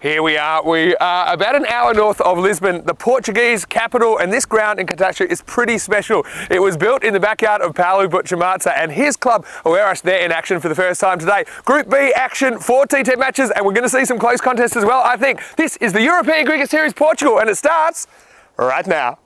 Here we are. We are about an hour north of Lisbon, the Portuguese capital, and this ground in Catacho is pretty special. It was built in the backyard of Paulo Butchamatsa and his club, Oeiras, there in action for the first time today. Group B action, 4 T10 matches, and we're going to see some close contests as well, I think. This is the European Cricket Series Portugal, and it starts right now.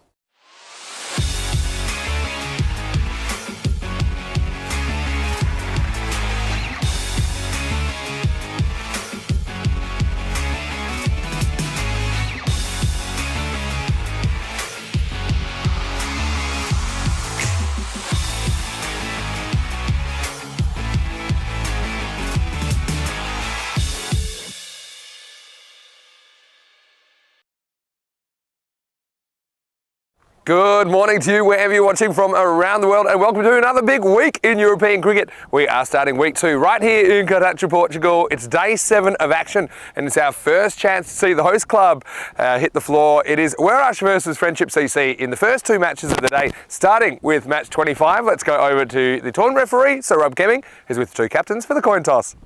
Good morning to you wherever you're watching from around the world, and welcome to another big week in European cricket. We are starting week 2 right here in Catacho, Portugal. It's day 7 of action, and it's our first chance to see the host club hit the floor. It is Oeiras versus Friendship CC in the first 2 matches of the day, starting with match 25. Let's go over to the tournament referee, Sir Rob Kemming, who's with the 2 captains for the coin toss.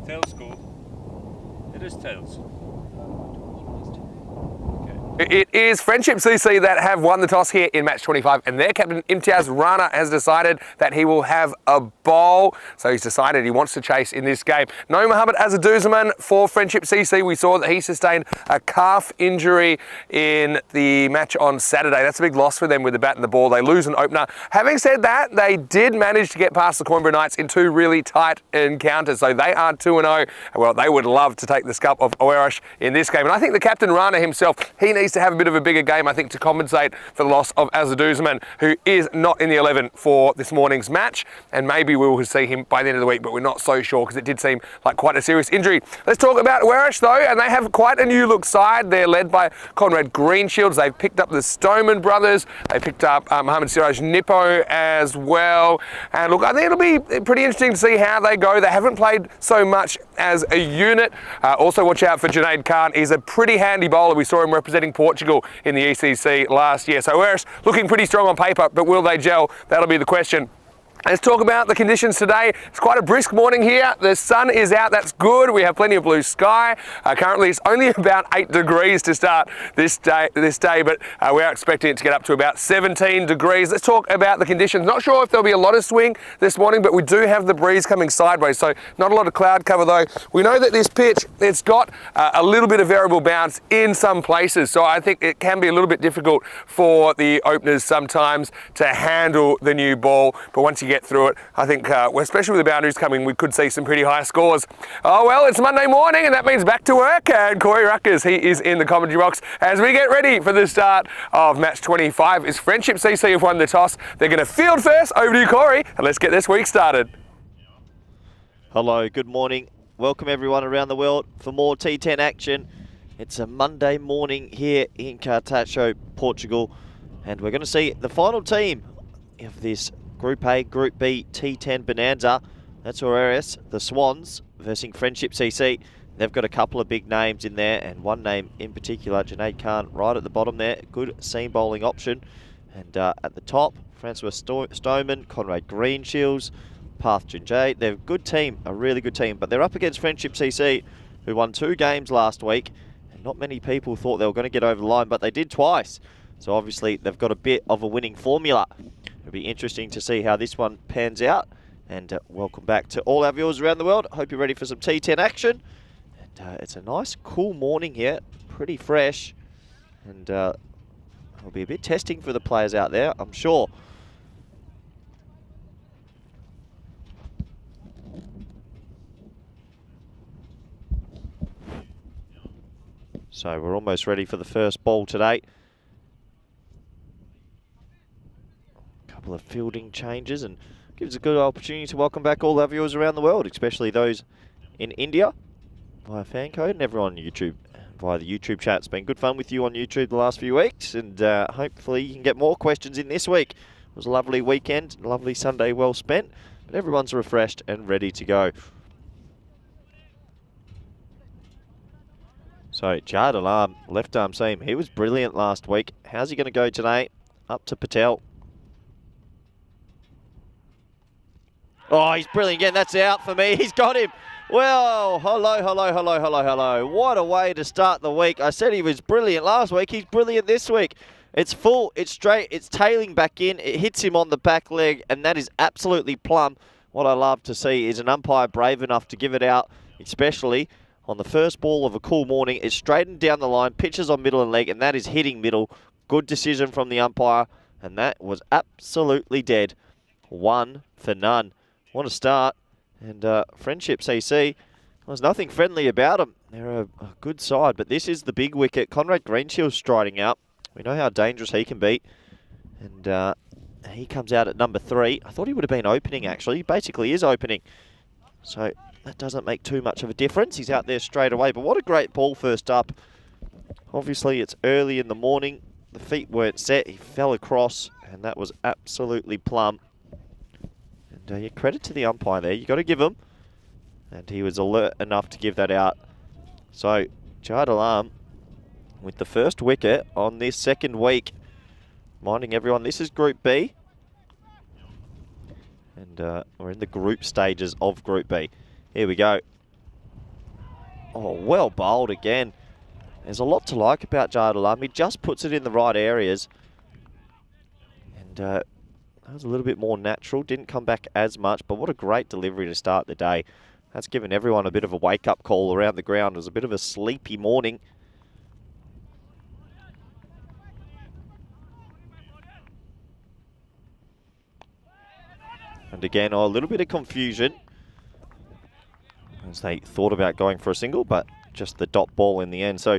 Tails go. It is tails. It is Friendship CC that have won the toss here in match 25, and their captain Imtiaz Rana has decided that he will have a bowl. So he's decided he wants to chase in this game. No Mohamed Azaduzzaman for Friendship CC. We saw that he sustained a calf injury in the match on Saturday. That's a big loss for them with the bat and the ball. They lose an opener. Having said that, they did manage to get past the Coimbra Knights in 2 really tight encounters. So they are 2-0. Well, they would love to take the scup of Oeiras in this game. And I think the captain Rana himself, he needs to have a bit of a bigger game, I think, to compensate for the loss of Azaduzzaman, who is not in the 11 for this morning's match, and maybe we will see him by the end of the week, but we're not so sure because it did seem like quite a serious injury. Let's talk about Oeiras though, and they have quite a new look side. They're led by Conrad Greenshields. They've picked up the Stoneman brothers. They picked up Mohamed Siraj Nippo as well. And look, I think it'll be pretty interesting to see how they go. They haven't played so much as a unit. Also watch out for Junaid Khan. He's a pretty handy bowler. We saw him representing Portugal in the ECC last year. So Oeiras looking pretty strong on paper, but will they gel? That'll be the question. Let's talk about the conditions today. It's quite a brisk morning here. The sun is out, that's good. We have plenty of blue sky. Currently it's only about 8 degrees to start this day, but we are expecting it to get up to about 17 degrees. Let's talk about the conditions. Not sure if there'll be a lot of swing this morning, but we do have the breeze coming sideways, so not a lot of cloud cover though. We know that this pitch, it's got a little bit of variable bounce in some places, so I think it can be a little bit difficult for the openers sometimes to handle the new ball, but once you get through it, I think, especially with the boundaries coming, we could see some pretty high scores. Oh well, it's Monday morning and that means back to work, and Corey Ruckers, he is in the commentary box as we get ready for the start of match 25. Is Friendship CC have won the toss. They're going to field first. Over to you, Corey, and let's get this week started. Hello, good morning. Welcome everyone around the world for more T10 action. It's a Monday morning here in Catacho, Portugal, and we're going to see the final team of this Group A, Group B, T10 Bonanza. That's Oeiras, the Swans, versus Friendship CC. They've got a couple of big names in there, and one name in particular, Junaid Khan, right at the bottom there. Good seam bowling option. And at the top, Francois Stoneman, Conrad Greenshields, Path Junjay. They're a good team, a really good team, but they're up against Friendship CC, who won 2 games last week, and not many people thought they were going to get over the line, but they did twice. So obviously they've got a bit of a winning formula. It'll be interesting to see how this one pans out. And welcome back to all our viewers around the world. Hope you're ready for some T10 action. And it's a nice, cool morning here. Pretty fresh. And it'll be a bit testing for the players out there, I'm sure. So we're almost ready for the first ball today. Of fielding changes, and gives a good opportunity to welcome back all our viewers around the world, especially those in India via FanCode, and everyone on YouTube via the YouTube chat. It's been good fun with you on YouTube the last few weeks, and hopefully you can get more questions in this week. It was a lovely weekend, lovely Sunday well spent, but everyone's refreshed and ready to go. So Jad Alam, left arm seam, he was brilliant last week. How's he going to go today? Up to Patel. Oh, he's brilliant again. That's out for me. He's got him. Well, hello. What a way to start the week. I said he was brilliant last week. He's brilliant this week. It's full, it's straight, it's tailing back in. It hits him on the back leg, and that is absolutely plumb. What I love to see is an umpire brave enough to give it out, especially on the first ball of a cool morning. It's straightened down the line, pitches on middle and leg, and that is hitting middle. Good decision from the umpire, and that was absolutely dead. 1 for none. What a start. And Friendship CC, there's nothing friendly about them. They're a good side, but this is the big wicket. Conrad Greenshield's striding out. We know how dangerous he can be. And he comes out at number 3. I thought he would have been opening, actually. He basically is opening. So that doesn't make too much of a difference. He's out there straight away. But what a great ball first up. Obviously, it's early in the morning. The feet weren't set. He fell across, and that was absolutely plumb. And yeah, credit to the umpire there. You got to give him. And he was alert enough to give that out. So, Jad Alam with the first wicket on this second week. Reminding everyone, this is Group B. And we're in the group stages of Group B. Here we go. Oh, well bowled again. There's a lot to like about Jad Alam. He just puts it in the right areas. And that was a little bit more natural. Didn't come back as much, but what a great delivery to start the day. That's given everyone a bit of a wake-up call around the ground. It was a bit of a sleepy morning. And again, a little bit of confusion as they thought about going for a single, but just the dot ball in the end. So,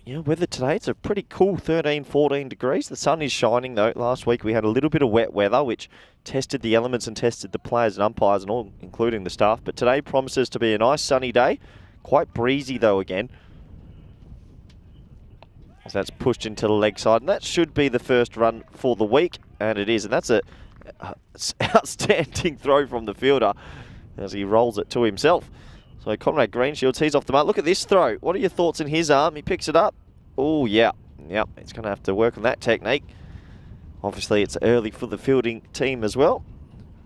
yeah, weather today, it's a pretty cool 13, 14 degrees. The sun is shining, though. Last week we had a little bit of wet weather, which tested the elements and tested the players and umpires and all, including the staff. But today promises to be a nice sunny day. Quite breezy, though, again. As that's pushed into the leg side. And that should be the first run for the week. And it is. And that's a outstanding throw from the fielder as he rolls it to himself. So Conrad Greenshields, he's off the mark. Look at this throw. What are your thoughts in his arm? He picks it up. Oh, yeah. Yep, he's going to have to work on that technique. Obviously, it's early for the fielding team as well.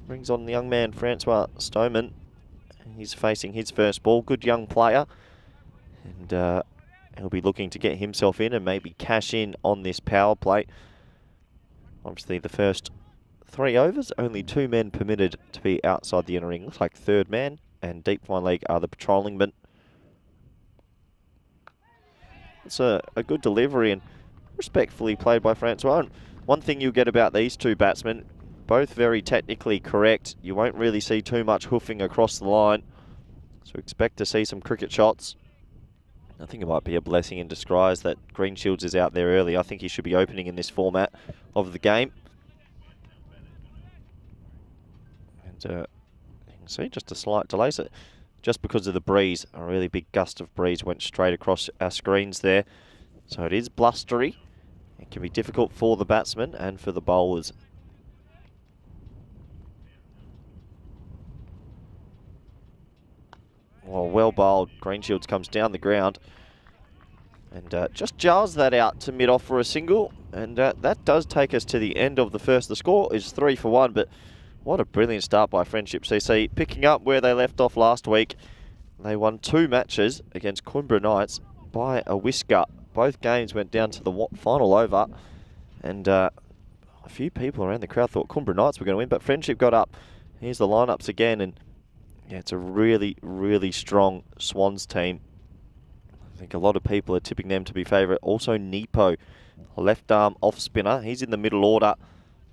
Brings on the young man, Francois Stoneman. He's facing his first ball. Good young player. And he'll be looking to get himself in and maybe cash in on this power play. Obviously, the first 3 overs, only 2 men permitted to be outside the inner ring. Looks like third man and deep fine leg are the patrolling men. It's a good delivery and respectfully played by Francois. And one thing you'll get about these two batsmen, both very technically correct. You won't really see too much hoofing across the line. So expect to see some cricket shots. I think it might be a blessing in disguise that Greenshields is out there early. I think he should be opening in this format of the game. And you can see just a slight delay. So just because of the breeze, a really big gust of breeze went straight across our screens there. So it is blustery. It can be difficult for the batsmen and for the bowlers. Well bowled. Greenshields comes down the ground and just jars that out to mid-off for a single. And that does take us to the end of the first. The score is 3 for 1, but what a brilliant start by Friendship CC. Picking up where they left off last week. They won 2 matches against Coimbra Knights by a whisker. Both games went down to the final over. And a few people around the crowd thought Coimbra Knights were going to win, but Friendship got up. Here's the lineups again. And yeah, it's a really, really strong Swans team. I think a lot of people are tipping them to be favourite. Also Nepo, a left arm off spinner. He's in the middle order,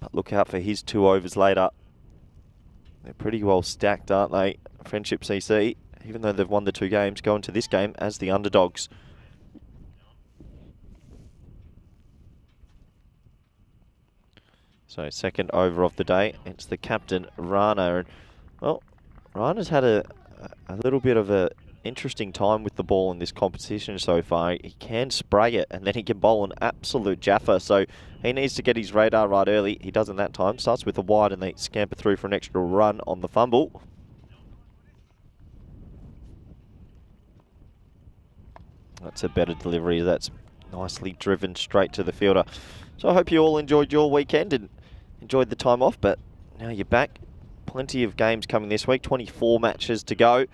but look out for his 2 overs later. They're pretty well stacked, aren't they? Friendship CC, even though they've won the 2 games, go into this game as the underdogs. So second over of the day, it's the captain, Rana. And, well, Rana's had a little bit of a interesting time with the ball in this competition so far. He can spray it and then he can bowl an absolute jaffa. So he needs to get his radar right early. He doesn't that time. Starts with a wide and they scamper through for an extra run on the fumble. That's a better delivery. That's nicely driven straight to the fielder. So I hope you all enjoyed your weekend and enjoyed the time off. But now you're back plenty of games coming this week, 24 matches to go.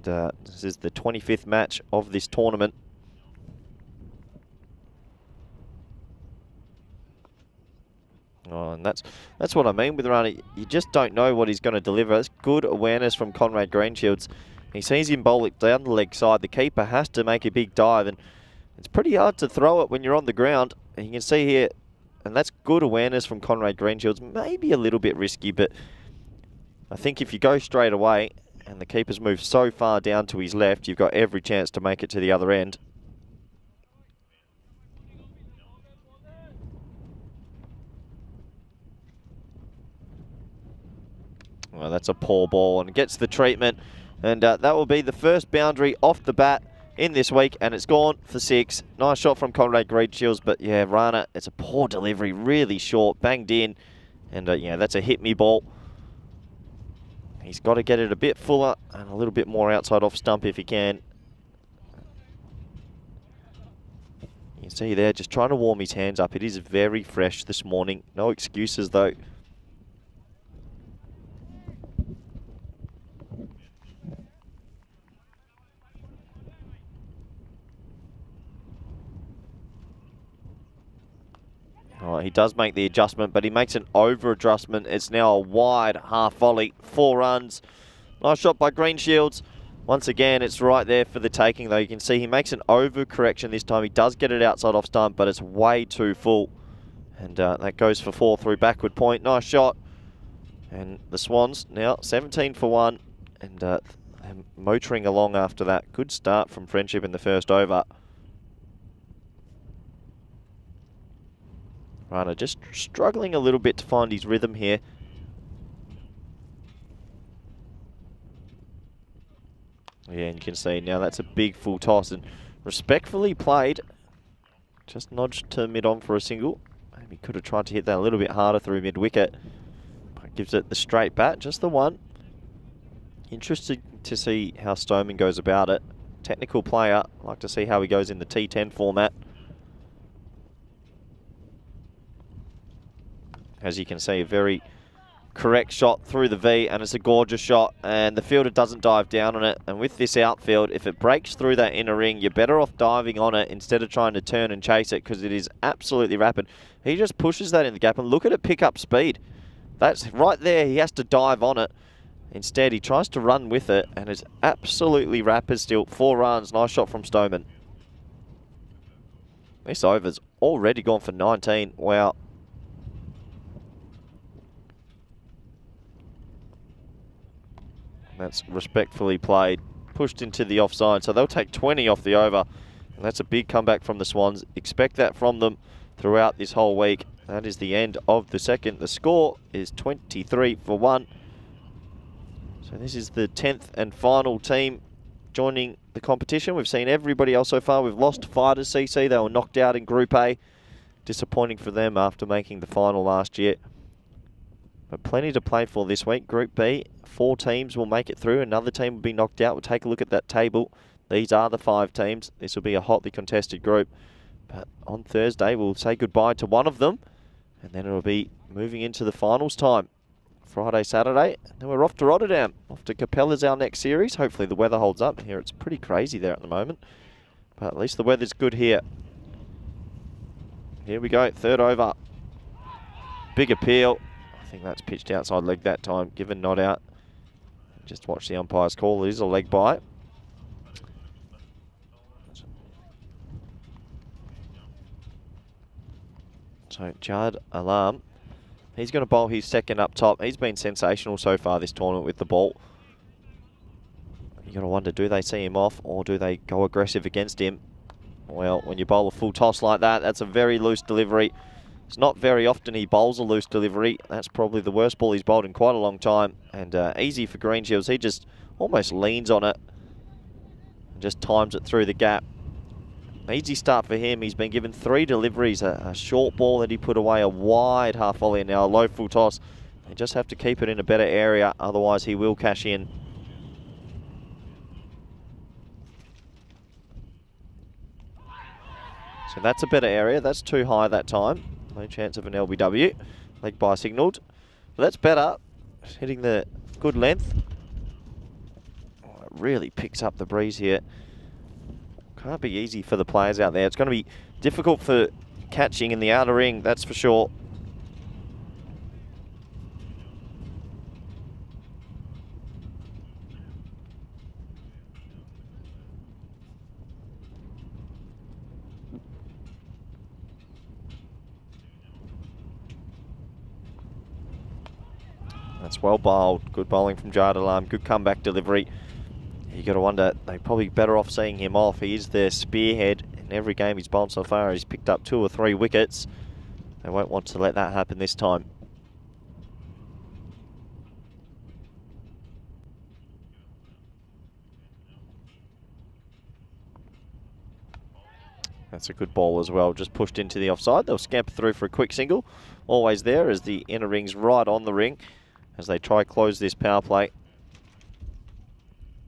And this is the 25th match of this tournament. Oh, and that's what I mean with Rana. You just don't know what he's going to deliver. It's good awareness from Conrad Greenshields. He sees him bowl it down the leg side. The keeper has to make a big dive, and it's pretty hard to throw it when you're on the ground. And you can see here, and that's good awareness from Conrad Greenshields. Maybe a little bit risky, but I think if you go straight away and the keeper's moved so far down to his left, you've got every chance to make it to the other end. Well, that's a poor ball and gets the treatment. And that will be the first boundary off the bat in this week, and it's gone for 6. Nice shot from Conrad Greenshields, but yeah, Rana, it's a poor delivery, really short, banged in. And yeah, that's a hit-me ball. He's got to get it a bit fuller and a little bit more outside off stump if he can. You can see there, just trying to warm his hands up. It is very fresh this morning. No excuses, though. Oh, he does make the adjustment, but he makes an over-adjustment. It's now a wide half volley, 4 runs. Nice shot by Greenshields. Once again, it's right there for the taking, though. You can see he makes an over-correction this time. He does get it outside off stump, but it's way too full. And that goes for 4 through backward point. Nice shot. And the Swans now 17 for 1. And they're motoring along after that. Good start from Friendship in the first over. Rana just struggling a little bit to find his rhythm here. Yeah, and you can see now that's a big full toss and respectfully played. Just nudged to mid-on for a single. Maybe could have tried to hit that a little bit harder through mid-wicket. But gives it the straight bat, just the one. Interested to see how Stoneman goes about it. Technical player, like to see how he goes in the T10 format. As you can see, a very correct shot through the V, and it's a gorgeous shot, and the fielder doesn't dive down on it. And with this outfield, if it breaks through that inner ring, you're better off diving on it instead of trying to turn and chase it, because it is absolutely rapid. He just pushes that in the gap, and look at it pick up speed. That's right there, he has to dive on it. Instead, he tries to run with it, and it's absolutely rapid still. 4 runs, nice shot from Stoneman. This over's already gone for 19, wow. That's respectfully played, pushed into the offside, so they'll take 20 off the over. And that's a big comeback from the Swans. Expect that from them throughout this whole week. That is the end of the second. The score is 23 for 1. So this is the 10th and final team joining the competition. We've seen everybody else so far. We've lost Fighters CC. They were knocked out in Group A. Disappointing for them after making the final last year. But plenty to play for this week. Group B, 4 teams will make it through. Another team will be knocked out. We'll take a look at that table. These are the 5 teams. This will be a hotly contested group. But on Thursday, we'll say goodbye to one of them. And then it'll be moving into the finals time. Friday, Saturday. And then we're off to Rotterdam. Off to Capella's our next series. Hopefully the weather holds up. Here it's pretty crazy there at the moment. But at least the weather's good here. Here we go. 3rd over. Big appeal. I think that's pitched outside leg that time, given not out. Just watch the umpire's call. It is a leg bite. So Jad Alam, he's going to bowl his second up top. He's been sensational so far this tournament with the ball. You've got to wonder, do they see him off or do they go aggressive against him? Well, when you bowl a full toss like that, that's a very loose delivery. It's not very often he bowls a loose delivery. That's probably the worst ball he's bowled in quite a long time. And easy for Greenshields. He just almost leans on it and just times it through the gap. Easy start for him. He's been given 3 deliveries. A short ball that he put away, a wide half volley, and now a low full toss. They just have to keep it in a better area, otherwise he will cash in. So that's a better area. That's too high that time. No chance of an LBW. Leg by signalled. But that's better. Just hitting the good length. Oh, it really picks up the breeze here. Can't be easy for the players out there. It's going to be difficult for catching in the outer ring, that's for sure. That's well bowled. Good bowling from Jardalam. Good comeback delivery. You got to wonder, they're probably better off seeing him off. He is their spearhead. In every game he's bowled so far, he's picked up 2 or 3 wickets. They won't want to let that happen this time. That's a good ball as well. Just pushed into the offside. They'll scamper through for a quick single. Always there as the inner ring's right on the ring as they try close this power play.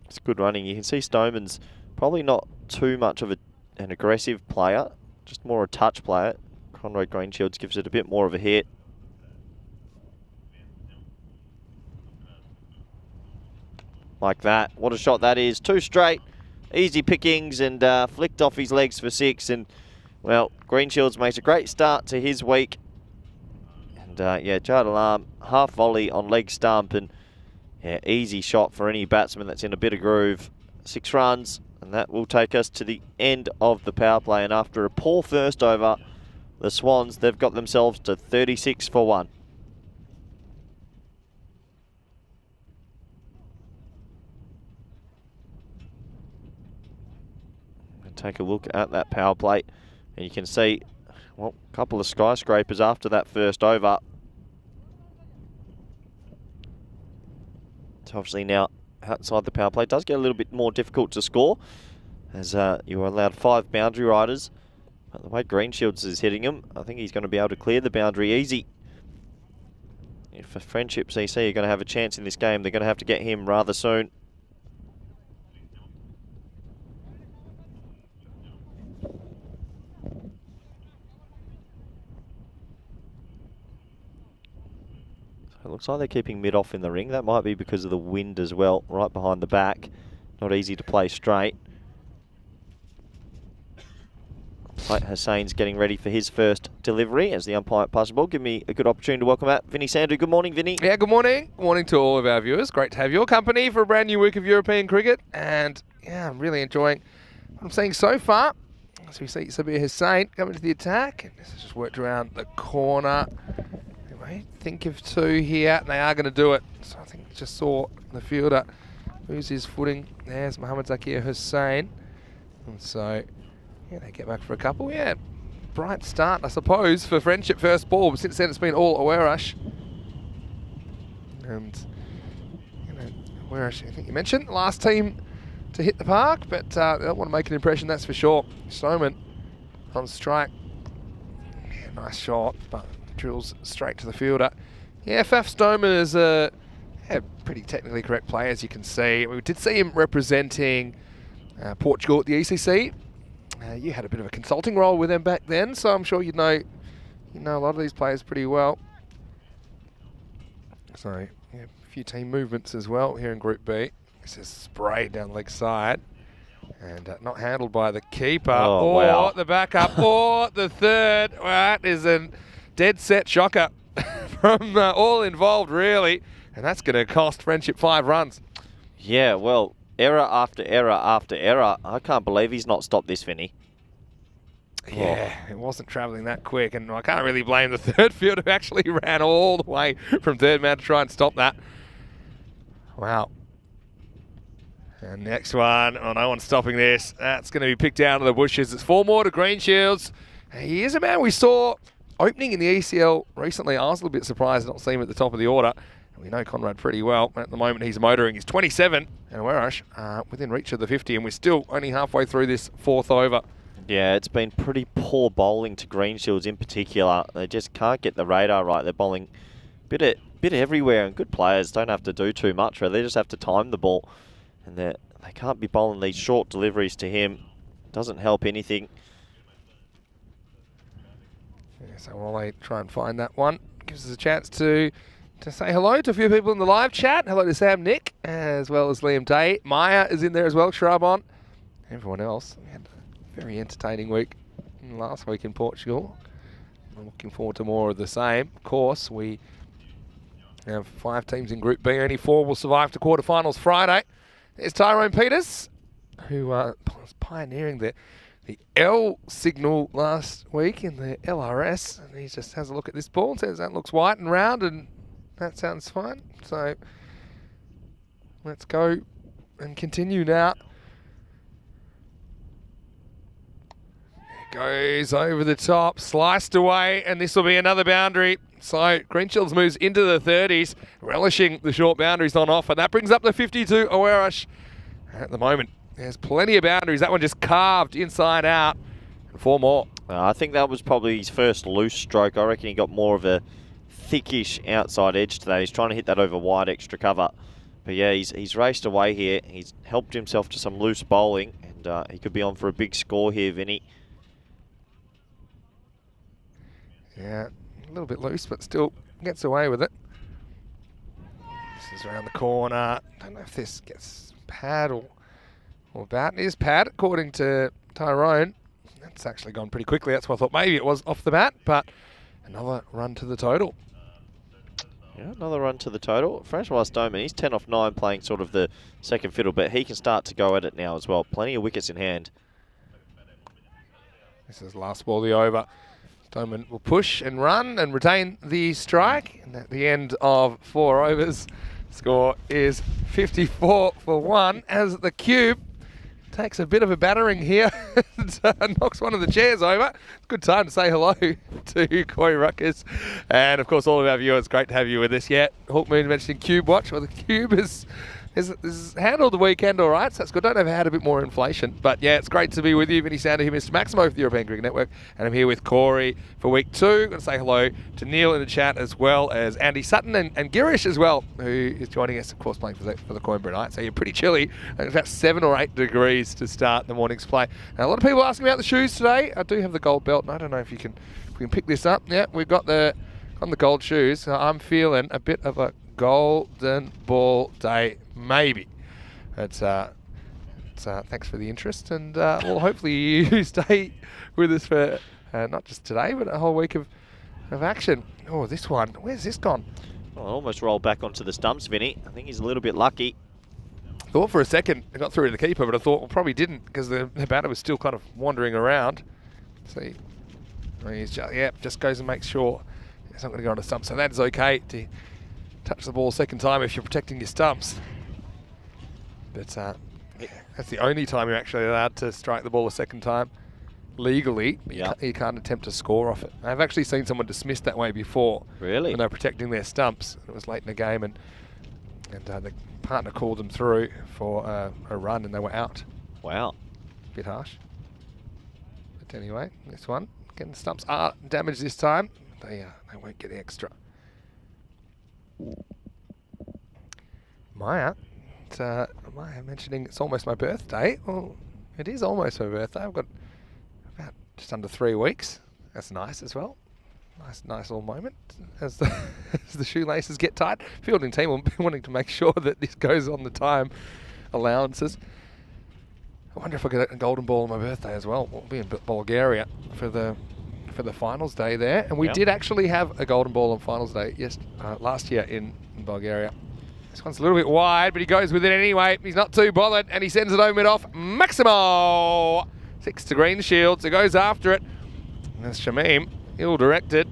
It's good running. You can see Stoneman's probably not too much of an aggressive player, just more a touch player. Conrad Greenshields gives it a bit more of a hit. Like that. What a shot that is. 2 straight. Easy pickings and flicked off his legs for 6. And, well, Greenshields makes a great start to his week. And, yeah, Jardalam, half volley on leg stump. And, yeah, easy shot for any batsman that's in a bit of groove. 6 runs, and that will take us to the end of the power play. And after a poor first over, the Swans, they've got themselves to 36 for 1. And take a look at that power play, and you can see, well, a couple of skyscrapers after that first over. So obviously now outside the power play does get a little bit more difficult to score as you are allowed 5 boundary riders. But the way Greenshields is hitting him, I think he's going to be able to clear the boundary easy. If for Friendship CC are going to have a chance in this game, they're going to have to get him rather soon. It looks like they're keeping mid off in the ring. That might be because of the wind as well, right behind the back. Not easy to play straight. Right, Hussein's getting ready for his first delivery as the umpire passes the ball. Give me a good opportunity to welcome out Vinny Sandhu. Good morning, Vinny. Yeah, good morning. Good morning to all of our viewers. Great to have your company for a brand new week of European cricket. And yeah, I'm really enjoying what I'm seeing so far. As we see Sabir Hussain coming to the attack. And this has just worked around the corner. Think of 2 here, and they are going to do it. So I think just saw the fielder lose his footing. There's Mohammad Zakir Hussain. And so, yeah, they get back for a couple. Yeah, bright start, I suppose, for Friendship first ball. But since then, it's been all Awarash. And, you know, Awarash, I think you mentioned, the last team to hit the park. But they don't want to make an impression, that's for sure. Stoneman on strike. Yeah, nice shot, but drills straight to the fielder. Yeah, Faf Stoneman is a pretty technically correct player, as you can see. We did see him representing Portugal at the ECC. You had a bit of a consulting role with them back then, so I'm sure you know a lot of these players pretty well. So, yeah, a few team movements as well here in Group B. This is sprayed down the leg side. And not handled by the keeper. Oh, wow. The backup, or the third. Well, that is a dead set shocker from all involved, really. And that's going to cost Friendship 5 runs. Yeah, well, error after error after error. I can't believe he's not stopped this, Vinny. Yeah, it wasn't travelling that quick. And I can't really blame the third fielder who actually ran all the way from third man to try and stop that. Wow. And next one, oh, no one's stopping this. That's going to be picked out of the bushes. It's 4 more to Greenshields. He is a man we saw opening in the ECL recently. I was a little bit surprised not seeing him at the top of the order. And we know Conrad pretty well. At the moment, he's motoring. He's 27. And Warash within reach of the 50. And we're still only halfway through this 4th over. Yeah, it's been pretty poor bowling to Greenshields in particular. They just can't get the radar right. They're bowling a bit everywhere. And good players don't have to do too much. They just have to time the ball. And they can't be bowling these short deliveries to him. Doesn't help anything. Yeah, so while they try and find that one, gives us a chance to to say hello to a few people in the live chat. Hello to Sam Nick, as well as Liam Day. Maya is in there as well, Shrabon. Everyone else. We had a very entertaining week last week in Portugal. I'm looking forward to more of the same. Of course, we have 5 teams in Group B. Only 4 will survive to quarterfinals Friday. There's Tyrone Peters, who was pioneering the L signal last week in the LRS. And he just has a look at this ball and says that looks white and round and that sounds fine. So let's go and continue now. Goes over the top, sliced away, and this will be another boundary. So Greenshields moves into the 30s, relishing the short boundaries on offer. That brings up the 52 Awerash. At the moment, there's plenty of boundaries. That one just carved inside out. And 4 more. I think that was probably his first loose stroke. I reckon he got more of a thickish outside edge today. He's trying to hit that over wide extra cover. But yeah, he's raced away here. He's helped himself to some loose bowling, and he could be on for a big score here, Vinny. Yeah, a little bit loose, but still gets away with it. This is around the corner. Don't know if this gets pad or bat. It is pad, according to Tyrone. That's actually gone pretty quickly. That's why I thought maybe it was off the bat, but another run to the total. Yeah, another run to the total. Francois Stoneman, he's 10 off 9 playing sort of the second fiddle, but he can start to go at it now as well. Plenty of wickets in hand. This is last ball the over. Stoneman will push and run and retain the strike. And at the end of 4 overs, score is 54 for 1 as the cube takes a bit of a battering here and knocks one of the chairs over. Good time to say hello to Corey Ruckers. And of course, all of our viewers, great to have you with us. Yeah, Hawkmoon mentioning Cube Watch. Well, the Cube is handled the weekend all right, so that's good. Don't know if I had a bit more inflation. But yeah, it's great to be with you. Vinny Sander here, Mr. Maximo of the European Cricket Network. And I'm here with Corey for week 2. I'm going to say hello to Neil in the chat, as well as Andy Sutton and Girish as well, who is joining us, of course, playing for the Coimbra Knights. So you're pretty chilly. It's about 7 or 8 degrees to start the morning's play. Now, a lot of people asking about the shoes today. I do have the gold belt, and I don't know if we can pick this up. Yeah, we've got the gold shoes. So I'm feeling a bit of a golden ball day, maybe. It's thanks for the interest, and well, hopefully you stay with us for not just today, but a whole week of action. Oh, this one, where's this gone? Well, almost rolled back onto the stumps, Vinny. I think he's a little bit lucky. Thought for a second it got through to the keeper, but I thought, well, probably didn't, because the batter was still kind of wandering around. See, he's just goes and makes sure it's not going to go on a stump, so that's okay to touch the ball a second time if you're protecting your stumps. But that's the only time you're actually allowed to strike the ball a second time legally. But you can't attempt to score off it. I've actually seen someone dismissed that way before. Really? When they're protecting their stumps. It was late in the game, and the partner called them through for a run, and they were out. Wow. Bit harsh. But anyway, this one, getting the stumps are damaged this time. They won't get the extra. Maya mentioning it's almost my birthday. Well, it is almost my birthday. I've got about just under 3 weeks. That's nice as well. Nice little moment as the shoelaces get tight. Fielding team will be wanting to make sure that this goes on the time allowances. I wonder if I get a golden ball on my birthday as well. We'll be in Bulgaria for the finals day there, and we did actually have a golden ball on finals day last year in Bulgaria. This one's a little bit wide, but he goes with it anyway. He's not too bothered, and he sends it over mid-off. Maximo! 6 to Greenshields. He goes after it. And that's Shamim, ill-directed.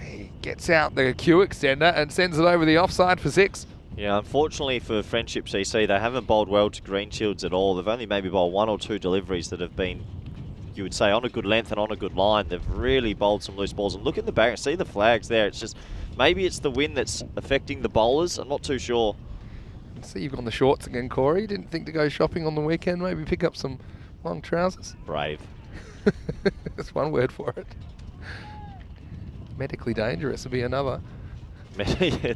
He gets out the cue extender and sends it over the offside for 6. Yeah, unfortunately for Friendship CC, they haven't bowled well to Greenshields at all. They've only maybe bowled 1 or 2 deliveries that have been, you would say, on a good length and on a good line. They've really bowled some loose balls. And look at the back, see the flags there. It's just, maybe it's the wind that's affecting the bowlers. I'm not too sure. See, you've gone the shorts again, Corey. Didn't think to go shopping on the weekend, maybe pick up some long trousers. Brave. That's one word for it. Medically dangerous would be another.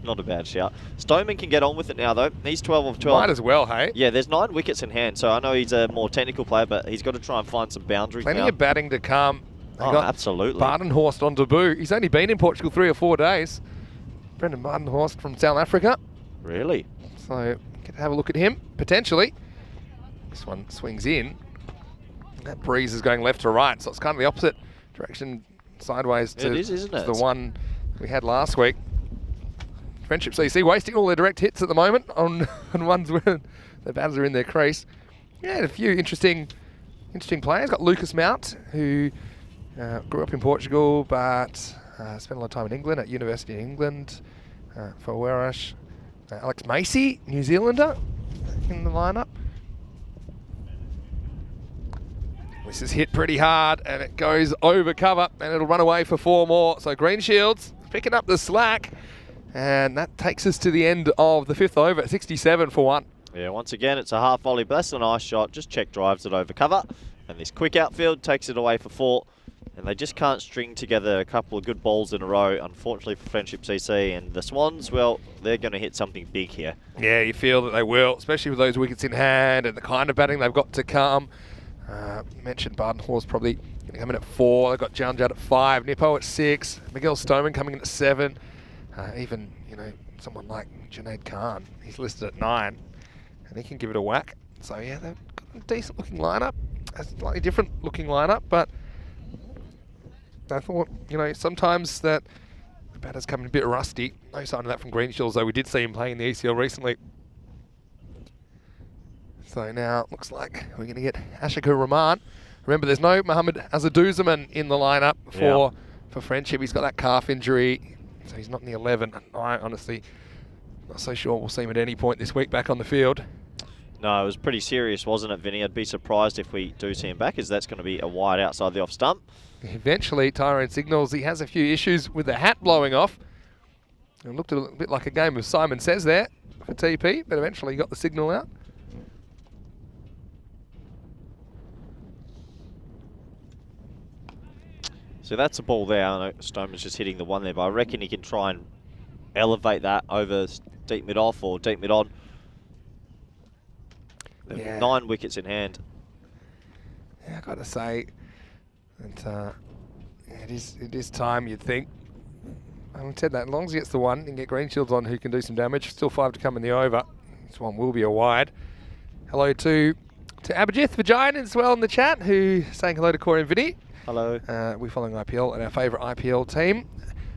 Not a bad shout. Stoneman can get on with it now, though. He's 12 of 12. Might as well, hey? Yeah, there's 9 wickets in hand, so I know he's a more technical player, but he's got to try and find some boundaries Plenty now. of batting to come. Oh, absolutely. Badenhorst on debut. He's only been in Portugal 3 or 4 days. Brendan Mardenhorst from South Africa. Really? So get to have a look at him, potentially. This one swings in. That breeze is going left to right, so it's kind of the opposite direction, sideways to, it is, isn't it? to the one we had last week. Friendship CC wasting all their direct hits at the moment on ones where the batters are in their crease. Yeah, a few interesting players. Got Lucas Mount, who grew up in Portugal, but spent a lot of time in England, at University in England for Werash. Alex Macy, New Zealander, in the lineup. This is hit pretty hard, and it goes over cover, and it'll run away for 4 more. So Green Shields picking up the slack, and that takes us to the end of the 5th over at 67 for 1. Yeah, once again, it's a half volley, but that's a nice shot. Just check drives it over cover, and this quick outfield takes it away for 4. And they just can't string together a couple of good balls in a row, unfortunately for Friendship CC. And the Swans, well, they're going to hit something big here. Yeah, you feel that they will, especially with those wickets in hand and the kind of batting they've got to come. Mentioned Bardenhorst probably going to come in at 4. They've got Janjad at 5, Nippo at 6, Miguel Stoneman coming in at 7. Even, someone like Junaid Khan, he's listed at 9, and he can give it a whack. So yeah, they've got a decent looking lineup, a slightly different looking lineup, but I thought, sometimes that the batter's coming a bit rusty. No sign of that from Greenshields, though we did see him playing in the ECL recently. So now it looks like we're going to get Ashikur Rahman. Remember, there's no Mohammad Azaduzaman in the lineup for Friendship. He's got that calf injury, so he's not in the 11. I honestly not so sure we'll see him at any point this week back on the field. No, it was pretty serious, wasn't it, Vinny? I'd be surprised if we do see him back, as that's going to be a wide outside the off stump. Eventually, Tyrone signals he has a few issues with the hat blowing off. It looked a bit like a game of Simon Says there for TP, but eventually he got the signal out. So that's a ball there. I know Stoneman's just hitting the one there, but I reckon he can try and elevate that over deep mid-off or deep mid-on. Yeah. 9 wickets in hand. Yeah, I've got to say that it is time, you'd think. I haven't said that. As long as he gets the one, you can get Greenshields on who can do some damage. Still 5 to come in the over. This one will be a wide. Hello to Abhijit Vajayan as well in the chat, who's saying hello to Corey and Vinny. Hello. We're following IPL and our favourite IPL team.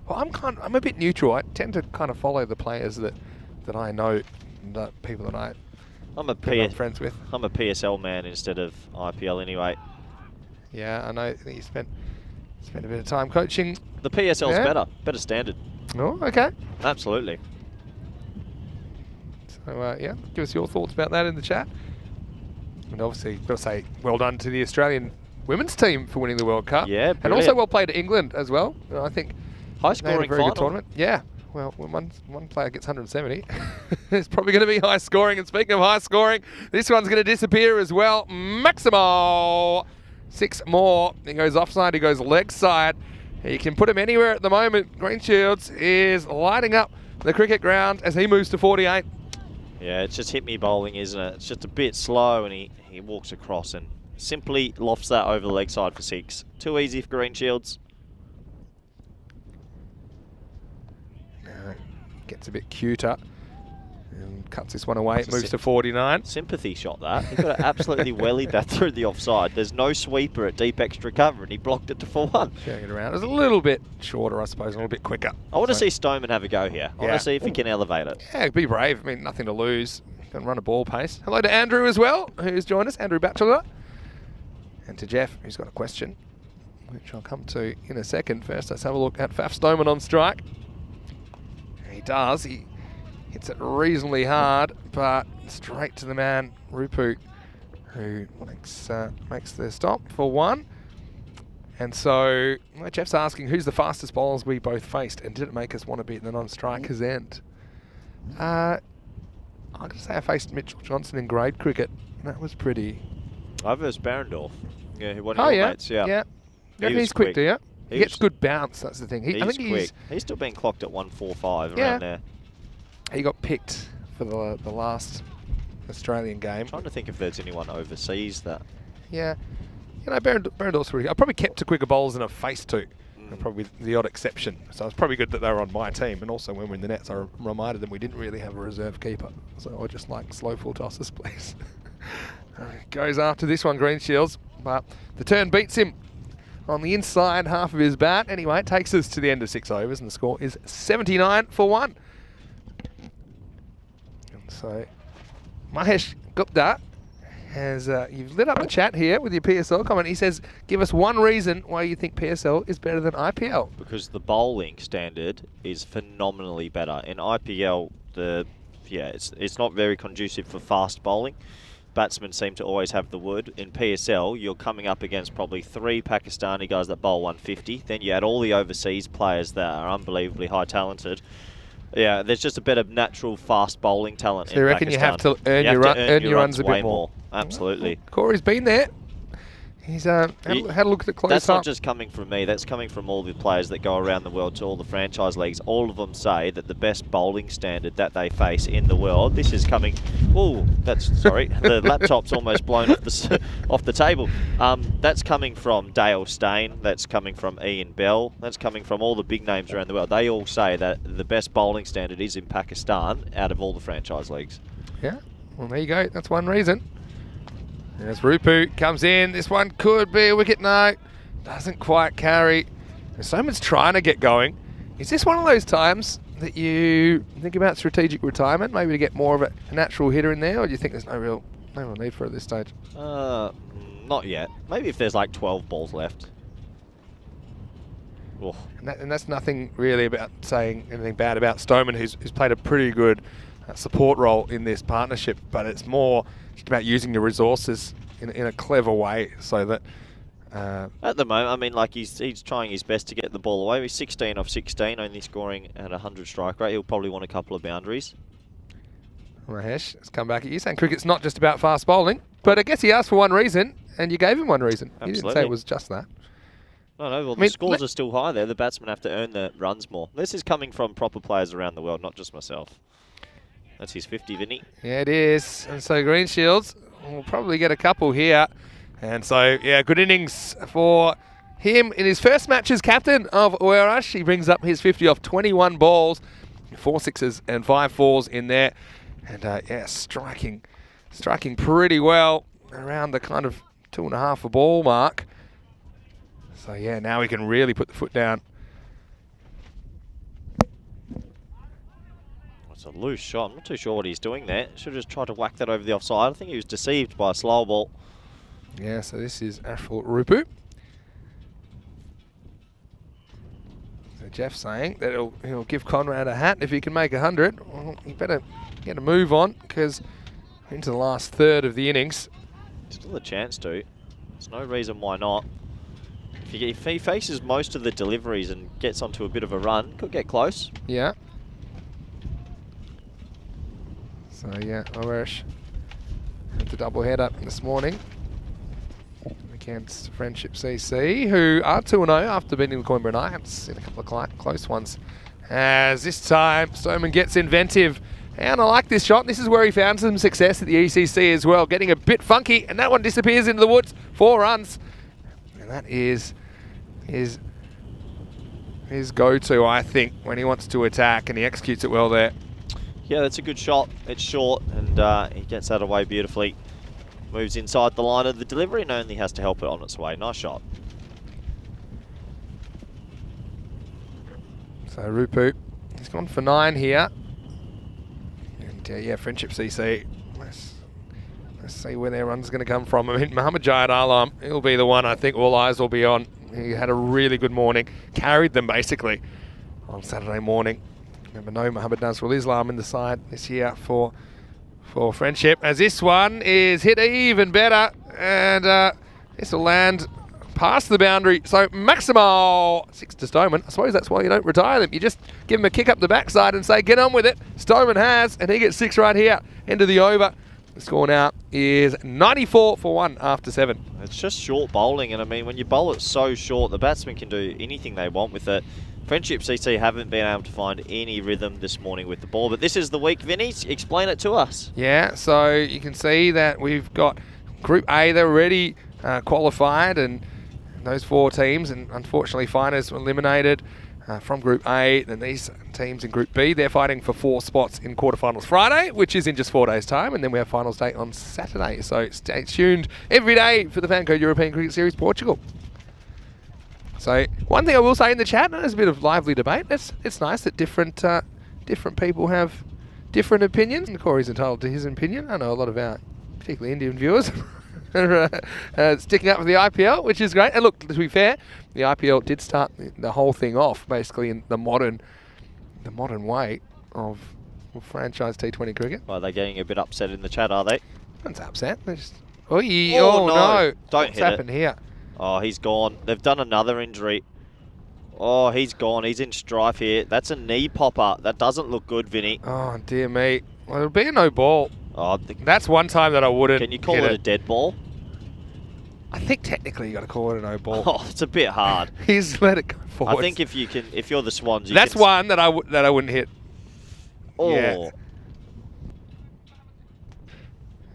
Well, I'm a bit neutral. I tend to kind of follow the players that I know, the people that I'm friends with. I'm a PSL man instead of IPL anyway. Yeah, I know that you spent a bit of time coaching. The PSL's better standard. Oh, okay. Absolutely. So yeah, give us your thoughts about that in the chat. And obviously, got to say well done to the Australian women's team for winning the World Cup. Yeah, brilliant. And also well played to England as well. I think high scoring very final. Good tournament. Yeah. Well, when one player gets 170, it's probably going to be high scoring. And speaking of high scoring, this one's going to disappear as well. Maximo, 6 more. He goes offside. He goes leg side. He can put him anywhere at the moment. Greenshields is lighting up the cricket ground as he moves to 48. Yeah, it's just hit me bowling, isn't it? It's just a bit slow, and he walks across and simply lofts that over the leg side for 6. Too easy for Greenshields. Gets a bit cuter and cuts this one away. It moves to 49. Sympathy shot that. He could have absolutely wellied that through the offside. There's no sweeper at deep extra cover, and he blocked it to 4-1. Sharing it around. It was a little bit shorter, I suppose, a little bit quicker. I want to see Stoneman have a go here. I want to see if he can elevate it. Yeah, be brave. I mean, nothing to lose. Can run a ball pace. Hello to Andrew as well, who's joined us. Andrew Batchelor. And to Jeff, who's got a question, which I'll come to in a second. First, let's have a look at Faf Stoneman on strike. He does. He hits it reasonably hard, but straight to the man, Rupu, who makes the stop for 1. And so Jeff's asking, who's the fastest bowlers we both faced, and did it make us want to be at the non-striker's end? I'm going to say I faced Mitchell Johnson in grade cricket. That was pretty... I versus Barrendorf. Yeah, he won your mates. Yeah. He's quick, do you? He gets good bounce, that's the thing. I think quick. He's still being clocked at 145 around there. He got picked for the last Australian game. I'm trying to think if there's anyone overseas that... Yeah. Barendorf's really... I probably kept to quicker bowls than I've faced to. They're probably the odd exception. So it's probably good that they were on my team. And also when we're in the nets, I reminded them we didn't really have a reserve keeper. So I just like slow full tosses, please. Goes after this one, Green Shields. But the turn beats him on the inside half of his bat. Anyway, it takes us to the end of 6 overs, and the score is 79 for 1. And so Mahesh Gupta has you've lit up the chat here with your PSL comment. He says, give us one reason why you think PSL is better than IPL. Because the bowling standard is phenomenally better. In IPL, it's not very conducive for fast bowling. Batsmen seem to always have the wood. In PSL, you're coming up against probably 3 Pakistani guys that bowl 150. Then you add all the overseas players that are unbelievably high talented. Yeah, there's just a bit of natural fast bowling talent in Pakistan. So you reckon you have to earn your runs a bit more? Absolutely. Corey's been there. He's had a look at the close That's up. not just coming from me. That's coming from all the players that go around the world to all the franchise leagues. All of them say that the best bowling standard that they face in the world. This is coming. Oh, sorry. The laptop's almost blown off the table. That's coming from Dale Steyn. That's coming from Ian Bell. That's coming from all the big names around the world. They all say that the best bowling standard is in Pakistan out of all the franchise leagues. Yeah. Well, there you go. That's one reason. As Rupu comes in, this one could be a wicket. No, doesn't quite carry. Soman's trying to get going. Is this one of those times that you think about strategic retirement, maybe to get more of a natural hitter in there, or do you think there's no real need for it at this stage? Not yet. Maybe if there's like 12 balls left. Oh. And that's nothing really about saying anything bad about Stoneman, who's played a pretty good support role in this partnership, but it's more just about using your resources in a clever way so that at the moment, I mean, like he's trying his best to get the ball away. He's 16 off 16, only scoring at 100 strike rate. He'll probably want a couple of boundaries. Mahesh, let's come back at you saying cricket's not just about fast bowling, but I guess he asked for one reason and you gave him one reason. Absolutely. You didn't say it was just that. No, well, the scores are still high there. The batsmen have to earn the runs more. This is coming from proper players around the world, not just myself. That's his 50, Vinny. Yeah, it is. And so Green Shields will probably get a couple here. And so, yeah, good innings for him in his first match as captain of Werash. He brings up his 50 off 21 balls, 4 sixes and 5 fours in there. And, yeah, striking pretty well around the kind of 2.5 a ball mark. So, yeah, now he can really put the foot down. It's a loose shot. I'm not too sure what he's doing there. Should have just tried to whack that over the offside. I think he was deceived by a slow ball. Yeah, so this is Ashful Rupu. So Jeff's saying that he'll give Conrad a hat if he can make 100. Well, he better get a move on because into the last third of the innings. Still a chance to. There's no reason why not. If he faces most of the deliveries and gets onto a bit of a run, could get close. Yeah. So yeah, Irish had the double header this morning against Friendship CC, who are 2-0 after beating the Coimbra Knights in a couple of close ones. As this time, Stoneman gets inventive. And I like this shot. This is where he found some success at the ECC as well, getting a bit funky, and that one disappears into the woods. 4 runs. And that is his go-to, I think, when he wants to attack, and he executes it well there. Yeah, that's a good shot. It's short, and he gets that away beautifully. Moves inside the line of the delivery and only has to help it on its way. Nice shot. So Rupu, he's gone for 9 here. And yeah, Friendship CC, let's see where their run's going to come from. I mean, Muhammad Jayed Alam, he'll be the one I think all eyes will be on. He had a really good morning, carried them basically on Saturday morning. Remember, no Muhammad Nazrul Islam in the side this year for Friendship. As this one is hit even better, and this will land past the boundary. So Maximal 6 to Stoneman. I suppose that's why you don't retire them. You just give him a kick up the backside and say, get on with it. Stoneman has, and he gets 6 right here. End of the over. The score now is 94 for 1 after 7. It's just short bowling, and I mean, when you bowl it so short, the batsmen can do anything they want with it. Friendship CC haven't been able to find any rhythm this morning with the ball, but this is the week, Vinny. Explain it to us. Yeah, so you can see that we've got Group A, they're already qualified, and those 4 teams, and unfortunately finalists were eliminated from Group A. And these teams in Group B, they're fighting for 4 spots in quarterfinals Friday, which is in just 4 days' time, and then we have finals day on Saturday. So stay tuned every day for the FanCode European Cricket Series Portugal. So one thing I will say in the chat, and there's a bit of lively debate, it's nice that different people have different opinions. And Corey's entitled to his opinion. I know a lot of our, particularly Indian viewers, are sticking up for the IPL, which is great. And look, to be fair, the IPL did start the whole thing off basically in the modern way of franchise T20 cricket. Well, they're getting a bit upset in the chat, are they? One's upset. They're just, oh no! Don't What's hit happened here? Oh, he's gone. They've done another injury. Oh, he's gone. He's in strife here. That's a knee popper. That doesn't look good, Vinny. Oh, dear me. Well, it'll be a no ball. Oh, that's one time that I wouldn't. Can you call it a dead ball? I think technically you got to call it a no ball. Oh, it's a bit hard. He's let it go forward. I think if you're the Swans, that's one that I wouldn't hit. Oh. Yeah.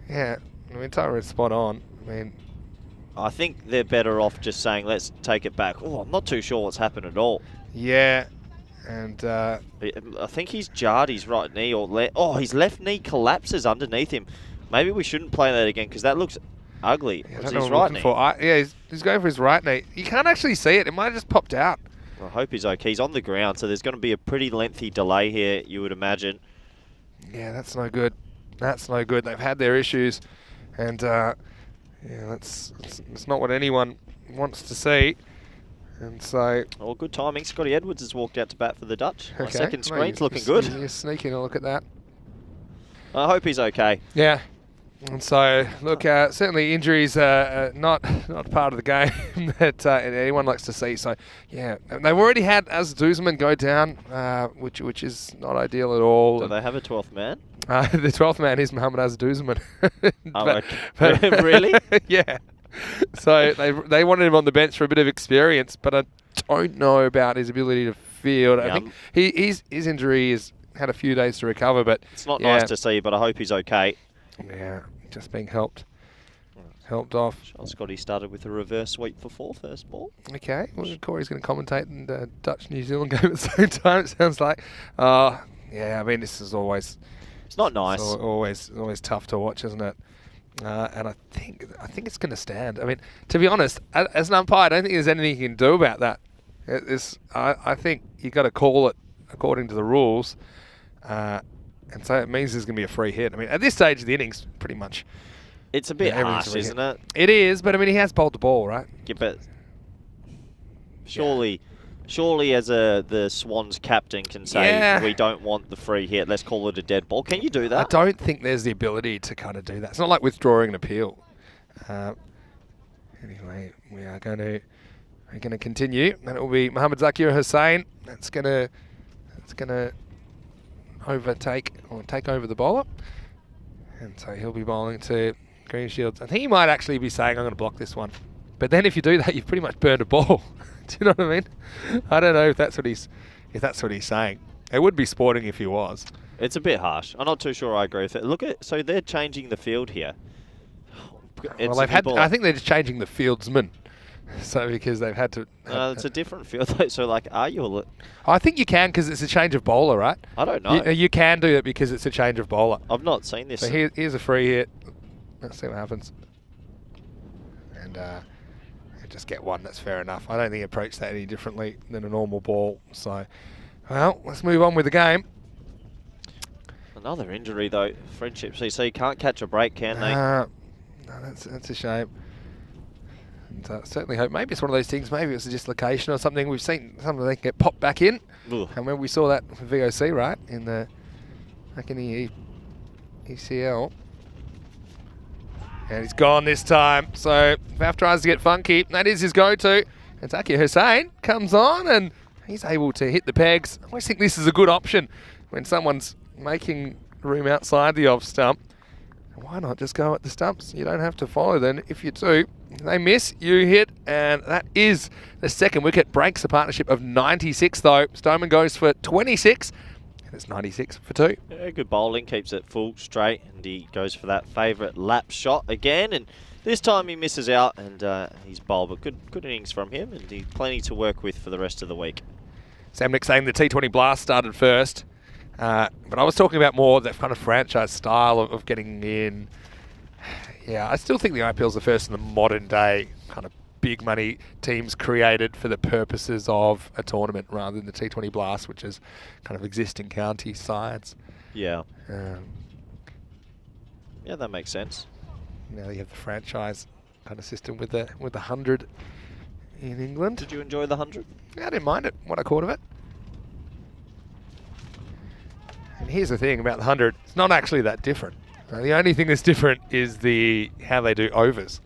Yeah. I mean, Tyra's spot on. I mean, I think they're better off just saying, let's take it back. Oh, I'm not too sure what's happened at all. Yeah. And I think he's jarred his right knee or his left knee collapses underneath him. Maybe we shouldn't play that again because that looks ugly. Yeah, It's his right knee. Yeah, he's going for his right knee. You can't actually see it. It might have just popped out. I hope he's okay. He's on the ground, so there's going to be a pretty lengthy delay here, you would imagine. Yeah, that's no good. That's no good. They've had their issues, and yeah, that's not what anyone wants to see. And so, oh, good timing. Scotty Edwards has walked out to bat for the Dutch. My okay. second screen's looking good. You're sneaking a look at that. I hope he's okay. Yeah. And so, look, certainly injuries are not part of the game that anyone likes to see. So, yeah, they've already had Azuzman go down, which is not ideal at all. Do they have a 12th man? The 12th man is Mohammad Azuzman. Okay. Really? Yeah. So they wanted him on the bench for a bit of experience, but I don't know about his ability to field. I think his injury has had a few days to recover, but it's not nice to see, but I hope he's okay. Yeah, just being helped off. Scotty started with a reverse sweep for 4 first ball. Okay, well, Corey's going to commentate in the Dutch-New Zealand game at the same time, it sounds like. Yeah, I mean, this is always... It's not nice. It's always tough to watch, isn't it? And I think it's going to stand. I mean, to be honest, as an umpire, I don't think there's anything you can do about that. I think you've got to call it according to the rules. And so it means there's going to be a free hit. I mean, at this stage of the innings, pretty much. It's a bit harsh, isn't it? It is, but I mean, he has bowled the ball, right? Yeah, but surely as the Swans captain can say, we don't want the free hit, let's call it a dead ball. Can you do that? I don't think there's the ability to kind of do that. It's not like withdrawing an appeal. Anyway, we're going to continue, and it will be Mohammad Zakir Hussain that's going to overtake or take over the bowler, and so he'll be bowling to Green Shields. I think he might actually be saying, I'm going to block this one. But then if you do that, you've pretty much burned a ball. Do you know what I mean? I don't know if that's what he's saying. It would be sporting if he was. It's a bit harsh. I'm not too sure I agree with it. So they're changing the field here. Well, I think they're just changing the fieldsman. So because they've had to... it's a different field though, so like, are you... I think you can because it's a change of bowler, right? I don't know. You can do it because it's a change of bowler. I've not seen this. So here's a free hit. Let's see what happens. And just get one, that's fair enough. I don't think he approached that any differently than a normal ball. So, well, let's move on with the game. Another injury though, Friendship CC can't catch a break, can they? No, that's a shame. And certainly hope maybe it's one of those things. Maybe it's a dislocation or something. We've seen some of them get popped back in. Ugh. And when we saw that for VOC, right, back in the ECL. And he's gone this time. So Faf tries to get funky. That is his go-to. And Zakir Hussain comes on and he's able to hit the pegs. I always think this is a good option when someone's making room outside the off stump. Why not just go at the stumps? You don't have to follow them. If you do, they miss, you hit, and that is the second wicket. Breaks a partnership of 96 though. Stoneman goes for 26. It's 96 for 2. Yeah, good bowling, keeps it full straight, and he goes for that favourite lap shot again, and This time he misses out, and he's bowled, but good innings from him, and he's plenty to work with for the rest of the week. Sam Nick saying the T20 Blast started first, but I was talking about more that kind of franchise style of getting in. Yeah, I still think the IPL is the first in the modern day kind of big money teams created for the purposes of a tournament rather than the T20 Blast, which is kind of existing county sides. Yeah. Yeah, that makes sense. Now you have the franchise kind of system with the 100 in England. Did you enjoy the 100? Yeah, I didn't mind it, what I caught of it. And here's the thing about the 100, it's not actually that different. The only thing that's different is how they do overs.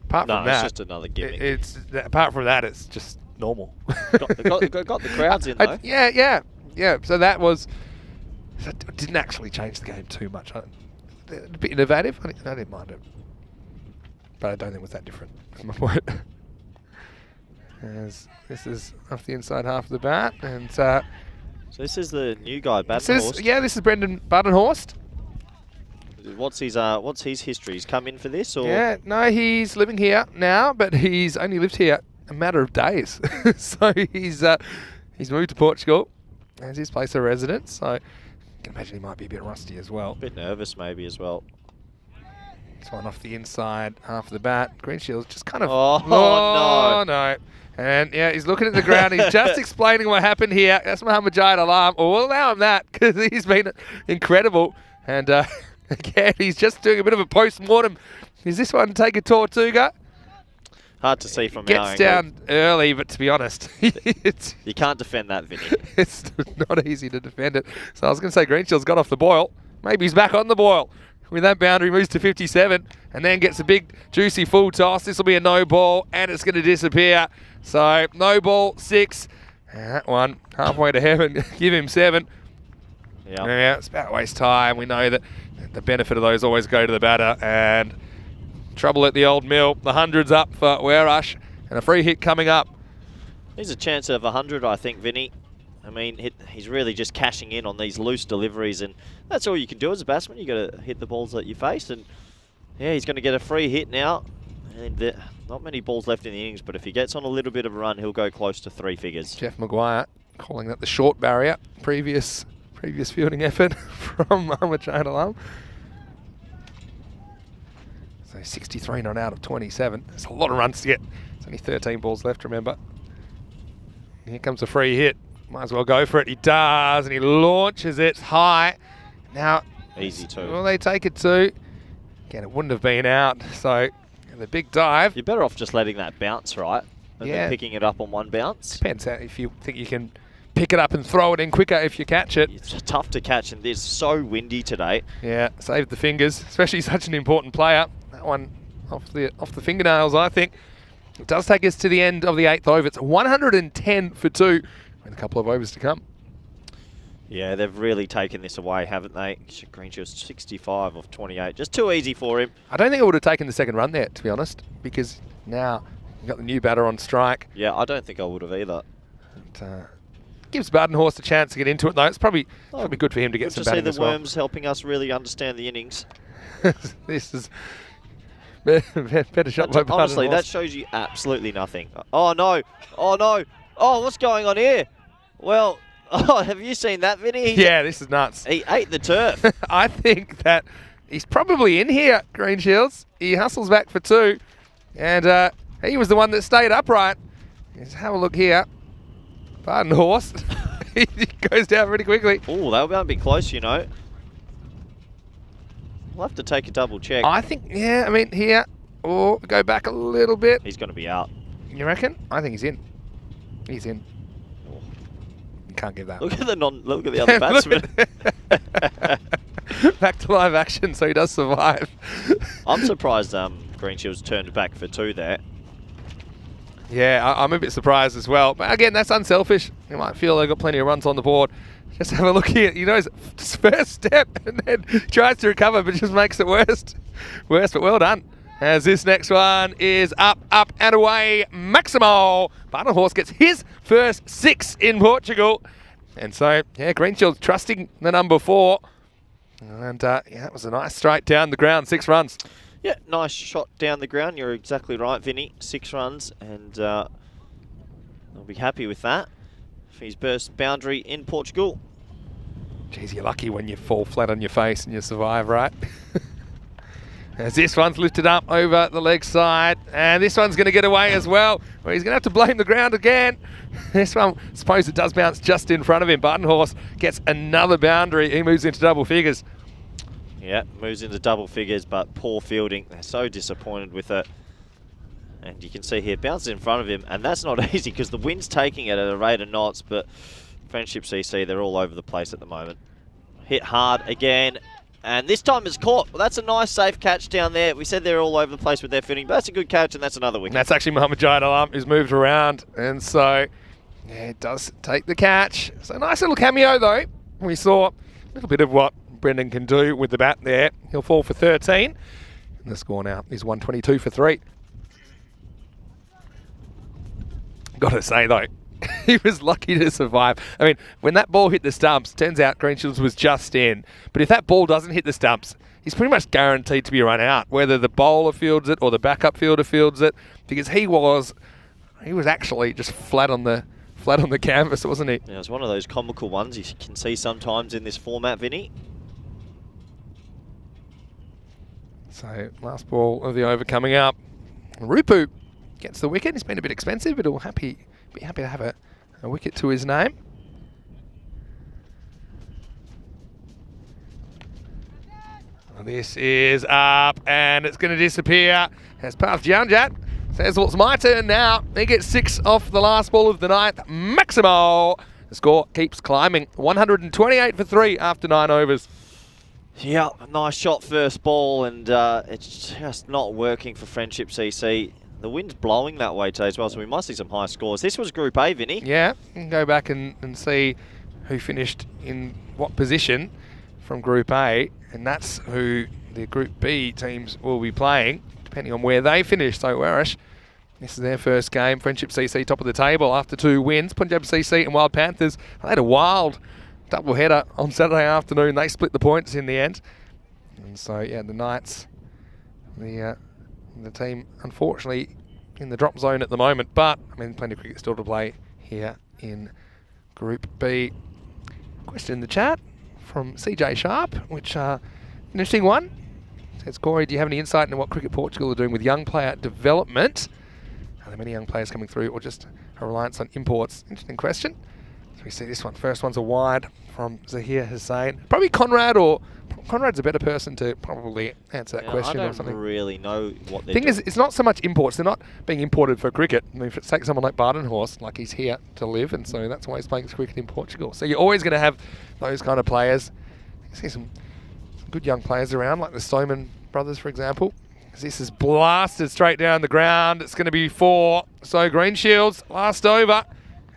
Apart from that, it's just another gimmick. Apart from that, it's just normal. got the crowds in though. Yeah. So that didn't actually change the game too much. A bit innovative. I didn't mind it, but I don't think it was that different. That's my point. As this is off the inside half of the bat, and so this is the new guy, Badenhorst. Yeah, this is Brendan Badenhorst. What's his history? He's come in for this, or? Yeah, no, he's living here now, but he's only lived here a matter of days. So he's moved to Portugal as his place of residence. So I can imagine he might be a bit rusty as well. A bit nervous maybe as well. This one off the inside half of the bat. Greenshield's just kind of... Oh no. And yeah, he's looking at the ground. He's just explaining what happened here. That's Mohammad Jahid Alam. We'll allow him that because he's been incredible. And again, he's just doing a bit of a post-mortem. Is this one take a Tortuga? Hard to see from our angle. Gets down early, but to be honest, you can't defend that, Vinny. It's not easy to defend it. So I was going to say Greenshield's got off the boil. Maybe he's back on the boil. With that boundary, moves to 57 and then gets a big, juicy full toss. This will be a no ball and it's going to disappear. So no ball, 6. And that one halfway to heaven. Give him 7. Yeah, it's about waste time. We know that the benefit of those always go to the batter. And trouble at the old mill. The 100's up for Werush and a free hit coming up. There's a chance of 100, I think, Vinny. I mean, he's really just cashing in on these loose deliveries, and that's all you can do as a batsman. You got to hit the balls that you face, and yeah, he's going to get a free hit now. And not many balls left in the innings, but if he gets on a little bit of a run, he'll go close to 3 figures. Jeff Maguire calling that the short barrier. Previous fielding effort from Mohammad Jahid Alam. So 63 not out of 27. There's a lot of runs to get. There's only 13 balls left, remember. Here comes a free hit. Might as well go for it. He does, and he launches it high. Now, easy too. Well, they take it too. Again, it wouldn't have been out. So, the big dive. You're better off just letting that bounce, right? And then picking it up on one bounce. Depends how, if you think you can pick it up and throw it in quicker if you catch it. It's tough to catch, and it's so windy today. Yeah, save the fingers, especially such an important player. That one off the fingernails, I think. It does take us to the end of the 8th over. It's 110 for 2. And a couple of overs to come. Yeah, they've really taken this away, haven't they? Greenshield's 65 of 28. Just too easy for him. I don't think it would have taken the second run there, to be honest, because now you've got the new batter on strike. Yeah, I don't think I would have either. And, gives Badenhorst a chance to get into it, though. It's probably good for him to get some batting as well. See the Worms helping us really understand the innings. This is better shot by Badenhorst. Honestly, that shows you absolutely nothing. Oh, no. Oh, no. Oh, what's going on here? Well, have you seen that, Vinny? Yeah, this is nuts. He ate the turf. I think that he's probably in here, Greenshields. He hustles back for 2. And he was the one that stayed upright. Let's have a look here. Badenhorst. He goes down pretty quickly. Oh, they were going to be close, you know. We'll have to take a double check. I think, I mean, here. Or go back a little bit. He's going to be out. You reckon? I think he's in. He's in. You can't give that. Look at the other batsman. Back to live action, so he does survive. I'm surprised Greenshield's turned back for 2 there. Yeah, I'm a bit surprised as well. But again, that's unselfish. You might feel they've got plenty of runs on the board. Just have a look here. You know, his first step and then tries to recover, but just makes it worse. But well done. As this next one is up, and away, Maximo. Badenhorst gets his first 6 in Portugal. And so, Greenshield's trusting the number 4. And that was a nice straight down the ground, 6 runs. Yeah, nice shot down the ground. You're exactly right, Vinny. 6 runs, and I'll be happy with that for his burst boundary in Portugal. Geez, you're lucky when you fall flat on your face and you survive, right? As this one's lifted up over the leg side, and this one's going to get away as well. Well, he's going to have to blame the ground again. This one, I suppose it does bounce just in front of him. Button Horse gets another boundary. He moves into double figures. Yeah, moves into double figures, but poor fielding. They're so disappointed with it. And you can see here, bounces in front of him, and that's not easy because the wind's taking it at a rate of knots, but Friendship CC, they're all over the place at the moment. Hit hard again. And this time it's caught. Well, that's a nice safe catch down there. We said they're all over the place with their fielding, but that's a good catch, and that's another wicket. And that's actually Mohamed Jaidalam who's moved around. And so, yeah, it does take the catch. So nice little cameo, though. We saw a little bit of what Brendan can do with the bat there. He'll fall for 13. And the score now is 122 for 3. Got to say, though, he was lucky to survive. I mean, when that ball hit the stumps, turns out Greenshields was just in. But if that ball doesn't hit the stumps, he's pretty much guaranteed to be run out, whether the bowler fields it or the backup fielder fields it, because he was actually just flat on the canvas, wasn't he? Yeah, it's one of those comical ones you can see sometimes in this format, Vinny. So last ball of the over coming up. Rupu gets the wicket. He's been a bit expensive, but he'll be happy to have a wicket to his name. This is up, and it's going to disappear. As Path Janjat says, well, it's my turn now. He gets 6 off the last ball of the ninth. Maximo. The score keeps climbing. 128 for 3 after 9 overs. Yeah, nice shot first ball, and it's just not working for Friendship CC. The wind's blowing that way today as well, so we might see some high scores. This was Group A, Vinny. Yeah, you can go back and see who finished in what position from Group A, and that's who the Group B teams will be playing, depending on where they finish. So Warish, this is their first game. Friendship CC top of the table after 2 wins. Punjab CC and Wild Panthers, they had a wild double-header on Saturday afternoon. They split the points in the end. And so, yeah, the Knights, the team, unfortunately, in the drop zone at the moment. But, I mean, plenty of cricket still to play here in Group B. Question in the chat from CJ Sharp, which an interesting one. Says, Corey, do you have any insight into what Cricket Portugal are doing with young player development? Are there many young players coming through or just a reliance on imports? Interesting question. So we see this one. First one's a wide from Zahir Hussain. Probably Conrad's a better person to probably answer that question or something. I don't really know what they're Thing doing. is, it's not so much imports. They're not being imported for cricket. I mean, if it's take someone like Badenhorst, like he's here to live, and so that's why he's playing cricket in Portugal. So you're always going to have those kind of players. You see some good young players around, like the Stoneman brothers, for example. This is blasted straight down the ground. It's going to be 4. So Greenshields, last over.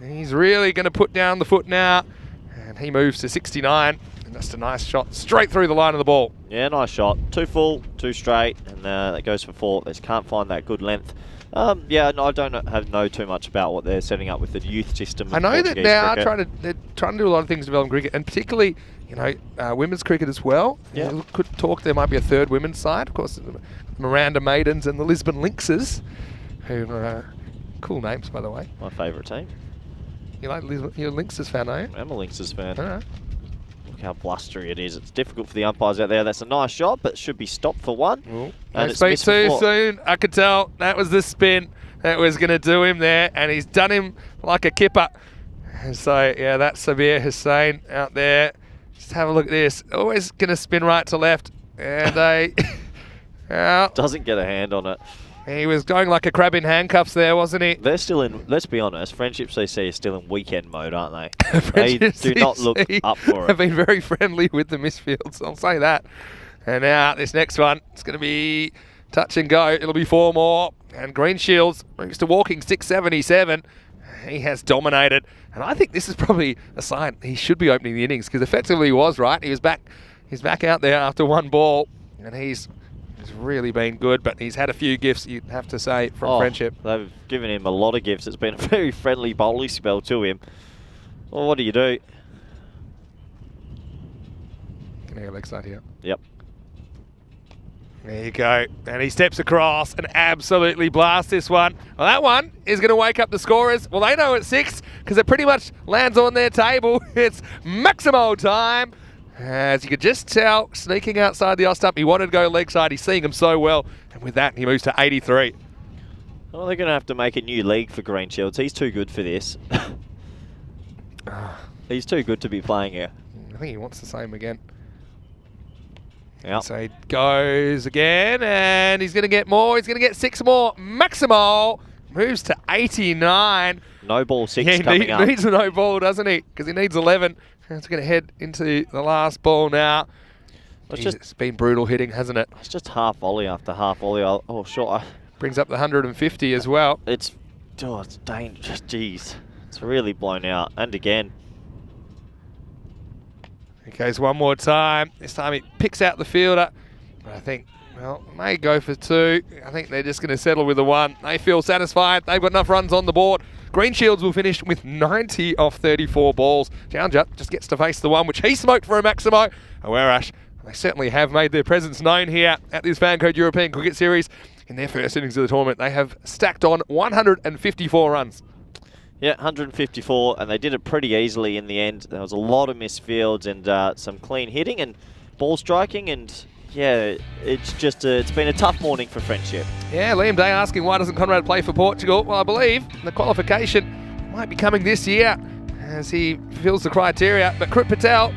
He's really going to put down the foot now. And he moves to 69. And that's a nice shot straight through the line of the ball. Yeah, nice shot. 2 full, 2 straight, and that goes for 4. They just can't find that good length. Yeah, no, I don't know too much about what they're setting up with the youth system. I know that they are they're trying to do a lot of things to develop cricket, and particularly, women's cricket as well. Yeah. Could talk there might be a third women's side. Of course, the Miranda Maidens and the Lisbon Lynxes, who are cool names, by the way. My favourite team. You like Lisbon? You're a Lynxes fan, are you? I'm a Lynxes fan. All right. Look how blustery it is. It's difficult for the umpires out there. That's a nice shot, but should be stopped for 1. Well, and don't speak too soon. I could tell that was the spin that was going to do him there, and he's done him like a kipper. And so, yeah, that's Sabir Hussain out there. Just have a look at this. Always going to spin right to left. And doesn't get a hand on it. He was going like a crab in handcuffs there, wasn't he? They're still in, let's be honest, Friendship CC is still in weekend mode, aren't they? They do not look up for it. Have been very friendly with the misfields, I'll say that. And now this next one, it's going to be touch and go. It'll be 4 more. And Greenshields moves to walking 677. He has dominated. And I think this is probably a sign he should be opening the innings, because effectively he was, right? He's back out there after 1 ball. And he's really been good, but he's had a few gifts, you'd have to say, from Friendship. They've given him a lot of gifts. It's been a very friendly bowling spell to him. Well, what do you do? Can I go leg side here? Yep. There you go. And he steps across and absolutely blasts this one. Well, that one is going to wake up the scorers. Well, they know it's 6 because it pretty much lands on their table. It's Maximo time. As you could just tell, sneaking outside the off stump, he wanted to go leg side. He's seeing him so well. And with that, he moves to 83. Well, they're going to have to make a new league for Green Shields. He's too good for this. He's too good to be playing here. I think he wants the same again. Yep. So he goes again, and he's going to get more. He's going to get 6 more. Maximo moves to 89. No ball 6 Yeah, coming up. He needs a no ball, doesn't he? Because he needs 11. He's going to head into the last ball now. It's been brutal hitting, hasn't it? It's just half volley after half volley. Oh, sure. Brings up the 150 as well. It's dangerous. Jeez. It's really blown out. And again. He goes one more time. This time he picks out the fielder. But I think, well, may go for 2. I think they're just going to settle with a 1. They feel satisfied. They've got enough runs on the board. Green Shields will finish with 90 off 34 balls. Jaunger just gets to face the one which he smoked for a Maximo. Awarash, they certainly have made their presence known here at this FanCode European Cricket Series. In their first innings of the tournament, they have stacked on 154 runs. Yeah, 154, and they did it pretty easily in the end. There was a lot of missed fields and some clean hitting and ball striking, and yeah, it's been a tough morning for Friendship. Yeah, Liam Day asking why doesn't Conrad play for Portugal? Well, I believe the qualification might be coming this year as he fulfills the criteria. But Krip Patel,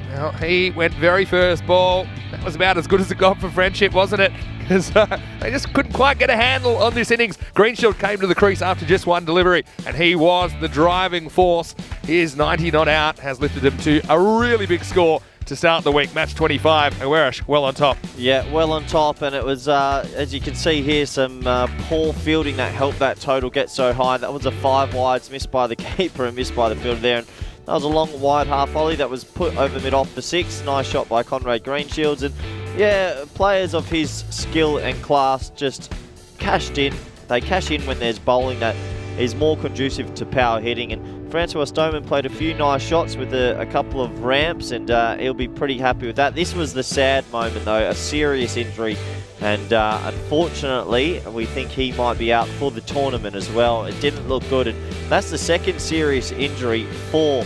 well, he went very first ball. That was about as good as it got for Friendship, wasn't it? Because they just couldn't quite get a handle on this innings. Greenshield came to the crease after just one delivery, and he was the driving force. His 90 not out has lifted him to a really big score to start the week. Match 25, Awarash well on top. Yeah, well on top, and it was, as you can see here, some poor fielding that helped that total get so high. That was a 5 wides, missed by the keeper and missed by the fielder there. And that was a long wide half volley that was put over mid-off for 6. Nice shot by Conrad Greenshields. And yeah, players of his skill and class just cashed in. They cash in when there's bowling that is more conducive to power hitting. And Francois Stoneman played a few nice shots with a couple of ramps, and he'll be pretty happy with that. This was the sad moment though, a serious injury. And unfortunately, we think he might be out for the tournament as well. It didn't look good, and that's the second serious injury for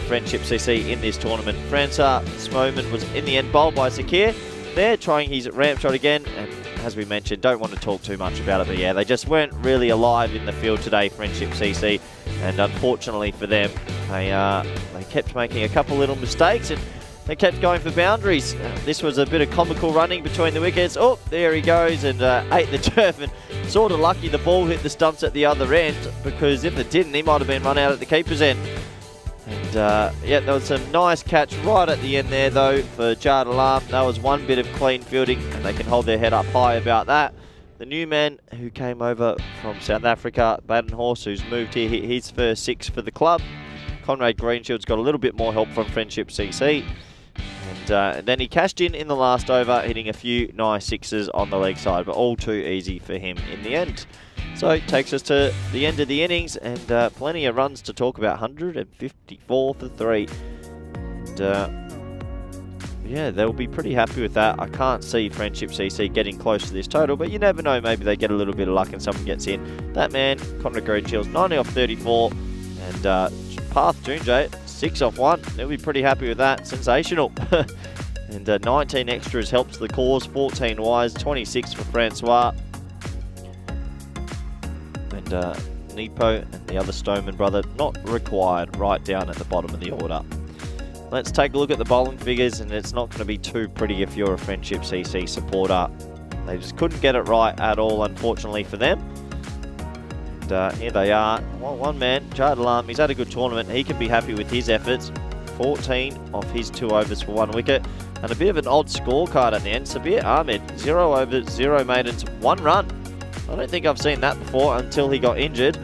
Friendship CC in this tournament. Francois Stoneman was in the end bowled by Sakir. They're trying his ramp shot again, and as we mentioned, don't want to talk too much about it, but yeah, they just weren't really alive in the field today, Friendship CC, and unfortunately for them, they kept making a couple little mistakes, and they kept going for boundaries. This was a bit of comical running between the wickets. Oh, there he goes, and ate the turf, and sort of lucky the ball hit the stumps at the other end, because if it didn't, he might have been run out at the keeper's end. And yeah, there was some nice catch right at the end there though for Jard Alarm. That was one bit of clean fielding, and they can hold their head up high about that. The new man who came over from South Africa, Badenhorst, who's moved here, his first 6 for the club. Conrad Greenshield's got a little bit more help from Friendship CC. And then he cashed in the last over, hitting a few nice 6s on the leg side, but all too easy for him in the end. So it takes us to the end of the innings, and plenty of runs to talk about. 154 for 3. And yeah, they'll be pretty happy with that. I can't see Friendship CC getting close to this total, but you never know. Maybe they get a little bit of luck and someone gets in. That man, Conrad Greenshields, 90 off 34. And Path Junjay, 6 off 1. They'll be pretty happy with that. Sensational. And 19 extras helps the cause. 14 wise, 26 for Francois. And Nepo and the other Stoneman brother not required, right down at the bottom of the order. Let's take a look at the bowling figures, and it's not going to be too pretty if you're a Friendship CC supporter. They just couldn't get it right at all, unfortunately for them. And here they are. One man, Jard Alarm, he's had a good tournament. He can be happy with his efforts. 14 off his 2 overs for 1 wicket. And a bit of an odd scorecard at the end. Sabir Ahmed, 0 overs, 0 maidens, 1 run. I don't think I've seen that before until he got injured.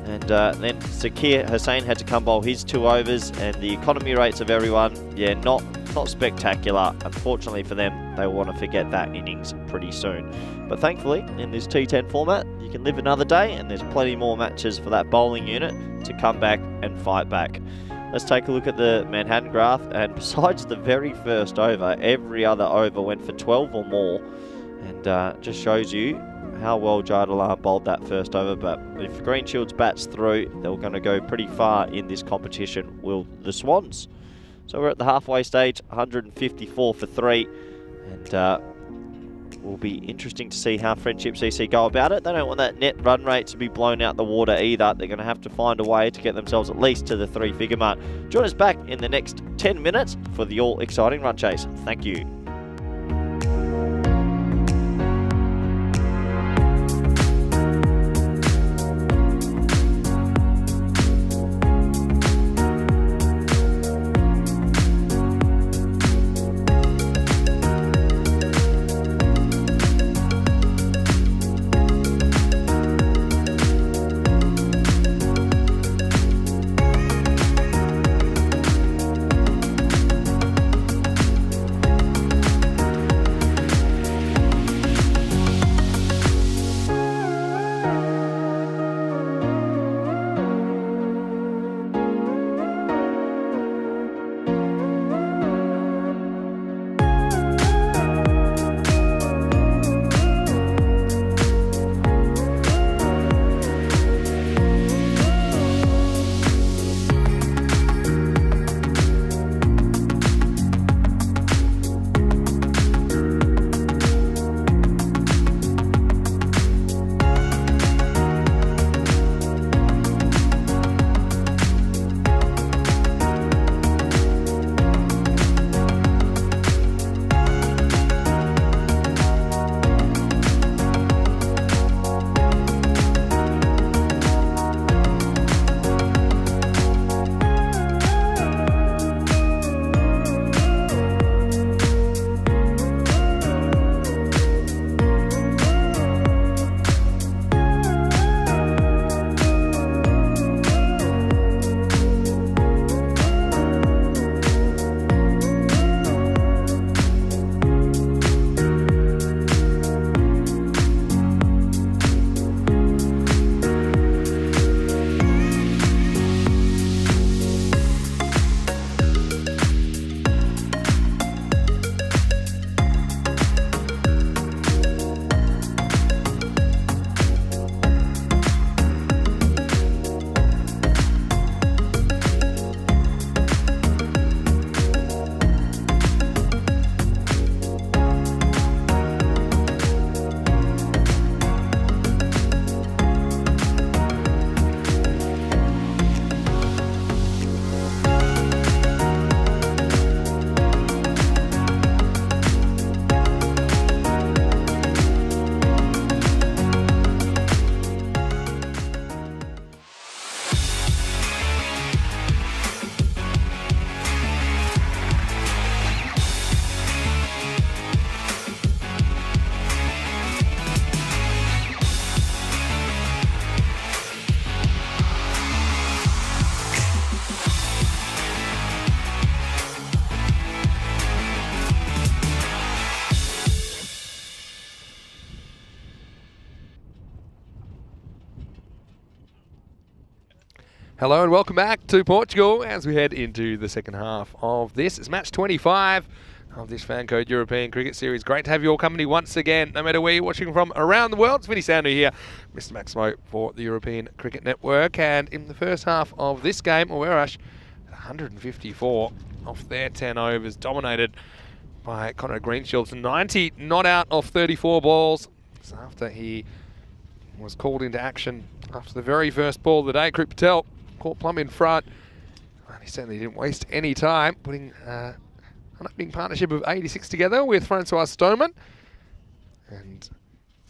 And then Sakir Hussain had to come bowl his 2 overs, and the economy rates of everyone, yeah, not spectacular. Unfortunately for them, they will want to forget that innings pretty soon. But thankfully, in this T10 format, you can live another day, and there's plenty more matches for that bowling unit to come back and fight back. Let's take a look at the Manhattan graph, and besides the very first over, every other over went for 12 or more. and just shows you how well Jadalar bowled that first over. But if Green Shields bats through, they're going to go pretty far in this competition, will the Swans. So we're at the halfway stage, 154 for 3, and will be interesting to see how Friendship CC go about it. They don't want that net run rate to be blown out the water either. They're going to have to find a way to get themselves at least to the 3-figure mark. Join us back in the next 10 minutes for the all-exciting run chase. Thank you. Hello and welcome back to Portugal as we head into the second half of this. It's match 25 of this FanCode European Cricket Series. Great to have your company once again, no matter where you're watching from around the world. It's Vinny Sandu here, Mr. Maximo for the European Cricket Network. And in the first half of this game, Awerash, 154 off their 10 overs, dominated by Conor Greenshields. 90 not out off 34 balls. So after he was called into action after the very first ball of the day, Krip Patel caught plumb in front. And he certainly didn't waste any time putting an opening partnership of 86 together with Francois Stoneman. And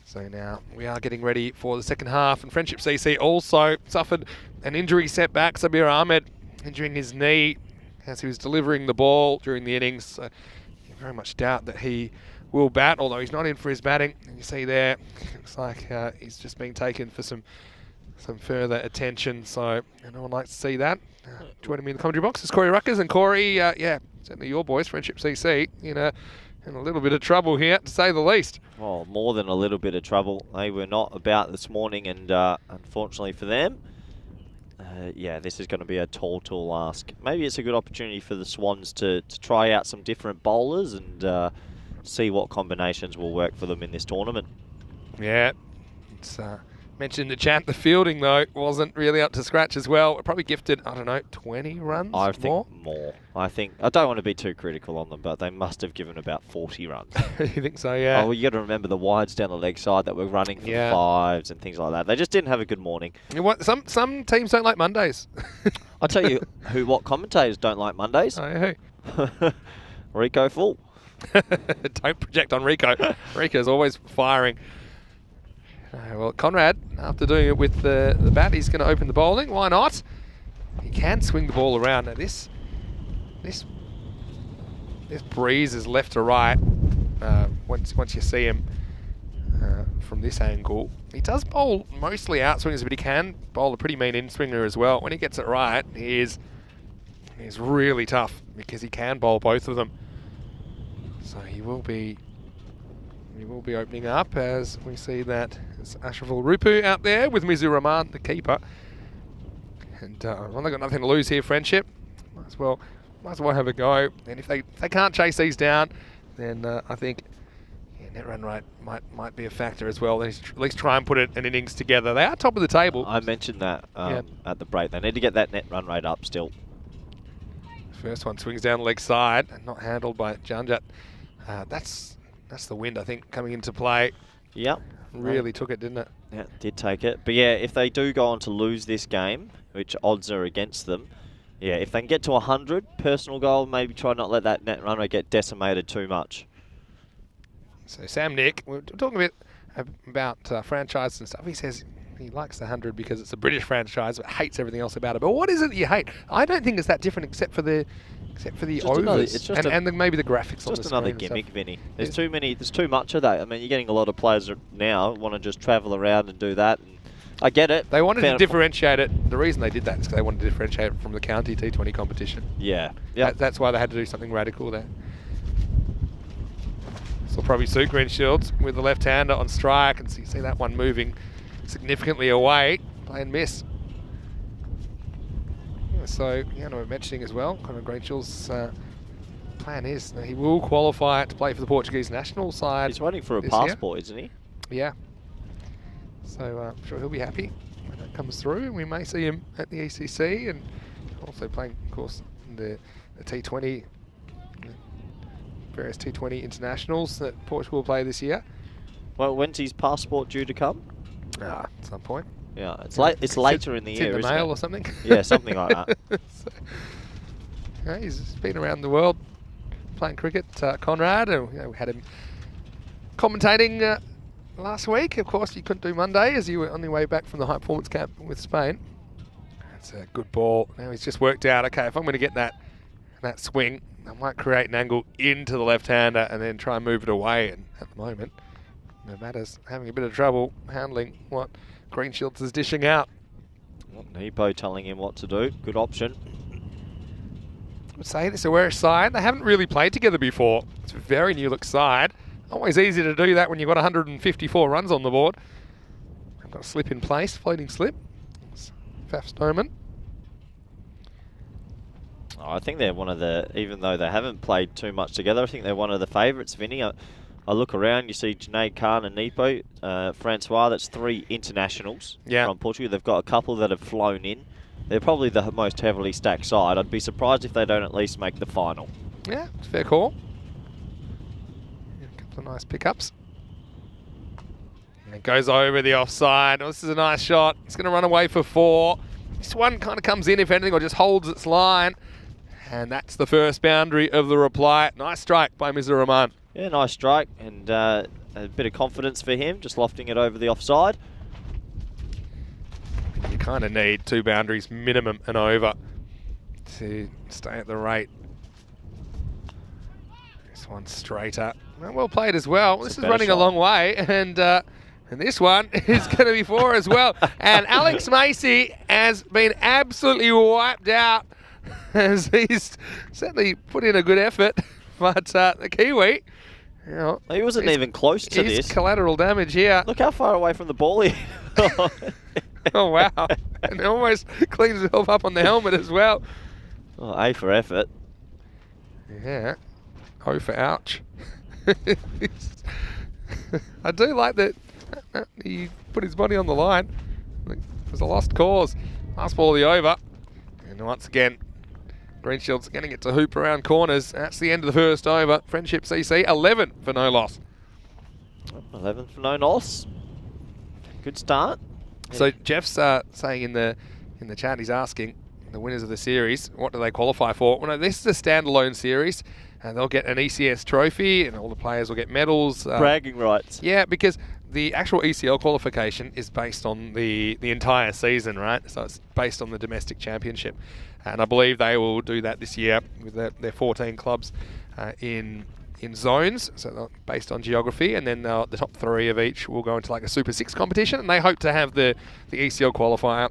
so now we are getting ready for the second half. And Friendship CC also suffered an injury setback. Sabir Ahmed injuring his knee as he was delivering the ball during the innings. So you very much doubt that he will bat, although he's not in for his batting. And you see there, looks like he's just being taken for some further attention. So no one likes to see that. Joining me in the commentary box is Corey Ruckers. And Corey, yeah, certainly your boys, Friendship CC, in a little bit of trouble here, to say the least. Oh, more than a little bit of trouble. They were not about this morning, and unfortunately for them, yeah, this is going to be a tall ask. Maybe it's a good opportunity for the Swans to try out some different bowlers and see what combinations will work for them in this tournament. Yeah, it's mentioned in the chat, the fielding though wasn't really up to scratch as well. It probably gifted, I don't know, 20 runs I more? think more. I don't want to be too critical on them, but they must have given about 40 runs. You think so, yeah? Oh, well, you got to remember the wides down the leg side that were running for fives and things like that. They just didn't have a good morning. You know what, some teams don't like Mondays. I'll tell you what commentators don't like Mondays. Oh, who? Rico Full. Don't project on Rico. Rico's always firing. Well, Conrad, after doing it with the bat, he's going to open the bowling. Why not? He can swing the ball around. Now this breeze is left to right. Once you see him from this angle, he does bowl mostly outswingers, but he can bowl a pretty mean in-swinger as well. When he gets it right, he's really tough because he can bowl both of them. So he will be opening up as we see that it's Ashraful Rupu out there with Mizu Rahman, the keeper. And well, they've got nothing to lose here, Friendship. Might as well have a go. And if they can't chase these down, then I think net run rate might be a factor as well. At least try and put an innings together. They are top of the table. I mentioned that at the break. They need to get that net run rate up still. First one swings down the leg side and not handled by Janjat. That's the wind, I think, coming into play. Yep. Really took it, didn't it? Yeah, did take it. But yeah, if they do go on to lose this game, which odds are against them, yeah, if they can get to 100, personal goal, maybe try not let that net run rate get decimated too much. So Sam Nick, we're talking a bit about franchise and stuff. He says he likes the 100 because it's a British franchise, but hates everything else about it. But what is it that you hate? I don't think it's that different except for the overs and maybe the graphics on the screen. Just another gimmick, Vinny. There's too much of that. I mean, you're getting a lot of players now want to just travel around and do that. And I get it. They wanted to differentiate it. The reason they did that is because they wanted to differentiate it from the county T20 competition. Yeah. That's why they had to do something radical there. So probably suit Green Shields with the left-hander on strike, and so you see that one moving significantly away. Play and miss. So, we're mentioning as well, kind of Green Shields' plan is he will qualify to play for the Portuguese national side. He's waiting for a passport, isn't he? Yeah. So I'm sure he'll be happy when that comes through. We may see him at the ECC and also playing, of course, the T20, various T20 internationals that Portugal will play this year. Well, when's his passport due to come? At some point. Yeah, it's later in the year, in the isn't mail it? or something. Yeah, something like that. So, he's been around the world playing cricket, Conrad, and we had him commentating last week. Of course, you couldn't do Monday as you were on your way back from the high performance camp with Spain. That's a good ball. Now he's just worked out, okay, if I'm going to get that swing, I might create an angle into the left-hander and then try and move it away. And at the moment, Nevada's having a bit of trouble handling what Green Shields is dishing out. Nepo telling him what to do. Good option. I would say this is a Welsh side. They haven't really played together before. It's a very new look side. Always easy to do that when you've got 154 runs on the board. I've got a slip in place, floating slip. Faf Stoneman. I think they're one of the, even though they haven't played too much together, I think they're one of the favourites, Vinny. I look around, you see Junaid Khan and Nepo, Francois, that's 3 internationals from Portugal. They've got a couple that have flown in. They're probably the most heavily stacked side. I'd be surprised if they don't at least make the final. Yeah, it's a fair call. A couple of nice pickups. And it goes over the offside. Oh, this is a nice shot. It's going to run away for 4. This one kind of comes in, if anything, or just holds its line. And that's the first boundary of the reply. Nice strike by Mr. Rahman. Yeah, nice strike, and a bit of confidence for him, just lofting it over the offside. You kind of need 2 boundaries minimum and over to stay at the rate. This one's straighter. Well played as well. This is running a long way, and this one is going to be 4 as well. And Alex Macy has been absolutely wiped out as he's certainly put in a good effort, but the Kiwi, he wasn't even close to this. Collateral damage here. Look how far away from the ball he is. Oh, wow. And it almost cleans himself up on the helmet as well. Oh, A for effort. Yeah. O for ouch. I do like that he put his body on the line. It was a lost cause. Last ball of the over. And once again, Greenshield's getting it to hoop around corners. That's the end of the first over. Friendship CC, 11 for no loss. 11 for no loss. Good start. So Jeff's saying in the chat, he's asking the winners of the series, what do they qualify for? Well, no, this is a standalone series, and they'll get an ECS trophy, and all the players will get medals. Bragging rights. Yeah, because the actual ECL qualification is based on the entire season, right? So it's based on the domestic championship. And I believe they will do that this year with their 14 clubs in zones, so based on geography, and then the top 3 of each will go into like a Super 6 competition, and they hope to have the ECL qualifier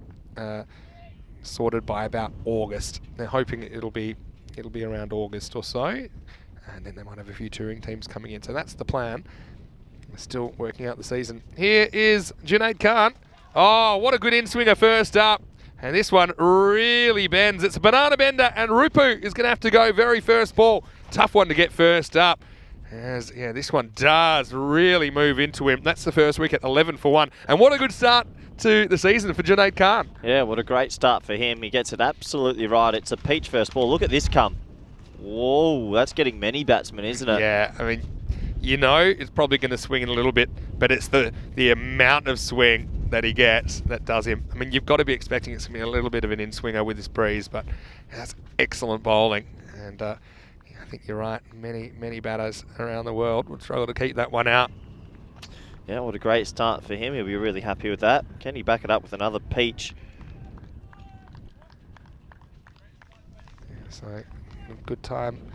sorted by about August. They're hoping it'll be around August or so, and then they might have a few touring teams coming in. So that's the plan. They're still working out the season. Here is Junaid Khan. Oh, what a good in-swinger first up. And this one really bends. It's a banana bender, and Rupu is going to have to go very first ball. Tough one to get first up. Yeah, this one does really move into him. That's the first wicket, 11 for 1. And what a good start to the season for Junaid Khan. Yeah, what a great start for him. He gets it absolutely right. It's a peach first ball. Look at this come. Whoa, that's getting many batsmen, isn't it? Yeah, I mean, you know it's probably going to swing in a little bit, but it's the amount of swing that he gets that does him. I mean, you've got to be expecting it's going to be a little bit of an in-swinger with this breeze, but that's excellent bowling. And I think you're right. Many batters around the world would struggle to keep that one out. Yeah, what a great start for him. He'll be really happy with that. Can he back it up with another peach? Yeah, so good time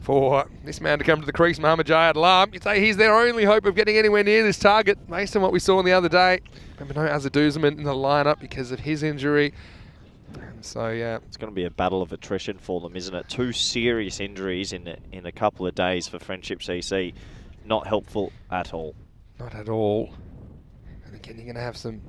for this man to come to the crease, Mohammad Jayad Alam. You'd say he's their only hope of getting anywhere near this target, based on what we saw the other day. Remember, no Azaduzman in the lineup because of his injury. And so, yeah. It's going to be a battle of attrition for them, isn't it? 2 serious injuries in a couple of days for Friendship CC. Not helpful at all. Not at all. And again, you're going to have some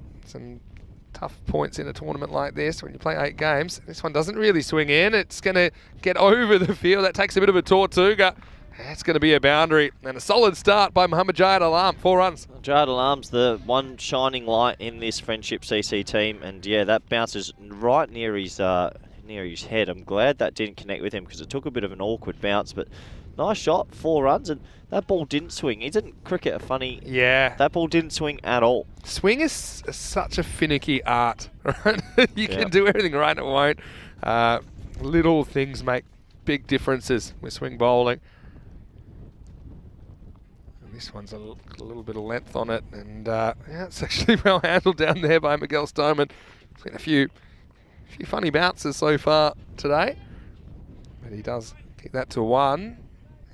tough points in a tournament like this when you play 8 games. This one doesn't really swing in. It's going to get over the field. That takes a bit of a Tortuga. That's going to be a boundary. And a solid start by Mohammad Jayad Alam, 4 runs. Jayad Alam's the one shining light in this Friendship CC team. And yeah, that bounces right near his head. I'm glad that didn't connect with him because it took a bit of an awkward bounce. But nice shot, 4 runs. And that ball didn't swing. Isn't cricket a funny... Yeah. That ball didn't swing at all. Swing is such a finicky art, right? You can do everything right, it won't. Little things make big differences with swing bowling. And this one's a little bit of length on it, and yeah, it's actually well handled down there by Miguel Stoneman. It's been a few funny bounces so far today, but he does kick that to 1.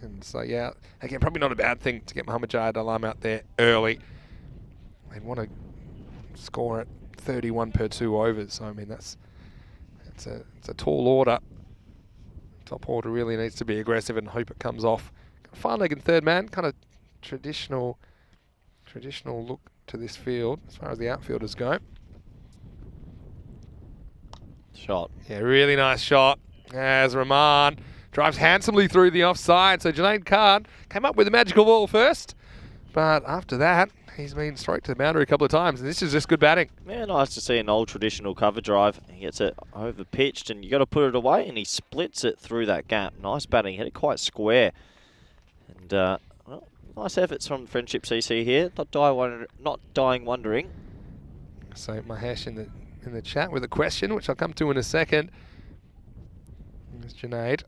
And so, yeah, again, probably not a bad thing to get Mohammad Jayad Alam out there early. They'd want to score at 31 per 2 overs. So, I mean, it's a tall order. Top order really needs to be aggressive and hope it comes off. Fine leg and third man, kind of traditional look to this field as far as the outfielders go. Shot. Yeah, really nice shot as Rahman drives handsomely through the offside. So Junaid Khan came up with a magical ball first, but after that, he's been straight to the boundary a couple of times, and this is just good batting. Yeah, nice to see an old traditional cover drive. He gets it over pitched, and you got to put it away, and he splits it through that gap. Nice batting, hit it quite square. And well, nice efforts from Friendship CC here. Not dying wondering. So Mahesh in the chat with a question, which I'll come to in a second. There's Junaid.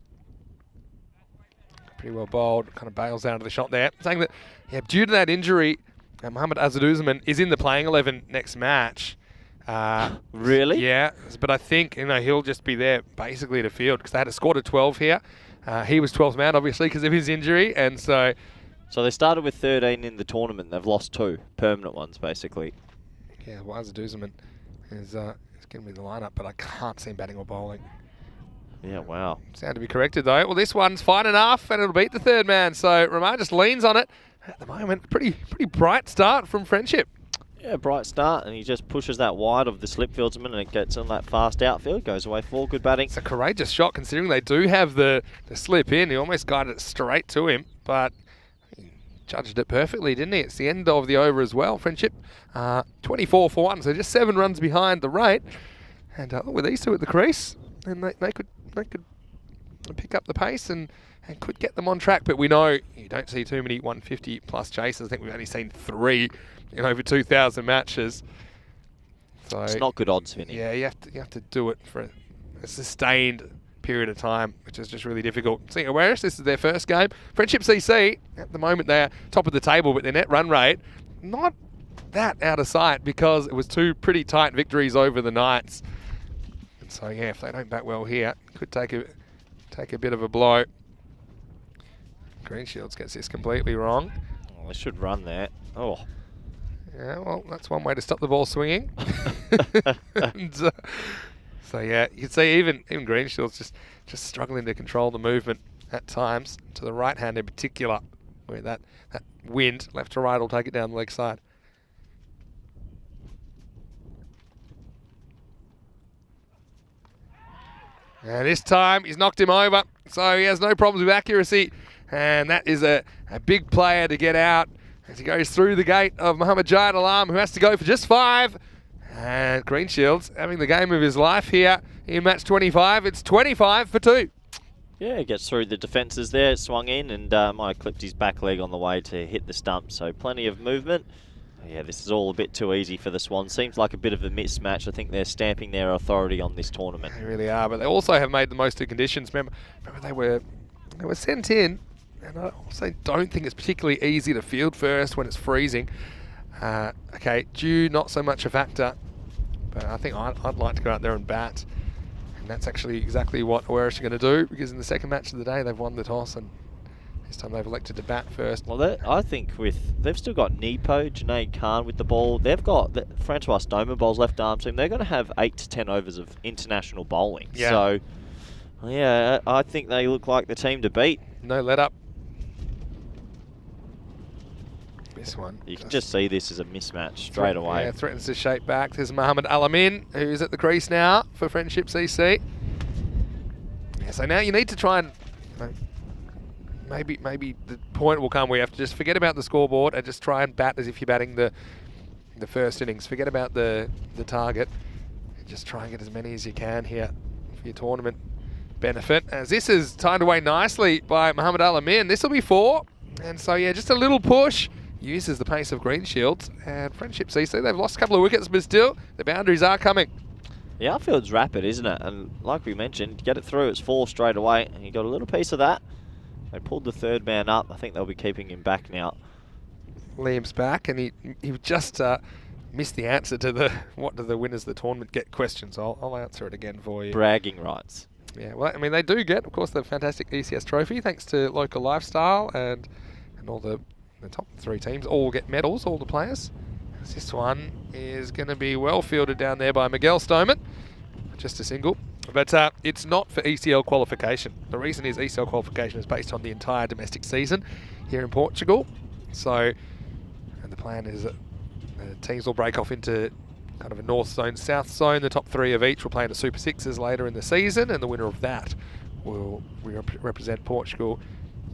Pretty well bowled, kind of bails out of the shot there. Saying that, yeah, due to that injury, Mohammad Azaduzman is in the playing 11 next match. Really? Yeah, but I think he'll just be there basically to field because they had a score to 12 here. He was 12th man, obviously, because of his injury, and so... So they started with 13 in the tournament. They've lost 2 permanent ones, basically. Yeah, well, Azaduzman is going to be the lineup, but I can't see him batting or bowling. Yeah, wow. Sound to be corrected, though. Well, this one's fine enough, and it'll beat the third man. So Rahman just leans on it. At the moment, pretty bright start from Friendship. Yeah, bright start, and he just pushes that wide of the slip fieldsman, and it gets on that fast outfield, goes away for good batting. It's a courageous shot, considering they do have the slip in. He almost guided it straight to him, but he judged it perfectly, didn't he? It's the end of the over as well. Friendship, 24 for 1, so just 7 runs behind the rate. And with these two at the crease, and they could pick up the pace and could get them on track. But we know you don't see too many 150 plus chases. I think we've only seen 3 in over 2,000 matches. So It's not good odds, Vinny. yeah, you have to do it for a sustained period of time, which is just really difficult. See, Awareness, this is their first game. Friendship CC, at the moment they're top of the table, but their net run rate, not that out of sight because it was 2 pretty tight victories over the Knights. And so yeah, if they don't bat well here, could take a bit of a blow. Green Shields gets this completely wrong. Oh, they should run there. Oh. Yeah, well, that's one way to stop the ball swinging. And, so yeah, you can see even Green Shields just struggling to control the movement at times, to the right hand in particular, where that wind left to right will take it down the leg side. And this time he's knocked him over, so he has no problems with accuracy, and that is a big player to get out as he goes through the gate of Muhammad Jahid Alam, who has to go for just 5. And Green Shields having the game of his life here in match 25. It's 25 for 2. Yeah, he gets through the defences there, swung in, and might have clipped his back leg on the way to hit the stump. So plenty of movement. Yeah, this is all a bit too easy for the Swans. Seems like a bit of a mismatch. I think they're stamping their authority on this tournament. They really are, but they also have made the most of conditions. Remember they were sent in, and I also don't think it's particularly easy to field first when it's freezing. Okay, dew not so much a factor, but I think I'd like to go out there and bat. And that's actually exactly what Awareness are going to do, because in the second match of the day, they've won the toss, and this time they've elected to bat first. Well, I think they've still got Nepo, Junaid Khan with the ball. They've got Francois Stoneman bowls left arm team. They're going to have 8 to 10 overs of international bowling. Yeah. So, yeah, I think they look like the team to beat. No let up. This one. You can just see this as a mismatch straight away. Yeah, threatens to shape back. There's Muhammad Alamin, who's at the crease now for Friendship CC. Yeah, so now you need to try and maybe the point will come where you have to just forget about the scoreboard and just try and bat as if you're batting the first innings. Forget about the target and just try and get as many as you can here for your tournament benefit. As this is timed away nicely by Muhammad Alamin. This will be 4. And so yeah, just a little push. Uses the pace of Green Shields, and Friendship CC, they've lost a couple of wickets, but still, the boundaries are coming. The outfield's rapid, isn't it? And like we mentioned, to get it through, it's 4 straight away, and you got a little piece of that. They pulled the 3rd man up. I think they'll be keeping him back now. Liam's back, and he just missed the answer to what do the winners of the tournament get questions. I'll answer it again for you. Bragging rights. Yeah, well, I mean, they do get, of course, the fantastic ECS trophy, thanks to Local Lifestyle and all the top 3 teams all get medals, all the players. This one is going to be well fielded down there by Miguel Stoneman, just a single. But it's not for ECL qualification. The reason is ECL qualification is based on the entire domestic season here in Portugal. So, and the plan is that the teams will break off into kind of a north zone, south zone. The top 3 of each will play in the Super Sixes later in the season, and the winner of that will represent Portugal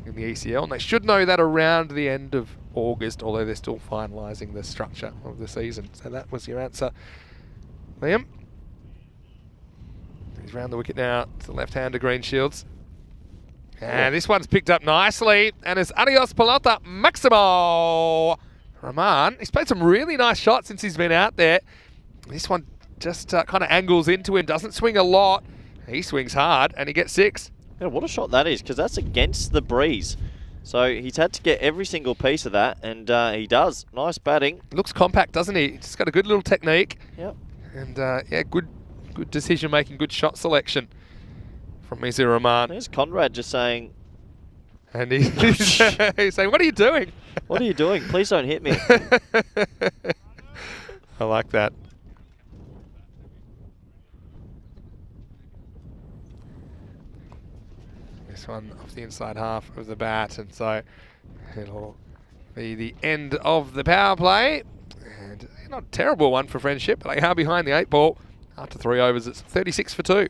in the ECL, and they should know that around the end of August, although they're still finalising the structure of the season. So that was your answer, Liam. He's round the wicket now to the left-hander Green Shields. And this one's picked up nicely, and it's Adios Pelota Maximo Rahman. He's played some really nice shots since he's been out there. This one just kind of angles into him, doesn't swing a lot. He swings hard, and he gets 6. Yeah, what a shot that is, because that's against the breeze. So he's had to get every single piece of that, and he does. Nice batting. Looks compact, doesn't he? He's just got a good little technique. Yep. And yeah, good decision making, good shot selection from Mizur Rahman. There's Conrad just saying... And he's saying, what are you doing? What are you doing? Please don't hit me. I like that. This one off the inside half of the bat, and so it'll be the end of the power play. And not a terrible one for Friendship, but they are behind the 8 ball. After 3 overs, it's 36 for 2.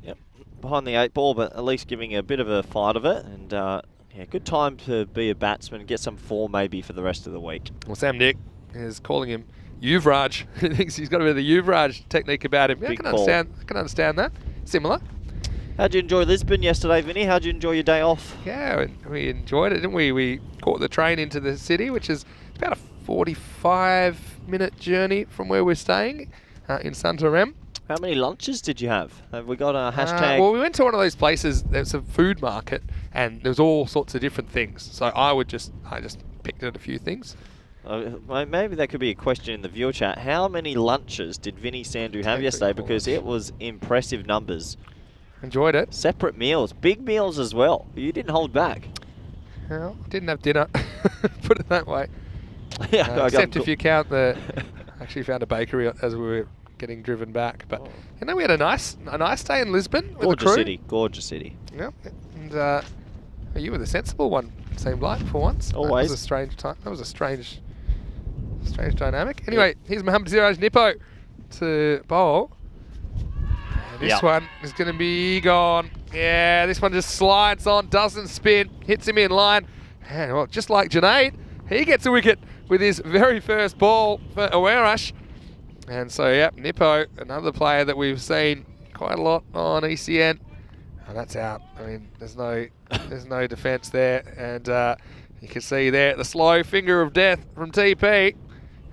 Yep, behind the 8 ball, but at least giving a bit of a fight of it. And yeah, Yeah, good time to be a batsman, get some form maybe for the rest of the week. Well, Sam Nick is calling him Yuvraj. He thinks he's got a bit of the Yuvraj technique about him. Yeah, I Big can call. understand that. Similar. How'd you enjoy Lisbon yesterday, Vinny? How'd you enjoy your day off? Yeah, we enjoyed it, didn't we? We caught the train into the city, which is about a 45-minute journey from where we're staying in Santarém. How many lunches did you have? Have we got a hashtag? Well, we went to one of those places. There's a food market, and there's all sorts of different things. So I just picked at a few things. Maybe that could be a question in the viewer chat. How many lunches did Vinny Sandhu have yesterday? Because it was impressive numbers. Enjoyed it. Separate meals, big meals as well. You didn't hold back. Well, didn't have dinner, put it that way. Yeah, Except if you count the... actually found a bakery as we were getting driven back. But, you know, we had a nice day in Lisbon with the crew. Gorgeous city. Yeah, and you were the sensible one, seemed like, for once. Always. That was a strange time. That was a strange dynamic. Anyway, here's Mohamed Siraj Nippo to bowl. And this one is going to be gone. Yeah, this one just slides on, doesn't spin, hits him in line. And well, just like Junaid, he gets a wicket with his very first ball for Awarash. And so, yeah, Nippo, another player that we've seen quite a lot on ECN. And that's out. I mean, there's no defence there. And you can see there the slow finger of death from TP.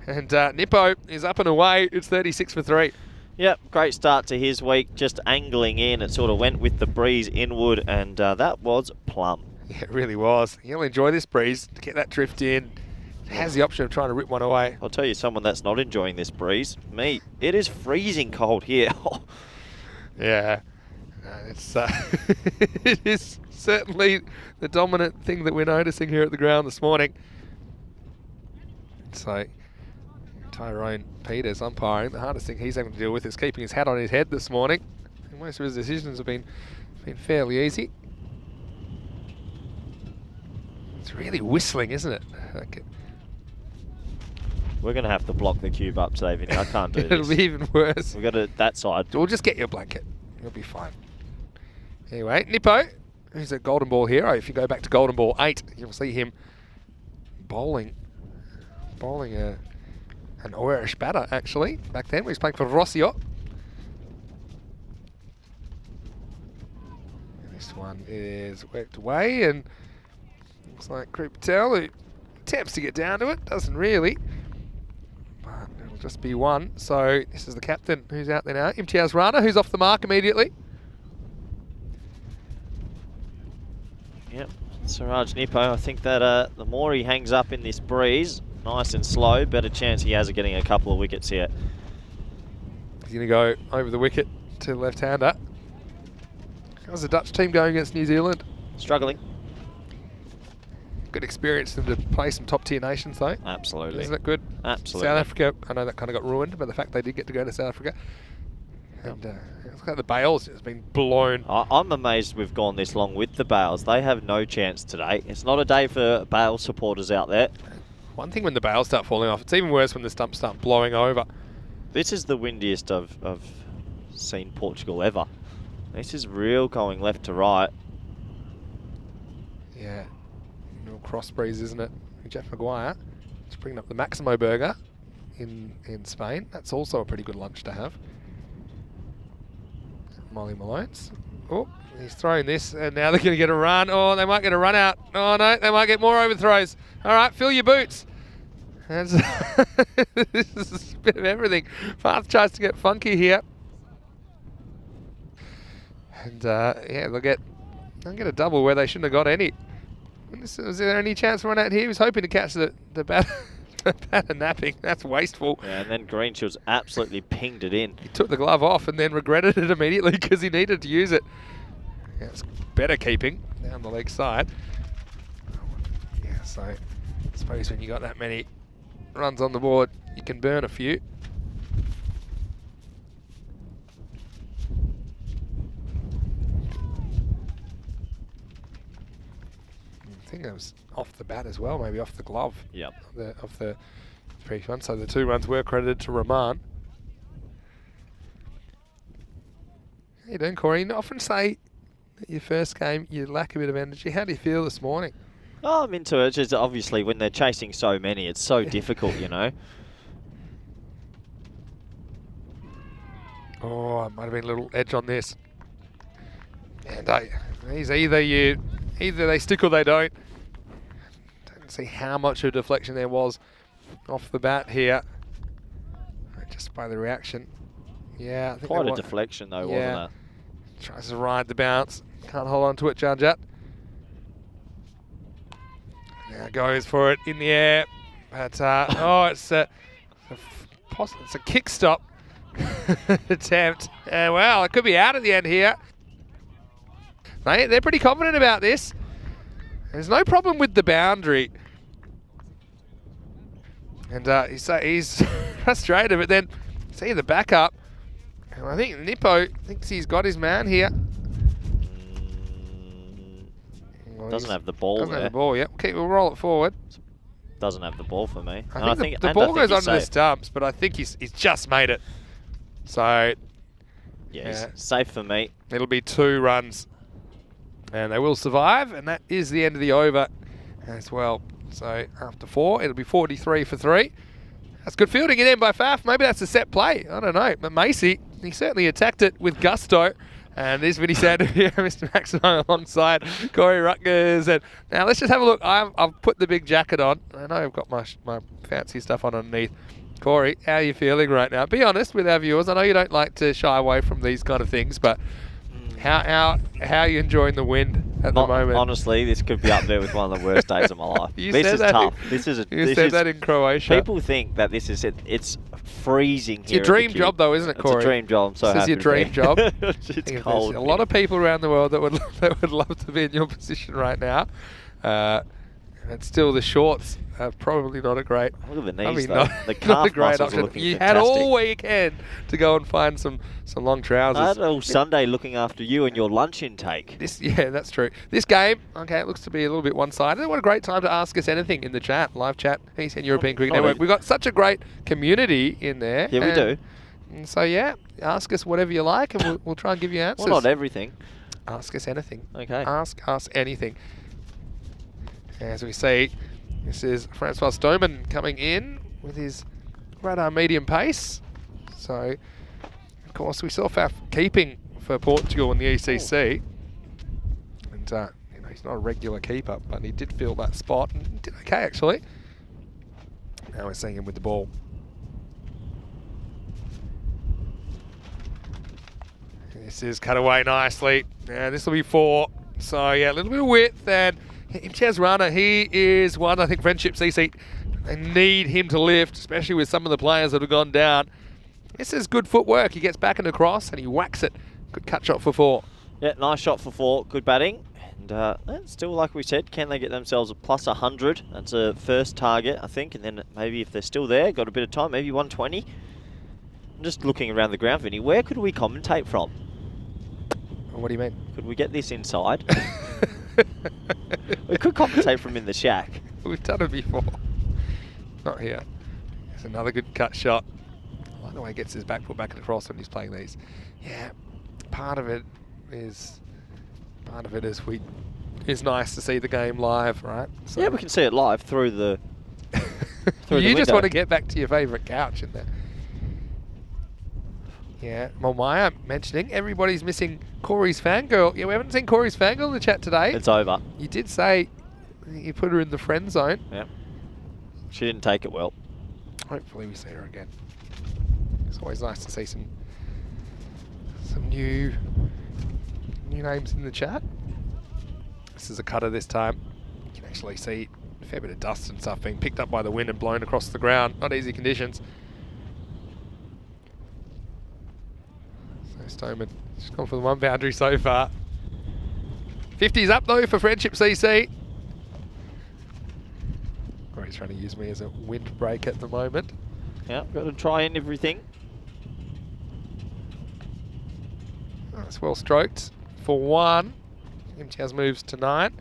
And Nippo is up and away. It's 36 for 3. Yep, great start to his week. Just angling in. It sort of went with the breeze inward, and that was plum. Yeah, it really was. You'll enjoy this breeze to get that drift in. It has the option of trying to rip one away. I'll tell you someone that's not enjoying this breeze. Me. It is freezing cold here. Yeah. It's it is certainly the dominant thing that we're noticing here at the ground this morning. So, Tyrone Peters umpiring. The hardest thing he's having to deal with is keeping his hat on his head this morning. And most of his decisions have been fairly easy. It's really whistling, isn't it? Okay. We're going to have to block the cube up today, Vinny. I can't do this. It'll be even worse. We've got to that side. We'll just get you a blanket. You'll be fine. Anyway, Nippo, who's a golden ball hero. If you go back to golden ball 8, you'll see him bowling an Irish batter, actually, back then. He was playing for Rossio. This one is worked away, and looks like Krip Patel, who attempts to get down to it, doesn't really. But it'll just be one. So this is the captain who's out there now. Imtiaz Rana, who's off the mark immediately. Yep, Siraj Nippo, I think that the more he hangs up in this breeze, nice and slow, better chance he has of getting a couple of wickets here. He's going to go over the wicket to the left-hander. How's the Dutch team going against New Zealand? Struggling. Good experience for them to play some top-tier nations, though. Absolutely. Isn't it good? Absolutely. South Africa, I know that kind of got ruined, but the fact they did get to go to South Africa. And look at the Bales has been blown. I'm amazed we've gone this long with the Bales. They have no chance today. It's not a day for Bale supporters out there. One thing when the Bales start falling off, it's even worse when the stumps start blowing over. This is the windiest I've seen Portugal ever. This is real going left to right. Yeah, real cross breeze, isn't it? Jeff Maguire just bringing up the Maximo burger in Spain. That's also a pretty good lunch to have. Molly Malone's. Oh, he's throwing this, and now they're going to get a run. Oh, they might get a run out. Oh, no, they might get more overthrows. All right, fill your boots. This is a bit of everything. Farth tries to get funky here. And, yeah, they'll get a double where they shouldn't have got any. Was there any chance for one out here? He was hoping to catch the batter. Batter napping. That's wasteful. Yeah, and then Greenshields absolutely pinged it in. He took the glove off and then regretted it immediately because he needed to use it. Yeah, it's better keeping down the leg side. Yeah, so I suppose when you got that many runs on the board, you can burn a few. I think it was off the bat as well, maybe off the glove. Yep. Of the previous one. So the 2 runs were credited to Rahman. How you doing, Corey? You often say Your first game, you lack a bit of energy. How do you feel this morning? Oh, I'm into it. It's just obviously when they're chasing so many, it's so difficult, you know. Oh, I might have been a little edge on this. And he's either they stick or they don't. Don't see how much of deflection there was off the bat here. Just by the reaction. Yeah, I think Quite a deflection though, wasn't it? Tries to ride the bounce. Can't hold on to it, Janjat. Now goes for it in the air. But, oh, it's a kick stop attempt. Well, it could be out at the end here. They're pretty confident about this. There's no problem with the boundary. And he's frustrated, but then see the backup. And I think Nippo thinks he's got his man here. Well, doesn't have the ball there. Doesn't have the ball, yep. Okay, we'll roll it forward. Doesn't have the ball for me. I think the ball goes under the stumps, but I think he's just made it. So, yeah, he's safe for me. It'll be 2 runs. And they will survive, and that is the end of the over as well. So after 4, it'll be 43 for 3. That's good fielding in by Faf. Maybe that's a set play. I don't know. But Macy, he certainly attacked it with gusto. And there's Vinny Sander here, Mr. Maximo alongside Corey Rutgers. And now let's just have a look. I've put the big jacket on. I know I've got my fancy stuff on underneath. Corey, how are you feeling right now? Be honest with our viewers. I know you don't like to shy away from these kind of things, but how are you enjoying the wind at the moment? Honestly, this could be up there with one of the worst days of my life. This is tough. You said that in Croatia. People think that this is it. It's freezing it's here. It's your dream job, though, isn't it, Corey? It's a dream job. I'm so happy. This is your dream job. It's cold. There's a lot of people around the world that would love to be in your position right now. And still, the shorts are probably not a great. Look at the knees, though. The calf muscles are looking You fantastic. had all weekend to go and find some long trousers. I had all Sunday looking after you and your lunch intake. Yeah, that's true. This game, okay, it looks to be a little bit one-sided. What a great time to ask us anything in the chat, live chat, Eastern European Cricket Network. We've got such a great community in there. Yeah, we do. And so, yeah, ask us whatever you like, and we'll try and give you answers. Well, not everything. Ask us anything. Okay. Ask us anything. As we see, this is Francois Stoneman coming in with his radar medium pace. So, of course, we saw Faf keeping for Portugal in the ECC. And, you know, he's not a regular keeper, but he did fill that spot and did okay, actually. Now we're seeing him with the ball. This is cut away nicely. Now, this will be 4. So, yeah, a little bit of width and Imtiaz Rana, he is one, I think, Friendship CC, they need him to lift, especially with some of the players that have gone down. This is good footwork. He gets back and across and he whacks it. Good cut shot for 4. Yeah, nice shot for 4. Good batting. And still, like we said, can they get themselves a plus 100? That's a first target, I think. And then maybe if they're still there, got a bit of time, maybe 120. I'm just looking around the ground, Vinny. Where could we commentate from? What do you mean? Could we get this inside? We could commentate from in the shack. We've done it before. Not here. It's another good cut shot. I like the way he gets his back foot back and across when he's playing these. Yeah, part of it is it's nice to see the game live, right? So yeah, we can see it live through the you just want to get back to your favourite couch in there. Yeah, well, Maya mentioning everybody's missing Corey's fangirl. Yeah, we haven't seen Corey's fangirl in the chat today. It's over. You did say you put her in the friend zone. Yeah. She didn't take it well. Hopefully we see her again. It's always nice to see some new names in the chat. This is a cutter this time. You can actually see a fair bit of dust and stuff being picked up by the wind and blown across the ground. Not easy conditions. Stoneman just gone for the 1 boundary so far. 50's up though for Friendship CC. Oh, he's trying to use me as a windbreak at the moment. Yeah, got to try in everything. Oh, it's well stroked for 1. Imtiaz moves to 9.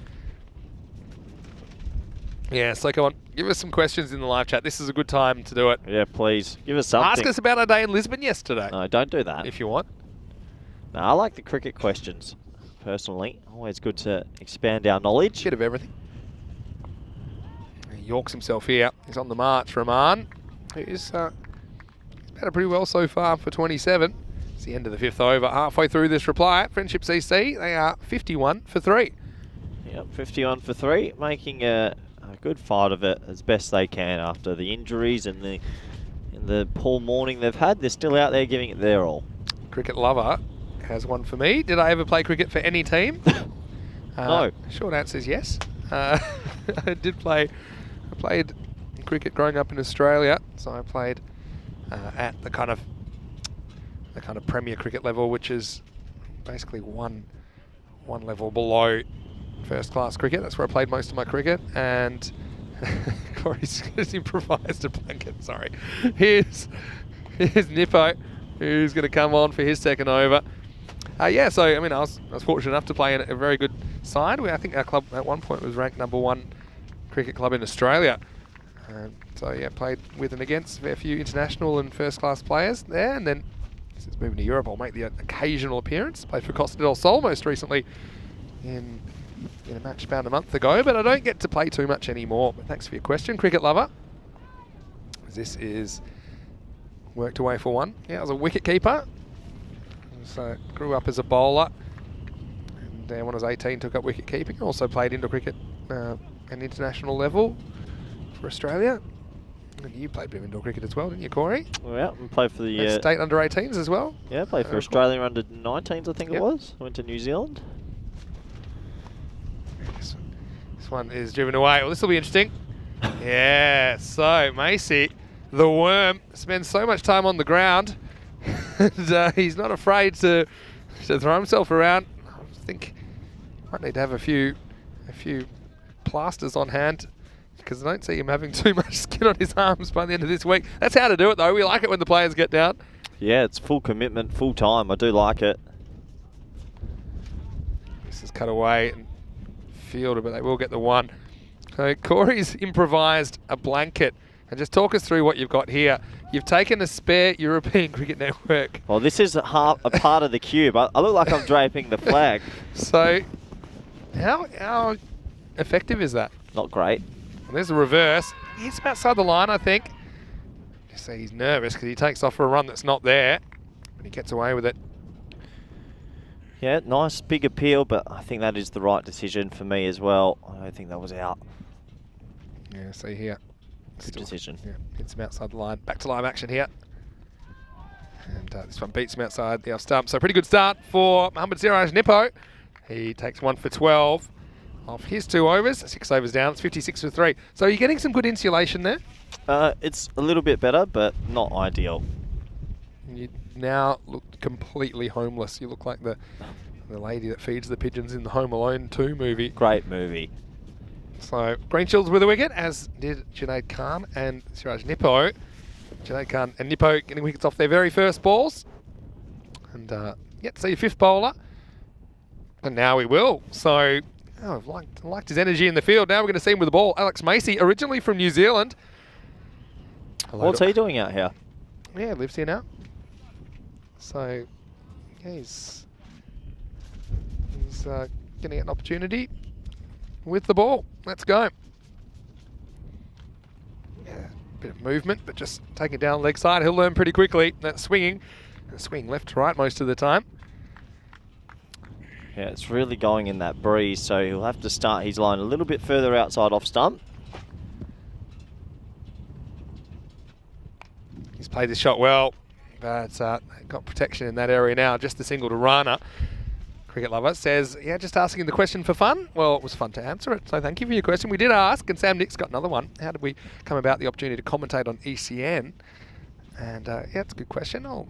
Yeah, so come on, give us some questions in the live chat. This is a good time to do it. Yeah, please. Give us something. Ask us about our day in Lisbon yesterday. No, don't do that. If you want. No, I like the cricket questions. personally. Always good to expand our knowledge. Bit of everything. He yorks himself here. He's on the march. Rahman, who's batted pretty well so far for 27. It's the end of the 5th over. Halfway through this reply, Friendship CC, they are 51 for 3. Yep, 51 for 3, making a good fight of it as best they can after the injuries and the poor morning they've had. They're still out there giving it their all. Cricket Lover has one for me. Did I ever play cricket for any team? No. Short answer is yes. I played cricket growing up in Australia, so I played at the kind of premier cricket level, which is basically one level below first class cricket. That's where I played most of my cricket. And Corey's improvised a blanket. Sorry. Here's Nippo, who's going to come on for his second over. Yeah, so I mean, I was fortunate enough to play in a very good side. I think our club at one point was ranked #1 cricket club in Australia. So yeah, played with and against a fair few international and first class players there, and then since moving to Europe, I'll make the occasional appearance. Played for Costa del Sol most recently in a match about a month ago, but I don't get to play too much anymore. But thanks for your question, Cricket Lover. This is worked away for one. Yeah, I was a wicket keeper. So grew up as a bowler, and when I was 18 took up wicket keeping. Also played indoor cricket at international level for Australia. And you played a bit of indoor cricket as well, didn't you, Corey? Yeah, and played for the state under 18s as well. Yeah, played for Australia under 19s, I think it was. Went to New Zealand. This one is driven away. Well, this will be interesting. Yeah, so Macy, the worm, spends so much time on the ground. And he's not afraid to throw himself around. I think might need to have a few plasters on hand, because I don't see him having too much skin on his arms by the end of this week. That's how to do it, though. We like it when the players get down. Yeah, it's full commitment, full time. I do like it. This is cut away and fielded, but they will get the one. So Corey's improvised a blanket. And just talk us through what you've got here. You've taken a spare European Cricket Network. Well, this is a part of the cube. I look like I'm draping the flag. So, how effective is that? Not great. And there's a reverse. He's outside the line, I think. You see, he's nervous because he takes off for a run that's not there, but he gets away with it. Yeah, nice big appeal, but I think that is the right decision for me as well. I don't think that was out. Yeah, see here. Good decision. Yeah, hits him outside the line. Back to live action here. And this one beats him outside the off stump. So pretty good start for Mohamed Siraj Nippo. He takes 1 for 12 off his 2 overs. 6 overs down. It's 56 for 3. So you're getting some good insulation there? It's a little bit better, but not ideal. You now look completely homeless. You look like the lady that feeds the pigeons in the Home Alone 2 movie. Great movie. So Green Shields with a wicket, as did Junaid Khan and Siraj Nippo. Junaid Khan and Nippo getting wickets off their very first balls. And yet to see your 5th bowler. And now we will. So I've liked his energy in the field. Now we're going to see him with the ball. Alex Macy, originally from New Zealand. What's he doing out here? Yeah, lives here now. So yeah, he's getting an opportunity with the ball. Let's go. Yeah, bit of movement, but just taking it down leg side. He'll learn pretty quickly. That swinging left to right most of the time. Yeah, it's really going in that breeze, so he'll have to start his line a little bit further outside off stump. He's played this shot well, but got protection in that area now. Just the single to Rana. Cricket Lover says, yeah, just asking the question for fun. Well, it was fun to answer it, so thank you for your question. We did ask, and Sam Nick's got another one. How did we come about the opportunity to commentate on ECN? And yeah, it's a good question. I'll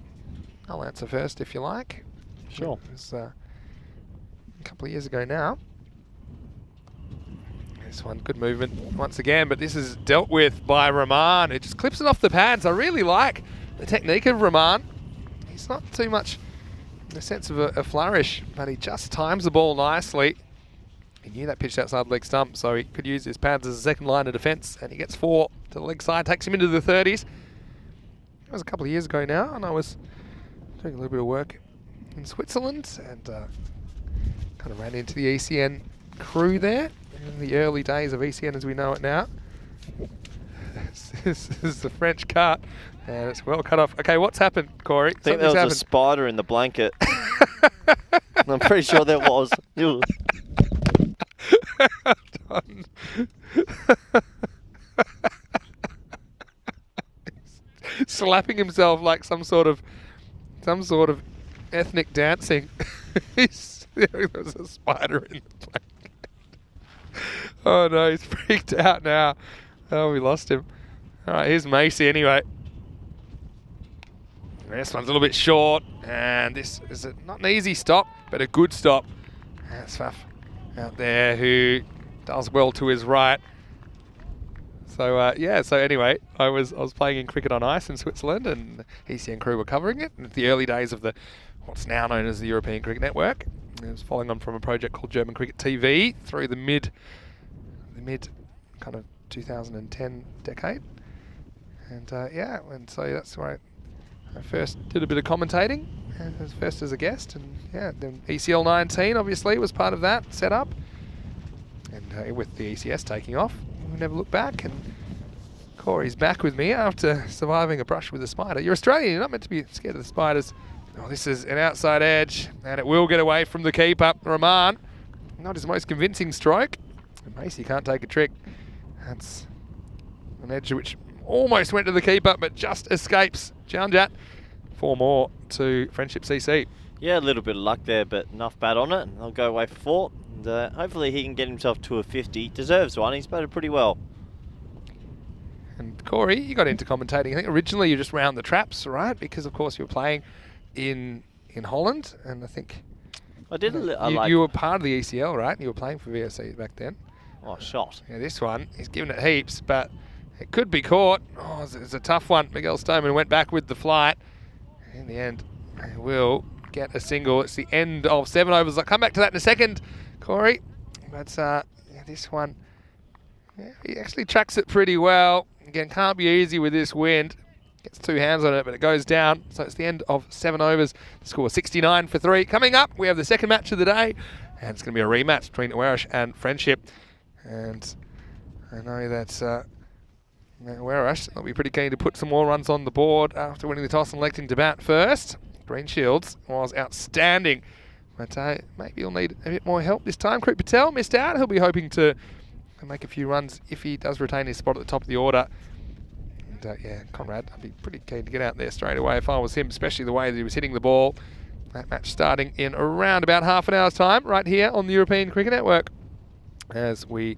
answer first if you like. Sure. It was a couple of years ago now. This one, good movement once again, but this is dealt with by Rahman, who just clips it off the pads. I really like the technique of Rahman. He's not too much in the sense of a flourish, but he just times the ball nicely. He knew that pitched outside leg stump, so he could use his pads as a second line of defence, and he gets 4 to the leg side, takes him into the 30s. It was a couple of years ago now, and I was doing a little bit of work in Switzerland, and kind of ran into the ECN crew there in the early days of ECN as we know it now. This is the French cut, and it's well cut off. Okay, what's happened, Corey? I think there was a spider in the blanket. I'm pretty sure there was. Slapping himself like some sort of ethnic dancing. There was a spider in the blanket. Oh no, he's freaked out now. Oh, we lost him. All right, here's Macy anyway. This one's a little bit short, and this is not an easy stop, but a good stop. That's Faf out there who does well to his right. So yeah, so anyway, I was playing in cricket on ice in Switzerland, and the ECN crew were covering it in the early days of the what's now known as the European Cricket Network. It was following on from a project called German Cricket TV through the mid kind of 2010 decade. And yeah, and so that's where I first did a bit of commentating, first as a guest, and yeah, then ECL 19 obviously was part of that setup. And with the ECS taking off, we never looked back. And Corey's back with me after surviving a brush with a spider. You're Australian, you're not meant to be scared of the spiders. Oh, this is an outside edge, and it will get away from the keeper, Rahman. Not his most convincing stroke. And Macy can't take a trick. That's an edge which almost went to the keeper, but just escapes. Janjat. 4 more to Friendship CC. Yeah, a little bit of luck there, but enough bat on it, and they'll go away for 4. And hopefully he can get himself to a 50. Deserves one. He's batted pretty well. And Corey, you got into commentating. I think originally you just round the traps, right? Because of course you were playing in Holland, and I think I did. You were part of the ECL, right? You were playing for VOC back then. Oh, shot. Yeah, this one, he's given it heaps, but it could be caught. Oh, it's a tough one. Miguel Stoneman went back with the flight. In the end, he will get a single. It's the end of 7 overs. I'll come back to that in a second, Corey. But yeah, this one, yeah, he actually tracks it pretty well. Again, can't be easy with this wind. Gets 2 hands on it, but it goes down. So it's the end of 7 overs. The score 69 for 3. Coming up, we have the second match of the day, and it's going to be a rematch between Warish and Friendship. And I know that Warish will be pretty keen to put some more runs on the board after winning the toss and electing to bat first. Green Shields was outstanding, but maybe he'll need a bit more help this time. Krip Patel missed out. He'll be hoping to make a few runs if he does retain his spot at the top of the order. And yeah, Conrad, I'd be pretty keen to get out there straight away if I was him, especially the way that he was hitting the ball. That match starting in around about half an hour's time, right here on the European Cricket Network. As we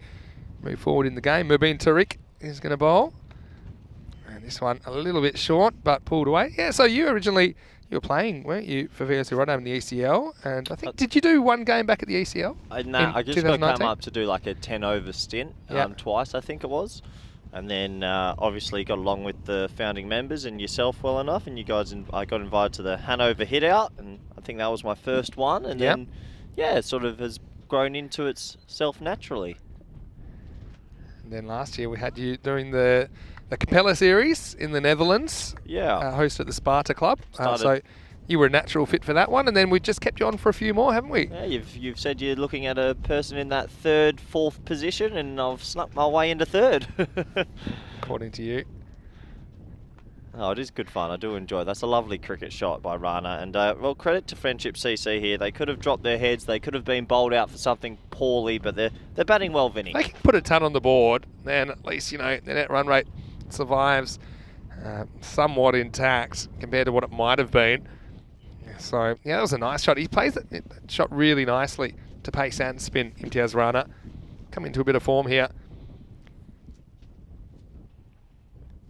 move forward in the game, Mubin Tariq is going to bowl. And this one a little bit short, but pulled away. Yeah, so you were playing, weren't you, for VOC Rotterdam in the ECL? And I think, did you do one game back at the ECL? No, I just got to come up to do like a 10-over stint twice, I think it was. And then obviously got along with the founding members and yourself well enough, and you guys, I got invited to the Hanover hit out, and I think that was my first one. And then, yeah, it sort of has grown into itself naturally. And then last year we had you doing the Capella series in the Netherlands. Yeah. Hosted at the Sparta Club. So you were a natural fit for that one, and then we just kept you on for a few more, haven't we? Yeah, you've said you're looking at a person in that 3rd, 4th position, and I've snuck my way into 3rd. According to you. Oh, it is good fun. I do enjoy it. That's a lovely cricket shot by Rana. And, well, credit to Friendship CC here. They could have dropped their heads. They could have been bowled out for something poorly, but they're batting well, Vinny. They can put a ton on the board, then at least, you know, the net run rate survives somewhat intact compared to what it might have been. So, yeah, that was a nice shot. He plays that shot really nicely to pace and spin, Imtiaz Rana. Come into a bit of form here.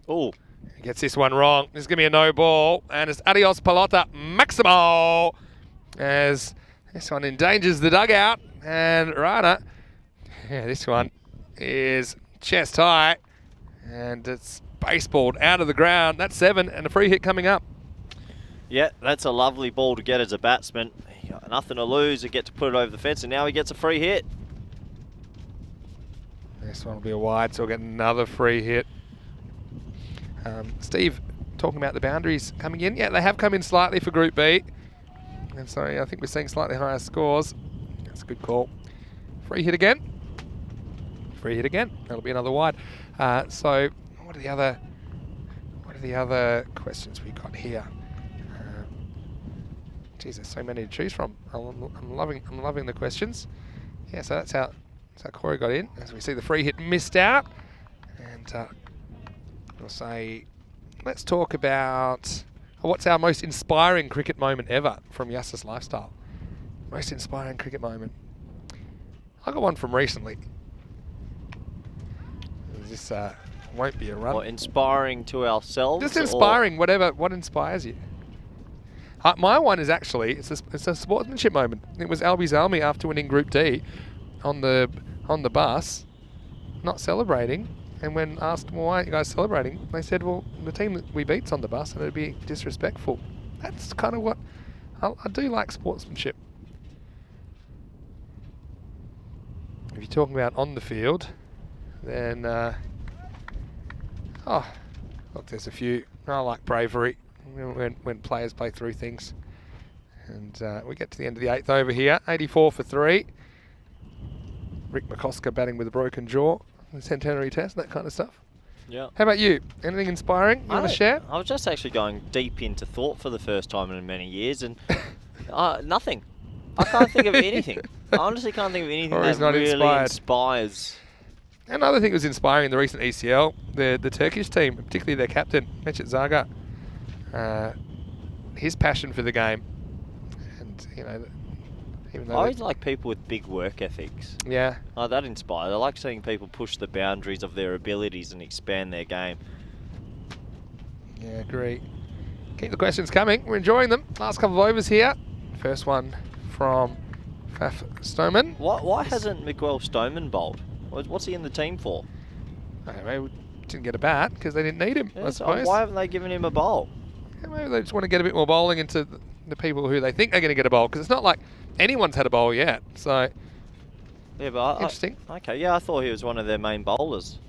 Oh. He gets this one wrong. This is going to be a no ball. And it's Adios Pelota Maximo as this one endangers the dugout. And Rana, yeah, this one is chest high. And it's baseballed out of the ground. That's 7 and a free hit coming up. Yeah, that's a lovely ball to get as a batsman. He got nothing to lose. He get to put it over the fence, and now he gets a free hit. This one will be a wide, so we'll get another free hit. Steve, talking about the boundaries coming in. Yeah, they have come in slightly for Group B. And so I think we're seeing slightly higher scores. That's a good call. Free hit again. Free hit again. That'll be another wide. So what are the other questions we got here? Geez, there's so many to choose from. I'm loving the questions. Yeah, so that's how Corey got in. As we see the free hit missed out. And we'll say, let's talk about what's our most inspiring cricket moment ever from Yasser's lifestyle. Most inspiring cricket moment. I got one from recently. This won't be a run. What, inspiring to ourselves? Just inspiring, whatever. What inspires you? My one is actually, it's a sportsmanship moment. It was Albie Zalmi after winning Group D on the bus, not celebrating. And when asked, well, why aren't you guys celebrating? They said, well, the team that we beat's on the bus and it'd be disrespectful. That's kind of what, I do like sportsmanship. If you're talking about on the field, then, look, there's a few. I like bravery when players play through things. And we get to the end of the 8th over here, 84 for 3. Rick McCosker batting with a broken jaw. The centenary test, that kind of stuff. Yeah. How about you? Anything inspiring you want to share? I was just actually going deep into thought for the first time in many years, and nothing. I can't think of anything. I honestly can't think of anything that really inspires. Another thing that was inspiring in the recent ECL, the Turkish team, particularly their captain, Mecit Zaga, his passion for the game, and even though I always like people with big work ethics. Yeah. That inspires. I like seeing people push the boundaries of their abilities and expand their game. Yeah, agree. Keep the questions coming. We're enjoying them. Last couple of overs here. First one from Faf Stoneman. Why hasn't Miguel Stoneman bowled? What's he in the team for? I don't know, maybe didn't get a bat because they didn't need him, Yeah, I suppose. why haven't they given him a bowl? Yeah, maybe they just want to get a bit more bowling into the people who they think are going to get a bowl, because it's not like anyone's had a bowl yet. So, yeah, but interesting. Okay, yeah, I thought he was one of their main bowlers.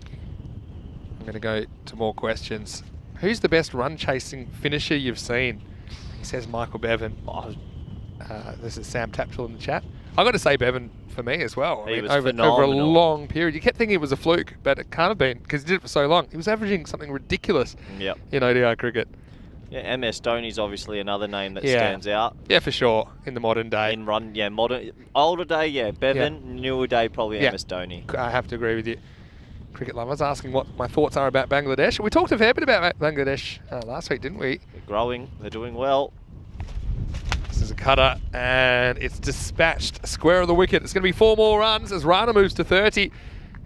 I'm going to go to more questions. Who's the best run-chasing finisher you've seen? He says Michael Bevan. This is Sam Tapchell in the chat. I've got to say Bevan for me as well. He was over a phenomenal. long period. You kept thinking it was a fluke, but it can't have been because he did it for so long. He was averaging something ridiculous in ODI cricket. Yeah, MS Dhoni's obviously another name that stands out. Yeah, for sure. In the modern day. In run, yeah, modern. Older day, yeah, Bevan. Newer day, probably MS Dhoni. I have to agree with you. Cricket lovers asking what my thoughts are about Bangladesh. We talked a fair bit about Bangladesh last week, didn't we? They're growing. They're doing well. This is a cutter, and it's dispatched square of the wicket. It's going to be 4 more runs as Rana moves to 30.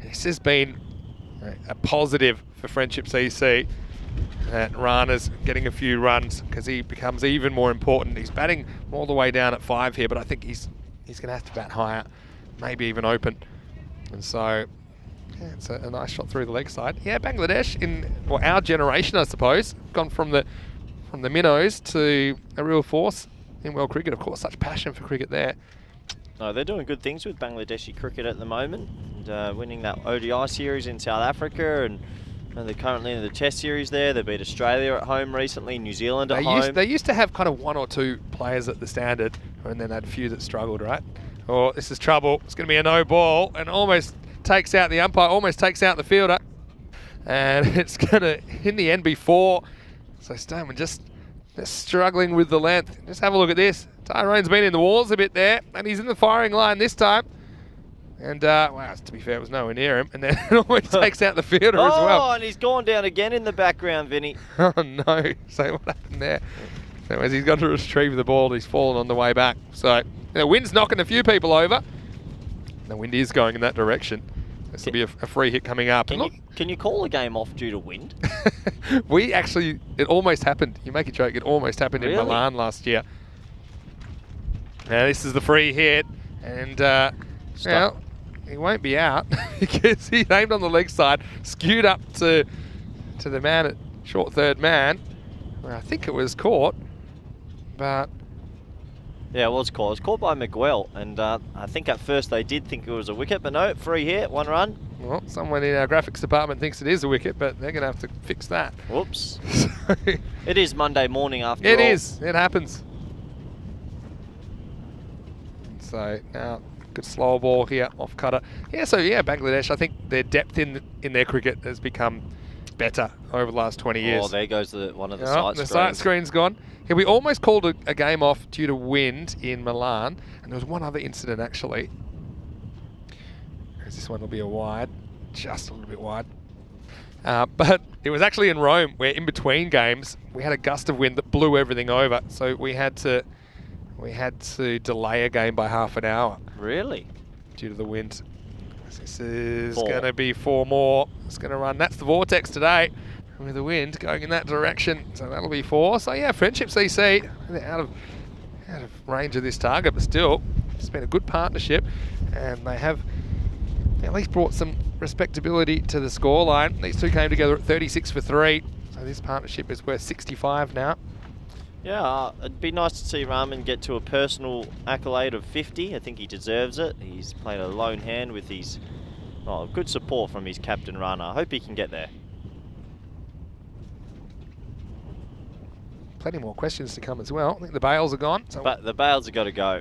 This has been a positive for Friendship CC. And Rana's getting a few runs because he becomes even more important. He's batting all the way down at 5 here, but I think he's going to have to bat higher, maybe even open. And so, yeah, it's a nice shot through the leg side. Yeah, Bangladesh in our generation, I suppose, gone from the minnows to a real force in world cricket. Of course, such passion for cricket there. No, they're doing good things with Bangladeshi cricket at the moment, and winning that ODI series in South Africa, and they're currently in the Test series there. They beat Australia at home recently, New Zealand at home. They used to have kind of 1 or 2 players at the standard, and then they had a few that struggled, right? Oh, this is trouble. It's going to be a no ball, and almost takes out the umpire, almost takes out the fielder. And it's going to, in the end, be 4. So Stoneman just struggling with the length. Just have a look at this. Tyrone's been in the walls a bit there, and he's in the firing line this time. And, wow, to be fair, it was nowhere near him. And then it almost takes out the fielder as well. Oh, and he's gone down again in the background, Vinny. Oh, no. So what happened there? So as he's got to retrieve the ball, he's fallen on the way back. So the wind's knocking a few people over. The wind is going in that direction. This will be a free hit coming up. Can you call a game off due to wind? It almost happened. You make a joke, it almost happened in Milan last year. Now this is the free hit. And, now, he won't be out because he aimed on the leg side, skewed up to the man at short third man. Well, I think it was caught, but... Yeah, it was caught. It was caught by Miguel, and I think at first they did think it was a wicket, but no, free hit, 1 run. Well, someone in our graphics department thinks it is a wicket, but they're going to have to fix that. Whoops. It is Monday morning after all. It is. It happens. So now Good slower ball here, off cutter. Yeah, so yeah, Bangladesh, I think their depth in their cricket has become better over the last 20 years. Oh, there goes one of the Oh, sight the screens. sight screen's gone. Yeah, we almost called a game off due to wind in Milan, and there was one other incident actually. This one will be a wide, just a little bit wide. But it was actually in Rome, where in between games we had a gust of wind that blew everything over, so we had to delay a game by half an hour. Really? Due to the wind. This is going to be 4 more. It's going to run. That's the vortex today, with the wind going in that direction. So that'll be 4. So yeah, Friendship CC, they're out of range of this target, but still, it's been a good partnership, and they have at least brought some respectability to the scoreline. These two came together at 36 for 3. So this partnership is worth 65 now. Yeah, it'd be nice to see Rahman get to a personal accolade of 50. I think he deserves it. He's played a lone hand with his good support from his captain Rana. I hope he can get there. Plenty more questions to come as well. I think the bails are gone. So But the bails have got to go.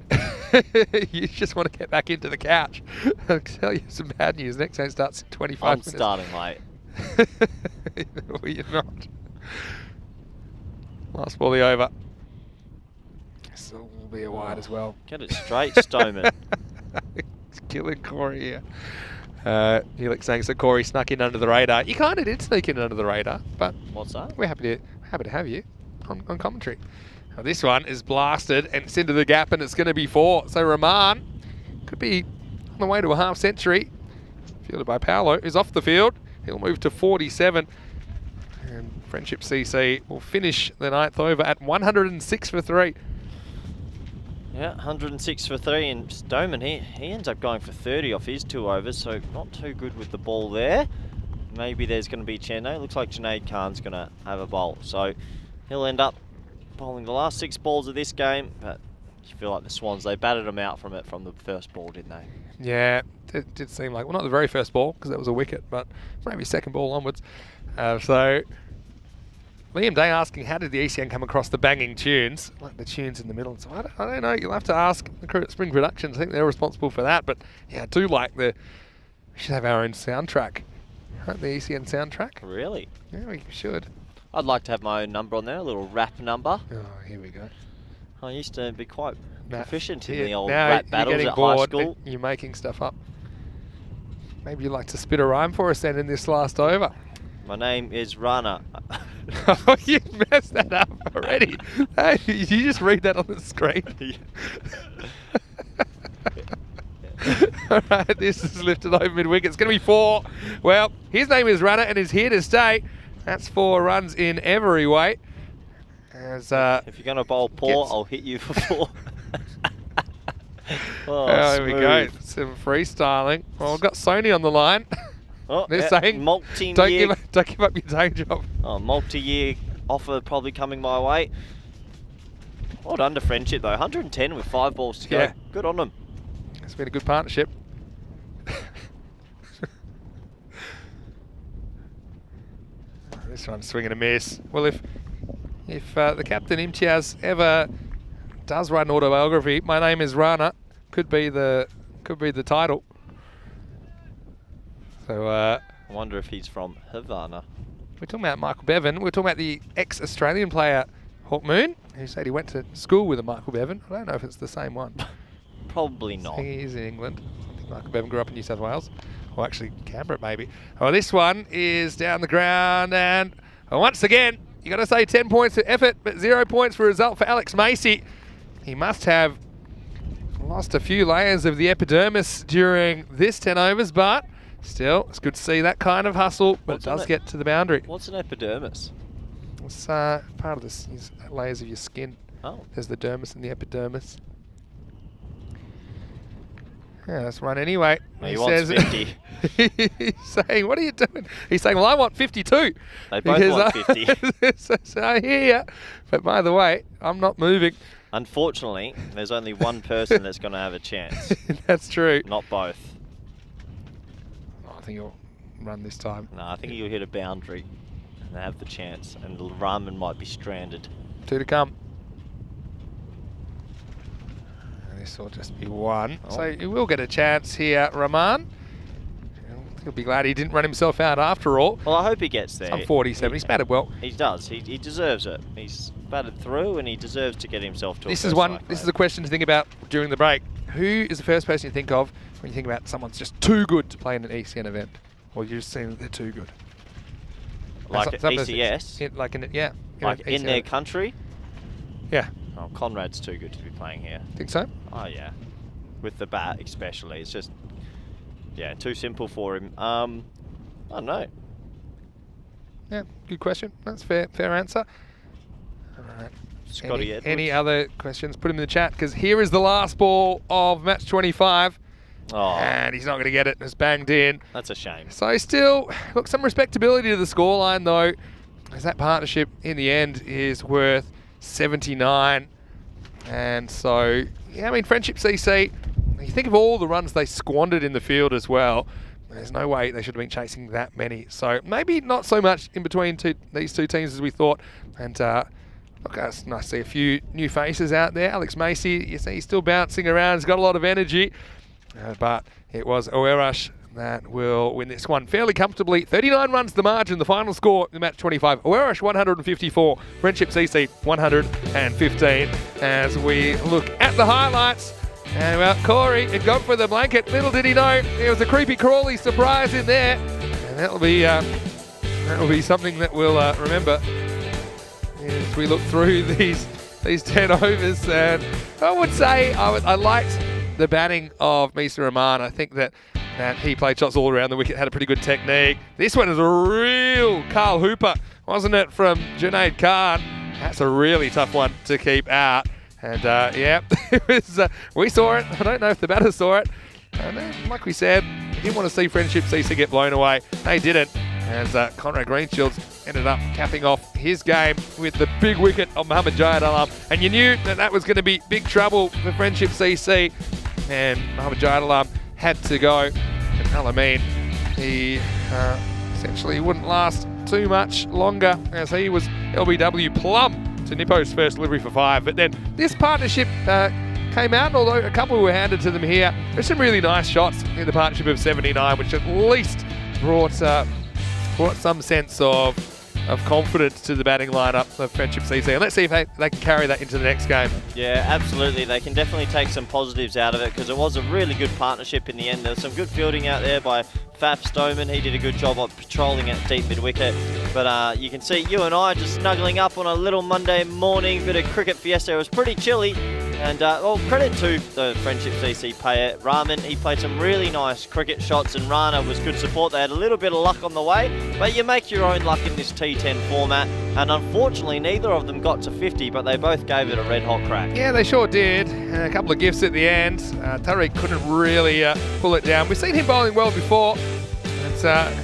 You just want to get back into the couch. I'll tell you some bad news. Next game starts in 25 minutes. I'm starting late. No, you're not. Last ball the over. This will be a wide as well. Get it straight, Stoneman. He's killing Corey here. Helix saying so Corey snuck in under the radar. You kind of did sneak in under the radar, but What's that? we're happy to have you on commentary. Now this one is blasted and it's into the gap and it's going to be 4. So Rahman could be on the way to a half century. Fielded by Paolo, who's off the field. He'll move to 47. And Friendship CC will finish the 9th over at 106 for 3. Yeah, 106 for 3, and Stoneman, he ends up going for 30 off his 2 overs, so not too good with the ball there. Maybe there's going to be Chendo. Looks like Junaid Khan's going to have a bowl, so he'll end up bowling the last 6 balls of this game, but you feel like the Swans, they batted him out from the first ball, didn't they? Yeah, it did seem like, well, not the very first ball, because that was a wicket, but maybe second ball onwards. So Liam Day asking, how did the ECN come across the banging tunes? Like the tunes in the middle. So I don't know. You'll have to ask the crew at Spring Productions. I think they're responsible for that. But yeah, I do like we should have our own soundtrack. Right, the ECN soundtrack. Really? Yeah, we should. I'd like to have my own number on there, a little rap number. Oh, here we go. I used to be quite proficient in yeah, the old now rap you're battles getting at bored high school. and you're making stuff up. Maybe you'd like to spit a rhyme for us then in this last over. My name is Rana. Oh, you messed that up already. Hey, you just read that on the screen. All right, this is lifted over mid-wicket. It's going to be 4. Well, his name is Rana and is here to stay. That's 4 runs in every way. As, if you're going to bowl poor, I'll hit you for 4. There we go. Some freestyling. Well, we've got Sony on the line. Oh, they're saying, don't give up your day job. Oh, multi-year offer probably coming my way. Well done to Friendship, though. 110 with 5 balls to go. Yeah. Good on them. It's been a good partnership. This one's swing and a miss. Well, if the captain Imtiaz ever does write an autobiography, my name is Rana. Could be the title. So I wonder if he's from Havana. We're talking about Michael Bevan. We're talking about the ex-Australian player Hawk Moon, who said he went to school with a Michael Bevan. I don't know if it's the same one. Probably not. He is in England. I think Michael Bevan grew up in New South Wales. Or actually Canberra, maybe. Oh, this one is down the ground, and once again, you got to say 10 points for effort, but 0 points for result for Alex Macy. He must have lost a few layers of the epidermis during this 10 overs, but still, it's good to see that kind of hustle, but it does get to the boundary. What's an epidermis? It's part of the layers of your skin. Oh. There's the dermis and the epidermis. Yeah, let's run anyway. He wants 50. He's saying, what are you doing? He's saying, well, I want 52. They both want 50. so I hear you. But by the way, I'm not moving. Unfortunately, there's only one person that's going to have a chance. That's true. Not both. Oh, I think you'll run this time. No, I think you'll hit a boundary and have the chance, and Rahman might be stranded. 2 to come. This will just be one. Oh. So he will get a chance here, Rahman. He'll be glad he didn't run himself out after all. Well, I hope he gets there. Some 47. He's batted well. He does. He deserves it. He's batted through, and he deserves to get himself to. This is one. This is a question to think about during the break. Who is the first person you think of when you think about someone's just too good to play in an ECN event, or you're just saying they're too good? Like at ECS, in their country. Yeah. Oh, Conrad's too good to be playing here. Think so? Oh yeah, with the bat especially. It's just, yeah, too simple for him. I don't know. Yeah, good question. That's fair answer. All right. Scotty Edwards. Any other questions? Put them in the chat, because here is the last ball of match 25. Oh, And he's not going to get it. It's banged in. that's a shame. So still, look, some respectability to the scoreline, though, as that partnership in the end is worth 79. And so, yeah, I mean, Friendship CC, you think of all the runs they squandered in the field as well. There's no way they should have been chasing that many. So maybe not so much in between these two teams as we thought. And look, it's nice to see a few new faces out there. Alex Macy, you see, he's still bouncing around. He's got a lot of energy. But it was Oerash that will win this one fairly comfortably. 39 runs the margin, the final score in match 25. Oerash 154, Friendship CC 115. As we look at the highlights, and well, Corey had gone for the blanket. Little did he know there was a creepy crawly surprise in there, and that'll be something that we'll remember as we look through these 10 overs. And I would say I liked the batting of Misa Rahman. I think that he played shots all around the wicket, had a pretty good technique. This one is a real Carl Hooper, wasn't it, from Junaid Khan? That's a really tough one to keep out. And yeah, it was, we saw it. I don't know if the batter saw it. And like we said, we didn't want to see Friendship CC get blown away. They didn't. As Conrad Greenshields ended up capping off his game with the big wicket of Mohammad Jayad Alam. And you knew that was going to be big trouble for Friendship CC. And Mohammad Jayad Alam had to go. And Alameen, he essentially wouldn't last too much longer, as he was LBW plumb to Nippo's first delivery for 5. But then this partnership came out, although a couple were handed to them here. There's some really nice shots in the partnership of 79, which at least brought some sense of confidence to the batting lineup of Friendship CC. And let's see if they can carry that into the next game. Yeah, absolutely. They can definitely take some positives out of it, because it was a really good partnership in the end. There was some good fielding out there by Faf Stoneman. He did a good job of patrolling it deep mid-wicket. But you can see you and I just snuggling up on a little Monday morning bit of cricket fiesta. It was pretty chilly. And credit to the Friendship CC player, Rahman. He played some really nice cricket shots, and Rana was good support. They had a little bit of luck on the way, but you make your own luck in this T10 format. And unfortunately, neither of them got to 50, but they both gave it a red-hot crack. Yeah, they sure did. A couple of gifts at the end. Tariq couldn't really pull it down. We've seen him bowling well before. And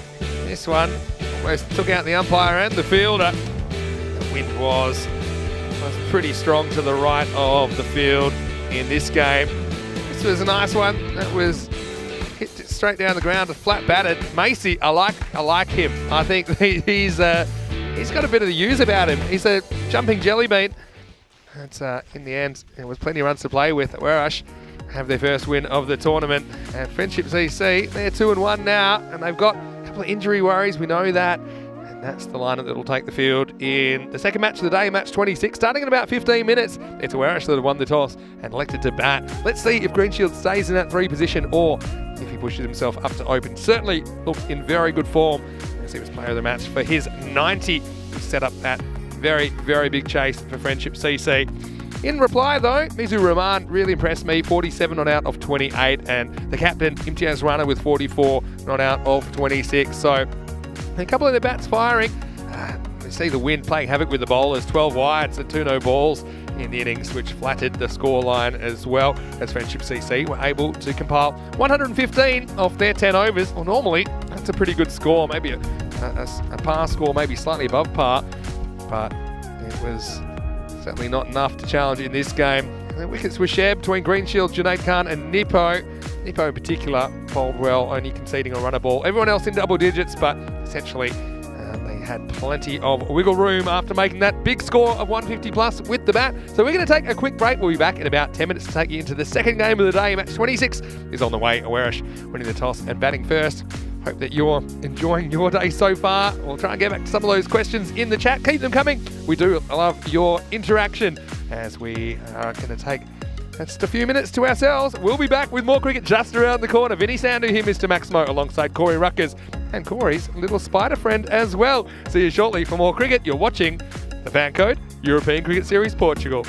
this one almost took out the umpire and the fielder. The wind was pretty strong to the right of the field in this game. This was a nice one. That was hit straight down the ground, flat batted. Macy, I like him. I think he's got a bit of the use about him. He's a jumping jelly bean. And in the end, there was plenty of runs to play with. Werash have their first win of the tournament. And Friendship CC, they're 2-1 now, and they've got a couple of injury worries. We know that. That's the lineup that will take the field in the second match of the day, match 26, starting in about 15 minutes. It's Oerash that have won the toss and elected to bat. Let's see if Greenshield stays in that 3 position, or if he pushes himself up to open. Certainly looked in very good form as he was player of the match for his 90 to set up that very, very big chase for Friendship CC. In reply, though, Mizu Rahman really impressed me. 47 not out of 28, and the captain, Imtiaz Rana, with 44 not out of 26. So a couple of their bats firing. We see the wind playing havoc with the bowlers. 12 wides and 2 no balls in the innings, which flattered the scoreline as well, as Friendship CC were able to compile 115 off their 10 overs. Well, normally, that's a pretty good score. Maybe a par score, maybe slightly above par, but it was certainly not enough to challenge in this game. And the wickets were shared between Greenshield, Junaid Khan and Nippo. Nippo in particular bowled well, only conceding a runner ball. Everyone else in double digits, but essentially they had plenty of wiggle room after making that big score of 150 plus with the bat. So we're going to take a quick break. We'll be back in about 10 minutes to take you into the second game of the day. Match 26 is on the way. Awarish winning the toss and batting first. Hope that you're enjoying your day so far. We'll try and get back to some of those questions in the chat. Keep them coming. We do love your interaction as we are going to take just a few minutes to ourselves. We'll be back with more cricket just around the corner. Vinny Sandu here, Mr. Maximo, alongside Corey Ruckers and Corey's little spider friend as well. See you shortly for more cricket. You're watching the FanCode European Cricket Series Portugal.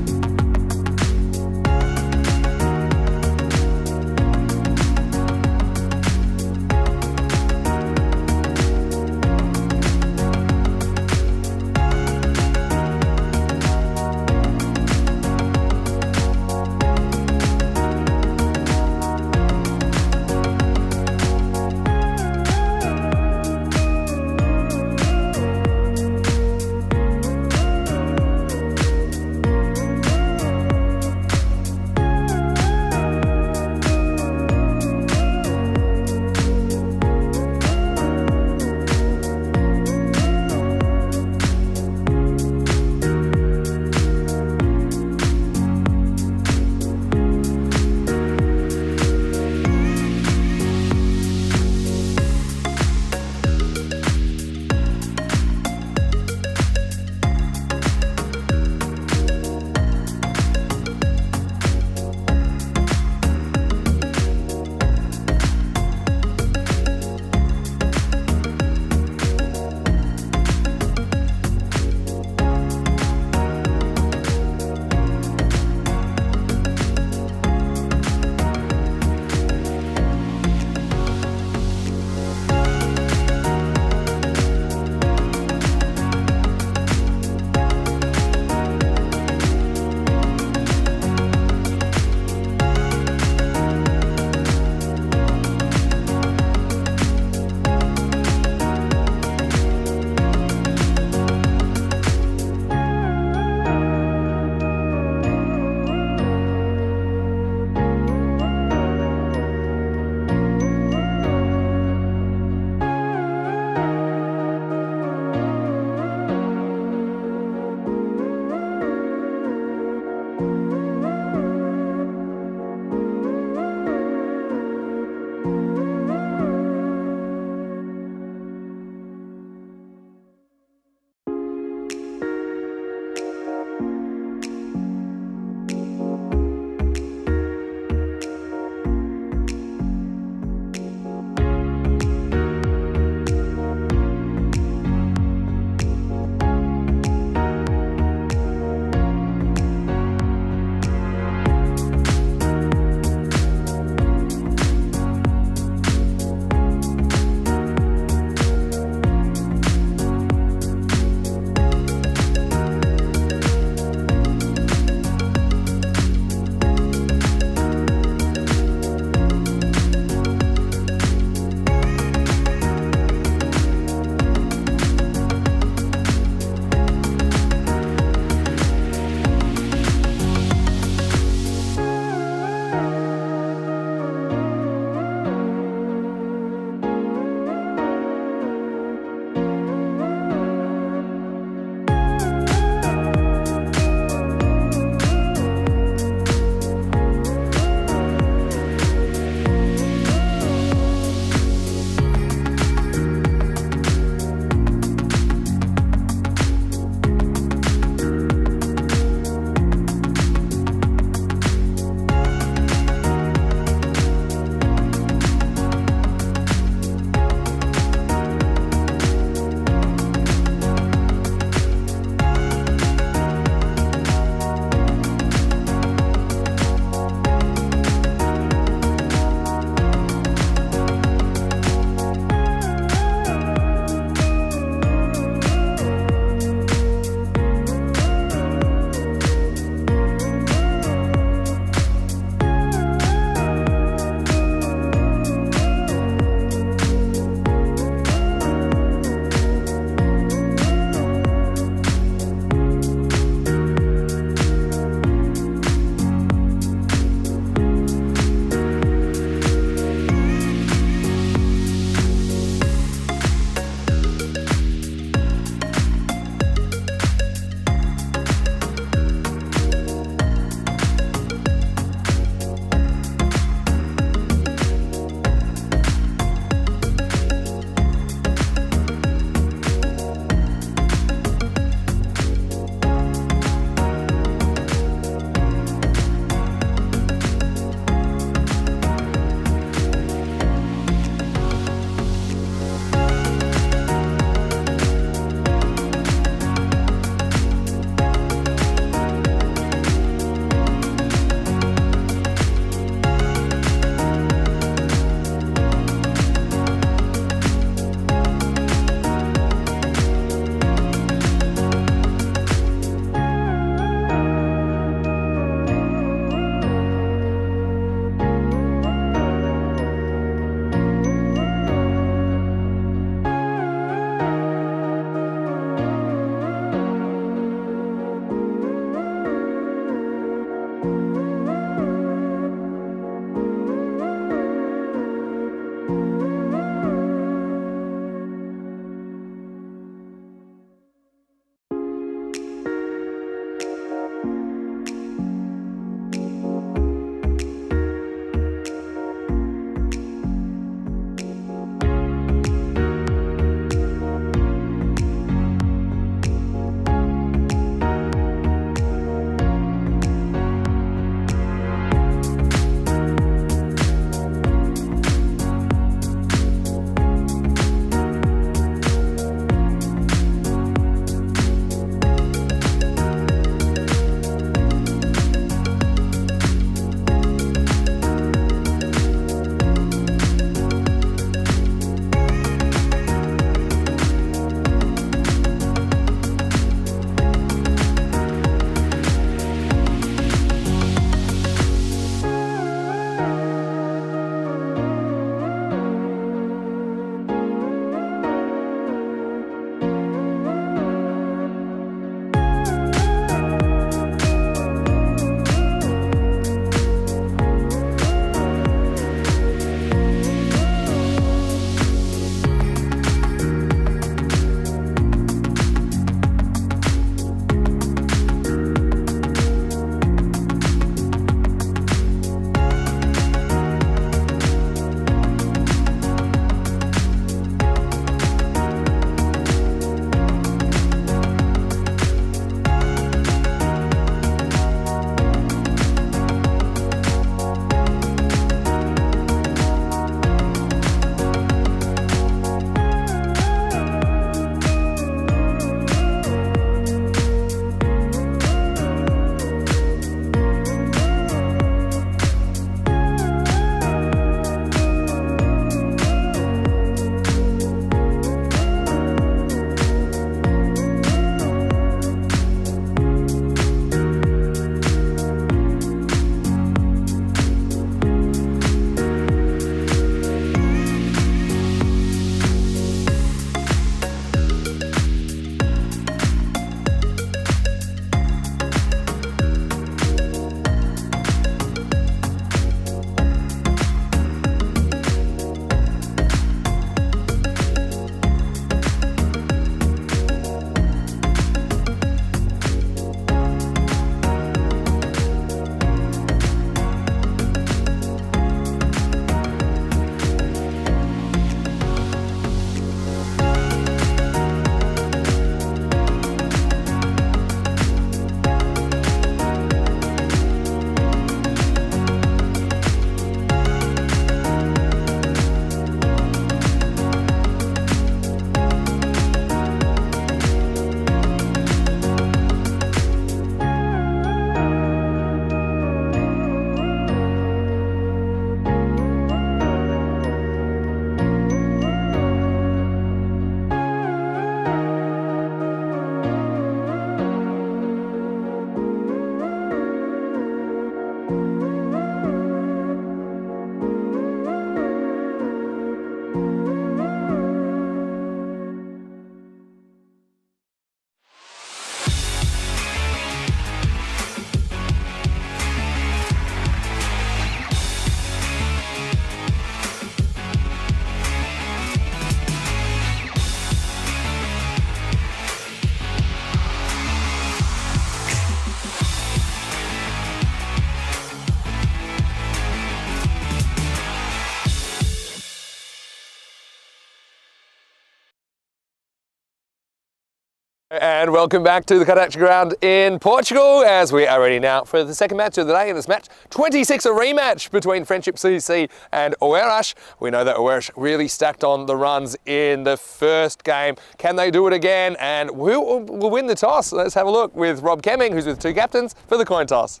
And welcome back to the Cartacho ground in Portugal as we are ready now for the second match of the day. In this match 26, a rematch between Friendship CC and Oeiras. We know that Oeiras really stacked on the runs in the first game. Can they do it again? And who will win the toss? Let's have a look with Rob Kemming, who's with two captains, for the coin toss.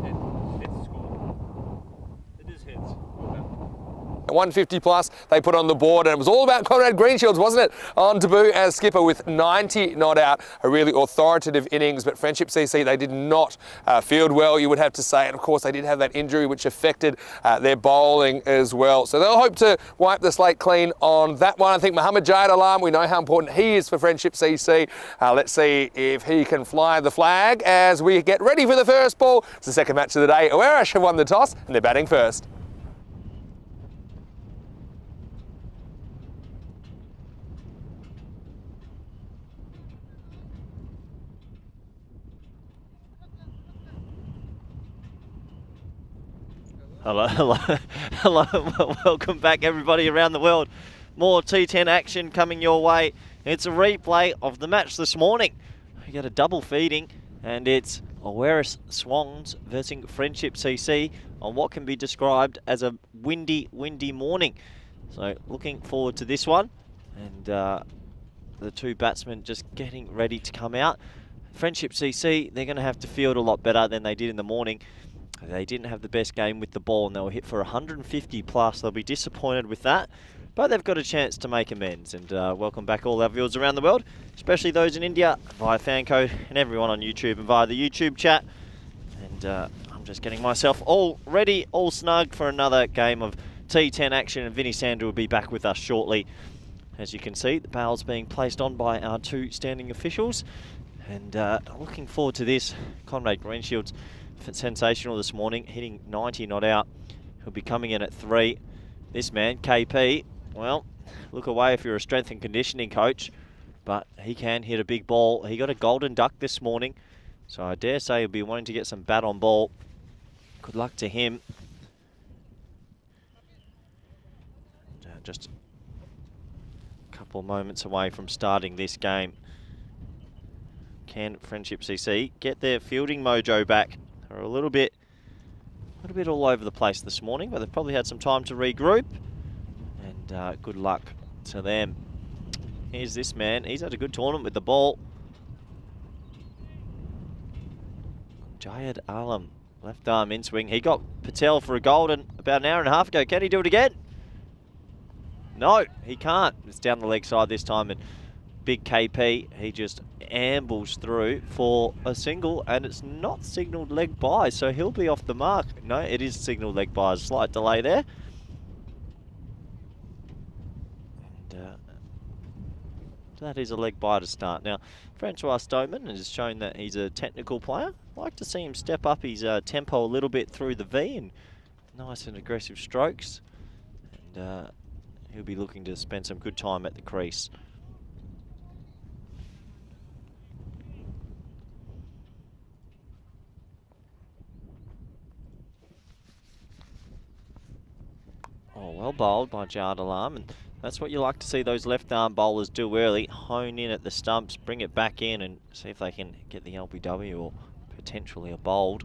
Hits score. It is hits. 150 plus they put on the board, and it was all about Conrad Greenshields, wasn't it? On debut as skipper with 90 not out. A really authoritative innings, but Friendship CC, they did not field well, you would have to say. And of course, they did have that injury which affected their bowling as well. So they'll hope to wipe the slate clean on that one. I think Mohammed Jayed Alam, we know how important he is for Friendship CC. Let's see if he can fly the flag as we get ready for the first ball. It's the second match of the day. Oeiras have won the toss and they're batting first. Hello, welcome back everybody around the world. More T10 action coming your way. It's a replay of the match this morning. We got a double feeding, and it's Oeiras Swans versus Friendship CC on what can be described as a windy morning. So looking forward to this one, and the two batsmen just getting ready to come out. Friendship CC, they're going to have to field a lot better than they did in the morning. They didn't have the best game with the ball, and they were hit for 150 plus. They'll be disappointed with that, but they've got a chance to make amends. And welcome back all our viewers around the world, especially those in India via FanCode, and everyone on YouTube and via the YouTube chat. And I'm just getting myself all ready, all snug for another game of T10 action, and Vinny Sander will be back with us shortly. As you can see, the bail's being placed on by our two standing officials, and looking forward to this. Conrad Greenshields, sensational this morning, hitting 90 not out. He'll be coming in at 3. This man, KP, well, look away if you're a strength and conditioning coach, but he can hit a big ball. He got a golden duck this morning, so I dare say he'll be wanting to get some bat on ball. Good luck to him. Just a couple of moments away from starting this game. Can Friendship CC get their fielding mojo back? They're a little bit all over the place this morning, but they've probably had some time to regroup, and good luck to them. Here's this man. He's had a good tournament with the ball. Jayed Alam, left arm in swing. He got Patel for a golden about an hour and a half ago. Can he do it again? No, he can't. It's down the leg side this time, and big KP, he just ambles through for a single, and it's not signalled leg by, so he'll be off the mark. No, it is signalled leg by. A slight delay there. And that is a leg by to start. Now, Francois Stoneman has shown that he's a technical player. I'd like to see him step up his tempo a little bit through the V, and nice and aggressive strokes. And he'll be looking to spend some good time at the crease. Oh, well bowled by Jayed Alam, and that's what you like to see those left-arm bowlers do early. Hone in at the stumps, bring it back in, and see if they can get the LBW or potentially a bowled.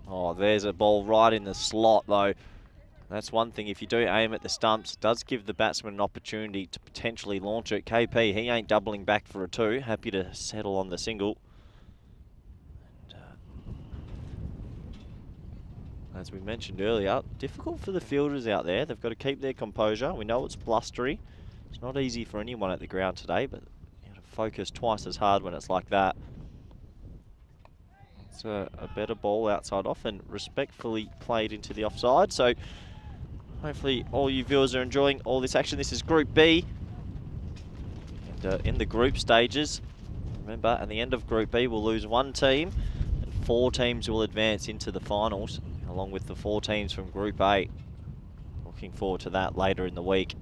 Oh, there's a ball right in the slot, though. That's one thing, if you do aim at the stumps, it does give the batsman an opportunity to potentially launch it. KP, he ain't doubling back for a 2. Happy to settle on the single. And, as we mentioned earlier, difficult for the fielders out there. They've got to keep their composure. We know it's blustery. It's not easy for anyone at the ground today, but you have to focus twice as hard when it's like that. It's a better ball outside off and respectfully played into the offside. So hopefully all you viewers are enjoying all this action. This is Group B. And in the group stages, remember, at the end of Group B, we'll lose 1 team and 4 teams will advance into the finals, along with the 4 teams from Group A. Looking forward to that later in the week.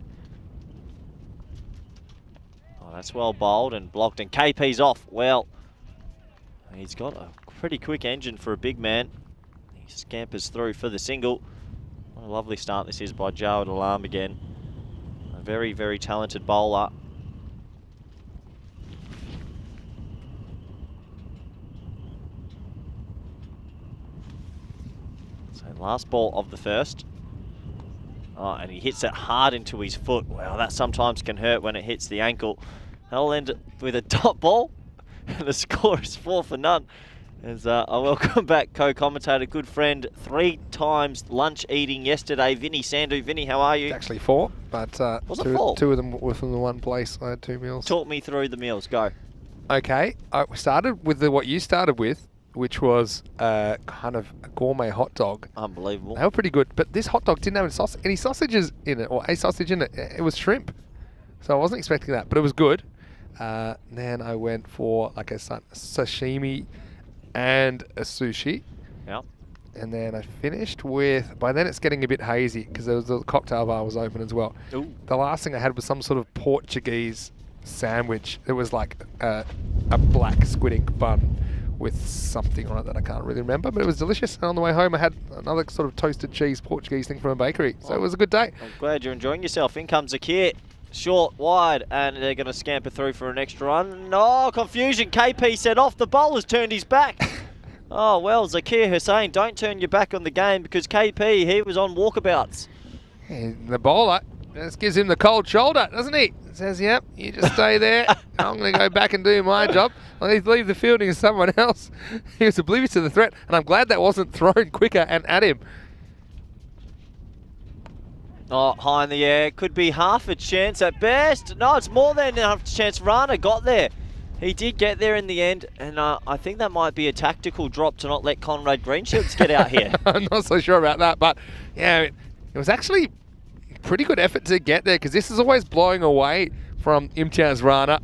Oh, that's well bowled and blocked, and KP's off. Well, He's got a pretty quick engine for a big man. He scampers through for the single. What a lovely start this is by Jawed Alam again. A very, very talented bowler. So last ball of the first. Oh, and he hits it hard into his foot. Wow, that sometimes can hurt when it hits the ankle. That'll end with a dot ball. And the score is 4 for none. As I welcome back co-commentator, good friend, 3 times lunch eating yesterday, Vinny Sandhu. Vinny, how are you? It's actually 4, but Was it 4? 2 of them were from the one place. I had 2 meals. Talk me through the meals. Go. Okay, I started with what you started with, which was kind of a gourmet hot dog. Unbelievable. They were pretty good, but this hot dog didn't have any sausages in it, or a sausage in it. It was shrimp. So I wasn't expecting that, but it was good. Then I went for like a sashimi and a sushi. Yep. And then I finished with, by then it's getting a bit hazy because the cocktail bar was open as well. Ooh. The last thing I had was some sort of Portuguese sandwich. It was like a black squid ink bun with something on it that I can't really remember, but it was delicious. And on the way home I had another sort of toasted cheese Portuguese thing from a bakery. So it was a good day. I'm glad you're enjoying yourself. In comes Zakir. Short, wide, and they're going to scamper through for an extra run. No, confusion. KP set off. The bowler's turned his back. Oh, well, Zakir Hussain, don't turn your back on the game because KP, he was on walkabouts. And the bowler just gives him the cold shoulder, doesn't he? Says, yep, you just stay there. I'm going to go back and do my job. I'll leave the fielding to someone else. He was oblivious to the threat, and I'm glad that wasn't thrown quicker and at him. Oh, high in the air. Could be half a chance at best. No, it's more than half a chance. Rana got there. He did get there in the end, and I think that might be a tactical drop to not let Conrad Greenshields get out here. I'm not so sure about that, but yeah, it was actually a pretty good effort to get there because this is always blowing away from Imtiaz Rana.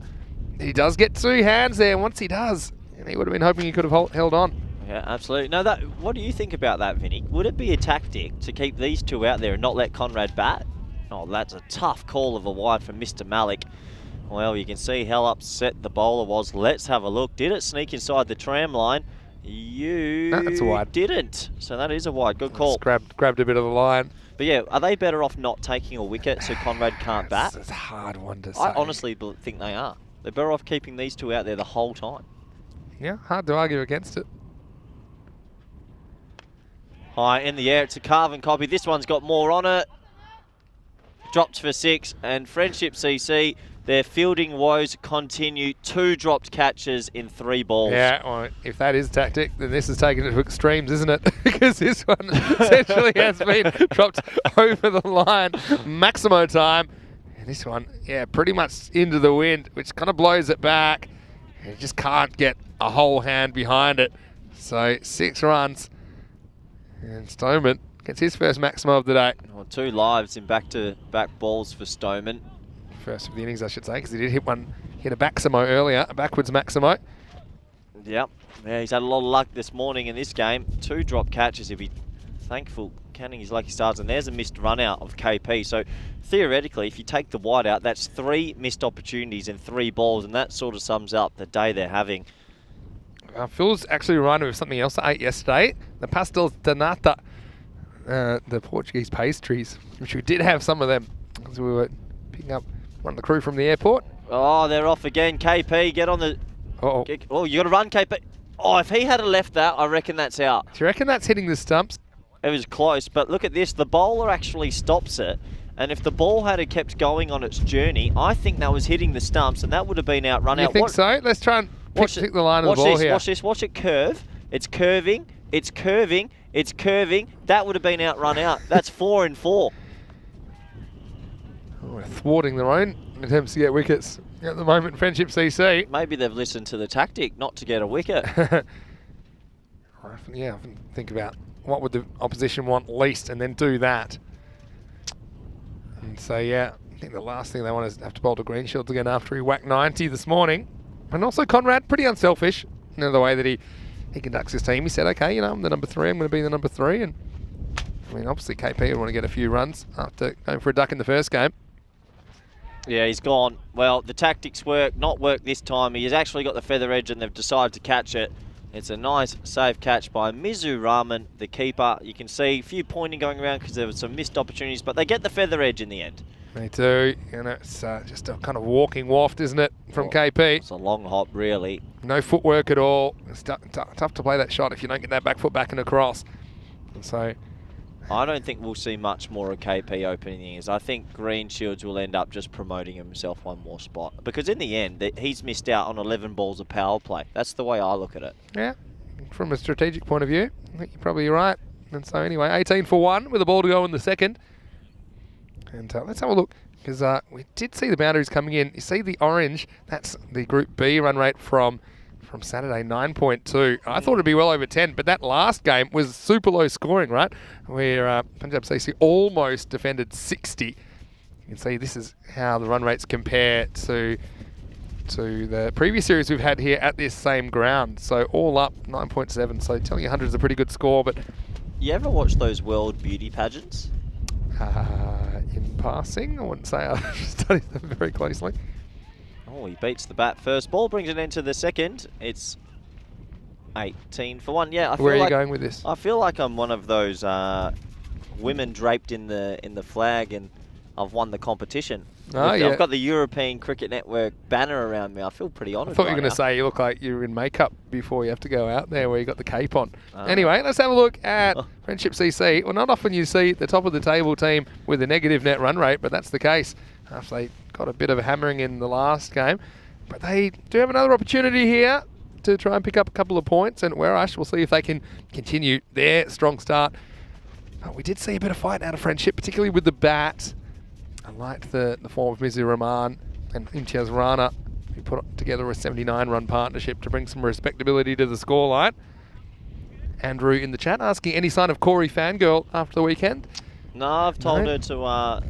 He does get 2 hands there, and once he does, he would have been hoping he could have held on. Yeah, absolutely. No, what do you think about that, Vinny? Would it be a tactic to keep these 2 out there and not let Conrad bat? Oh, that's a tough call of a wide from Mr. Malik. Well, you can see how upset the bowler was. Let's have a look. Did it sneak inside the tram line? No, that's a wide. Didn't. So that is a wide. Good call. Just grabbed a bit of the line. But yeah, are they better off not taking a wicket so Conrad can't bat? It's a hard one to say. I honestly think they are. They're better off keeping these 2 out there the whole time. Yeah, hard to argue against it. High in the air, it's a carbon copy. This one's got more on it. Dropped for 6, and Friendship CC, their fielding woes continue. 2 dropped catches in 3 balls. Yeah, well, if that is tactic, then this is taking it to extremes, isn't it? Because this one essentially has been dropped over the line. Maximo time. And this one, yeah, pretty much into the wind, which kind of blows it back. And you just can't get a whole hand behind it. So 6 runs. And Stoneman gets his first Maximo of the day. Well, 2 lives in back-to-back balls for Stoneman. First of the innings, I should say, because he did hit a Maximo earlier, a backwards Maximo. Yep. Yeah, he's had a lot of luck this morning in this game. 2 drop catches. He'll be thankful counting his lucky stars. And there's a missed run out of KP. So theoretically, if you take the wide out, that's 3 missed opportunities in 3 balls. And that sort of sums up the day they're having. Phil's actually reminded me of something else I ate yesterday. The pastel de nata, the Portuguese pastries, which we did have some of them as we were picking up one of the crew from the airport. Oh, they're off again. KP, get on the... Uh-oh. Oh, you got to run, KP. Oh, if he had left that, I reckon that's out. Do you reckon that's hitting the stumps? It was close, but look at this. The bowler actually stops it. And if the ball had kept going on its journey, I think that was hitting the stumps, and that would have been out, run out. You think so? Let's try and pick the line of the ball here. Watch this. Watch it curve. It's curving. It's curving. It's curving. That would have been out, run out. That's 4 and 4. Oh, we're thwarting their own attempts to get wickets at the moment, Friendship CC. Maybe they've listened to the tactic not to get a wicket. I often think about what would the opposition want least and then do that. And so, yeah, I think the last thing they want is have to bowl to Greenshields again after he whacked 90 this morning. And also Conrad, pretty unselfish in the way that he conducts his team. He said, okay, I'm the number 3, I'm going to be the number 3. And I mean, obviously KP would want to get a few runs after going for a duck in the first game. Yeah, he's gone. Well, the tactics not worked this time. He has actually got the feather edge and they've decided to catch it. It's a nice, safe catch by Mizu Rahman, the keeper. You can see a few pointing going around because there were some missed opportunities, but they get the feather edge in the end. They do. And it's just a kind of walking waft, isn't it, from KP? It's a long hop, really. No footwork at all. It's tough to play that shot if you don't get that back foot back and across. And so I don't think we'll see much more of KP opening innings. I think Green Shields will end up just promoting himself one more spot. Because in the end, he's missed out on 11 balls of power play. That's the way I look at it. yeah, from a strategic point of view, I think you're probably right. And so anyway, 18 for 1 with a ball to go in the second. And let's have a look, because we did see the boundaries coming in. You see the orange, that's the Group B run rate from Saturday, 9.2. I thought it'd be well over 10, but that last game was super low scoring, right? Where Punjab CC almost defended 60. You can see this is how the run rates compare to the previous series we've had here at this same ground. So all up 9.7. So telling you 100 is a pretty good score, but You ever watch those world beauty pageants? in passing, I wouldn't say I've studied them very closely. Oh, he beats the bat first. Ball brings it into the second. It's 18 for 1. Yeah, I feel Where are you like going with this? I feel like I'm one of those women draped in the flag, and I've won the competition. Oh, yeah. I've got the European Cricket Network banner around me. I feel pretty honoured. I thought you were right going to now. say you look like you're in makeup before you have to go out there where you got the cape on. Anyway, let's have a look at Friendship CC. Well, not often you see the top of the table team with a negative net run rate, but that's the case after they got a bit of a hammering in the last game. But they do have another opportunity here to try and pick up a couple of points, and Werash, we'll see if they can continue their strong start. But we did see a bit of fight out of Friendship, particularly with the bat. I liked the form of Mizu Rahman and Imtiaz Rana, who put together a 79-run partnership to bring some respectability to the scoreline. Andrew in the chat asking any sign of Corey Fangirl after the weekend. No, I've told No. her to,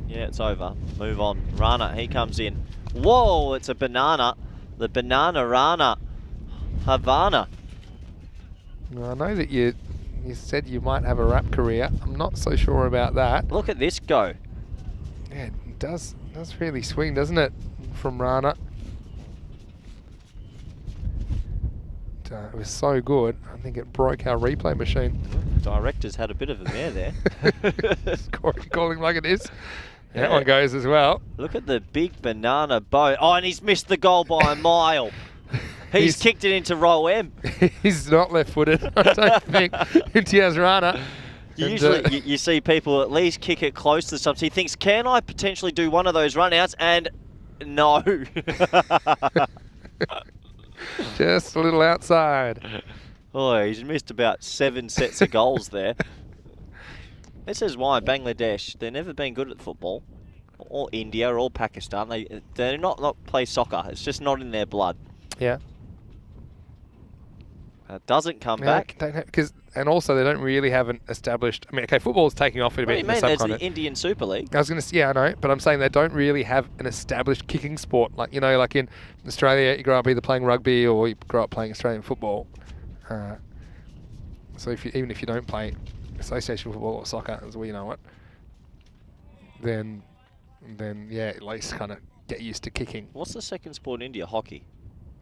yeah, it's over. Move on. Rana, he comes in. Whoa, it's a banana. The banana Rana. Havana. Well, I know that you said you might have a rap career. I'm not so sure about that. Look at this go. Yeah, it does really swing, doesn't it, from Rana? It was so good, I think it broke our replay machine. Director's had a bit of a mare there. Corey calling like it is. Yeah. That one goes as well. Look at the big banana boat. Oh, and he's missed the goal by a mile. He's kicked it into row M. He's not left-footed, I don't think. Imtiaz Rana. Usually you see people at least kick it close to something. He thinks, can I potentially do one of those run-outs? And no. Just a little outside. Oh, he's missed about 7 sets of goals there. This is why Bangladesh, they've never been good at football. Or India or Pakistan. They're not play soccer. It's just not in their blood. Yeah. Doesn't come back. And also they don't really have an established. I mean, okay, football's taking off a What do bit you in the mean? There's the subcontinent. Indian Super League. I was going to say, yeah, I know, but I'm saying they don't really have an established kicking sport. Like, you know, like in Australia, you grow up either playing rugby or you grow up playing Australian football. So even if you don't play association football or soccer, as we know it, then yeah, at least kind of get used to kicking. What's the second sport in India? Hockey?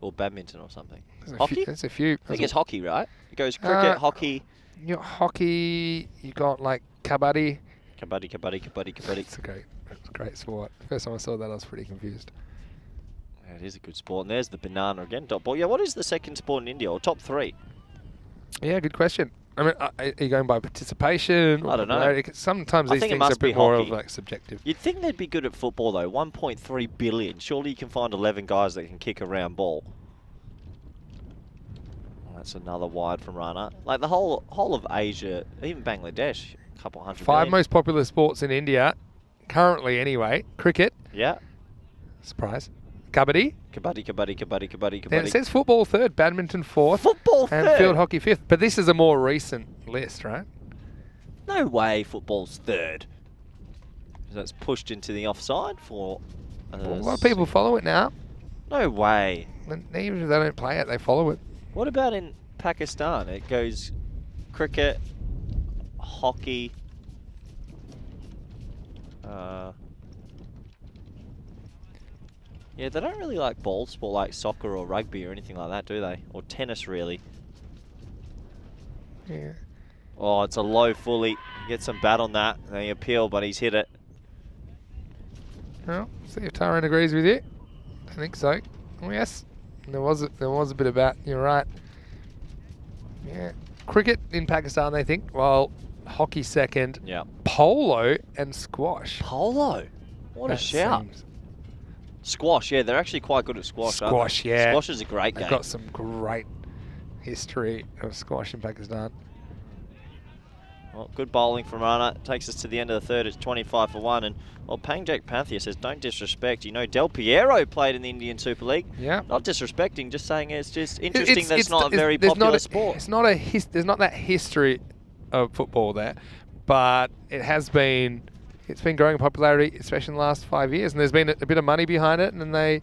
Or badminton or something? Hockey? There's a few. I think it's hockey, right? It goes cricket, hockey. You got hockey, you got like kabaddi. Kabaddi. It's a great sport. First time I saw that, I was pretty confused. Yeah, it is a good sport. And there's the banana again, top ball. Yeah, what is the second sport in India, or top 3? Yeah, good question. I mean, are you going by participation? I don't know. Sometimes I these think it things are a must be bit more of hockey. like subjective. You'd think they'd be good at football, though. 1.3 billion. Surely you can find 11 guys that can kick a round ball. That's another wide from Rana. Like the whole of Asia, even Bangladesh, a couple hundred 5 million. most popular sports in India, currently anyway, cricket, Yeah. surprise, kabaddi. Kabaddi. Then it says football 3rd, badminton 4th, Football and 3rd? field hockey 5th. But this is a more recent list, right? No way football's 3rd. That's pushed into the offside for... Well, a lot of people follow it now. No way. And even if they don't play it, they follow it. What about in Pakistan? It goes cricket, hockey, Yeah, they don't really like ball sport like soccer or rugby or anything like that, do they? Or tennis, really. Yeah. Oh, it's a low fully. Get some bat on that. They appeal, but he's hit it. Well, see if Tyrone agrees with you. I think so. Oh, yes. There was a bit of bat. You're right. Yeah. Cricket in Pakistan, they think. Well, hockey second. Yeah. Polo and squash. Polo. What a That shout. seems- Squash, yeah, they're actually quite good at squash, aren't Squash, they? yeah. Squash is a great They've game. got some great history of squash in Pakistan. Well, good bowling from Rana. Takes us to the end of the third. It's 25 for 1. And, well, Pangjak Panthea says, don't disrespect. You know, Del Piero played in the Indian Super League. Yeah. Not disrespecting, just saying it's just interesting that it's not a very there's popular not sport. It's not there's not that history of football there, but it has been. It's been growing in popularity, especially in the last 5 years, and there's been a bit of money behind it, and then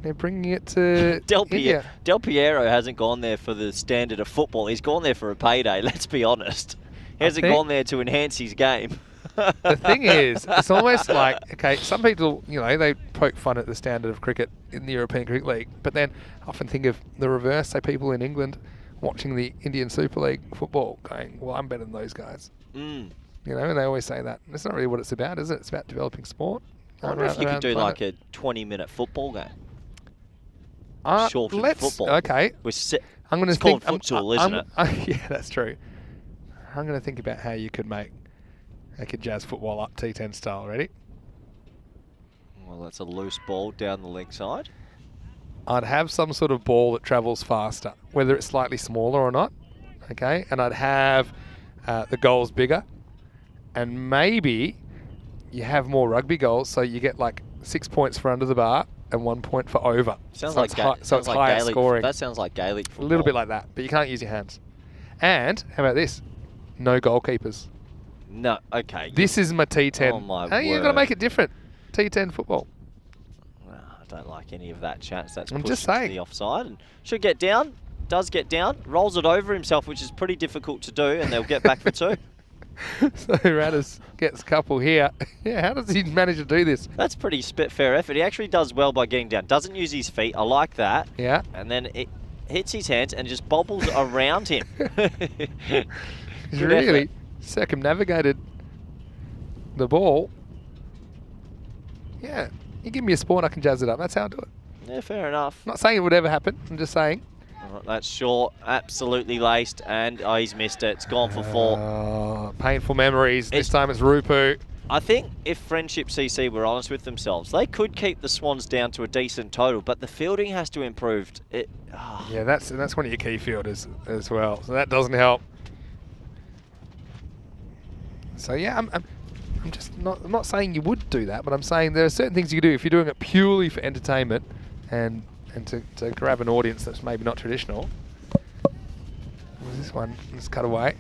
they're bringing it to India. Del Piero hasn't gone there for the standard of football. He's gone there for a payday, let's be honest. He hasn't gone there to enhance his game. The thing is, it's almost like, okay, some people, they poke fun at the standard of cricket in the European Cricket League, but then I often think of the reverse, say people in England watching the Indian Super League football going, well, I'm better than those guys. Mm. And they always say that. That's not really what it's about, is it? It's about developing sport. I wonder if you could do like a 20-minute football game. Shortened football. Okay. I'm going to it's called futsal, isn't it? Yeah, that's true. I'm going to think about how you could make a jazz football up T10 style. Ready? Well, that's a loose ball down the leg side. I'd have some sort of ball that travels faster, whether it's slightly smaller or not. Okay, and I'd have the goals bigger, and maybe you have more rugby goals, so you get like 6 points for under the bar and 1 point for over. Sounds so like it's higher Gaelic, scoring. That sounds like Gaelic football. A little bit like that, but you can't use your hands. And how about this? No goalkeepers. No, okay. This is my T10. Oh my Hey, you've got to word. make it different. T10 football. Well, I don't like any of that chance. That's I'm pushed just to saying. the offside. And should get down. Does get down. Rolls it over himself, which is pretty difficult to do, and they'll get back for 2. So Radis gets a couple here. Yeah, how does he manage to do this? That's pretty fair effort. He actually does well by getting down. Doesn't use his feet. I like that. Yeah. And then it hits his hands and just bobbles around him. He's Good really effort. circumnavigated the ball. Yeah. You give me a sport, I can jazz it up. That's how I do it. Yeah, fair enough. I'm not saying it would ever happen. I'm just saying. Oh, that's short. Absolutely laced. And he's missed it. It's gone for 4. Oh, painful memories. This It's- time it's Rupu. I think if Friendship CC were honest with themselves, they could keep the Swans down to a decent total, but the fielding has to improve. Yeah, that's one of your key fielders as well. So that doesn't help. So yeah, I'm just not. I'm not saying you would do that, but I'm saying there are certain things you can do if you're doing it purely for entertainment and to grab an audience that's maybe not traditional. What's this one? Let's cut away.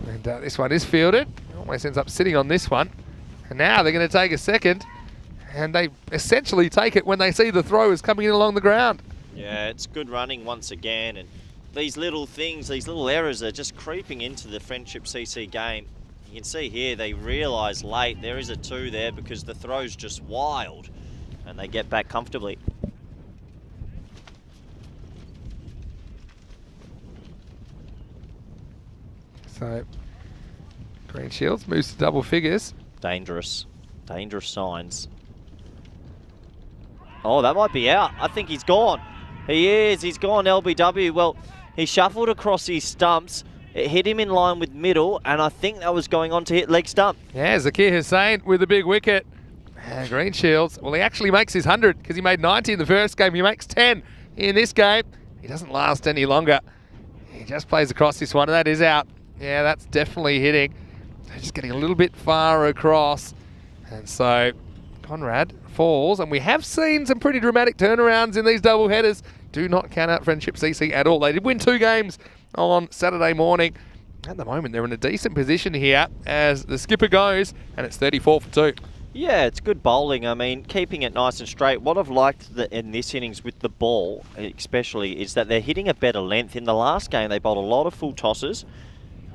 And this one is fielded. Almost ends up sitting on this one. And now they're going to take a second, and they essentially take it when they see the throw is coming in along the ground. Yeah, it's good running once again, and these little things, these little errors are just creeping into the Friendship CC game. You can see here they realise late there is a 2 there because the throw's just wild, and they get back comfortably. So Green Shields moves to double figures. Dangerous. Dangerous signs. Oh, that might be out. I think he's gone. He is. He's gone, LBW. Well, he shuffled across his stumps. It hit him in line with middle, and I think that was going on to hit leg stump. Yeah, Zakir Hussain with a big wicket. And Green Shields, well, he actually makes his 100 because he made 90 in the first game. He makes 10 in this game. He doesn't last any longer. He just plays across this one, and that is out. Yeah, that's definitely hitting. They're just getting a little bit far across. And so Conrad falls, and we have seen some pretty dramatic turnarounds in these double headers. Do not count out Friendship CC at all. They did win 2 games on Saturday morning. At the moment, they're in a decent position here as the skipper goes, and it's 34 for 2. Yeah, it's good bowling. I mean, keeping it nice and straight. What I've liked in this innings with the ball, especially, is that they're hitting a better length. In the last game, they bowled a lot of full tosses.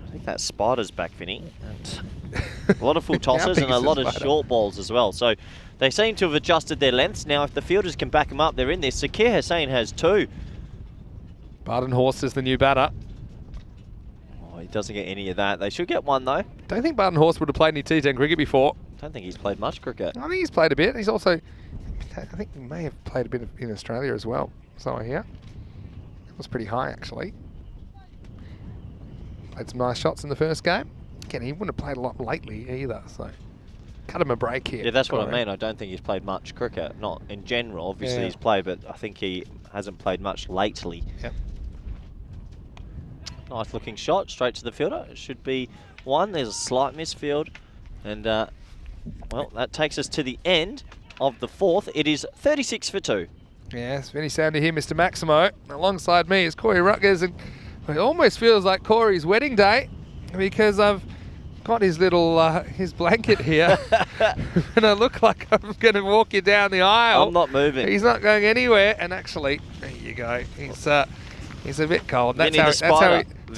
I think that Spider's back, Vinny. And A lot of full tosses and a lot of short balls as well. So they seem to have adjusted their lengths. Now, if the fielders can back them up, they're in there. Sakir Hussain has 2. Barton Horse is the new batter. Oh, he doesn't get any of that. They should get 1, though. Don't think Barton Horse would have played any T10 cricket before. Don't think he's played much cricket. I think he's played a bit. He's also, I think he may have played a bit in Australia as well. So I hear. It was pretty high, actually. Played some nice shots in the first game. Again, he wouldn't have played a lot lately either, so cut him a break here. Yeah, that's what I mean. I don't think he's played much cricket. Not in general. Obviously, he's played, but I think he hasn't played much lately. Yep. Nice looking shot, straight to the fielder. It should be 1. There's a slight misfield. And, well, that takes us to the end of the 4th. It is 36 for 2. Yeah, it's very sound to hear Mr. Maximo. Alongside me is Corey Rutgers, and it almost feels like Corey's wedding day because I've got his little his blanket here, and I look like I'm going to walk you down the aisle. I'm not moving. He's not going anywhere, and actually, there you go. He's a bit cold. That's Vinny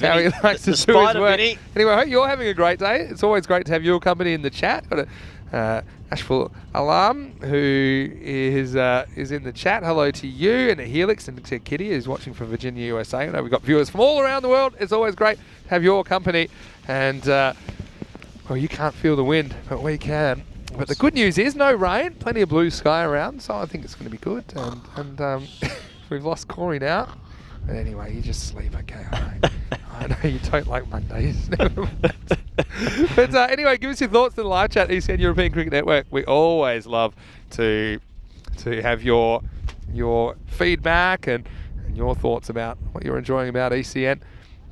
how he likes to do his work. Vinny. Anyway, I hope you're having a great day. It's always great to have your company in the chat. Got a Ashful Alam who is in the chat. Hello to you and to Helix and to Kitty who's watching from Virginia, USA. I know we've got viewers from all around the world. It's always great to have your company. And well, you can't feel the wind, but we can. But the good news is no rain, plenty of blue sky around, so I think it's going to be good. And we've lost Corey now. But anyway, you just sleep, okay? I know you don't like Mondays. But anyway, give us your thoughts to the live chat, ECN European Cricket Network. We always love to have your feedback and your thoughts about what you're enjoying about ECN.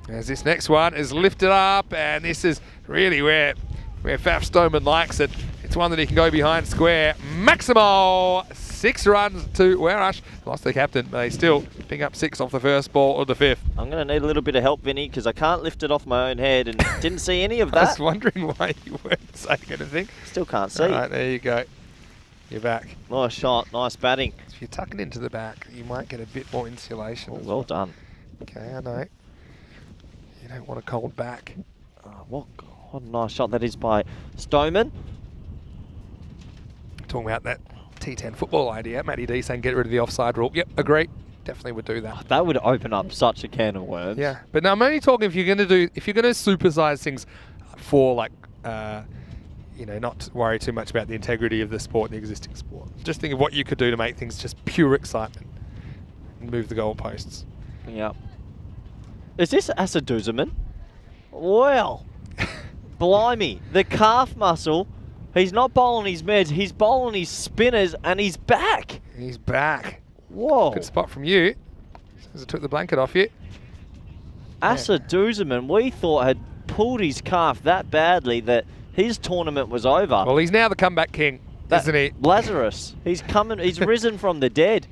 As this next one is lifted up, and this is really where Faf Stoneman likes it. It's one that he can go behind square. Maximo, 6 runs to Werash. Lost the captain, but they still pick up 6 off the first ball of the 5th. I'm going to need a little bit of help, Vinny, because I can't lift it off my own head and didn't see any of I that. was wondering why you weren't saying anything. Still can't see. All right, there you go. You're back. Nice shot, nice batting. If you tuck it into the back, you might get a bit more insulation. Oh, well done. Okay, I know. You don't want a cold back. Oh, what a nice shot that is by Stoneman. Talking about that T10 football idea, Matty D saying get rid of the offside rule. Yep, agree. Definitely would do that. That would open up such a can of worms. Yeah, but now I'm only talking if you're going to supersize things for like, not to worry too much about the integrity of the sport and the existing sport. Just think of what you could do to make things just pure excitement and move the goalposts. Yeah. Is this Asaduzaman? Well, blimey, the calf muscle. He's not bowling his meds, he's bowling his spinners, and he's back. He's back. Whoa. Good spot from you. As I took the blanket off you. Asaduzaman, we thought, had pulled his calf that badly that his tournament was over. Well, he's now the comeback king, isn't he? Lazarus. He's risen from the dead.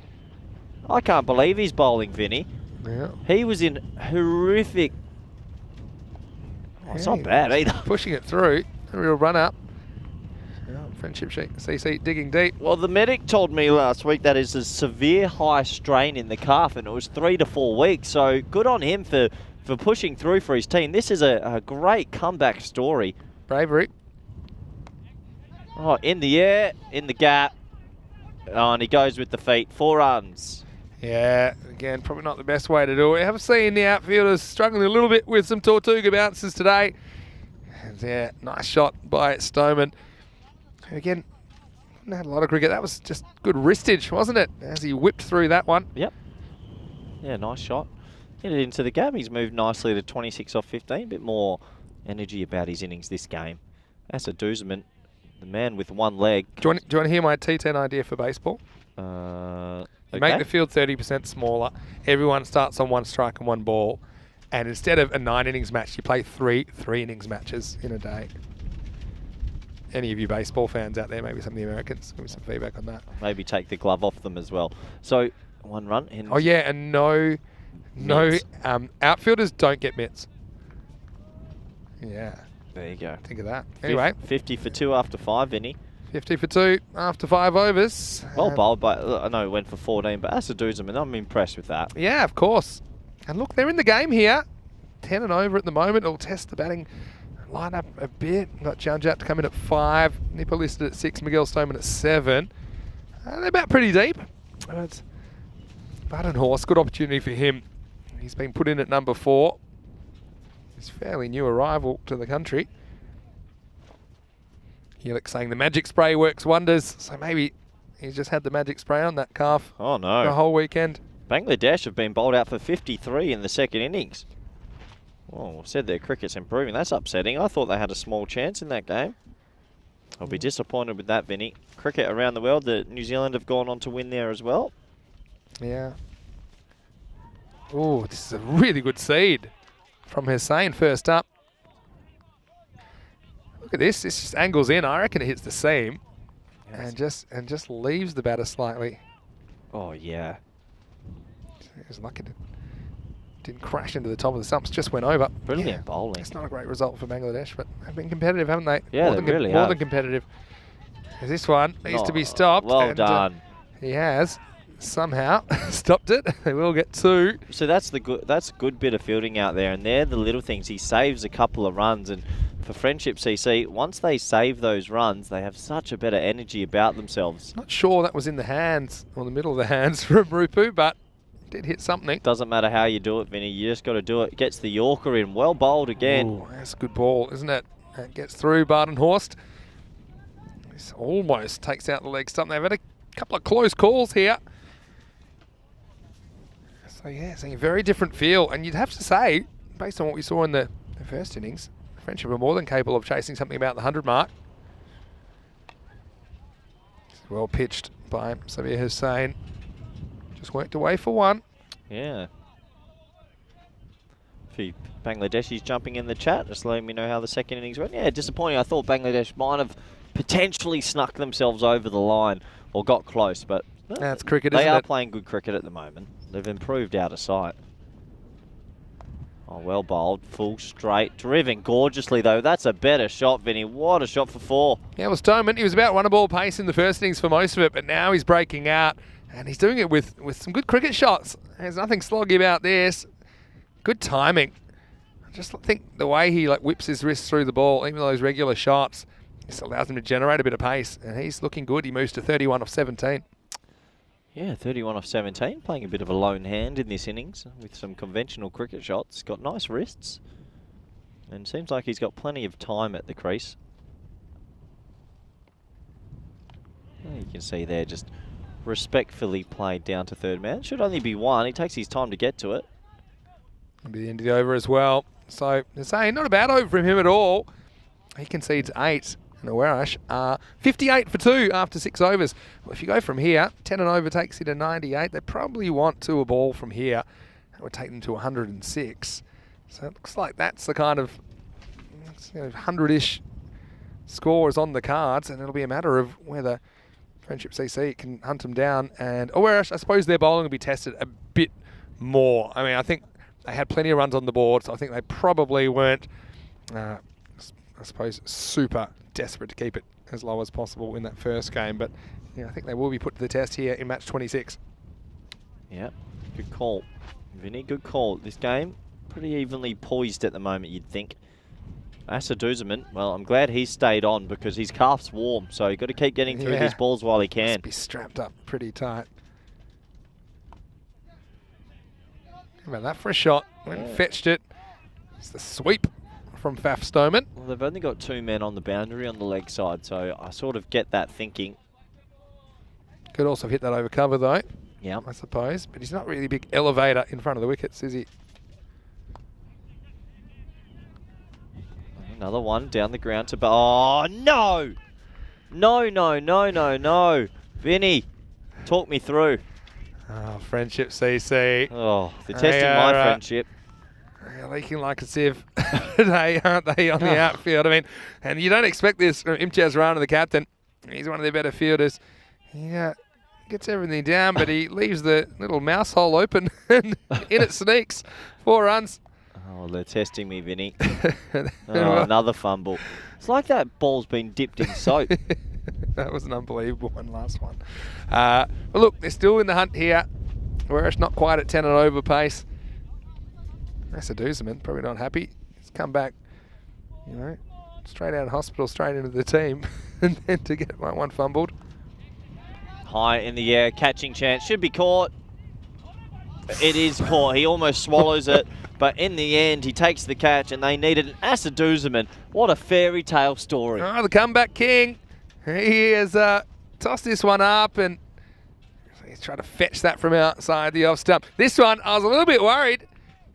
I can't believe he's bowling, Vinny. Yeah. He was in horrific... Oh, it's not bad either. Pushing it through. A real run up. Friendship CC digging deep. Well, the medic told me last week that is a severe high strain in the calf, and it was 3 to 4 weeks. So good on him for pushing through for his team. This is a great comeback story. Bravery. Oh, in the air, in the gap. Oh, and he goes with the feet. 4 runs. Yeah, again, probably not the best way to do it. I have seen the outfielders struggling a little bit with some Tortuga bounces today. And yeah, nice shot by Stoneman. Again, had a lot of cricket. That was just good wristage, wasn't it? As he whipped through that one. Yep. Yeah, nice shot. Hit it into the gap. He's moved nicely to 26 off 15. A bit more energy about his innings this game. Asaduzaman, the man with one leg. Do you want to hear my T10 idea for baseball? You make the field 30% smaller. Everyone starts on 1 strike and 1 ball. And instead of a 9 innings match, you play 3 innings matches in a day. Any of you baseball fans out there, maybe some of the Americans, give me some feedback on that. Maybe take the glove off them as well. So 1 run. And oh yeah, and no outfielders don't get mitts. Yeah. There you go. Think of that. Anyway. 50 for 2 after 5, Vinny. 50 for 2 after 5 overs. Well bowled, but I know it went for 14, but Asaduzaman, I'm impressed with that. Yeah, of course. And look, they're in the game here. 10 and over at the moment. It'll test the batting line up a bit. Got Janjat to come in at 5. Nipper listed at 6. Miguel Stoneman at 7. They're about pretty deep. But Badenhorst, good opportunity for him. He's been put in at number 4. He's a fairly new arrival to the country. Helix saying the magic spray works wonders. So maybe he's just had the magic spray on that calf. Oh no. The whole weekend. Bangladesh have been bowled out for 53 in the second innings. Oh, said their cricket's improving. That's upsetting. I thought they had a small chance in that game. I'll be disappointed with that, Vinny. Cricket around the world, New Zealand have gone on to win there as well. Yeah. Oh, this is a really good seed from Hussain first up. Look at this. This just angles in. I reckon it hits the seam and just leaves the batter slightly. Oh yeah. He was lucky it didn't crash into the top of the stumps. Just went over. Brilliant bowling. It's not a great result for Bangladesh, but they've been competitive, haven't they? Yeah, more they really more have. than competitive. This one needs to be Oh, stopped. well and, done. He has somehow stopped it. They will get 2. So that's a good bit of fielding out there, and they're the little things. He saves a couple of runs, and for Friendship CC, once they save those runs, they have such a better energy about themselves. Not sure that was in the hands, or the middle of the hands from Rupu, but did hit something. Doesn't matter how you do it, Vinny. You just got to do it. Gets the Yorker in. Well bowled again. Ooh, that's a good ball, isn't it? That gets through Badenhorst. This almost takes out the leg stump. They've had a couple of close calls here. So yeah, it's a very different feel. And you'd have to say, based on what we saw in the first innings, Friendship are more than capable of chasing something about the 100 mark. Well pitched by Sabir Hussain. Just worked away for 1. Yeah. A few Bangladeshis jumping in the chat, just letting me know how the second innings went. Yeah, disappointing. I thought Bangladesh might have potentially snuck themselves over the line or got close, but That's cricket, they isn't are it? playing good cricket at the moment. They've improved out of sight. Oh, well bowled, full straight, driven gorgeously though. That's a better shot, Vinny. What a shot for 4. Yeah, well, Stoneman, he was about run-a-ball pace in the first innings for most of it, but now he's breaking out, and he's doing it with some good cricket shots. There's nothing sloggy about this. Good timing. I just think the way he whips his wrist through the ball, even those regular shots, just allows him to generate a bit of pace, and he's looking good. He moves to 31 off 17. Yeah, 31 off 17, playing a bit of a lone hand in this innings with some conventional cricket shots. Got nice wrists, and seems like he's got plenty of time at the crease. You can see there, just respectfully played down to third man. Should only be 1. He takes his time to get to it. It'll be the end of the over as well. So they're saying not a bad over from him at all. He concedes 8. And Awarash are 58 for 2 after 6 overs. Well, if you go from here, 10 and over takes you to 98. They probably want to a ball from here. That would take them to 106. So it looks like that's the kind of 100-ish score is on the cards, and it'll be a matter of whether Friendship CC can hunt them down. And Awarash, I suppose their bowling will be tested a bit more. I mean, I think they had plenty of runs on the board, so I think they probably weren't, I suppose, super desperate to keep it as low as possible in that first game. But yeah, I think they will be put to the test here in match 26. Yeah, good call. Vinny, good call. This game, pretty evenly poised at the moment, you'd think. Asaduzzaman, well, I'm glad he's stayed on because his calf's warm, so you've got to keep getting through these balls while he can. Must be strapped up pretty tight. How about that for a shot? Went and fetched it. It's the sweep from Faf Stoneman. Well, they've only got 2 men on the boundary on the leg side, so I sort of get that thinking. Could also hit that over cover though. Yeah, I suppose, but he's not really a big elevator in front of the wickets, is he? Another one down the ground to... Oh, no! No, no, no, no, no. Vinny, talk me through. Oh, Friendship CC. Oh, they're testing my friendship. They're leaking like a sieve today, aren't they, on the outfield? I mean, and you don't expect this from Imtiaz Rana, the captain. He's one of their better fielders. He gets everything down, but he leaves the little mouse hole open, and in it sneaks. 4 runs. Oh, they're testing me, Vinny. Oh, another fumble. It's like that ball's been dipped in soap. That was an unbelievable one, last one. But look, they're still in the hunt here. Whereas not quite at 10 and over pace. Asaduzzaman, probably not happy. He's come back You know, straight out of hospital, straight into the team, and then to get one fumbled. High in the air, catching chance, should be caught. It is caught. He almost swallows it, but in the end, he takes the catch, and they needed an Asaduzaman. What a fairy tale story. Oh, the comeback king. He has tossed this one up, and he's trying to fetch that from outside the off stump. This one, I was a little bit worried.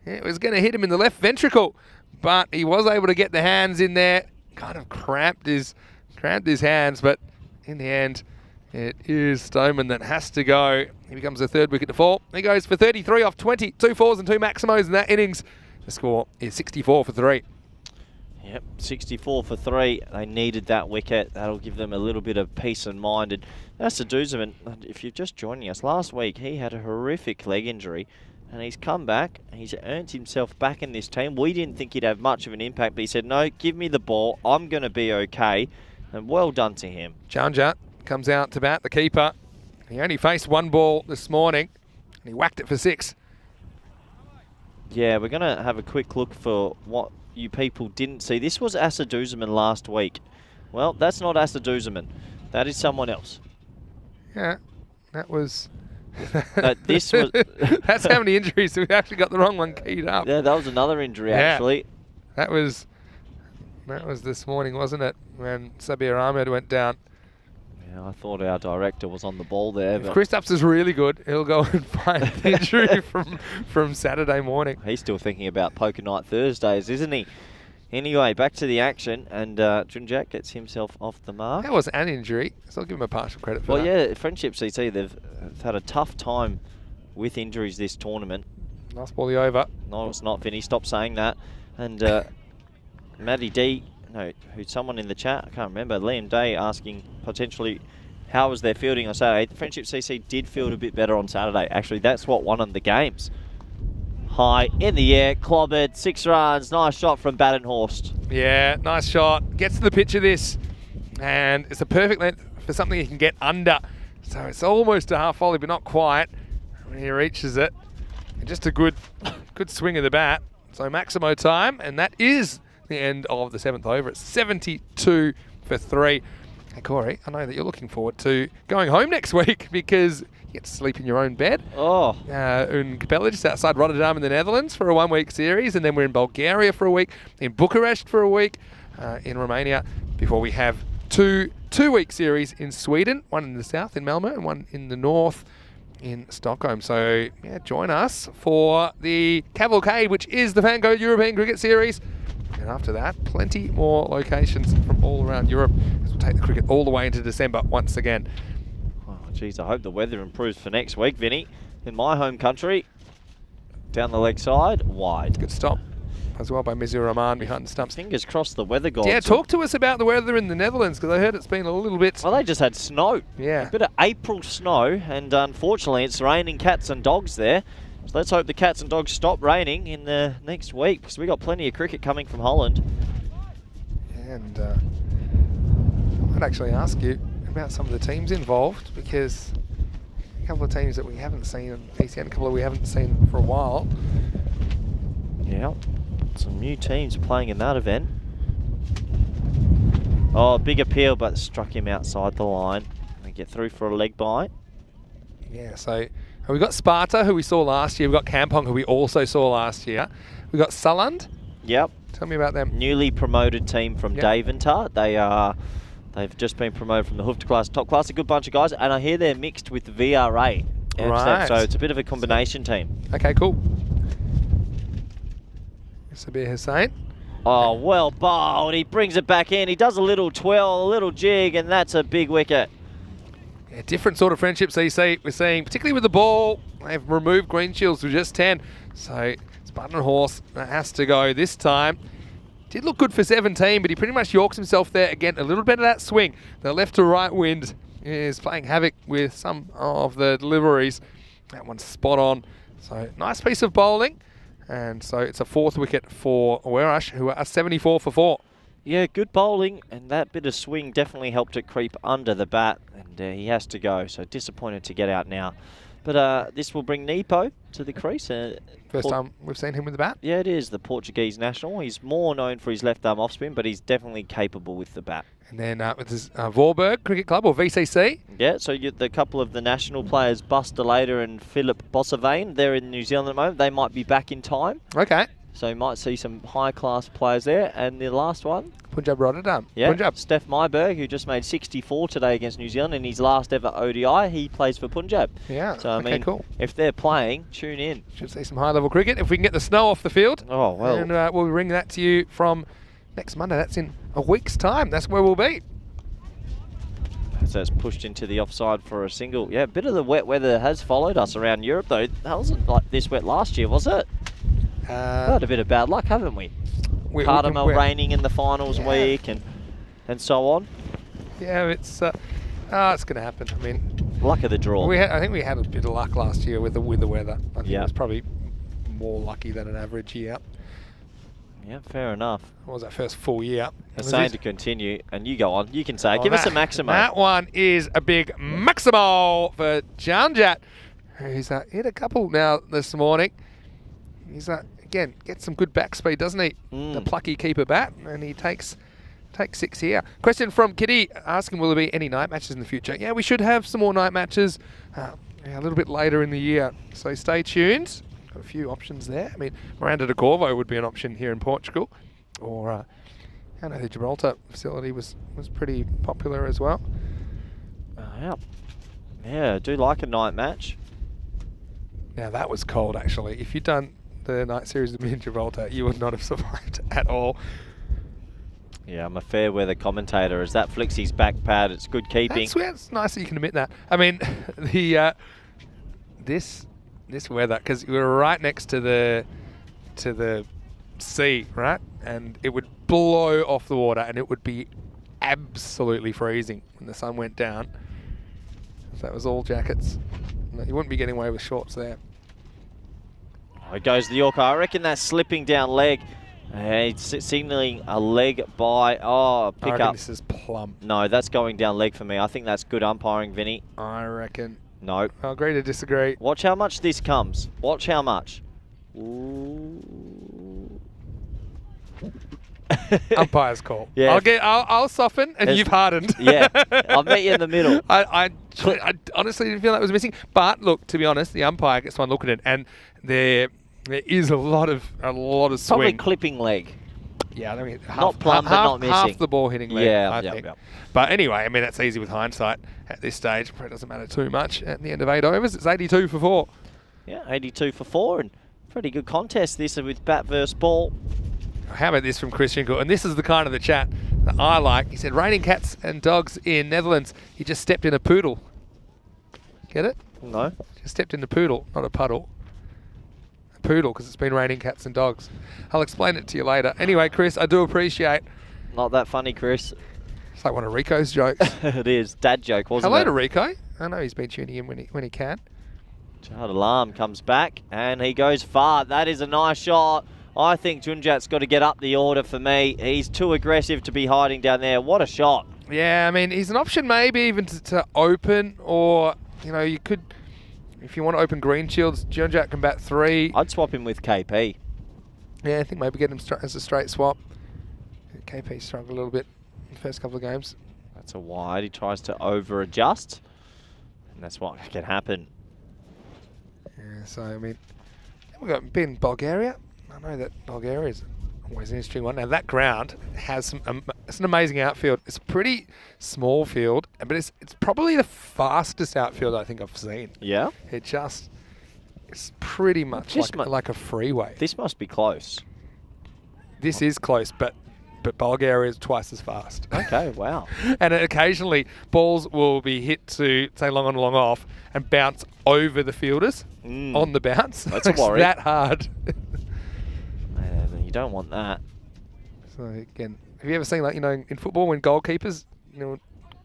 It was going to hit him in the left ventricle, but he was able to get the hands in there. Kind of cramped his hands, but in the end, it is Stoneman that has to go. He becomes the third wicket to fall. He goes for 33 off 20, 2 fours and 2 maximos in that innings. The score is 64 for 3. Yep, 64 for 3. They needed that wicket. That'll give them a little bit of peace of mind. And Asaduzaman, if you're just joining us, last week he had a horrific leg injury, and he's come back. He's earned himself back in this team. We didn't think he'd have much of an impact, but he said, no, give me the ball. I'm going to be okay. And well done to him. Chanja comes out to bat, the keeper. He only faced one ball this morning, and he whacked it for 6. Yeah, we're going to have a quick look for what you people didn't see. This was Asaduzaman last week. Well, that's not Asaduzaman. That is someone else. Yeah, that was... this was... That's how many injuries we've actually got the wrong one keyed up. Yeah, that was another injury, actually. That was this morning, wasn't it, when Sabir Ahmed went down. Yeah, I thought our director was on the ball there. If But Chris Upps is really good, he'll go and find the injury from Saturday morning. he's still thinking about poker night Thursdays, isn't he? Anyway, back to the action, and Junjak gets himself off the mark. That was an injury, so I'll give him a partial credit for Well, that. yeah, Friendship CC, they've had a tough time with injuries this tournament. Nice ball over. No, it's not, Vinny. Stop saying that. And Matty D, no, who's someone in the chat, I can't remember, Liam Day asking potentially how was their fielding on Saturday. Friendship CC did field a bit better on Saturday. Actually, that's what won them the games. High in the air, clobbered, 6 runs, nice shot from Badenhorst. Yeah, nice shot. Gets to the pitch of this, and it's a perfect length for something he can get under. So it's almost a half volley, but not quite when he reaches it. And just a good swing of the bat. So Maximo time, and that is the end of the 7th over. It's 72 for 3. Hey Corey, I know that you're looking forward to going home next week because you get to sleep in your own bed. Oh. In Capella, just outside Rotterdam in the Netherlands for a 1-week series, and then we're in Bulgaria for a week, in Bucharest for a week, in Romania, before we have two-week series in Sweden, one in the south in Malmö and one in the north in Stockholm. So yeah, join us for the cavalcade, which is the FanCode European Cricket Series. And after that, plenty more locations from all around Europe, as we'll take the cricket all the way into December once again. Oh, geez, I hope the weather improves for next week, Vinny. In my home country, down the leg side, wide. Good stop as well by Mizur Rahman behind the stumps. Fingers crossed the weather gods. Yeah, talk to us about the weather in the Netherlands, because I heard it's been a little bit... Well, they just had snow. Yeah. A bit of April snow, and unfortunately it's raining cats and dogs there. So let's hope the cats and dogs stop raining in the next week, because we got plenty of cricket coming from Holland. And I'd actually ask you about some of the teams involved, because a couple of teams that we haven't seen in PCN, a couple that we haven't seen for a while. Yeah, some new teams playing in that event. Oh, big appeal, but struck him outside the line. They get through for a leg bite. Yeah, so we've got Sparta, who we saw last year. We've got Kampong, who we also saw last year. We've got Saland. Yep. Tell me about them. Newly promoted team from Daventry. They've just been promoted from the Hoof to class, top class. A good bunch of guys, and I hear they're mixed with VRA. Right. So it's a bit of a combination team. Okay, cool. Sabir Hussain. Oh, well bowled. He brings it back in. He does a little twirl, a little jig, and that's a big wicket. Yeah, different sort of friendships we're seeing, particularly with the ball. They've removed Greenshields to just 10. So Spartan Horse, that has to go this time. Did look good for 17, but he pretty much yorks himself there. Again, a little bit of that swing. The left to right wind is playing havoc with some of the deliveries. That one's spot on. So nice piece of bowling. And so it's a 4th wicket for Werash, who are 74 for 4. Yeah, good bowling, and that bit of swing definitely helped it creep under the bat, and he has to go. So disappointed to get out now. But this will bring Nepo to the crease. First time we've seen him with the bat. Yeah, it is. The Portuguese national. He's more known for his left arm off spin, but he's definitely capable with the bat. And then with his Vorburg Cricket Club, or VCC. Yeah, so the couple of the national players, Buster Later and Philip Bossavane, they're in New Zealand at the moment. They might be back in time. Okay. So you might see some high-class players there. And the last one? Punjab Rotterdam. Yeah, Punjab. Steph Myberg, who just made 64 today against New Zealand in his last ever ODI. He plays for Punjab. Yeah, so, I mean, cool. If they're playing, tune in. Should see some high-level cricket if we can get the snow off the field. Oh, well. And we'll bring that to you from next Monday. That's in a week's time. That's where we'll be. So it's pushed into the offside for a single. Yeah, a bit of the wet weather has followed us around Europe, though. That wasn't like this wet last year, was it? We've had a bit of bad luck, haven't we? Cardamom raining in the finals week and so on. Yeah, it's going to happen. I mean, luck of the draw. I think we had a bit of luck last year with the weather. I think it Yeah. was probably more lucky than an average year. Yeah, fair enough. What was that first full year? The same to continue, and you go on. You can say, give us a Maximo. That one is a big Maximo for Janjat, who's hit a couple now this morning. He's again gets some good back speed, doesn't he? The plucky keeper bat, and he takes 6 here. Question from Kitty asking, will there be any night matches in the future? Yeah, we should have some more night matches a little bit later in the year. So stay tuned. Got a few options there. I mean, Miranda de Corvo would be an option here in Portugal, or I know the Gibraltar facility was pretty popular as well. Yeah, I do like a night match. Now that was cold actually. If you'd done the night series with me in Gibraltar, you would not have survived at all. Yeah, I'm a fair weather commentator. As that flicks his back pad, it's good keeping. It's nice that you can admit that. I mean, the this weather, because we were right next to the sea, right, and it would blow off the water, and it would be absolutely freezing when the sun went down. So that was all jackets. No, you wouldn't be getting away with shorts there. Oh, it goes the Yorker. I reckon that's slipping down leg. It's signaling a leg by, pick I reckon up. this is plumb. No, that's going down leg for me. I think that's good umpiring, Vinny. I reckon. No. I'll agree to disagree. Watch how much this comes. Watch how much. Ooh. Umpire's call. Yeah. I'll soften, and you've hardened. Yeah, I'll meet you in the middle. I honestly didn't feel that was missing. But look, to be honest, the umpire gets one look at it, and there is a lot of swing. Probably clipping leg. Yeah, I mean, Not plumb, but not missing. Half the ball hitting leg, Yeah, I yeah, think. yeah. But anyway, I mean, that's easy with hindsight at this stage. It doesn't matter too much. At the end of 8 overs, it's 82 for 4. Yeah, 82 for 4, and pretty good contest this with bat versus ball. How about this from Chris Schinkel? And this is the kind of the chat that I like. He said, raining cats and dogs in Netherlands. He just stepped in a poodle. Get it? No. Just stepped in a poodle, not a puddle. A poodle, because it's been raining cats and dogs. I'll explain it to you later. Anyway, Chris, I do appreciate. Not that funny, Chris. It's like one of Rico's jokes. It is. Dad joke, wasn't Hello it? to Rico. I know he's been tuning in when he can. Child alarm comes back, and he goes far. That is a nice shot. I think Junjat's got to get up the order for me. He's too aggressive to be hiding down there. What a shot. Yeah, I mean, he's an option maybe even to open, or, you know, you could, if you want to open Green Shields, Junjat can bat 3. I'd swap him with KP. Yeah, I think maybe get him as a straight swap. KP struggled a little bit in the first couple of games. That's a wide. He tries to over-adjust, and that's what can happen. Yeah, so, I mean, we've got been Bulgaria. I know that Bulgaria is always an interesting one. Now, that ground has it's an amazing outfield. It's a pretty small field, but it's probably the fastest outfield I think I've seen. Yeah? It's pretty much like a freeway. This must be close. This is close, but Bulgaria is twice as fast. Okay, wow. And occasionally, balls will be hit to, say, long on, long off, and bounce over the fielders on the bounce. That's a worry. It's that hard. You don't want that. So again, have you ever seen, like, you know, in football when goalkeepers, you know,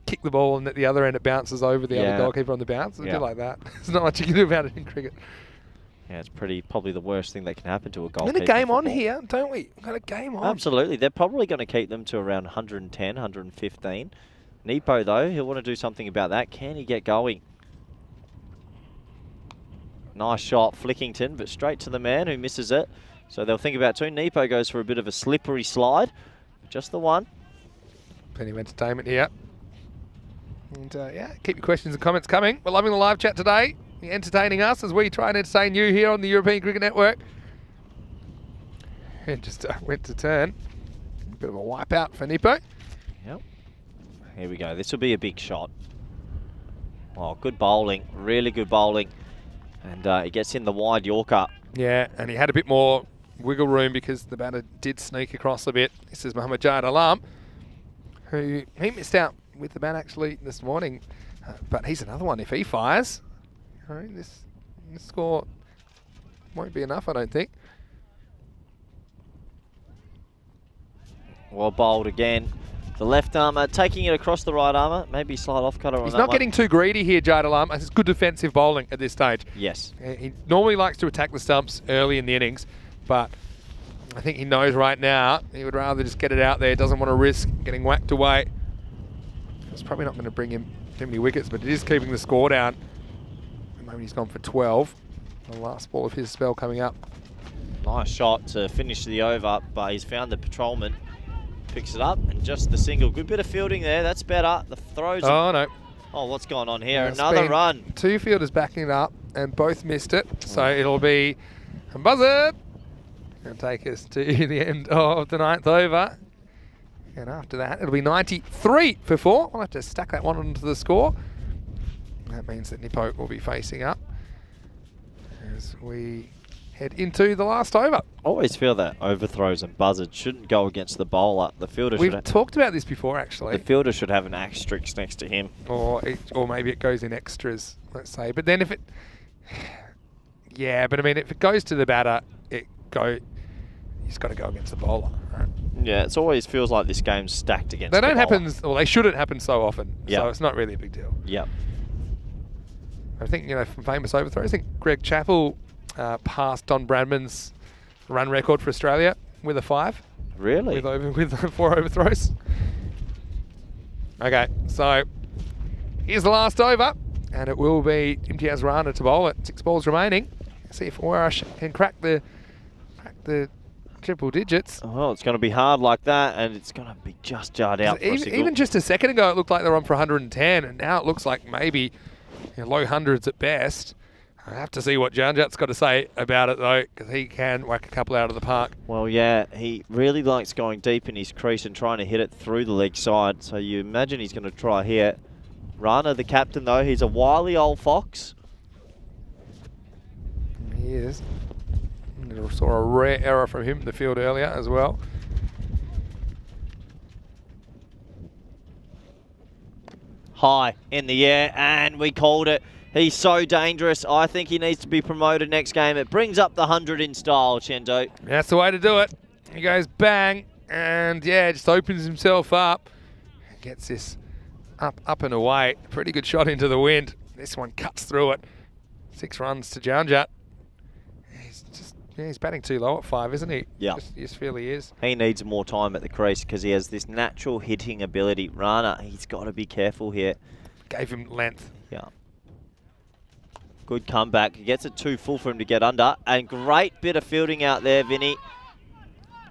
kick the ball and at the other end it bounces over the other goalkeeper on the bounce? It's a bit like that. There's not much you can do about it in cricket. Yeah, it's probably the worst thing that can happen to a goalkeeper. We've got a game on here, don't we? We've got a game on. Absolutely. They're probably going to keep them to around 110, 115. Nepo, though, he'll want to do something about that. Can he get going? Nice shot, Flickington, but straight to the man who misses it. So they'll think about two. Nepo goes for a bit of a slippery slide. Just the one. Plenty of entertainment here. And yeah, keep your questions and comments coming. We're loving the live chat today. You're entertaining us as we try and entertain you here on the European Cricket Network. It just went to turn. A bit of a wipeout for Nepo. Yep. Here we go. This will be a big shot. Oh, good bowling. Really good bowling. And he gets in the wide Yorker. Yeah, and he had a bit more wiggle room because the batter did sneak across a bit. This is Mohammad Jad Alam, who he missed out with the bat actually this morning. But he's another one. If he fires, you know, this score won't be enough, I don't think. Well bowled again. The left armour taking it across the right armour. Maybe slide off cutter on He's that not one. getting too greedy here, Jad Alam. It's good defensive bowling at this stage. Yes. He normally likes to attack the stumps early in the innings, but I think he knows right now he would rather just get it out there. Doesn't want to risk getting whacked away. It's probably not going to bring him too many wickets, but it is keeping the score down. At the moment he's gone for 12. The last ball of his spell coming up. Nice shot to finish the over, but he's found the patrolman. Picks it up and just the single. Good bit of fielding there. That's better. The throws. Oh, no. Oh, what's going on here? There's Another been run. Two fielders backing it up and both missed it. So it'll be a buzzer. Going to take us to the end of the 9th over. And after that, it'll be 93 for 4. We'll have to stack that one onto the score. That means that Nepo will be facing up as we head into the last over. Always feel that overthrows and buzzards shouldn't go against the bowler. The fielder We've should. talked about this before, actually. The fielder should have an asterisk next to him. Or maybe it goes in extras, let's say. But then if it... Yeah, but I mean, if it goes to the batter, he's got to go against the bowler, right? Yeah, it always feels like this game's stacked against They the don't bowler. happen, well, they shouldn't happen so often. Yep. So it's not really a big deal. Yep. I think, you know, from famous overthrows, I think Greg Chappell passed Don Bradman's run record for Australia with a 5. Really? With 4 overthrows. Okay, so here's the last over, and it will be Imtiaz Rana to bowl it. 6 balls remaining. See if Warash can crack the triple digits. Oh, it's going to be hard like that, and it's going to be just jarred out for a single. Even just a second ago, it looked like they were on for 110, and now it looks like maybe low hundreds at best. I have to see what Janjat's got to say about it, though, because he can whack a couple out of the park. Well, yeah, he really likes going deep in his crease and trying to hit it through the leg side, so you imagine he's going to try here. Rana, the captain, though, he's a wily old fox. He is. I saw a rare error from him in the field earlier as well. High in the air, and we called it. He's so dangerous. I think he needs to be promoted next game. It brings up the 100 in style, Chendo. That's the way to do it. He goes bang, and yeah, just opens himself up. Gets this up and away. Pretty good shot into the wind. This one cuts through it. 6 runs to Janjat. He's batting too low at 5, isn't he? Yeah. Just feel he is. He needs more time at the crease because he has this natural hitting ability. Rana, he's got to be careful here. Gave him length. Yeah. Good comeback. He gets it too full for him to get under. And great bit of fielding out there, Vinny.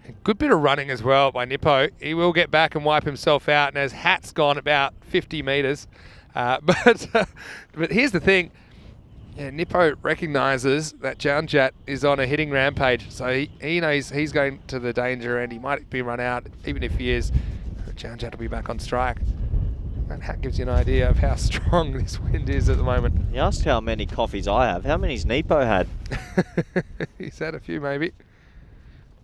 A good bit of running as well by Nepo. He will get back and wipe himself out. And his hat's gone about 50 metres. But here's the thing. Yeah, Nepo recognises that Janjat is on a hitting rampage, so he knows he's going to the danger and he might be run out. Even if he is, Janjat will be back on strike. That hat gives you an idea of how strong this wind is at the moment. You asked how many coffees I have. How many's Nepo had? He's had a few, maybe.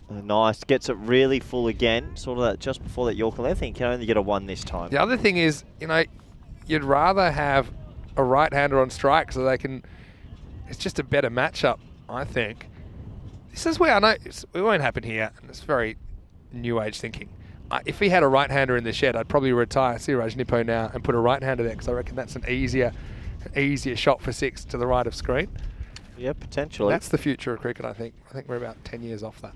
Nice. Gets it really full again. Sort of that just before that Yorker. I think he can only get a 1 this time. The other thing is, you know, you'd rather have a right-hander on strike so they can... It's just a better matchup, I think. This is where I know it won't happen here, and it's very new age thinking. If he had a right-hander in the shed, I'd probably retire Siraj Nepo now and put a right-hander there because I reckon that's an easier shot for 6 to the right of screen. Yeah, potentially. That's the future of cricket, I think. I think we're about 10 years off that.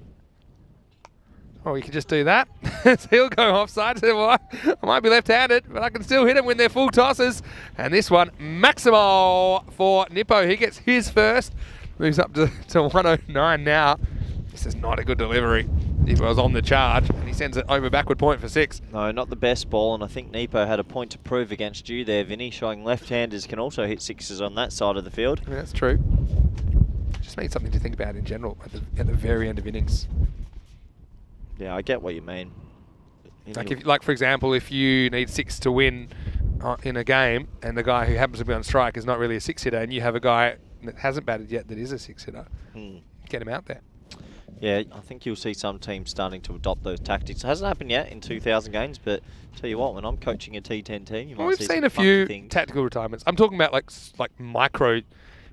Or you could just do that. So he'll go offside. So well, I might be left-handed, but I can still hit him when they're full tosses. And this one, Maximo for Nippo. He gets his first. Moves up to 109 now. This is not a good delivery. Nippo was on the charge, and he sends it over backward point for 6. No, not the best ball, and I think Nippo had a point to prove against you there, Vinny, showing left-handers can also hit 6s on that side of the field. Yeah, that's true. Just means something to think about in general at the very end of innings. Yeah, I get what you mean. Like for example, if you need 6 to win in a game, and the guy who happens to be on strike is not really a 6-hitter, and you have a guy that hasn't batted yet that is a 6-hitter, get him out there. Yeah, I think you'll see some teams starting to adopt those tactics. It hasn't happened yet in 2,000 games, but tell you what, when I'm coaching a T10 team, you might We've see seen some a few things. tactical retirements. I'm talking about like micro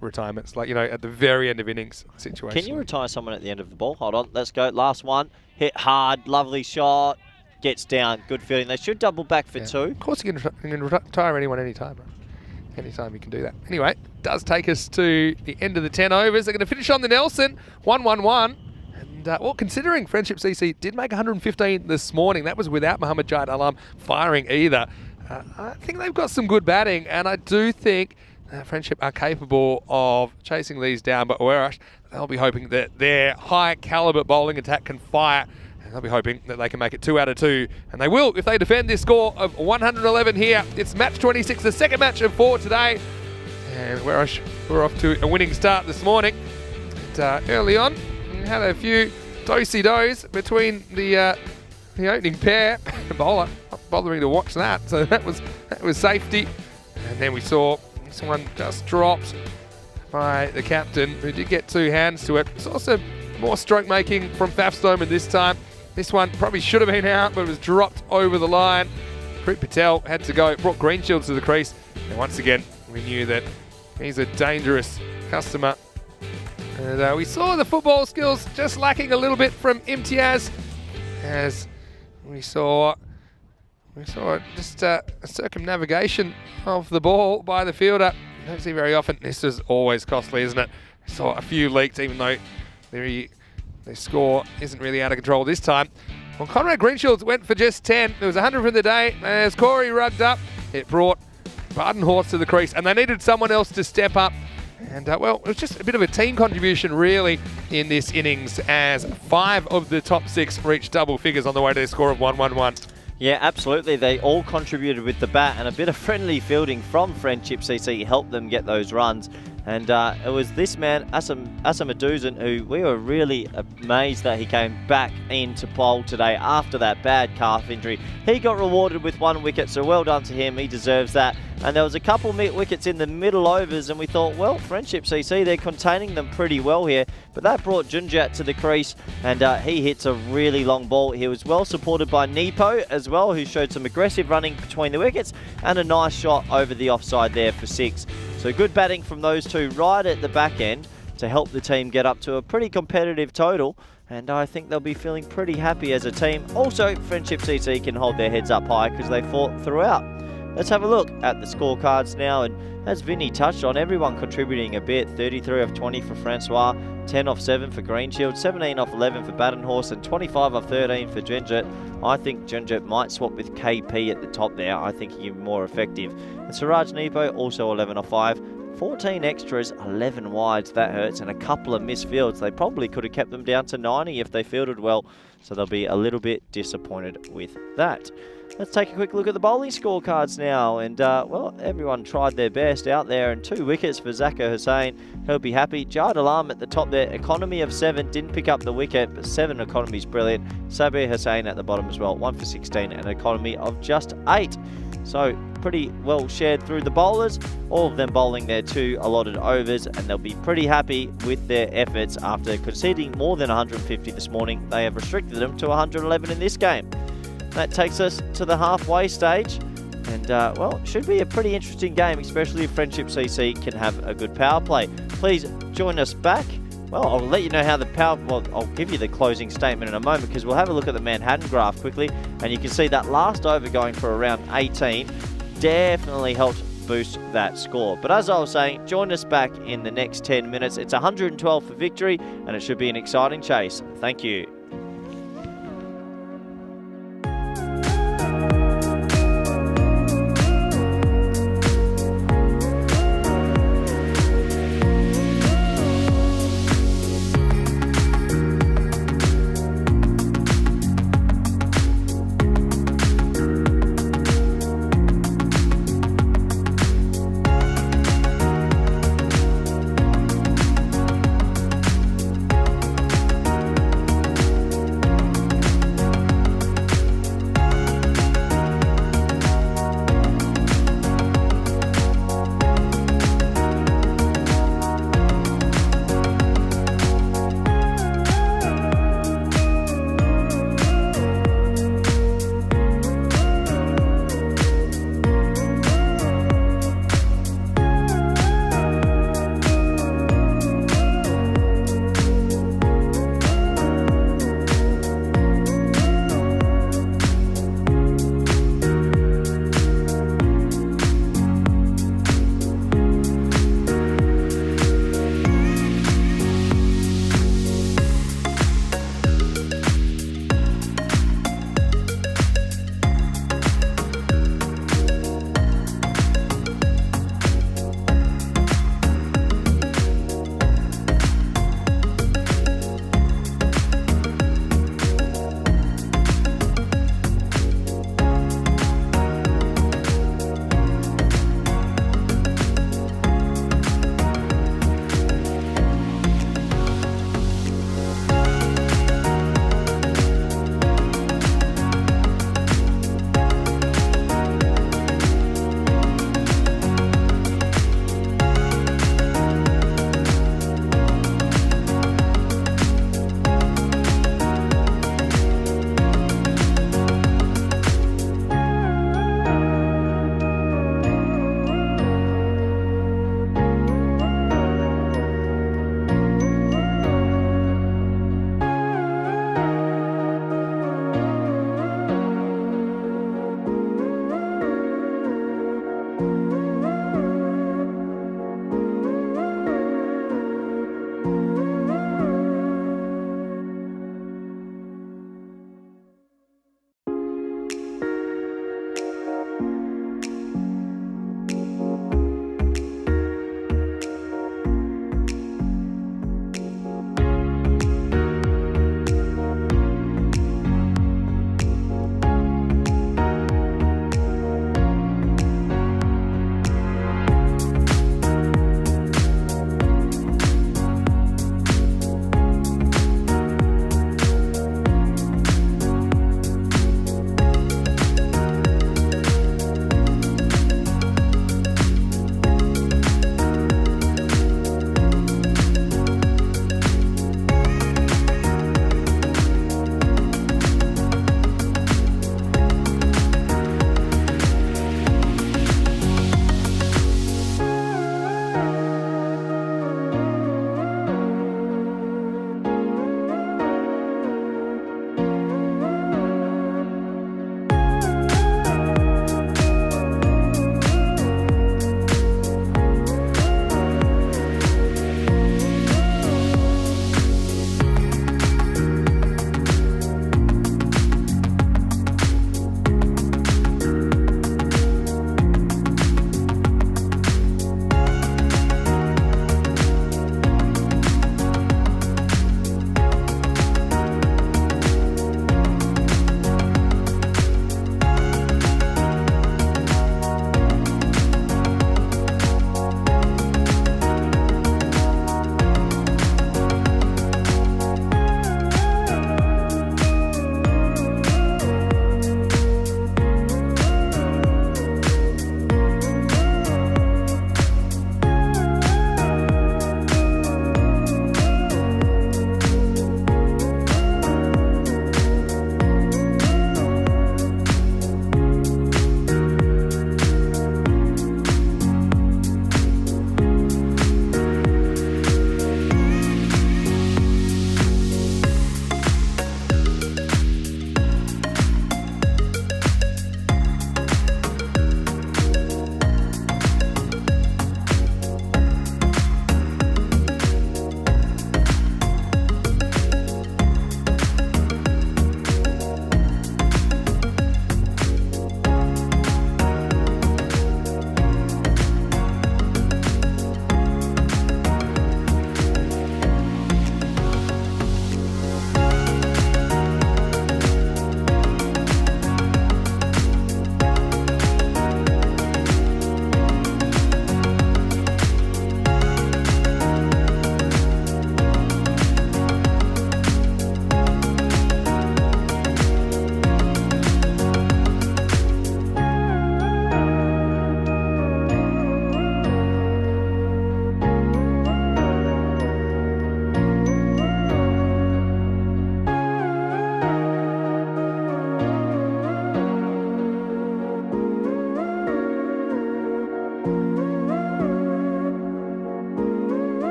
retirements, like, you know, at the very end of innings situation. Can you retire someone at the end of the ball? Hold on, let's go. Last one. Hit hard, lovely shot. Gets down, good fielding. They should double back for 2. Of course you can retire anyone anytime, right? Anytime you can do that. Anyway, does take us to the end of the 10 overs. They're going to finish on the Nelson, 1-1-1. And, well, considering Friendship CC did make 115 this morning, that was without Muhammad Jahid Alam firing either. I think they've got some good batting, and I do think Friendship are capable of chasing these down, but Werash, they'll be hoping that their high caliber bowling attack can fire, and they'll be hoping that they can make it 2 out of 2, and they will if they defend this score of 111 here. It's match 26, the second match of 4 today, and Werash were off to a winning start this morning. And, early on, we had a few do-si-dos between the opening pair. The bowler not bothering to watch that, so that was safety. And then we saw someone just dropped by the captain, who did get 2 hands to it. Saw some more stroke making from Faf Stoneman this time. This one probably should have been out, but it was dropped over the line. Preet Patel had to go, brought Greenshields to the crease. And once again, we knew that he's a dangerous customer. And we saw the football skills just lacking a little bit from Imtiaz, as we saw just a circumnavigation of the ball by the fielder. You don't see very often. This is always costly, isn't it? We saw a few leaks, even though the score isn't really out of control this time. Well, Conrad Greenshields went for just 10. There was 100 for the day. As Corey rugged up, it brought Badenhorst to the crease, and they needed someone else to step up. And, well, it was just a bit of a team contribution, really, in this innings, as 5 of the top 6 reached double figures on the way to a score of 1-1-1. Yeah, absolutely. They all contributed with the bat, and a bit of friendly fielding from Friendship CC helped them get those runs. And it was this man, Asamaduzan, who we were really amazed that he came back into bowl today after that bad calf injury. He got rewarded with 1 wicket, so well done to him. He deserves that. And there was a couple wickets in the middle overs, and we thought, well, Friendship CC, they're containing them pretty well here. But that brought Junjat to the crease, and he hits a really long ball. He was well supported by Nippo as well, who showed some aggressive running between the wickets, and a nice shot over the offside there for 6. So good batting from those two right at the back end to help the team get up to a pretty competitive total. And I think they'll be feeling pretty happy as a team. Also, Friendship CC can hold their heads up high because they fought throughout. Let's have a look at the scorecards now. And as Vinny touched on, everyone contributing a bit. 33 off 20 for Francois, 10 off 7 for Greenshield, 17 off 11 for Badenhorst, and 25 off 13 for Junjat. I think Junjat might swap with KP at the top there. I think he'll be more effective. And Siraj Nippo also 11 off 5. 14 extras, 11 wides, that hurts, and a couple of missed fields. They probably could have kept them down to 90 if they fielded well, so they'll be a little bit disappointed with that. Let's take a quick look at the bowling scorecards now, and well, everyone tried their best out there, and 2 wickets for Zakir Hussain. He'll be happy. Jahid Alam at the top there, economy of 7, didn't pick up the wicket, but 7 economy is brilliant. Sabir Hussain at the bottom as well, 1 for 16, and an economy of just 8. So pretty well shared through the bowlers, all of them bowling their 2 allotted overs, and they'll be pretty happy with their efforts after conceding more than 150 this morning. They have restricted them to 111 in this game. That takes us to the halfway stage, and well, should be a pretty interesting game, especially if Friendship CC can have a good power play. Please join us back. Well, I'll let you know how the power... Well, I'll give you the closing statement in a moment, because we'll have a look at the Manhattan graph quickly, and you can see that last over going for around 18 definitely helped boost that score. But as I was saying, join us back in the next 10 minutes. It's 112 for victory, and it should be an exciting chase. Thank you.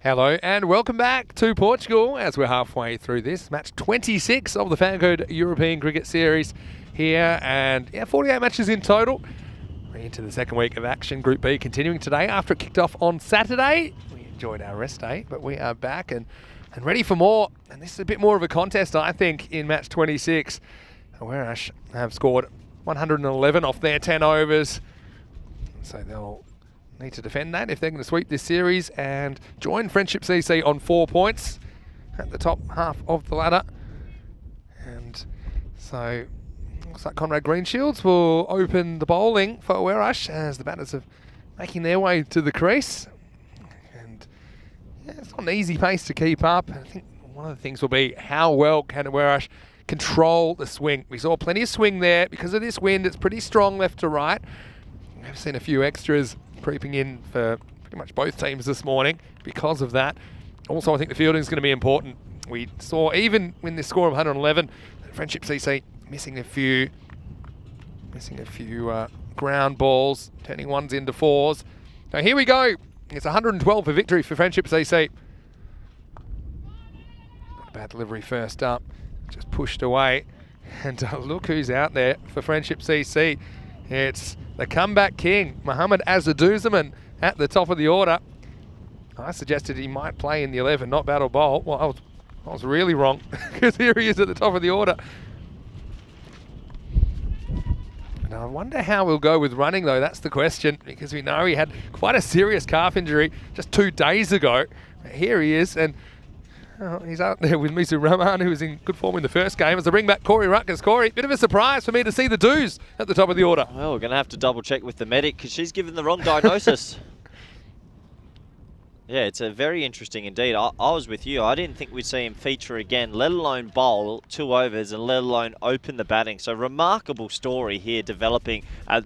Hello and welcome back to Portugal as we're halfway through this match 26 of the FanCode European Cricket Series here, and 48 matches in total. We're into the second week of action. Group B continuing today after it kicked off on Saturday. We enjoyed our rest day, but we are back and ready for more. And this is a bit more of a contest, I think, in match 26. Whereas have scored 111 off their 10 overs, so they'll need to defend that if they're going to sweep this series and join Friendship CC on 4 points at the top half of the ladder. And so looks like Conrad Greenshields will open the bowling for Werash as the batters are making their way to the crease. And it's not an easy pace to keep up. I think one of the things will be how well can Werash control the swing. We saw plenty of swing there. Because of this wind, it's pretty strong left to right. We've seen a few extras creeping in for pretty much both teams this morning because of that. Also, I think the fielding is going to be important. We saw even when this score of 111, Friendship CC missing a few ground balls, turning ones into fours. Now here we go. It's 112 for victory for Friendship CC. Not a bad delivery first up, just pushed away. And look who's out there for Friendship CC. It's the comeback king, Mohammad Azaduzaman, at the top of the order. I suggested he might play in the 11, not battle bowl. Well, I was really wrong, because here he is at the top of the order. And I wonder how we'll go with running, though. That's the question, because we know he had quite a serious calf injury just 2 days ago. Here he is, and he's out there with Misu Rahman, who was in good form in the first game. As I bring back Corey Ruckers. Corey, bit of a surprise for me to see the Doos at the top of the order. Well, we're going to have to double check with the medic because she's given the wrong diagnosis. Yeah, it's a very interesting indeed. I was with you. I didn't think we'd see him feature again, let alone bowl 2 overs and let alone open the batting. So remarkable story here developing at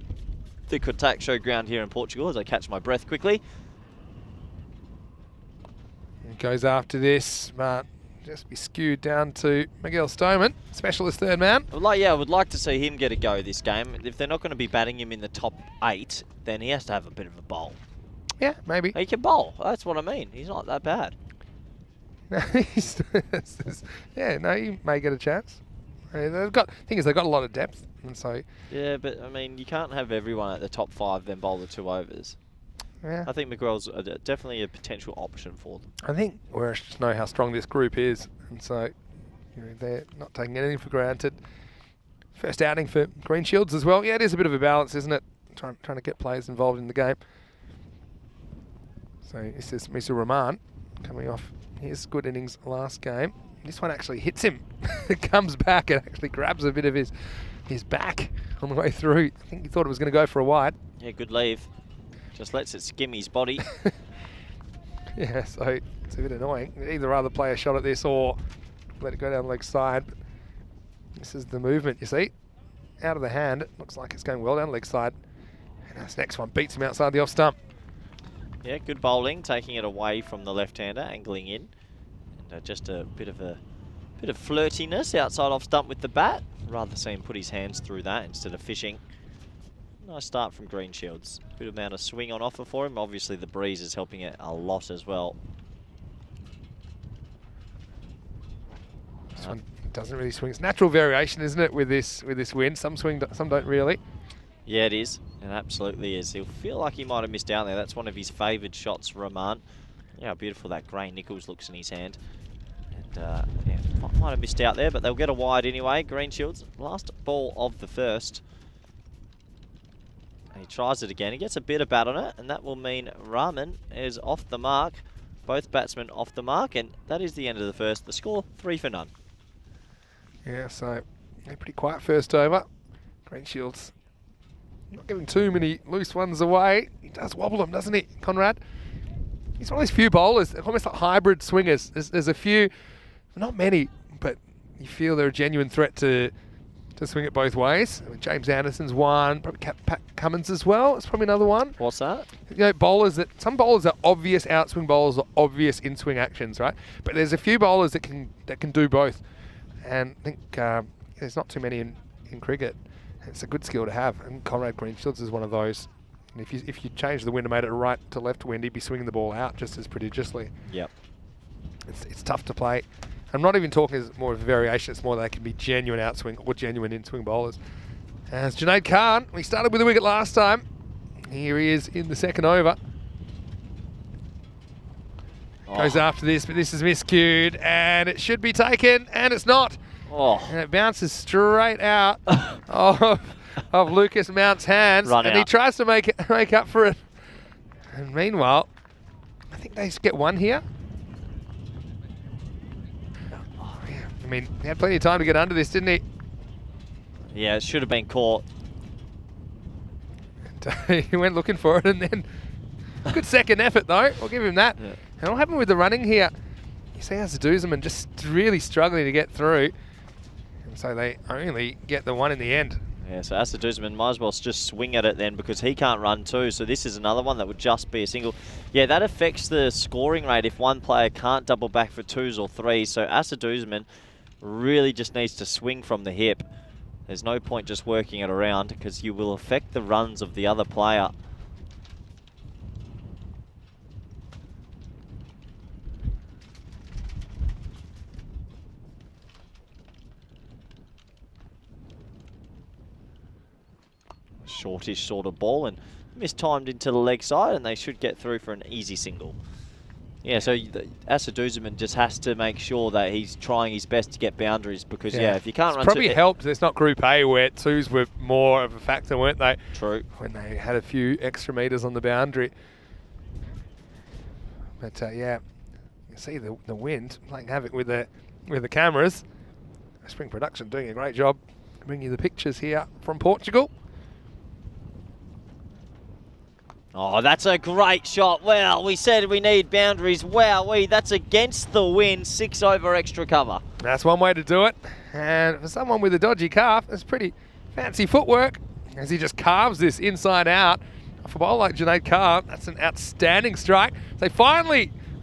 the Kotak Showground here in Portugal as I catch my breath quickly. Goes after this, but just be skewed down to Miguel Stoneman, specialist third man. I would like to see him get a go this game. If they're not going to be batting him in the top 8, then he has to have a bit of a bowl. Yeah, maybe. He can bowl. That's what I mean. He's not that bad. Yeah, no, he may get a chance. They've got a lot of depth, and so. Yeah, but I mean, you can't have everyone at the top 5 then bowl the 2 overs. Yeah. I think Miguel's definitely a potential option for them. I think we just know how strong this group is, and so they're not taking anything for granted. First outing for Greenshields as well. Yeah, it is a bit of a balance, isn't it? Trying to get players involved in the game. So this is Misu Rahman coming off his good innings last game. This one actually hits him. It comes back and actually grabs a bit of his back on the way through. I think he thought it was going to go for a wide. Yeah, good leave. Just lets it skim his body. Yeah, so it's a bit annoying. You'd either rather play a shot at this or let it go down the leg side. But this is the movement, you see. Out of the hand. It looks like it's going well down the leg side. And this next one beats him outside the off stump. Yeah, good bowling, taking it away from the left-hander, angling in. And just a bit of flirtiness outside off stump with the bat. Rather see him put his hands through that instead of fishing. Nice start from Greenshields. Good amount of swing on offer for him. Obviously the breeze is helping it a lot as well. This one doesn't really swing. It's natural variation, isn't it, with this wind? Some swing, some don't really. Yeah, it is. It absolutely is. He'll feel like he might have missed out there. That's one of his favoured shots, Rahman. Yeah, how beautiful that grey Nichols looks in his hand. And yeah, might have missed out there, but they'll get a wide anyway. Greenshields, last ball of the first. He tries it again. He gets a bit of bat on it, and that will mean Rahman is off the mark. Both batsmen off the mark, and that is the end of the first. The score, 3 for none. Yeah, so pretty quiet first over. Greenshields not giving too many loose ones away. He does wobble them, doesn't he, Conrad? He's one of these few bowlers, almost like hybrid swingers. There's a few, not many, but you feel they're a genuine threat to swing it both ways. I mean, James Anderson's one, probably Pat Cummins as well. It's probably another one. What's that? You know, some bowlers are obvious outswing bowlers or obvious in-swing actions, right? But there's a few bowlers that can do both, and I think there's not too many in cricket. It's a good skill to have, and Conrad Greenshields is one of those. And if you change the wind and made it right to left wind, he'd be swinging the ball out just as prodigiously. Yep. It's tough to play. I'm not even talking as more of a variation. It's more they can be genuine outswing or genuine in-swing bowlers. As Junaid Khan, we started with a wicket last time. Here he is in the second over. Goes after this, but this is miscued, and it should be taken, and it's not. And it bounces straight out of Lucas Mount's hands, he tries to make up for it. And meanwhile, I think they get one here. I mean, he had plenty of time to get under this, didn't he? Yeah, it should have been caught. And, he went looking for it, and then good second effort though. I'll give him that. Yeah. And what happened with the running here? You see Asaduzzaman just really struggling to get through, and so they only get the one in the end. Yeah, so Asaduzzaman might as well just swing at it then, because he can't run too. So this is another one that would just be a single. Yeah, that affects the scoring rate if one player can't double back for 2s or 3s. So Asaduzzaman really just needs to swing from the hip. There's no point just working it around, because you will affect the runs of the other player. Shortish sort of ball, and mistimed into the leg side, and they should get through for an easy single. Yeah, so Asaduzzaman just has to make sure that he's trying his best to get boundaries, because if you can't run... It's probably helped there's not Group A where 2s were more of a factor, weren't they? True. When they had a few extra metres on the boundary. But yeah, you see the wind playing havoc with the cameras. Spring Production doing a great job bringing you the pictures here from Portugal. Oh, that's a great shot. Wow, we said we need boundaries. Wow, that's against the wind. 6 over extra cover. That's one way to do it. And for someone with a dodgy calf, it's pretty fancy footwork as he just carves this inside out. For a bowler like Junaid Khan, that's an outstanding strike. They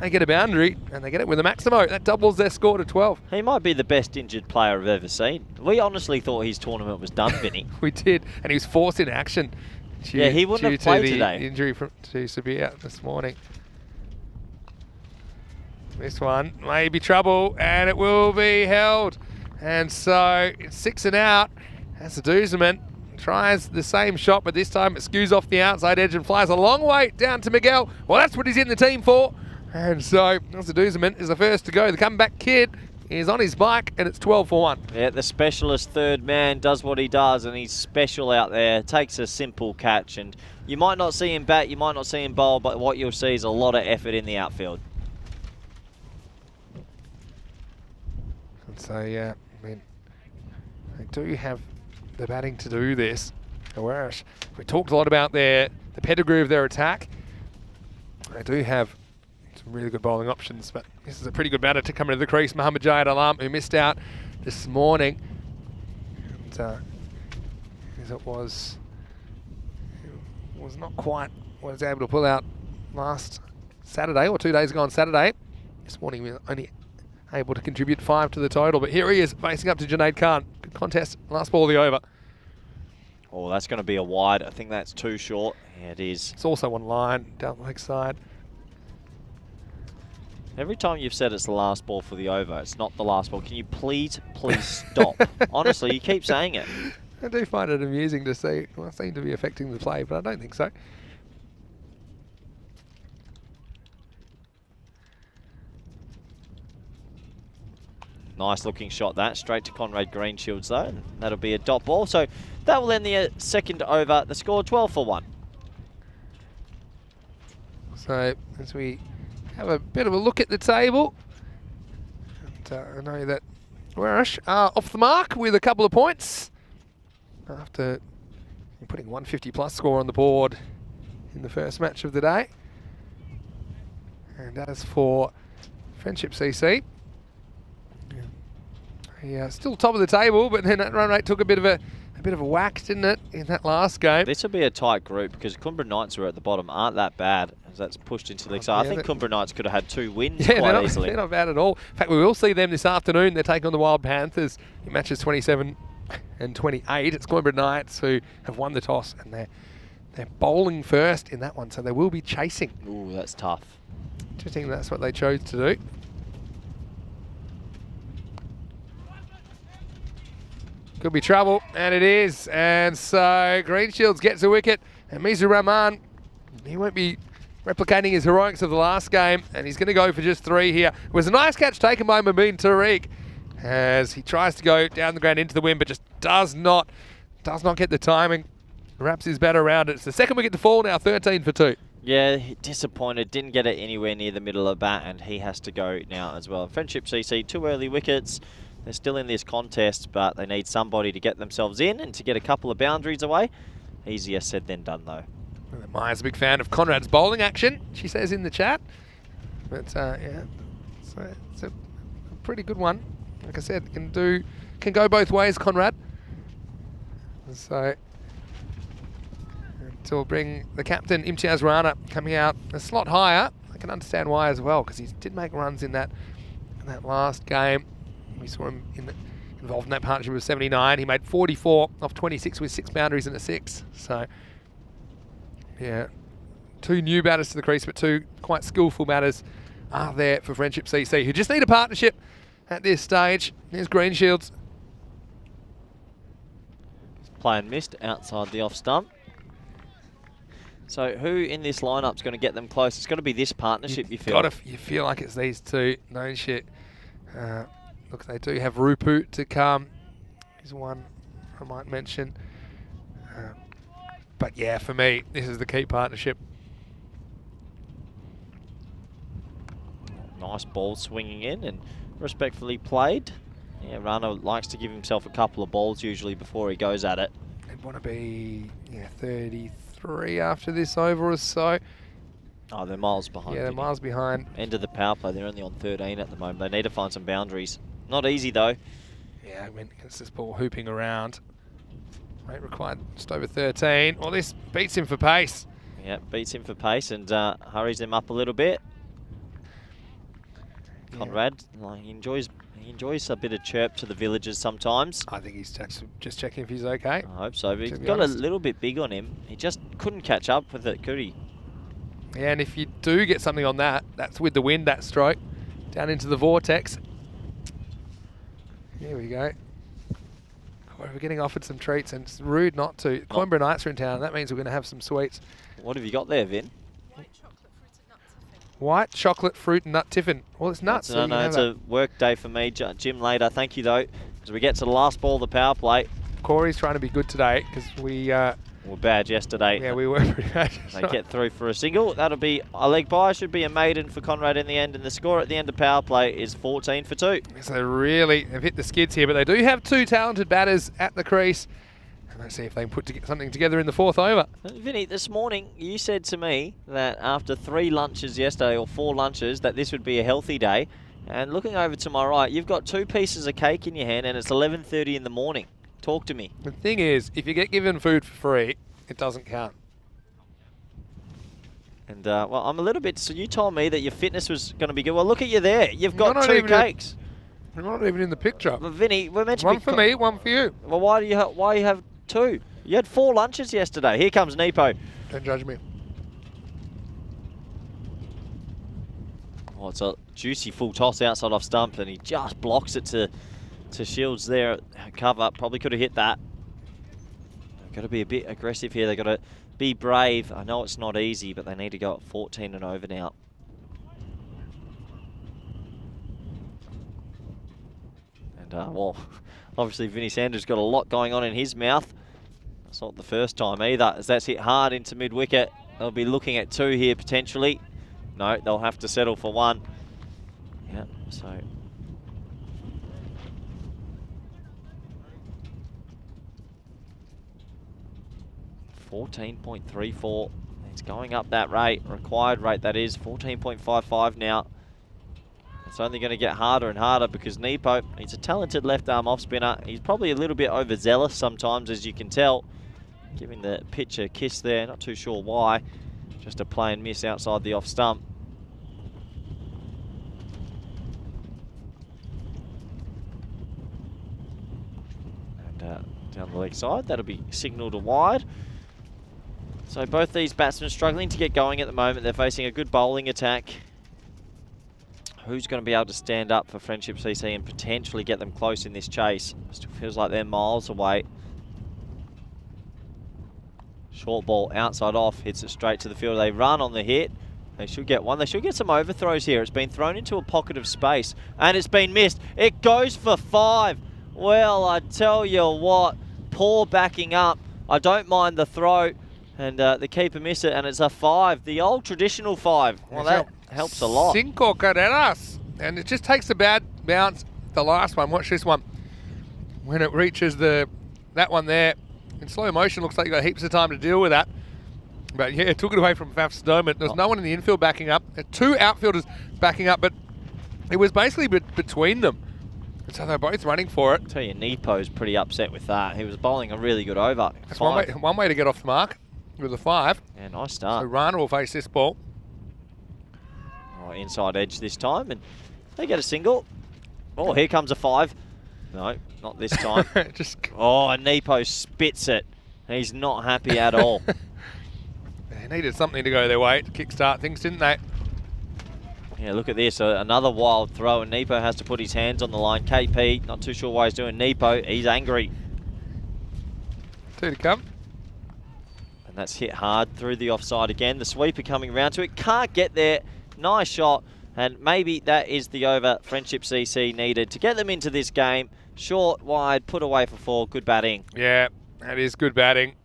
get a boundary, and they get it with a Maximo. That doubles their score to 12. He might be the best injured player I've ever seen. We honestly thought his tournament was done, Vinny. We did, and he was forced into action. He wouldn't have played today. Injury to Sabir this morning. This one may be trouble, and it will be held. And so it's 6 and out. Asaduzzaman tries the same shot, but this time it skews off the outside edge and flies a long way down to Miguel. Well, that's what he's in the team for. And so Asaduzzaman is the first to go. The comeback kid is on his bike, and it's 12 for 1. Yeah, the specialist third man does what he does, and he's special out there. Takes a simple catch, and you might not see him bat, you might not see him bowl, but what you'll see is a lot of effort in the outfield. And so, yeah, I mean, they do have the batting to do this. Whereas we talked a lot about the pedigree of their attack. They do have some really good bowling options, but this is a pretty good batter to come into the crease. Muhammad Jayed Alam, who missed out this morning. And as it was not quite what he was able to pull out last Saturday, or 2 days ago on Saturday. This morning we were only able to contribute 5 to the total, but here he is facing up to Junaid Khan. Good contest, last ball of the over. Oh, that's going to be a wide. I think that's too short. Yeah, it is. It's also one line down the leg side. Every time you've said it's the last ball for the over, it's not the last ball. Can you please stop? Honestly, you keep saying it. I do find it amusing to see. Well, it seems to be affecting the play, but I don't think so. Nice looking shot that, straight to Conrad Greenshields though, and that'll be a dot ball. So that will end the second over. The score 12 for 1. So as we have a bit of a look at the table, and I know that Warash are off the mark with a couple of points after putting 150 plus score on the board in the first match of the day. And as for Friendship CC, yeah, still top of the table, but then that run rate took a bit of a whack, didn't it, in that last game? This will be a tight group because Cumbria Knights, who are at the bottom, aren't that bad as that's pushed into the league. So I think Cumbria Knights could have had 2 wins quite easily. They're not bad at all. In fact, we will see them this afternoon. They're taking on the Wild Panthers in matches 27 and 28. It's Cumbria Knights who have won the toss, and they're They're bowling first in that one, so they will be chasing. Ooh, that's tough. Interesting that's what they chose to do. Could be trouble, and it is. And so Green Shields gets a wicket, and Mizu Rahman, he won't be replicating his heroics of the last game, and he's going to go for just 3 here. It was a nice catch taken by Mubin Tariq as he tries to go down the ground into the wind, but just does not get the timing. Wraps his bat around it. It's the second wicket to fall now, 13 for 2. Yeah, disappointed. Didn't get it anywhere near the middle of the bat, and he has to go now as well. Friendship CC, 2 early wickets. They're still in this contest, but they need somebody to get themselves in and to get a couple of boundaries away. Easier said than done, though. Maya's a big fan of Conrad's bowling action, she says in the chat. But yeah, so it's a pretty good one. Like I said, can go both ways, Conrad. So we'll bring the captain, Imtiaz Rana, coming out a slot higher. I can understand why as well, because he did make runs in that last game. We saw him involved in that partnership with 79. He made 44 off 26 with 6 boundaries and a 6. So, yeah, 2 new batters to the crease, but 2 quite skillful batters are there for Friendship CC, who just need a partnership at this stage. Here's Green Shields. Play and missed outside the off stump. So who in this lineup's going to get them close? It's got to be this partnership, you feel? You feel like it's these 2, don't you? Look, they do have Rupu to come. Here's one I might mention. But yeah, for me, this is the key partnership. Nice ball swinging in and respectfully played. Yeah, Rana likes to give himself a couple of balls usually before he goes at it. They'd want to be 33 after this over or so. Oh, they're miles behind. Yeah, they're miles behind. End of the power play. They're only on 13 at the moment. They need to find some boundaries. Not easy, though. Yeah, I mean, it's this ball hooping around. Rate required just over 13. Well, this beats him for pace. Yeah, beats him for pace and hurries him up a little bit. Conrad, he enjoys a bit of chirp to the villagers sometimes. I think he's just checking if he's okay. I hope so, but he's got a little bit big on him. He just couldn't catch up with it, could he? Yeah, and if you do get something on that, that's with the wind, that stroke, down into the vortex. Here we go. We're getting offered some treats, and it's rude not to. Coimbra Knights are in town, and that means we're going to have some sweets. What have you got there, Vin? White chocolate fruit and nut tiffin. Well, it's nuts. No, it's a work day for me. Jim later. Thank you, though, as we get to the last ball of the power play. Corey's trying to be good today because we were bad yesterday. Yeah, we were pretty bad. They get through for a single. That'll be a leg by. Should be a maiden for Conrad in the end. And the score at the end of power play is 14 for 2. So they've hit the skids here, but they do have 2 talented batters at the crease. And let's see if they can put something together in the 4th over. Vinny, this morning you said to me that after 3 lunches yesterday, or 4 lunches, that this would be a healthy day. And looking over to my right, you've got 2 pieces of cake in your hand and it's 11:30 in the morning. Talk to me. The thing is, if you get given food for free, it doesn't count. And, well, I'm a little bit... So you told me that your fitness was going to be good. Well, look at you there. You've got 2 cakes. You're not even in the picture. But Vinny, we're meant to be... One for me, one for you. Well, why do you have 2? You had 4 lunches yesterday. Here comes Nepo. Don't judge me. Oh, it's a juicy full toss outside off stump, and he just blocks it to Shields there. Cover, probably could have hit that. They've got to be a bit aggressive here. They've got to be brave. I know it's not easy, but they need to go at 14 and over now. And, well, obviously Vinny Sanders got a lot going on in his mouth. That's not the first time either, as that's hit hard into mid-wicket. They'll be looking at 2 here potentially. No, they'll have to settle for 1. Yeah, so... 14.34. It's going up that rate, required rate that is, 14.55 now. It's only going to get harder and harder because Nepo, he's a talented left arm off spinner. He's probably a little bit overzealous sometimes, as you can tell. Giving the pitch a kiss there, not too sure why. Just a play and miss outside the off stump. And down the leg side, that'll be signalled a wide. So both these batsmen struggling to get going at the moment. They're facing a good bowling attack. Who's going to be able to stand up for Friendship CC and potentially get them close in this chase? Still feels like they're miles away. Short ball outside off, hits it straight to the field. They run on the hit. They should get one. They should get some overthrows here. It's been thrown into a pocket of space and it's been missed. It goes for 5. Well, I tell you what, poor backing up. I don't mind the throw, and the keeper missed it, and it's a 5, the old traditional 5. Well, that helps a lot. 5 carreras, and it just takes a bad bounce. The last one, watch this one. When it reaches that one there, in slow motion, looks like you got heaps of time to deal with that. But yeah, it took it away from Faf's Stoneman. There's no one in the infield backing up. 2 outfielders backing up, but it was basically between them. And so they're both running for it. I tell you, Nepo's pretty upset with that. He was bowling a really good over. That's one way to get off the mark with a 5. Yeah, nice start. So Rana will face this ball. Oh, inside edge this time, and they get a single. Oh, here comes a 5. No, not this time. Oh, and Nepo spits it. He's not happy at all. They needed something to go their way to kickstart things, didn't they? Yeah, look at this. Another wild throw, and Nepo has to put his hands on the line. KP, not too sure why he's doing. Nepo, he's angry. 2 to come. And that's hit hard through the offside again. The sweeper coming around to it. Can't get there. Nice shot. And maybe that is the over Friendship CC needed to get them into this game. Short, wide, put away for 4. Good batting. Yeah, that is good batting.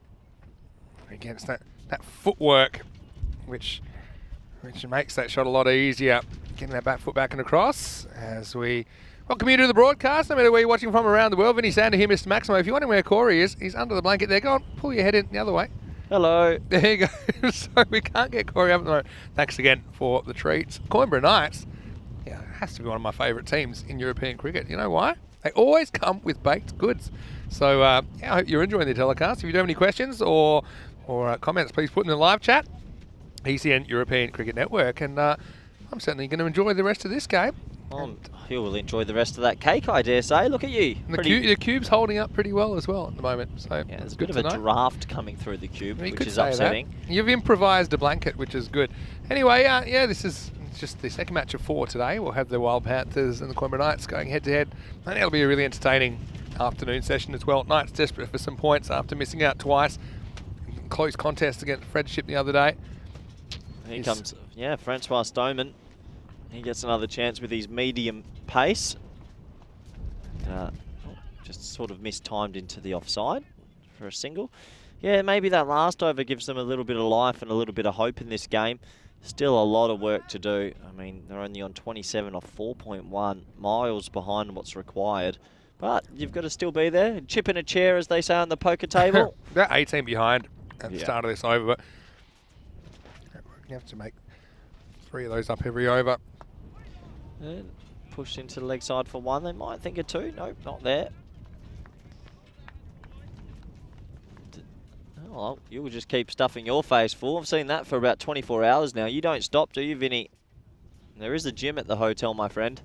Against that footwork, which makes that shot a lot easier. Getting that back foot back and across as we welcome you to the broadcast. No matter where you're watching from around the world. Vinny Sander here, Mr. Maximo. If you're wondering where Corey is, he's under the blanket there. Go on, pull your head in the other way. Hello. There you go. So we can't get Corey up at the moment. Thanks again for the treats. Coimbra Knights, yeah, it has to be one of my favourite teams in European cricket. You know why? They always come with baked goods. So yeah, I hope you're enjoying the telecast. If you do have any questions or comments, please put in the live chat. ECN European Cricket Network, and I'm certainly going to enjoy the rest of this game. Well, you will enjoy the rest of that cake, I dare say. Look at you. The cube's holding up pretty well as well at the moment. So yeah, there's a bit of a draft coming through the cube, which is upsetting. That. You've improvised a blanket, which is good. Anyway, yeah, this is just the second match of 4 today. We'll have the Wild Panthers and the Coimbra Knights going head-to-head. And it'll be a really entertaining afternoon session as well. Knights desperate for some points after missing out twice. Close contest against Friendship the other day. Here comes, yeah, Francois Stoneman. He gets another chance with his medium pace. Just sort of mistimed into the offside for a single. Yeah, maybe that last over gives them a little bit of life and a little bit of hope in this game. Still a lot of work to do. I mean, they're only on 27 off 4.1, miles behind what's required. But you've got to still be there. Chip in a chair, as they say on the poker table. They're 18 behind at the start of this over, but you have to make 3 of those up every over. And pushed into the leg side for 1. They might think of 2. Nope, not there. Oh, you will just keep stuffing your face full. I've seen that for about 24 hours now. You don't stop, do you, Vinny? There is a gym at the hotel, my friend.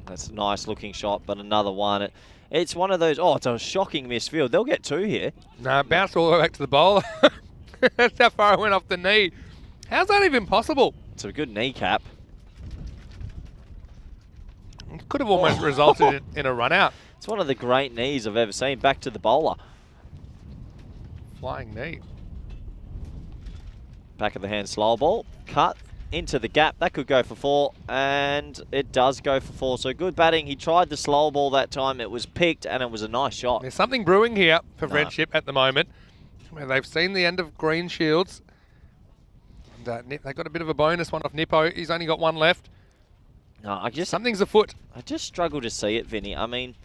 That's a nice looking shot, but another one. It's one of those, it's a shocking misfield. They'll get 2 here. No, bounced all the way back to the bowler. That's how far it went off the knee. How's that even possible? It's a good kneecap. It could have almost resulted in a run out. It's one of the great knees I've ever seen. Back to the bowler. Flying knee. Back of the hand slow ball. Cut into the gap. That could go for 4, and it does go for 4. So good batting. He tried the slow ball that time. It was picked, and it was a nice shot. There's something brewing here for Friendship at the moment, where they've seen the end of Green Shields. And they got a bit of a bonus one off Nippo. He's only got 1 left. No, something's afoot. I just struggle to see it, Vinny. I mean,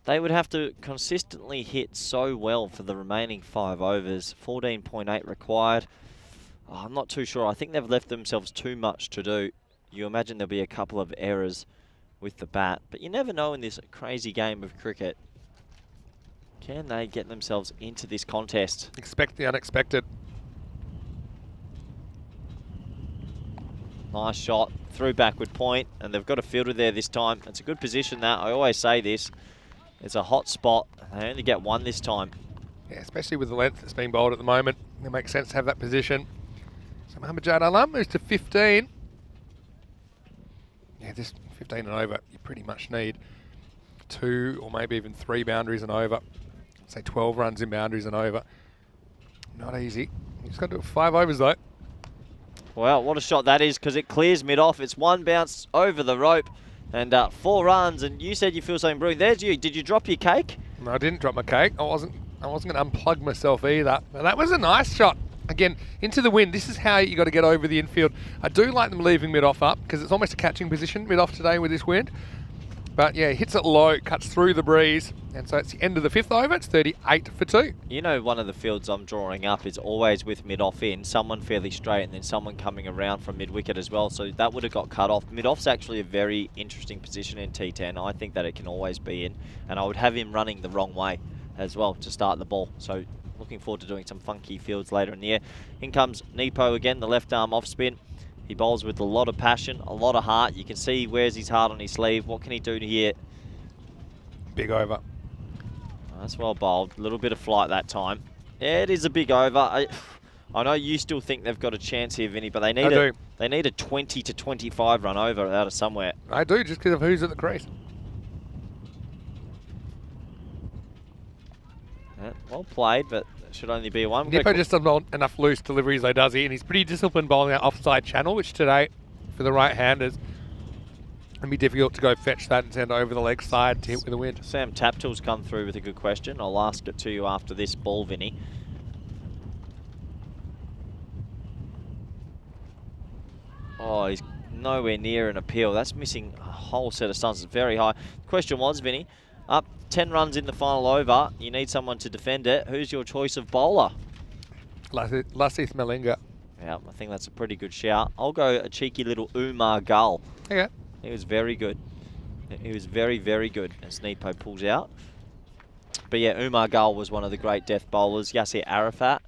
they would have to consistently hit so well for the remaining 5 overs. 14.8 required. I'm not too sure. I think they've left themselves too much to do. You imagine there'll be a couple of errors with the bat, but you never know in this crazy game of cricket. Can they get themselves into this contest? Expect the unexpected. Nice shot, through backward point, and they've got a fielder there this time. It's a good position, that. I always say this. It's a hot spot. They only get one this time. Yeah, especially with the length that's being bowled at the moment. It makes sense to have that position. So Mohamed Alam moves to 15. Yeah, this 15 and over, you pretty much need 2 or maybe even 3 boundaries and over. Say 12 runs in boundaries and over. Not easy. You just got to do 5 overs though. Well, what a shot that is, because it clears mid-off. It's 1 bounce over the rope and 4 runs. And you said you feel something brewing. There's you. Did you drop your cake? No, I didn't drop my cake. I wasn't going to unplug myself either. But that was a nice shot. Again, into the wind. This is how you got to get over the infield. I do like them leaving mid-off up because it's almost a catching position mid-off today with this wind. But yeah, hits it low, cuts through the breeze. And so it's the end of the 5th over. It's 38 for 2. You know, one of the fields I'm drawing up is always with mid-off in, someone fairly straight and then someone coming around from mid-wicket as well. So that would have got cut off. Mid-off's actually a very interesting position in T10. I think that it can always be in. And I would have him running the wrong way as well to start the ball. So looking forward to doing some funky fields later in the year. In comes Nepo again, the left arm off spin. He bowls with a lot of passion, a lot of heart. You can see he wears his heart on his sleeve. What can he do here? Big over. That's well bowled. A little bit of flight that time. Yeah, it is a big over. I know you still think they've got a chance here, Vinny, but they need a 20 to 25 run over out of somewhere. I do, just because of who's at the crease. Yeah, well played, but it should only be 1. Nepo just doesn't have enough loose deliveries though, does he? And he's pretty disciplined bowling out offside channel, which today, for the right-handers, it'd be difficult to go fetch that and send over the leg side to hit with the wind. Sam Taptill's come through with a good question. I'll ask it to you after this ball, Vinny. Oh, he's nowhere near an appeal. That's missing a whole set of stunts. It's very high. The question was, Vinny, up 10 runs in the final over. You need someone to defend it. Who's your choice of bowler? Lasith Malinga. Yeah, I think that's a pretty good shout. I'll go a cheeky little Umar Gull. Okay. He was very good. He was very, very good as Nepo pulls out. But yeah, Umar Gull was one of the great death bowlers. Yasir Arafat.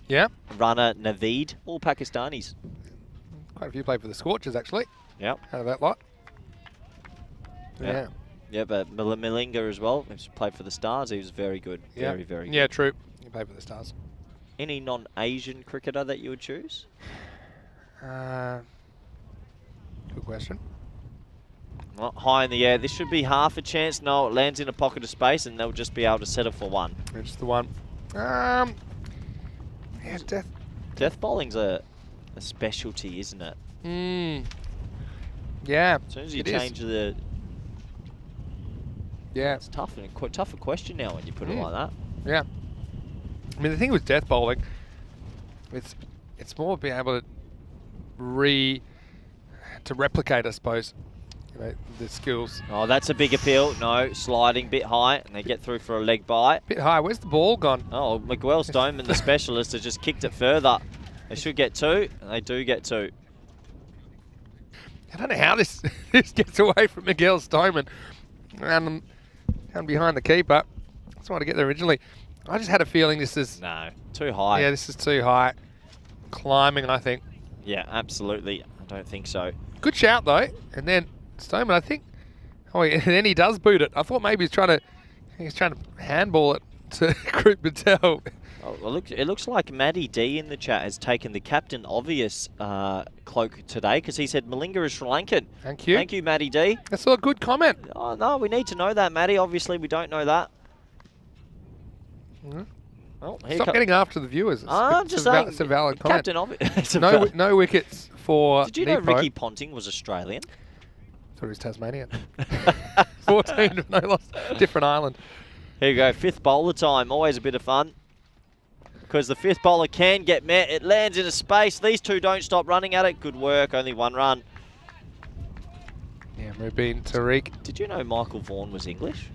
Yeah. Rana Naveed. All Pakistanis. Quite a few played for the Scorchers, actually. Yep. Out of that lot. Yep. Yeah. Yeah, but Malinga as well. He played for the Stars. He was very good. Yeah. Very, very good. Yeah, true. He played for the Stars. Any non-Asian cricketer that you would choose? Good question. Well, high in the air. This should be half a chance. No, it lands in a pocket of space and they'll just be able to settle for 1. It's the one. Yeah, death. Death bowling's a specialty, isn't it? Yeah. As soon as you change the... Yeah. It's tough and quite tough a question now when you put it like that. Yeah. I mean, the thing with death bowling, it's more being able to replicate, I suppose, you know, the skills. Oh, that's a big appeal. No, sliding bit high, and they get through for a leg bite. Bit high. Where's the ball gone? Oh, Miguel Stoneman, the specialist, has just kicked it further. They should get 2, and they do get 2. I don't know how this gets away from Miguel Stoneman. And behind the keeper. That's why to get there originally. I just had a feeling this is... No, too high. Yeah, this is too high. Climbing, I think. Yeah, absolutely. I don't think so. Good shout, though. And then Stoneman, I think... Oh, and then he does boot it. I thought maybe he's trying to handball it to Group Patel. Oh, well, it looks like Matty D in the chat has taken the Captain Obvious cloak today because he said Malinga is Sri Lankan. Thank you. Thank you, Matty D. That's a good comment. Oh, no, we need to know that, Matty. Obviously, we don't know that. Well, Stop getting after the viewers. I'm just saying. It's a valid comment. Captain Obvious. No wickets for Did you know Nepo. Ricky Ponting was Australian? Thought he was Tasmanian. 14 with no loss. Different island. Here you go. 5th bowler time. Always a bit of fun. Because the 5th bowler can get met. It lands in a space. These 2 don't stop running at it. Good work. Only 1 run. Yeah, Mubin Tariq. Did you know Michael Vaughan was English?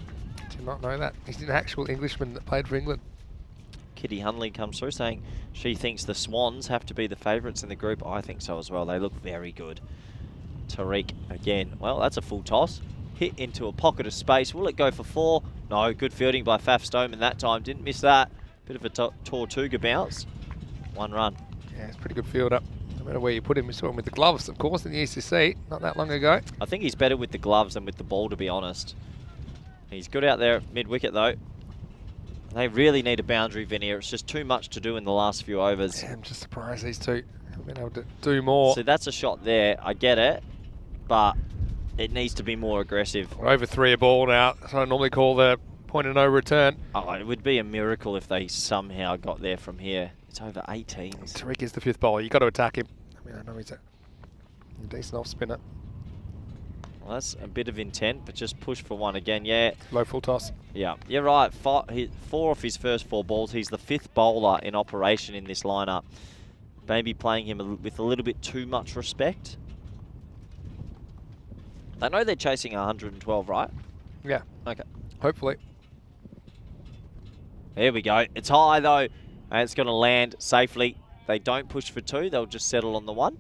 Did not know that. He's an actual Englishman that played for England. Kitty Hunley comes through saying she thinks the Swans have to be the favourites in the group. I think so as well. They look very good. Tariq again. Well, that's a full toss. Hit into a pocket of space. Will it go for 4? No, good fielding by Faf Stoneman that time. Didn't miss that. Bit of a Tortuga bounce. 1 run. Yeah, it's a pretty good fielder. No matter where you put him, we saw him with the gloves, of course, in the ECC not that long ago. I think he's better with the gloves than with the ball, to be honest. He's good out there mid-wicket, though. They really need a boundary, Vinny. It's just too much to do in the last few overs. Yeah, I'm just surprised these two haven't been able to do more. So that's a shot there. I get it, but it needs to be more aggressive. We're over 3 a ball now. That's what I normally call the point of no return. Oh, it would be a miracle if they somehow got there from here. It's over 18. Tariq is the 5th bowler. You've got to attack him. I mean, I know he's a decent off spinner. Well, that's a bit of intent, but just push for one again. Yeah. Low full toss. Yeah, you're right. 4 off his first 4 balls. He's the 5th bowler in operation in this lineup. Maybe playing him with a little bit too much respect. I know they're chasing 112, right? Yeah. Okay. Hopefully. There we go. It's high, though, and it's going to land safely. They don't push for 2. They'll just settle on the 1.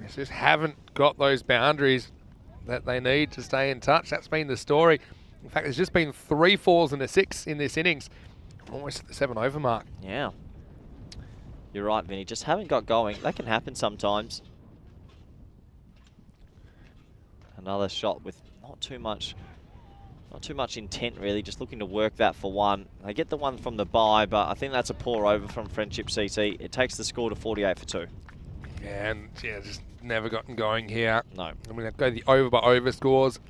They just haven't got those boundaries that they need to stay in touch. That's been the story. In fact, there's just been 3 4s and a 6 in this innings. Almost at the 7 over mark. Yeah. You're right, Vinny. Just haven't got going. That can happen sometimes. Another shot with not too much intent, really. Just looking to work that for 1. They get the 1 from the bye, but I think that's a poor over from Friendship CC. It takes the score to 48 for 2. Yeah, and yeah, just never gotten going here. No. I'm going to go the over by over scores.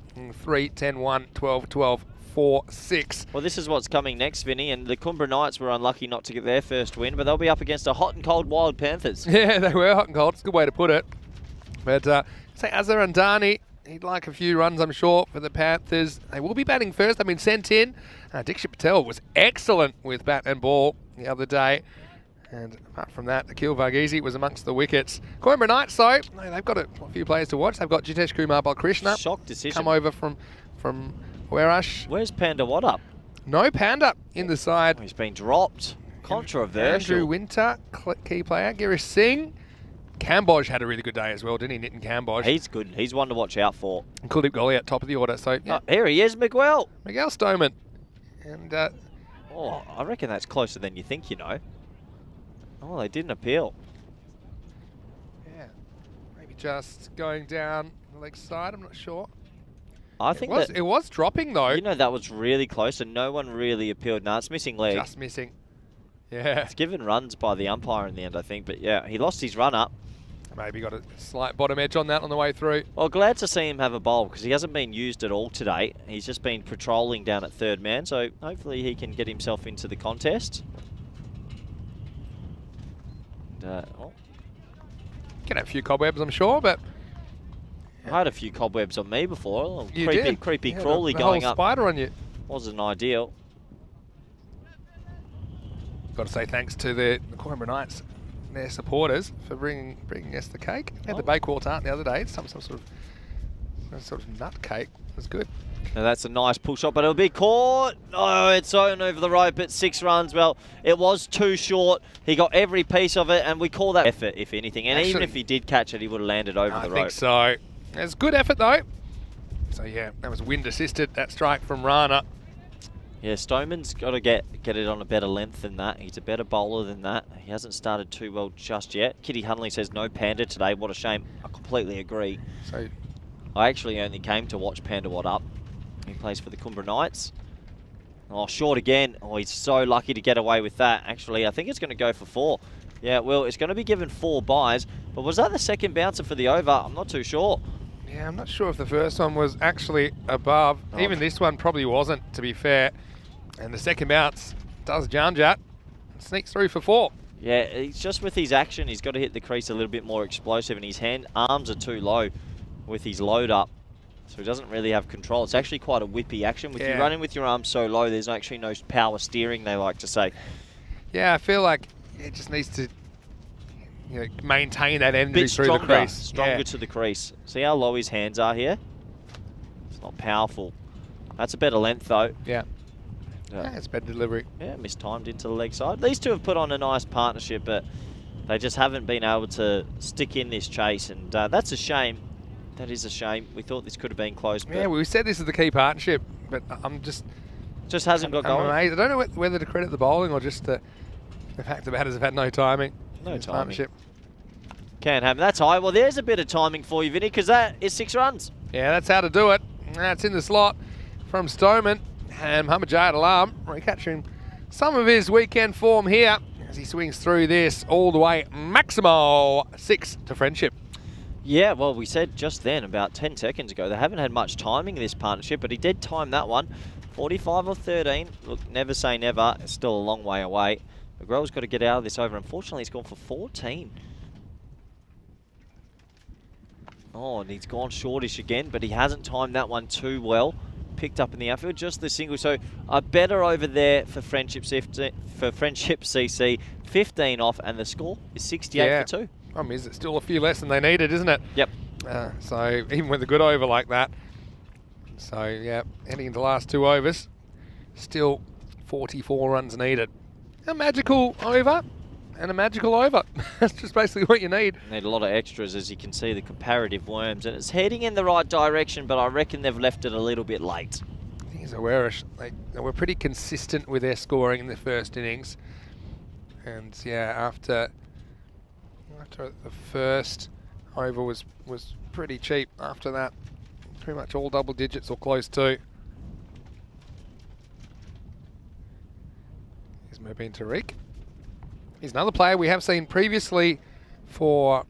3, 10, 1, 12, 12, 4, 6. Well, this is what's coming next, Vinny, and the Kumbra Knights were unlucky not to get their first win, but they'll be up against a hot and cold Wild Panthers. Yeah, they were hot and cold. It's a good way to put it. But say Azhar Andani, he'd like a few runs, I'm sure, for the Panthers. They will be batting first. They've been sent in. Dikshit Patel was excellent with bat and ball the other day. And apart from that, Akil Varghese was amongst the wickets. Coimbra Knights, though, they've got a few players to watch. They've got Jitesh Kumar Balkrishna. Shock decision. Come over from Werash. Where's Panda Watt up? No Panda in the side. Oh, he's been dropped. Controversial. Andrew Winter, key player. Girish Singh. Kamboj had a really good day as well, didn't he? Nitin Kamboj. He's good. He's one to watch out for. And Kuldeep Goliath, top of the order. So, yeah. Oh, here he is, Miguel. Miguel Stoneman. And Oh, I reckon that's closer than you think, you know. Oh, they didn't appeal. yeah, maybe just going down the leg side. I'm not sure. I think it was dropping though. You know, that was really close and no one really appealed. No, it's missing leg. Just missing. Yeah. It's given runs by the umpire in the end, I think. But yeah, he lost his run up. Maybe got a slight bottom edge on that on the way through. Well, glad to see him have a bowl because he hasn't been used at all today. He's just been patrolling down at 3rd man. So hopefully he can get himself into the contest. Get a few cobwebs, I'm sure, but I had a few cobwebs on me before. A little you creepy, did. creepy Yeah, crawly the going whole up. Spider on you. Wasn't ideal. Got to say thanks to the Coimbra Knights, their supporters, for bringing us the cake. We had the Bakewell tart the other day. It's some sort of nut cake. It was good. Now that's a nice pull shot, but it'll be caught. Oh, it's on over the rope at 6 runs. Well, it was too short. He got every piece of it, and we call that effort, if anything. And Actually, even if he did catch it, he would have landed over the rope. I think so. It's good effort, though. So, yeah, that was wind assisted, that strike from Rana. Yeah, Stoneman's got to get it on a better length than that. He's a better bowler than that. He hasn't started too well just yet. Kitty Hunley says no Panda today. What a shame. I completely agree. So I actually only came to watch Panda Watt up. He plays for the Kumbra Knights. Oh, short again. Oh, he's so lucky to get away with that. Actually, I think it's going to go for 4. Yeah, well, it's going to be given 4 byes. But was that the second bouncer for the over? I'm not too sure. yeah, I'm not sure if the first one was actually above. Oh. Even this one probably wasn't, to be fair. And the second bounce does Janjat. Sneaks through for 4. Yeah, he's just with his action, he's got to hit the crease a little bit more explosive, and his arms are too low with his load up. So he doesn't really have control. It's actually quite a whippy action. With you running with your arms so low, there's actually no power steering, they like to say. Yeah, I feel like it just needs to maintain that energy through the crease. Stronger to the crease. See how low his hands are here? It's not powerful. That's a better length, though. Yeah. Yeah, it's better delivery. Yeah, mistimed into the leg side. These two have put on a nice partnership, but they just haven't been able to stick in this chase, and that's a shame. That is a shame. We thought this could have been close. But Yeah, we said this is the key partnership, but I'm just hasn't got going. amazed. I don't know whether to credit the bowling or just the fact the batters have had no timing. No in this timing. partnership. Can't happen. That's high. Well, there's a bit of timing for you, Vinny, because that is 6 runs. Yeah, that's how to do it. That's in the slot from Stoneman. And Muhammad Jayed Alam recapturing some of his weekend form here as he swings through this all the way maximal 6 to Friendship. Yeah, well, we said just then, about 10 seconds ago, they haven't had much timing in this partnership, but he did time that one. 45 or 13. Look, never say never. It's still a long way away. McGraw's got to get out of this over. Unfortunately, he's gone for 14. Oh, and he's gone shortish again, but he hasn't timed that one too well. Picked up in the outfield, just the single. So a better over there for Friendship CC, 15 off, and the score is 68 for 2. Problem is, it's still a few less than they needed, isn't it? Yep. So even with a good over like that. So yeah, heading into the last 2 overs, still 44 runs needed. A magical over and a magical over. That's just basically what you need. Need a lot of extras, as you can see, the comparative worms, and it's heading in the right direction, but I reckon they've left it a little bit late. I think it's Awarish. They were pretty consistent with their scoring in the first innings. And yeah, after the first over was pretty cheap. After that, pretty much all double digits or close to. Here's Mubin Tariq. He's another player we have seen previously for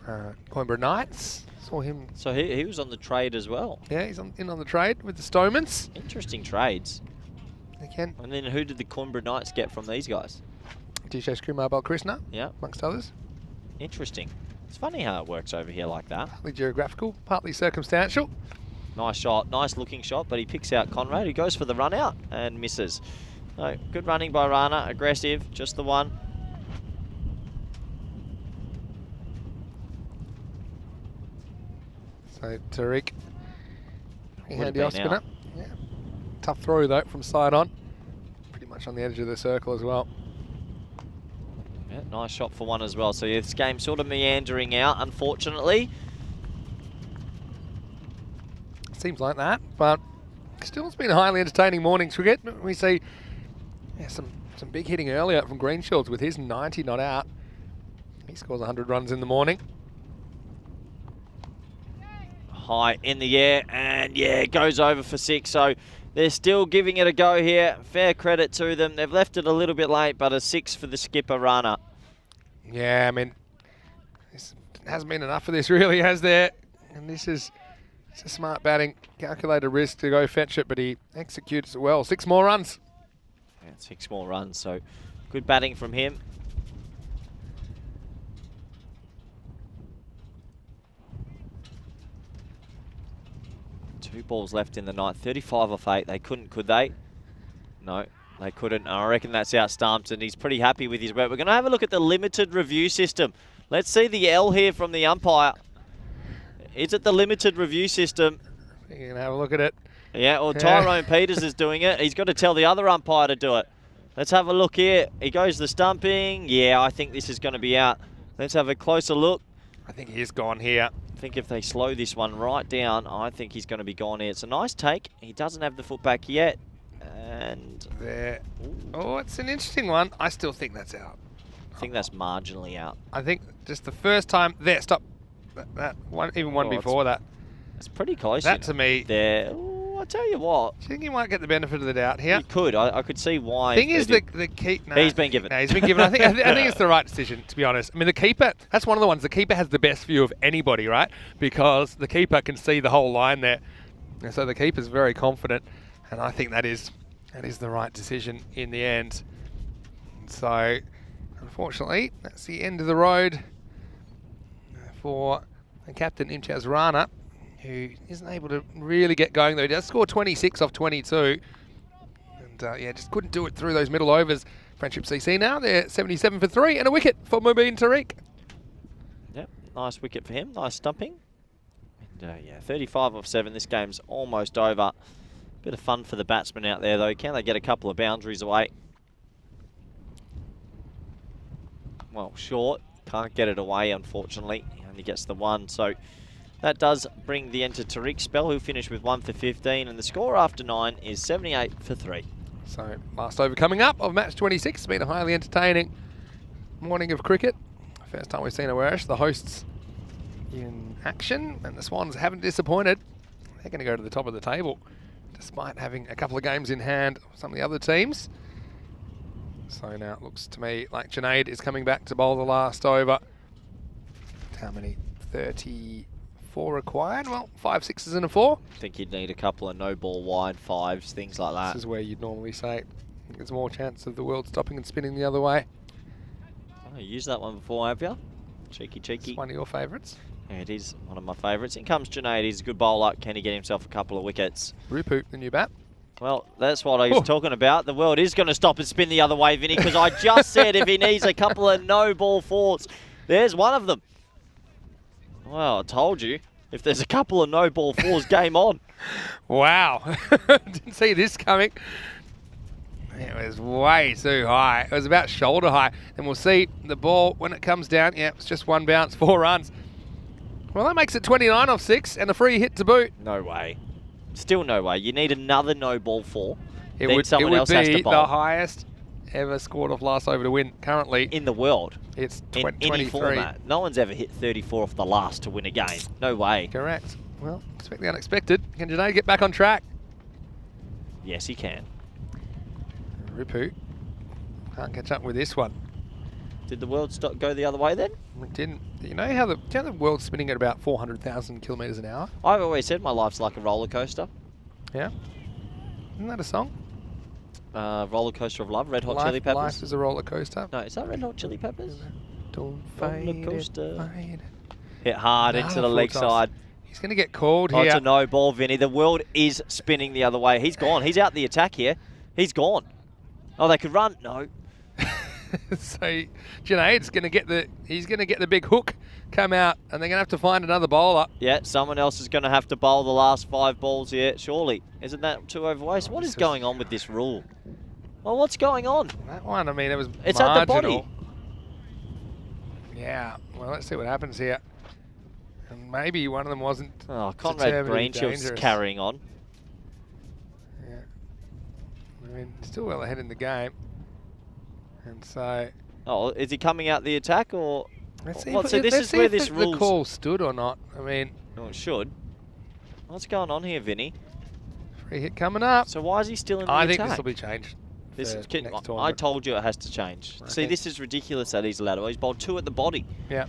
Coimbra Knights. Saw him. So he was on the trade as well. Yeah, he's in on the trade with the Stomans. Interesting trades. Again. And then who did the Coimbra Knights get from these guys? Dishesh Kumar Balkrishna, yeah, amongst others. Interesting. It's funny how it works over here like that. Partly geographical, partly circumstantial. Nice shot, nice looking shot, but he picks out Conrad, who goes for the run out and misses. So good running by Rana, aggressive, just the one. So Tariq, he had the off spinner. Yeah. Tough throw though from side on. Pretty much on the edge of the circle as well. Yeah, nice shot for one as well. So yeah, this game's sort of meandering out, unfortunately. Seems like that, but still it's been a highly entertaining morning's cricket. We see some big hitting earlier from Greenshields with his 90 not out. He scores 100 runs in the morning. High in the air, and yeah, it goes over for 6. So they're still giving it a go here. Fair credit to them. They've left it a little bit late, but a 6 for the skipper, Rana. Yeah, I mean, this hasn't been enough of this really, has there? And this is a smart batting, calculated risk to go fetch it, but he executes it well. 6 more runs. Yeah, 6 more runs, so good batting from him. Two balls left in the night, 35 off 8. They couldn't, could they? No, they couldn't. I reckon that's out Stumps, and he's pretty happy with his work. We're going to have a look at the limited review system. Let's see the L here from the umpire. Is it the limited review system? You're going to have a look at it. Yeah, well, Tyrone Peters is doing it. He's got to tell the other umpire to do it. Let's have a look here. He goes the stumping. Yeah, I think this is going to be out. Let's have a closer look. I think he is gone here. I think if they slow this one right down, I think he's going to be gone here. It's a nice take. He doesn't have the foot back yet. And there. Oh, it's an interesting one. I still think that's out. I think that's marginally out. I think just the first time. There, stop. That one, even one before that. It's pretty close. That to me. There. Ooh, I tell you what. Do you think he might get the benefit of the doubt here? He could. I could see why. Thing is, the keep. No, he's been given. No, he's been given. I think it's the right decision, to be honest. I mean, the keeper. That's one of the ones. The keeper has the best view of anybody, right? Because the keeper can see the whole line there, and so the keeper's very confident. And I think that is the right decision in the end. So, unfortunately, that's the end of the road for the captain Imtiaz Rana, who isn't able to really get going though. He does score 26 off 22. And yeah, just couldn't do it through those middle overs. Friendship CC now, they're 77 for 3 and a wicket for Mubin Tariq. Yep, nice wicket for him, nice stumping. And yeah, 35 off 7, this game's almost over. Bit of fun for the batsmen out there though. Can they get a couple of boundaries away? Well, short, can't get it away unfortunately. He only gets the one, so that does bring the end to Tariq Spell, who finished with 1 for 15, and the score after 9 is 78 for 3. So, last over coming up of match 26. It's been a highly entertaining morning of cricket. First time we've seen Awarish, the hosts, in action, and the Swans haven't disappointed. They're going to go to the top of the table, despite having a couple of games in hand of some of the other teams. So now it looks to me like Junaid is coming back to bowl the last over. How many? 34 required? Well, 5 sixes and a 4. I think you'd need a couple of no ball wide fives, things like that. This is where you'd normally say, I think there's more chance of the world stopping and spinning the other way. Oh, you used that one before, have you? Cheeky, cheeky. It's one of your favourites. Yeah, it is one of my favourites. In comes Junaid. He's a good bowler. Can he get himself a couple of wickets? Rupu, the new bat. Well, that's what I was talking about. The world is going to stop and spin the other way, Vinny, because I just said if he needs a couple of no ball fours, there's one of them. Well, I told you. If there's a couple of no ball fours, game on. Wow. Didn't see this coming. It was way too high. It was about shoulder high. And we'll see the ball when it comes down. Yeah, it's just one bounce, 4 runs. Well, that makes it 29 off 6 and a free hit to boot. No way. Still no way. You need another no ball 4. It then would, someone else has to be bowl. the highest ever scored off last over to win. Currently, In the world. it's In 23. any format. No one's ever hit 34 off the last to win a game. No way. Correct. Well, expect the unexpected. Can Junaid get back on track? Yes, he can. Rupu can't catch up with this one. Did the world go the other way then? It didn't. You know how the world's spinning at about 400,000 kilometres an hour? I've always said my life's like a roller coaster. Yeah. Isn't that a song? Roller Coaster of Love, Red Hot Life, Chili Peppers. Life is a roller coaster. No, is that Red Hot Chili Peppers? Don't Roller fight it, coaster. fight it. Hit hard into Another the leg full toss. side. He's going to get called Oh, it's here. a no ball, Vinny. The world is spinning the other way. He's gone. He's out the attack here. He's gone. Oh, they could run. No. So Junaid's going to get the big hook come out, and they're going to have to find another bowler. Yeah, someone else is going to have to bowl the last 5 balls here, surely. Isn't that too overweight? What is going on with this rule? Well, what's going on? That one, I mean, it was It's marginal. at the body. Yeah. Well, let's see what happens here. And maybe one of them wasn't. Oh, Conrad determinedly Greenshield's dangerous. carrying on. Yeah. I mean, still well ahead in the game. And so Oh, is he coming out the attack or? let's see, Well, so this is where this the rules. call stood or not. I mean, No, it should. What's going on here, Vinny? free hit coming up. So why is he still in the I attack? think this will be changed. This for is, next I tournament. told you it has to change. I See, think- this is ridiculous that he's allowed. He's bowled 2 at the body. Yeah.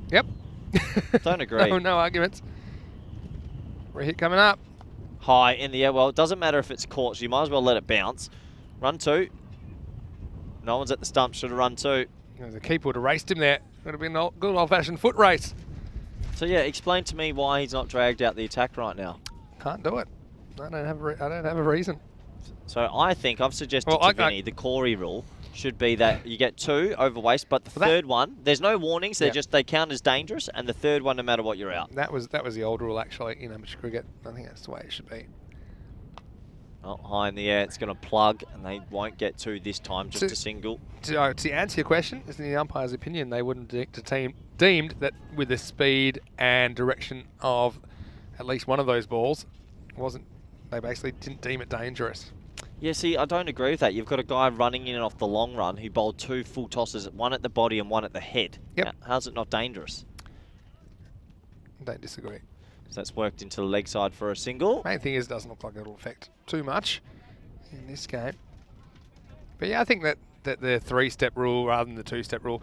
Yep. Don't agree. No arguments. Free hit coming up. High in the air. Well, it doesn't matter if it's caught, so you might as well let it bounce. Run 2. No one's at the stump. Should have run 2. The keeper would have raced him there. Would have been a good old-fashioned foot race. So yeah, explain to me why he's not dragged out the attack right now. Can't do it. I don't have a reason. So I think I've suggested Well, to Vinny the Corey rule should be that you get 2 over waste, but the Well, that- third one, there's no warnings. Yeah. They count as dangerous, and the third one, no matter what, you're out. That was the old rule actually in amateur cricket. I think that's the way it should be. Oh, high in the air, it's going to plug, and they won't get 2 this time, just So- a single. To answer your question, is in the umpire's opinion, they wouldn't deemed that with the speed and direction of at least one of those balls, they basically didn't deem it dangerous. Yeah, see, I don't agree with that. You've got a guy running in off the long run who bowled 2 full tosses, one at the body and one at the head. Yep. How's it not dangerous? Don't disagree. So that's worked into the leg side for a single. Main thing is, it doesn't look like it'll affect too much in this game. But yeah, I think that the 3-step rule rather than the 2-step rule.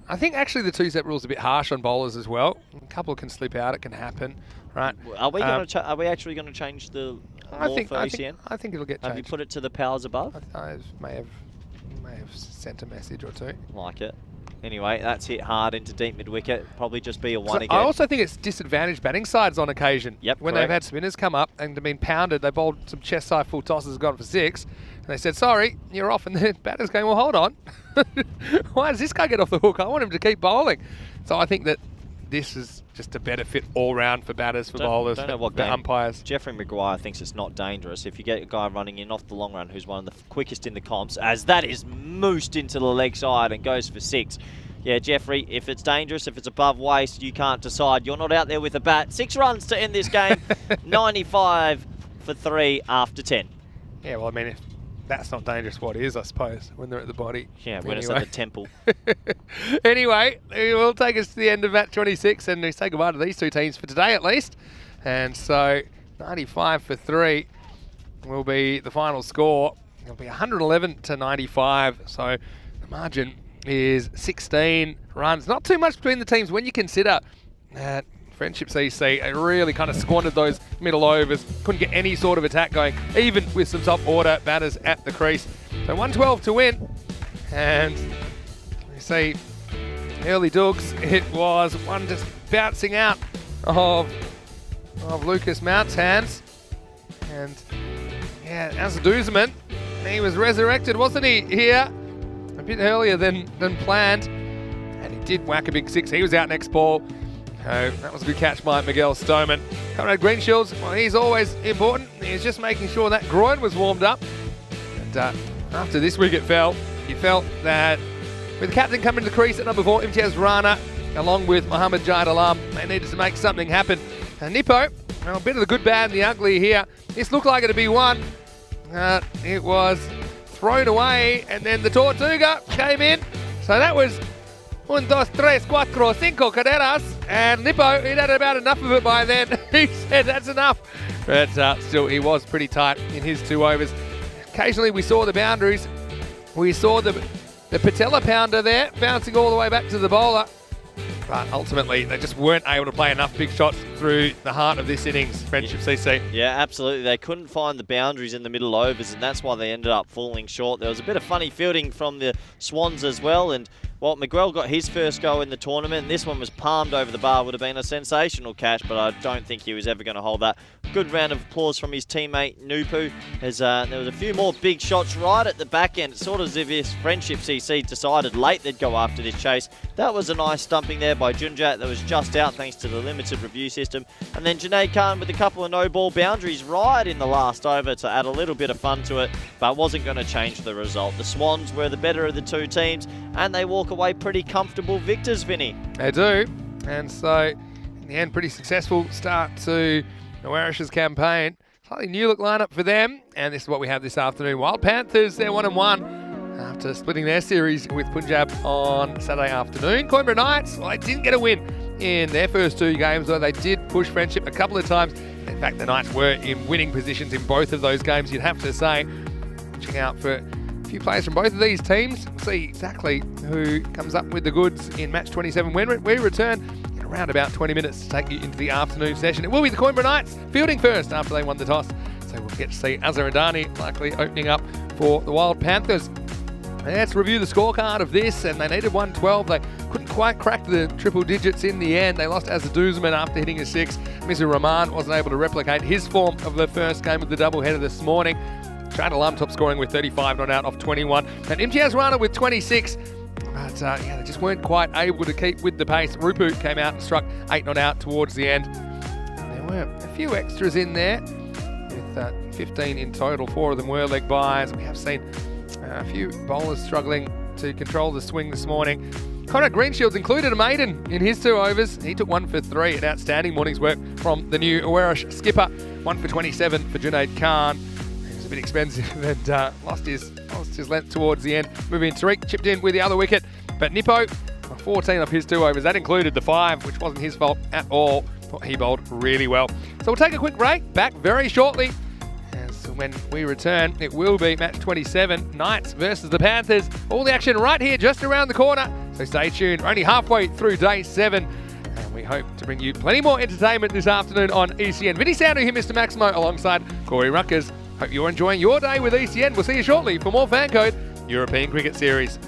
I think actually the 2-step rule is a bit harsh on bowlers as well. A couple can slip out, it can happen, right? Are we are we actually going to change the law for ACN? I think it'll get changed. Have you put it to the powers above? I may have sent a message or two. Like it. Anyway, that's hit hard into deep mid-wicket. Probably just be a 1 So again. I also think it's disadvantaged batting sides on occasion. Yep, when correct. they've had spinners come up and they've been pounded, they bowled some chest side full tosses, gone for 6, and they said, sorry, you're off, and the batter's going, well, hold on. Why does this guy get off the hook? I want him to keep bowling. So I think that this is just a better fit all round for batters, for bowlers, Don't know what for game. umpires. Jeffrey Maguire thinks it's not dangerous. If you get a guy running in off the long run who's one of the quickest in the comps, as that is moosed into the leg side and goes for 6. Yeah, Jeffrey, if it's dangerous, if it's above waist, you can't decide. You're not out there with a bat. 6 runs to end this game. 95 for 3 after 10. Yeah, well, I mean, if that's not dangerous, what is, I suppose, when they're at the body. Yeah, when it's at the temple. Anyway, it will take us to the end of match 26, and we say goodbye to these two teams for today at least. And so 95 for 3 will be the final score. It'll be 111 to 95. So the margin is 16 runs. Not too much between the teams when you consider that Friendship CC really kind of squandered those middle overs. Couldn't get any sort of attack going, even with some top order batters at the crease. So 112 to win. And you see early Dukes, it was one just bouncing out of Lucas Mount's hands. And yeah, as a Duzman, he was resurrected, wasn't he, here? A bit earlier than planned. And he did whack a big 6. He was out next ball. So that was a good catch by Miguel Stoneman. Conrad Greenshields, well, he's always important. He's just making sure that groin was warmed up. And after this wicket fell, he felt that with the captain coming to the crease at number 4, Imtiaz Rana, along with Mohammad Jahid Alam, they needed to make something happen. And Nippo, well, a bit of the good, bad, and the ugly here. This looked like it to be one. It was thrown away, and then the Tortuga came in. So that was 1, 2, 3, 4, 5 carreras. And Nippo, he'd had about enough of it by then. He said that's enough. But still, he was pretty tight in his 2 overs. Occasionally, we saw the boundaries. We saw the patella pounder there, bouncing all the way back to the bowler. But ultimately, they just weren't able to play enough big shots through the heart of this innings, Friendship CC. Yeah, absolutely. They couldn't find the boundaries in the middle overs, and that's why they ended up falling short. There was a bit of funny fielding from the Swans as well, and well, Miguel got his first go in the tournament, and this one was palmed over the bar. Would have been a sensational catch, but I don't think he was ever going to hold that. Good round of applause from his teammate Nupu, as there was a few more big shots right at the back end. It's sort of as if his Friendship CC decided late they'd go after this chase. That was a nice stumping there by Junjat that was just out thanks to the limited review system. And then Junaid Khan with a couple of no-ball boundaries right in the last over to add a little bit of fun to it, but wasn't going to change the result. The Swans were the better of the 2 teams, and they walk away pretty comfortable victors, Vinny. They do. And so, in the end, pretty successful start to Nowarish's campaign. Slightly new look lineup for them. And this is what we have this afternoon. Wild Panthers, they're 1-1 after splitting their series with Punjab on Saturday afternoon. Coimbra Knights, well, they didn't get a win in their first 2 games, though they did push Friendship a couple of times. In fact, the Knights were in winning positions in both of those games, you'd have to say. Watching out for a few players from both of these teams. We'll see exactly who comes up with the goods in match 27 when we return in around about 20 minutes to take you into the afternoon session. It will be the Coimbra Knights fielding first after they won the toss. So we'll get to see Azhar Adani likely opening up for the Wild Panthers. Let's review the scorecard of this, and they needed 112. They couldn't quite crack the triple digits in the end. They lost Azhar Duzman after hitting a 6. Mizur Rahman wasn't able to replicate his form of the first game of the doubleheader this morning. Jahid Alam top scoring with 35 not out off 21. And Imtiaz Rana with 26. But they just weren't quite able to keep with the pace. Rupu came out and struck 8 not out towards the end. And there were a few extras in there with 15 in total. 4 of them were leg byes. We have seen a few bowlers struggling to control the swing this morning. Conrad Greenshields included a maiden in his 2 overs. He took 1 for 3. An outstanding morning's work from the new Awarish skipper. 1 for 27 for Junaid Khan. He was a bit expensive and lost his length towards the end. Moving Tariq chipped in with the other wicket. But Nippo, 14 of his 2 overs. That included the 5, which wasn't his fault at all. He bowled really well. So we'll take a quick break. Back very shortly. So when we return, it will be match 27, Knights versus the Panthers. All the action right here, just around the corner. So stay tuned. We're only halfway through day 7. And we hope to bring you plenty more entertainment this afternoon on ECN. Vinny Sandu here, Mr. Maximo, alongside Corey Ruckers. Hope you're enjoying your day with ECN. We'll see you shortly for more FanCode European Cricket Series.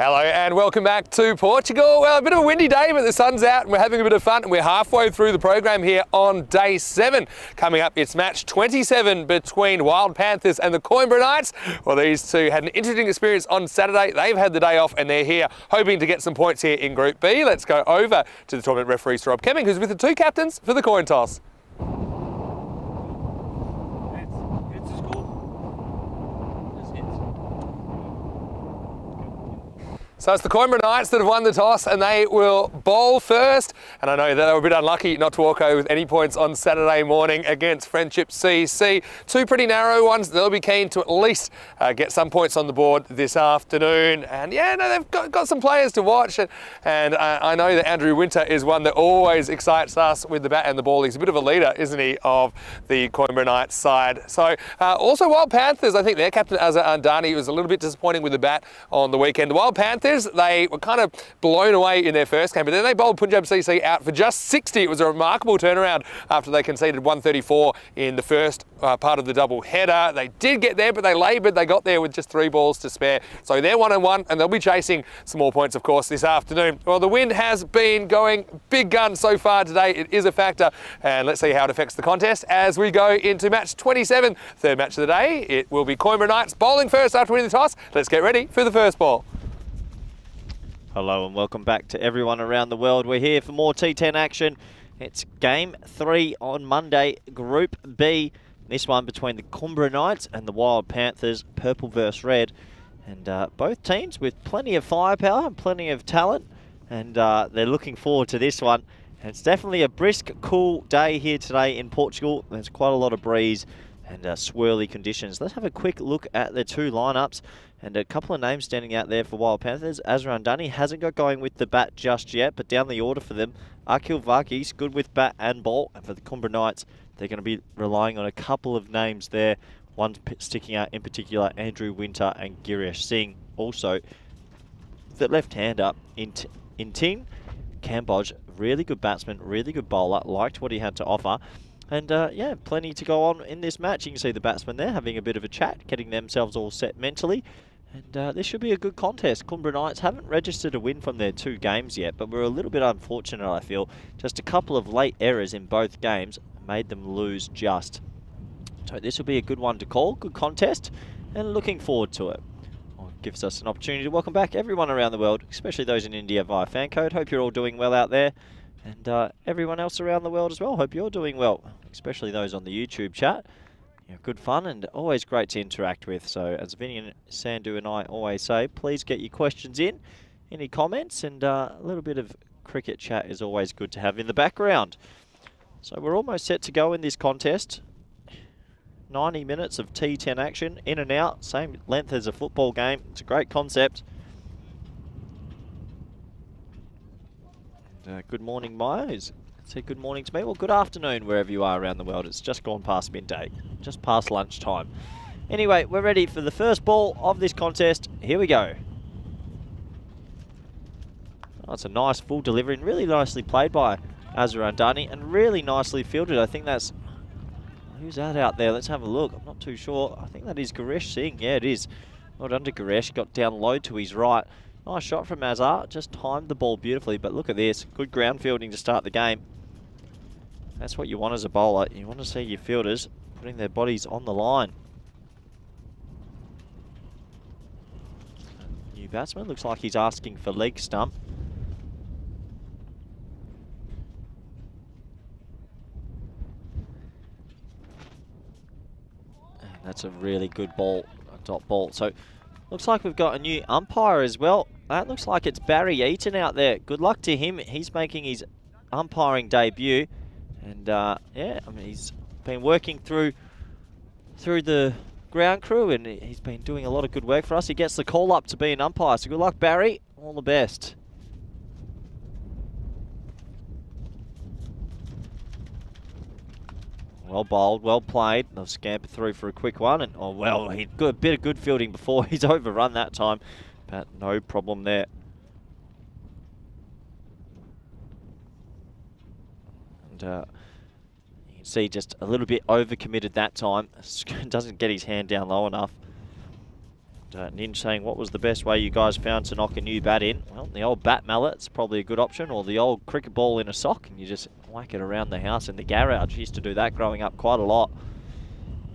Hello and welcome back to Portugal. Well, a bit of a windy day, but the sun's out and we're having a bit of fun. And we're halfway through the program here on day 7. Coming up, it's match 27 between Wild Panthers and the Coimbra Knights. Well, these two had an interesting experience on Saturday. They've had the day off and they're here hoping to get some points here in Group B. Let's go over to the tournament referee, Sir Rob Kemming, who's with the two captains for the coin toss. It's a score. Just hits. So it's the Coimbra Knights that have won the toss and they will bowl first. And I know that they were a bit unlucky not to walk away with any points on Saturday morning against Friendship CC. Two pretty narrow ones. They'll be keen to at least get some points on the board this afternoon. And yeah, no, they've got some players to watch. And I know that Andrew Winter is one that always excites us with the bat and the ball. He's a bit of a leader, isn't he, of the Coimbra Knights side. So also Wild Panthers, I think their captain Azza Andani was a little bit disappointing with the bat on the weekend. The Wild Panthers, they were kind of blown away in their first game, but then they bowled Punjab CC out for just 60. It was a remarkable turnaround after they conceded 134 in the first part of the double header. They did get there, but they laboured. They got there with just 3 balls to spare. So they're 1-1, and they'll be chasing some more points, of course, this afternoon. Well, the wind has been going big gun so far today. It is a factor, and let's see how it affects the contest as we go into match 27, third match of the day. It will be Coimbra Knights bowling first after winning the toss. Let's get ready for the first ball. Hello and welcome back to everyone around the world. We're here for more T10 action. It's game 3 on Monday, Group B. This one between the Coimbra Knights and the Wild Panthers, purple versus red. And both teams with plenty of firepower and plenty of talent. And they're looking forward to this one. And it's definitely a brisk, cool day here today in Portugal. There's quite a lot of breeze and swirly conditions. Let's have a quick look at the two lineups. And a couple of names standing out there for Wild Panthers. Azra Andani hasn't got going with the bat just yet, but down the order for them, Akil Vakis, good with bat and ball. And for the Coimbra Knights, they're going to be relying on a couple of names there. One sticking out in particular, Andrew Winter and Girish Singh. Also, the left-hander, Intin Kambodge, really good batsman, really good bowler, liked what he had to offer. And yeah, plenty to go on in this match. You can see the batsmen there having a bit of a chat, getting themselves all set mentally. And this should be a good contest. Coimbra Knights haven't registered a win from their 2 games yet, but we're a little bit unfortunate, I feel. Just a couple of late errors in both games made them lose just. So this will be a good one to call, good contest, and looking forward to it. Gives us an opportunity to welcome back everyone around the world, especially those in India via FanCode. Hope you're all doing well out there. And everyone else around the world as well. Hope you're doing well, especially those on the YouTube chat. Good fun and always great to interact with. So as Vinny and Sandhu and I always say, please get your questions in, any comments, and a little bit of cricket chat is always good to have in the background. So we're almost set to go in this contest. 90 minutes of T10 action, in and out, same length as a football game. It's a great concept. And, good morning, Maya. Say good morning to me. Well, good afternoon wherever you are around the world. It's just gone past midday, just past lunchtime. Anyway, we're ready for the first ball of this contest. Here we go. Oh, it's a nice full delivery and really nicely played by Azra Andani and really nicely fielded. I think that's... Who's that out there? Let's have a look. I'm not too sure. I think that is Girish Singh. Yeah, it is. Well done to Girish. Got down low to his right. Nice shot from Azar. Just timed the ball beautifully. But look at this. Good ground fielding to start the game. That's what you want as a bowler. You want to see your fielders putting their bodies on the line. New batsman. Looks like he's asking for leg stump. That's a really good ball, a top ball. So, looks like we've got a new umpire as well. That looks like it's Barry Eaton out there. Good luck to him. He's making his umpiring debut. And, yeah, I mean, he's been working through the ground crew and he's been doing a lot of good work for us. He gets the call up to be an umpire. So, good luck, Barry. All the best. Well bowled, well played. They'll scamper through for a quick one. And, oh, well, he got a bit of good fielding before. He's overrun that time, but no problem there. And you can see just a little bit overcommitted that time. Doesn't get his hand down low enough. Ninja saying, what was the best way you guys found to knock a new bat in? Well, the old bat mallet's probably a good option, or the old cricket ball in a sock, and you just whack it around the house in the garage. Used to do that growing up quite a lot.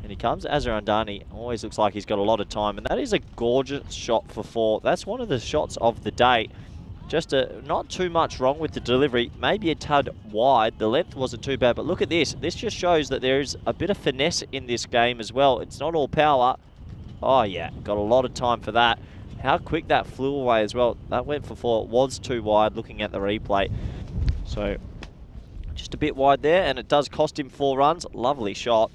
And he comes, Azarandani, always looks like he's got a lot of time, and that is a gorgeous shot for 4. That's one of the shots of the day. Just not too much wrong with the delivery, maybe a tad wide. The length wasn't too bad, but look at this. This just shows that there is a bit of finesse in this game as well. It's not all power. Oh yeah, got a lot of time for that. How quick that flew away as well. That went for 4. It was too wide looking at the replay. So just a bit wide there, and it does cost him 4 runs. Lovely shot.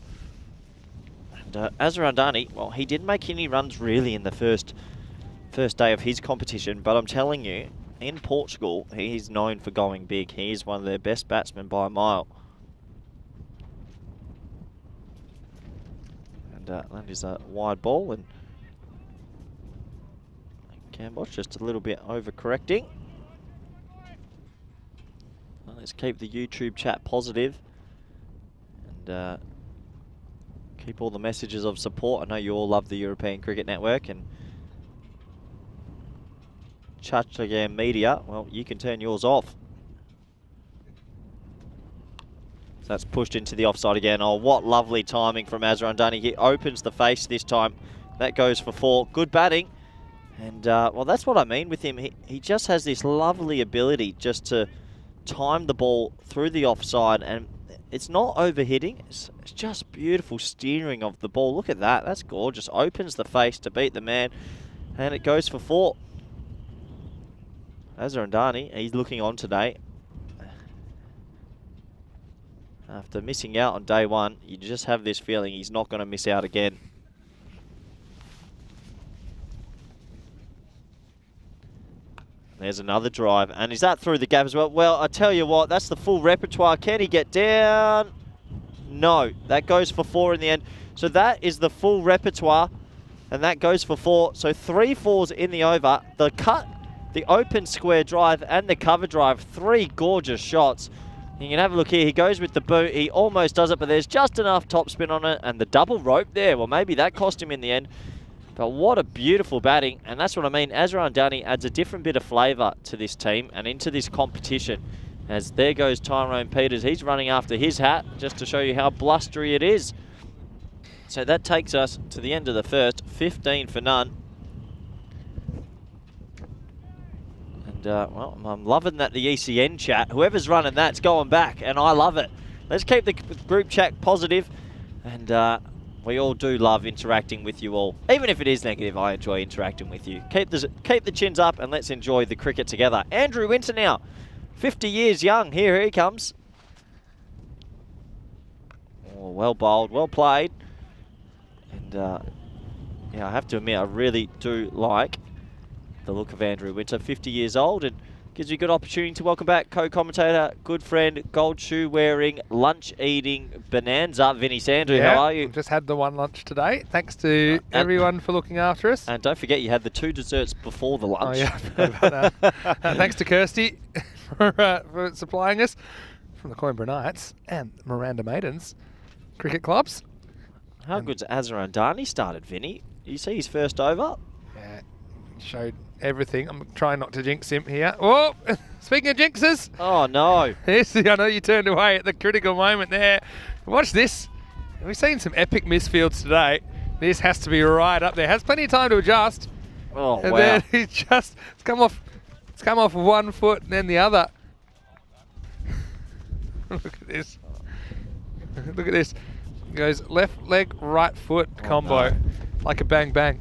And Azarandani, well, he didn't make any runs really in the first day of his competition, but I'm telling you, in Portugal, he's known for going big. He's one of their best batsmen by a mile. And that is a wide ball, and Cambosh just a little bit overcorrecting. Well, let's keep the YouTube chat positive and keep all the messages of support. I know you all love the European Cricket Network and Chapter Media. Well, you can turn yours off. So that's pushed into the offside again. Oh, what lovely timing from Azarandani. He opens the face this time. That goes for 4. Good batting. And, well, that's what I mean with him. He just has this lovely ability just to time the ball through the offside, and it's not overhitting. It's just beautiful steering of the ball. Look at that. That's gorgeous. Opens the face to beat the man, and it goes for 4. Azarandani, he's looking on today. After missing out on day 1, you just have this feeling he's not going to miss out again. There's another drive, and is that through the gap as well? Well, I tell you what, that's the full repertoire. Can he get down? No, that goes for 4 in the end. So that is the full repertoire, and that goes for 4. So 3 4s in the over. The cut, the open square drive, and the cover drive. 3 gorgeous shots. You can have a look here. He goes with the boot. He almost does it, but there's just enough topspin on it, and the double rope there. Well, maybe that cost him in the end. But what a beautiful batting, and that's what I mean. Azarandani adds a different bit of flavour to this team and into this competition. As there goes Tyrone Peters. He's running after his hat just to show you how blustery it is. So that takes us to the end of the first, 15 for none. And, well, I'm loving that the ECN chat. Whoever's running that's going back, and I love it. Let's keep the group chat positive, and we all do love interacting with you all. Even if it is negative, I enjoy interacting with you. Keep the chins up, and let's enjoy the cricket together. Andrew Winter now, 50 years young. Here he comes. Oh, well bowled, well played. And, yeah, I have to admit, I really do like the look of Andrew Winter, 50 years old, and gives you a good opportunity to welcome back co-commentator, good friend, gold shoe wearing, lunch eating bonanza, Vinny Sandhu. Yeah, how are you? Just had the one lunch today. Thanks to everyone for looking after us. And don't forget you had the 2 desserts before the lunch. Oh yeah, I forgot about that. Thanks to Kirsty for supplying us from the Coimbra Knights and Miranda Maidens cricket clubs. How good's Azarandani started, Vinny? You see his first over? Yeah, showed everything. I'm trying not to jinx him here. Oh, speaking of jinxes. Oh, no. Yes, I know you turned away at the critical moment there. Watch this. We've seen some epic misfields today. This has to be right up there. Has plenty of time to adjust. Oh, and wow. then he just, it's come off 1 foot and then the other. Look at this. Look at this. Goes left leg, right foot combo. No. Like a bang bang.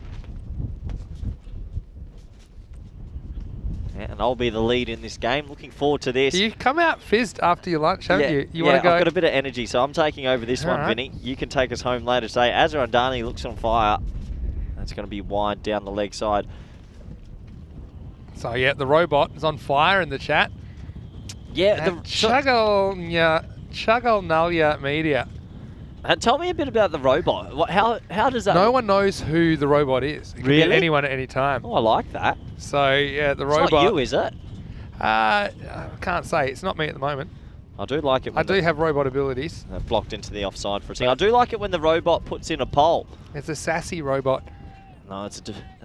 Yeah, and I'll be the lead in this game. Looking forward to this. You come out fizzed after your lunch, haven't you? You want to go? I've got a bit of energy, so I'm taking over this one, right. Vinny. You can take us home later today. Azarandani looks on fire. That's going to be wide down the leg side. So yeah, the robot is on fire in the chat. Yeah, And Chuggalnulya Media. tell me a bit about the robot. How does that... No one knows who the robot is. It can be Really? anyone at any time. Oh, I like that. So yeah, the It's robot. not you, is it? I can't say. It's not me at the moment. I do like it I when do have robot abilities. blocked into the offside for a second. I do like it when the robot puts in a pole. It's a sassy robot. No, it's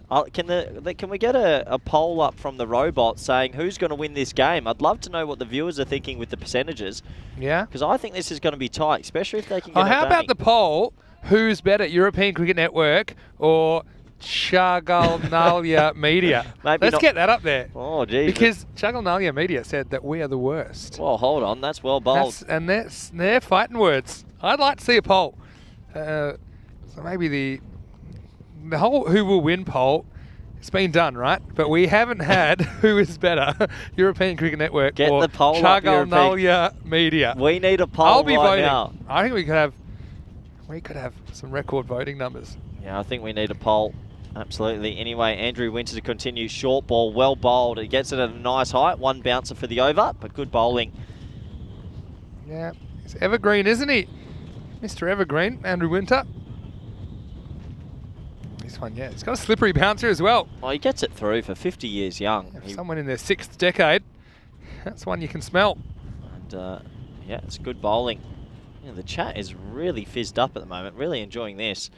Can we get a poll up from the robot saying who's going to win this game? I'd love to know what the viewers are thinking with the percentages. Yeah. Because I think this is going to be tight, especially if they can get Oh, how about the poll? Who's better, European Cricket Network or Chagalnalia Media? Let's get that up there. Oh, geez. Because Chagalnalia Media said that we are the worst. Well, hold on. That's well bold. They're fighting words. I'd like to see a poll. So maybe the whole who will win poll, it's been done, right? But we haven't had who is better, European Cricket Network Get or the poll up, Chagalnalia Media. We need a poll I'll be right voting. now. I think we could have some record voting numbers. Yeah, I think we need a poll. Absolutely. Anyway, Andrew Winter continues. Short ball, well bowled. He gets it at a nice height. One bouncer for the over, but good bowling. Yeah, he's evergreen, isn't he? Mr. Evergreen, Andrew Winter. This one, yeah. He's got a slippery bouncer as well. Oh, he gets it through for 50 years young. Yeah, someone in their 6th decade. That's one you can smell. And, yeah, it's good bowling. Yeah, the chat is really fizzed up at the moment. Really enjoying this.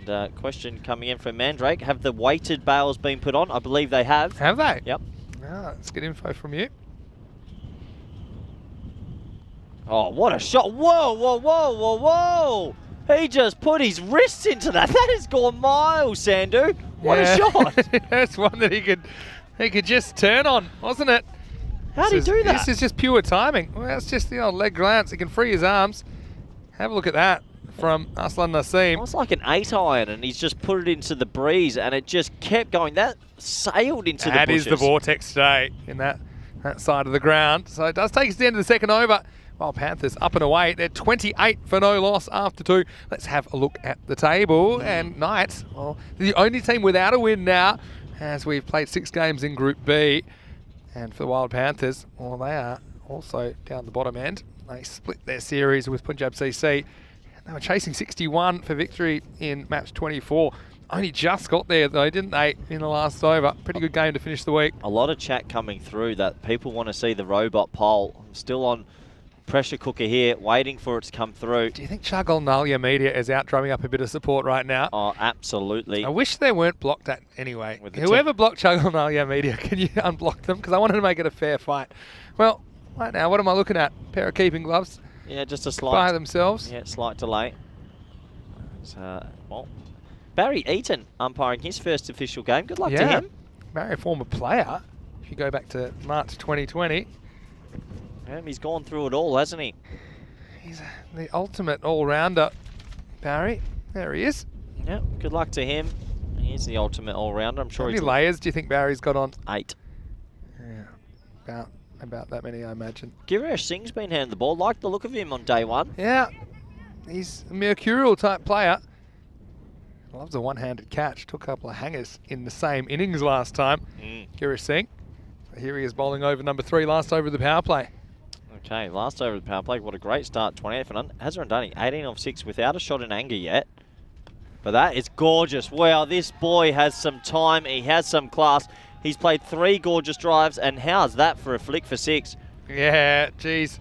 And question coming in from Mandrake. Have the weighted bails been put on? I believe they have. Have they? Yep. Ah, let's get info from you. Oh, what a shot. Whoa, whoa, whoa, whoa, whoa. He just put his wrists into that. That has gone miles, Sandu. What a shot. That's one that he could just turn on, wasn't it? How did he do that? This is just pure timing. Well, that's just the old leg glance. He can free his arms. Have a look at that from Aslan Naseem. It's like an 8-iron, and he's just put it into the breeze, and it just kept going. That sailed into the bushes. That is the vortex today in that side of the ground. So it does take us to the end of the second over. While Panthers up and away. They're 28 for no loss after 2. Let's have a look at the table. And Knights, well, the only team without a win now, as we've played 6 games in Group B. And for the Wild Panthers, well, they are also down the bottom end. They split their series with Punjab CC. They were chasing 61 for victory in match 24. Only just got there, though, didn't they, in the last over? Pretty good game to finish the week. A lot of chat coming through that people want to see the robot poll. I'm still on pressure cooker here, waiting for it to come through. Do you think Chagalnalia Media is out drumming up a bit of support right now? Oh, absolutely. I wish they weren't blocked at anyway. Whoever blocked Chagalnalia Media, can you unblock them? Because I wanted to make it a fair fight. Well, right now, what am I looking at? Pair of keeping gloves. Yeah, just a slight. By themselves. Yeah, slight delay. Well, Barry Eaton umpiring his first official game. Good luck to him. Barry, a former player. If you go back to March 2020. He's gone through it all, hasn't he? He's the ultimate all-rounder, Barry. There he is. Yeah, good luck to him. He's the ultimate all-rounder. I'm sure How many layers do you think Barry's got on? 8. Yeah, about that many, I imagine. Girish Singh's been handing the ball. Like the look of him on day 1. Yeah, he's a mercurial type player. Loves a one-handed catch. Took a couple of hangers in the same innings last time. Girish Singh. So here he is bowling over number 3, last over of the power play. Okay, last over of the power play. What a great start. 28 for none. Hazard Dani, 18 off 6 without a shot in anger yet. But that is gorgeous. Wow, this boy has some time. He has some class. He's played 3 gorgeous drives, and how's that for a flick for 6? Yeah, geez.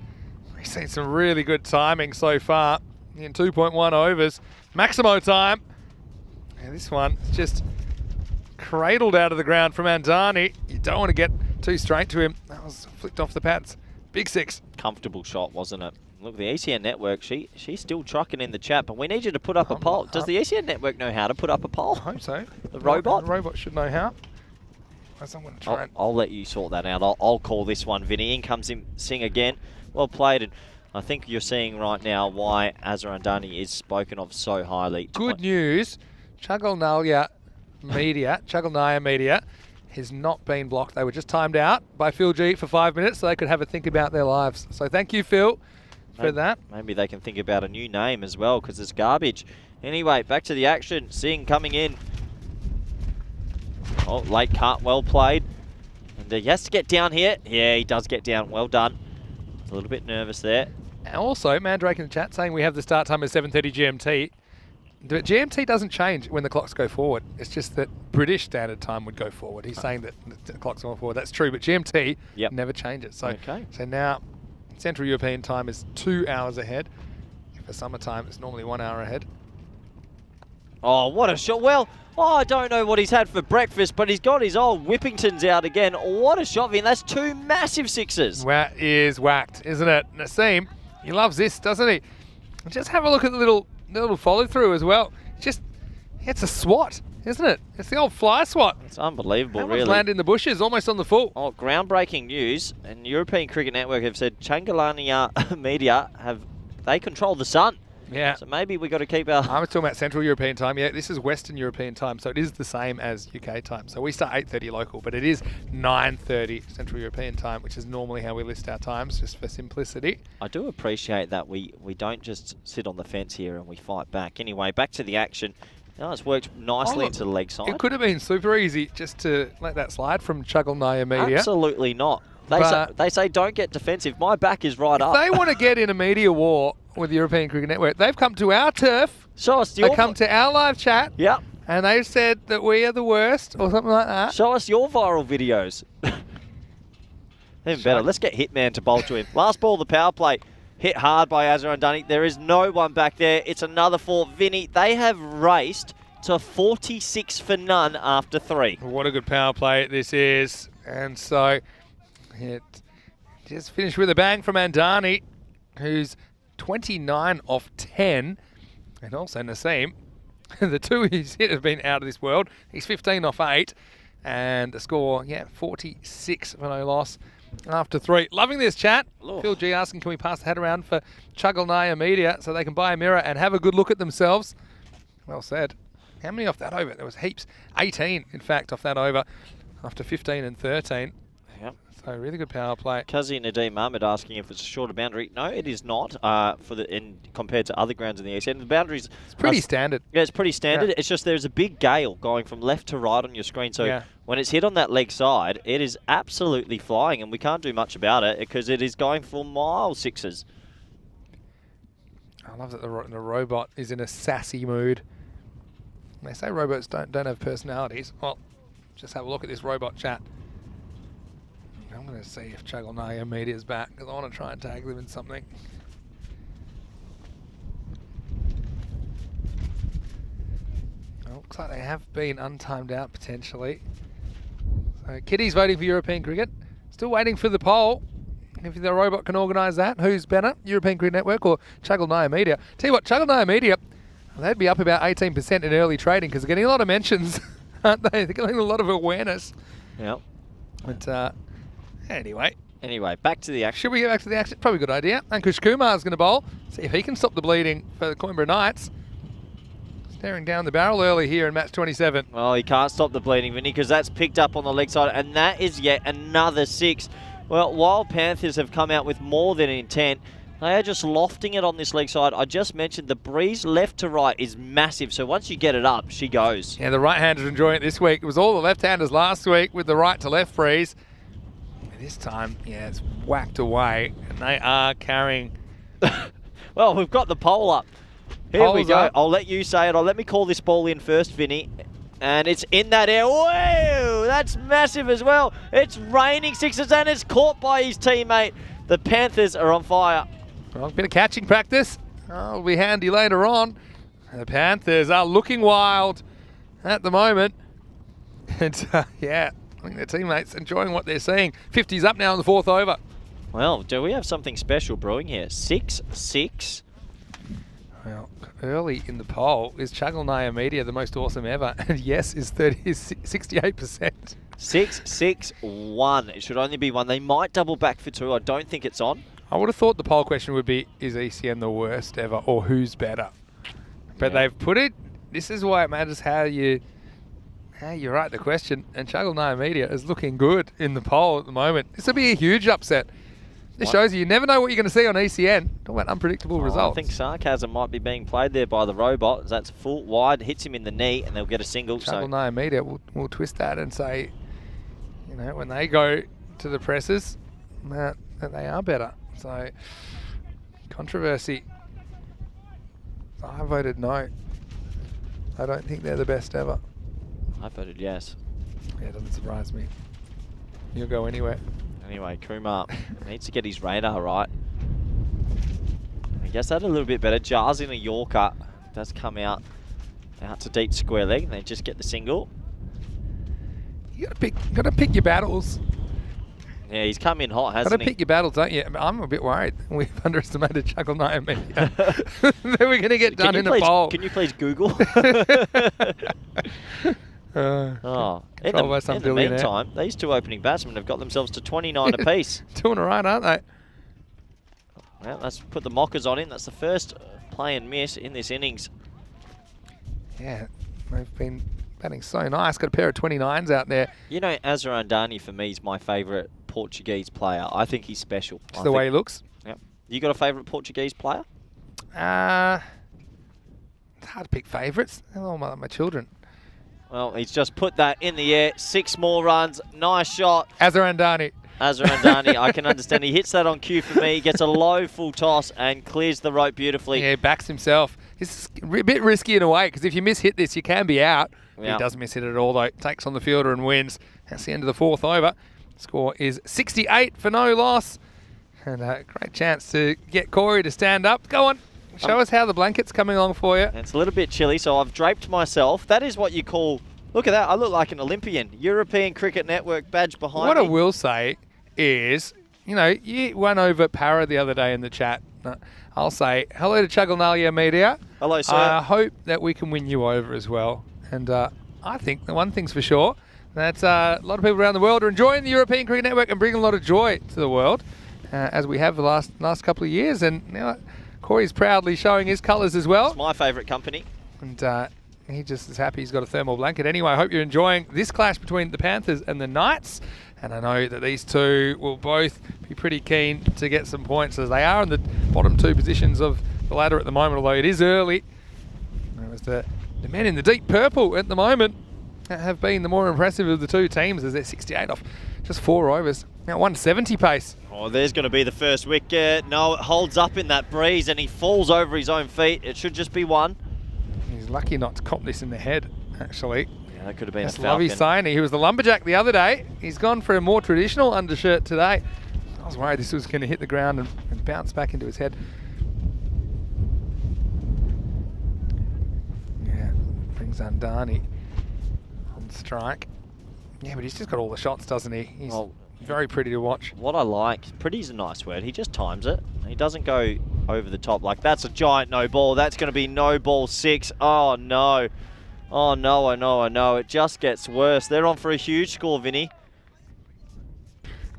We've seen some really good timing so far in 2.1 overs. Maximo time. And this one is just cradled out of the ground from Andani. You don't want to get too straight to him. That was flicked off the pads. Big 6. Comfortable shot, wasn't it? Look, the ECN network, she's still trucking in the chat, but we need you to put up a poll. Does the ECN network know how to put up a poll? I hope so. The robot? The robot should know how. I'm going to try I'll let you sort that out. I'll call this one, Vinny. In comes Singh again. Well played. And I think you're seeing right now why Azhar Andani is spoken of so highly. Good news. Chagalnalia Media has not been blocked. They were just timed out by Phil G for 5 minutes so they could have a think about their lives. So thank you, Phil, for that. Maybe they can think about a new name as well because it's garbage. Anyway, back to the action. Singh coming in. Oh, late cut, well played. And he has to get down here. Yeah, he does get down. Well done. A little bit nervous there. And also, Mandrake in the chat saying we have the start time at 7:30 GMT. But GMT doesn't change when the clocks go forward. It's just that British Standard Time would go forward. He's saying that the clock's going forward. That's true, but GMT never changes. So, so now Central European Time is 2 hours ahead. For summertime, it's normally 1 hour ahead. Oh, what a shot. Well, Oh, I don't know what he's had for breakfast, but he's got his old Whippingtons out again. What a shot, Vin. That's 2 massive sixes. That is whacked, isn't it? Nassim, he loves this, doesn't he? Just have a look at the little follow through as well. It's a swat, isn't it? It's the old fly swat. It's unbelievable, That one's really. landed in the bushes, almost on the full. Oh, groundbreaking news. And European Cricket Network have said Changalania Media they control the sun. Yeah. So maybe we got to keep our... I was talking about Central European time. Yeah, this is Western European time, so it is the same as UK time. So we start 8:30 local, but it is 9:30 Central European time, which is normally how we list our times, just for simplicity. I do appreciate that we don't just sit on the fence here and we fight back. Anyway, back to the action. Oh, it's worked nicely into the leg side. It could have been super easy just to let that slide from Changalania Media. Absolutely not. They say don't get defensive. My back is right up. If they want to get in a media war with the European Cricket Network, they've come to our turf. Show us They your... come to our live chat. Yep. And they've said that we are the worst or something like that. Show us your viral videos. Even better. Let's get Hitman to bowl to him. Last ball of the power play. Hit hard by Azra Andani. There is no one back there. It's another 4. Vinny, they have raced to 46 for none after 3. What a good power play this is. And so it just finished with a bang from Andani, who's 29 off 10. And also Nassim. The 2 he's hit have been out of this world. He's 15 off 8. And the score, 46 for no loss after 3. Loving this chat. Oh. Phil G asking, can we pass the hat around for Changalania Media so they can buy a mirror and have a good look at themselves? Well said. How many off that over? There was heaps. 18, in fact, off that over after 15 and 13. Yep. So really good power play. Kazi Nadeem Ahmed asking if it's a shorter boundary. No, it is not. Compared to other grounds in the East End, the boundaries. It's pretty standard. Yeah, it's pretty standard. Yeah. It's just there's a big gale going from left to right on your screen. So Yeah. when it's hit on that leg side, it is absolutely flying, and we can't do much about it because it is going for mile sixes. I love that the robot is in a sassy mood. They say robots don't have personalities. Well, just have a look at this robot chat. I'm going to see if Changalania Media is back because I want to try and tag them in something. Well, looks like they have been untimed out potentially. So Kitty's voting for European Cricket. Still waiting for the poll. If the robot can organise that, who's better, European Cricket Network or Changalania Media? Tell you what, Changalania Media, they'd be up about 18% in early trading because they're getting a lot of mentions, aren't they? They're getting a lot of awareness. Yep. But anyway. Anyway, back to the action. Should we get back to the action? Probably a good idea. Ankush Kumar's going to bowl. See if he can stop the bleeding for the Coimbra Knights. Staring down the barrel early here in match 27. Well, he can't stop the bleeding, Vinny, because that's picked up on the leg side, and that is yet another 6. Well, while Panthers have come out with more than intent, they are just lofting it on this leg side. I just mentioned the breeze left to right is massive, so once you get it up, she goes. Yeah, the right-handers are enjoying it this week. It was all the left-handers last week with the right-to-left breeze. And this time, yeah, it's whacked away, and they are carrying... Well, we've got the pole up. Here we Pole's go. up. I'll let you say it. Let me call this ball in first, Vinny. And it's in that air. Whoa! That's massive as well. It's raining sixes and it's caught by his teammate. The Panthers are on fire. Well, a bit of catching practice. Oh, it'll be handy later on. The Panthers are looking wild at the moment. And yeah, I think their teammates enjoying what they're seeing. 50's up now in the 4th over. Well, do we have something special brewing here? 6-6. Well, early in the poll, is Changalania Media the most awesome ever? And yes, is 68%. 6-6-1. It should only be 1. They might double back for 2. I don't think it's on. I would have thought the poll question would be, is ECN the worst ever or who's better? But Yeah. they've put it, this is why it matters how you write the question. And Changalania Media is looking good in the poll at the moment. This will be a huge upset. This shows you never know what you're going to see on ECN. Talk about unpredictable results. I think sarcasm might be being played there by the robot. That's full wide, hits him in the knee, and they'll get a single. Changalania Media will twist that and say, you know, when they go to the presses, that they are better. So, controversy. I voted no. I don't think they're the best ever. I voted yes. Yeah, it doesn't surprise me. You'll go anywhere. Anyway, Kumar needs to get his radar right. I guess that a little bit better. Jars in a Yorker does come out Out to deep square leg, and they just get the single. You gotta pick your battles. Yeah, he's come in hot, hasn't Gotta he? pick your battles, don't you? I'm a bit worried. We've underestimated Chuckle Night Media. Then we're gonna get done in a bowl. Can you please Google? Oh, in by some the billionaire. meantime, these two opening batsmen have got themselves to 29 apiece. Doing all right, aren't they? Well, let's put the mockers on him. That's the first play and miss in this innings. Yeah, they've been batting so nice. Got a pair of 29s out there. You know, Azra Andani for me is my favourite Portuguese player. I think he's special. Just the way he looks. Yep. You got a favourite Portuguese player? It's hard to pick favourites. They're all my children. Well, he's just put that in the air. 6 more runs. Nice shot. Azarandani. Azarandani, I can understand. He hits that on cue for me. Gets a low full toss and clears the rope beautifully. Yeah, backs himself. It's a bit risky in a way because if you miss-hit this, you can be out. Yeah. He doesn't miss-hit at all, though. Takes on the fielder and wins. That's the end of the 4th over. Score is 68 for no loss. And a great chance to get Corey to stand up. Go on. Show us how the blanket's coming along for you. It's a little bit chilly, so I've draped myself. That is what you call... Look at that. I look like an Olympian. European Cricket Network badge behind me. What I will say is, you know, you won over Para the other day in the chat. I'll say hello to Chuggalnalia Media. Hello, sir. I hope that we can win you over as well. And I think the one thing's for sure, that a lot of people around the world are enjoying the European Cricket Network and bringing a lot of joy to the world, as we have the last couple of years. And now Corey's proudly showing his colours as well. It's my favourite company. And he just is happy he's got a thermal blanket. Anyway, I hope you're enjoying this clash between the Panthers and the Knights. And I know that these two will both be pretty keen to get some points as they are in the bottom 2 positions of the ladder at the moment, although it is early. Whereas the men in the deep purple at the moment have been the more impressive of the 2 teams as they're 68 off just 4 overs. Now 170 pace. Oh, there's going to be the first wicket. No, it holds up in that breeze and he falls over his own feet. It should just be 1. He's lucky not to cop this in the head, actually. Yeah, that could have been That's a falcon. Lovey Saini. He was the lumberjack the other day. He's gone for a more traditional undershirt today. I was worried this was going to hit the ground and bounce back into his head. Yeah, brings Andani on strike. Yeah, but he's just got all the shots, doesn't he? He's very pretty to watch. What I like, pretty's a nice word, he just times it. He doesn't go over the top. Like, that's a giant no ball. That's going to be no ball 6. Oh, no. Oh, no, I know. It just gets worse. They're on for a huge score, Vinny.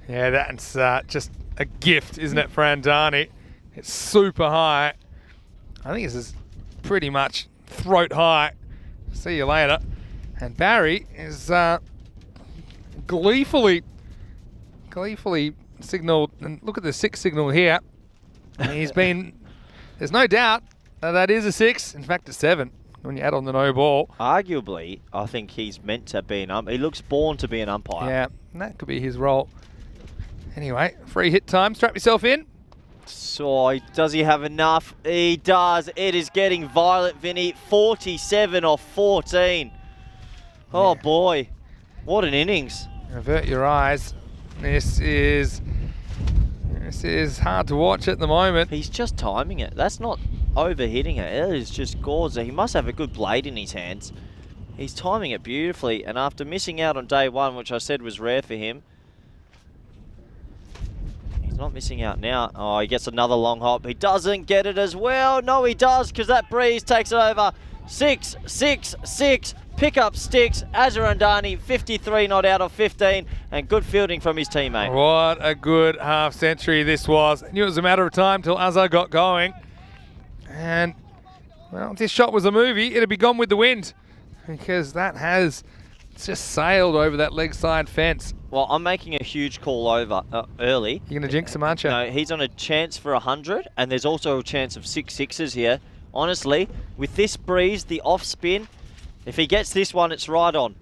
Yeah, that's just a gift, isn't it, for Andani? It's super high. I think this is pretty much throat high. See you later. And Barry is gleefully signalled, and look at the 6 signal here. He's been, there's no doubt that is a 6, in fact a 7 when you add on the no ball. Arguably, I think he's meant to be an umpire. He looks born to be an umpire. Yeah, and that could be his role. Anyway, free hit time, strap yourself in. So, does he have enough? He does. It is getting violent, Vinny. 47 off 14. Oh boy, what an innings. Avert your eyes. This is hard to watch at the moment. He's just timing it. That's not overhitting it. It is just gorgeous. He must have a good blade in his hands. He's timing it beautifully. And after missing out on day 1, which I said was rare for him, he's not missing out now. Oh, he gets another long hop. He doesn't get it as well. No, he does, because that breeze takes it over. 6, 6, 6. Pick up sticks. Azarandani, 53 not out of 15, and good fielding from his teammate. What a good half century this was. I knew it was a matter of time till Azar got going. And, well, if this shot was a movie, it'd be gone with the wind, because that has just sailed over that leg side fence. Well, I'm making a huge call over early. You're going to jinx him, aren't you? No, he's on a chance for 100, and there's also a chance of 6 sixes here. Honestly, with this breeze, the off spin, if he gets this one, it's right on.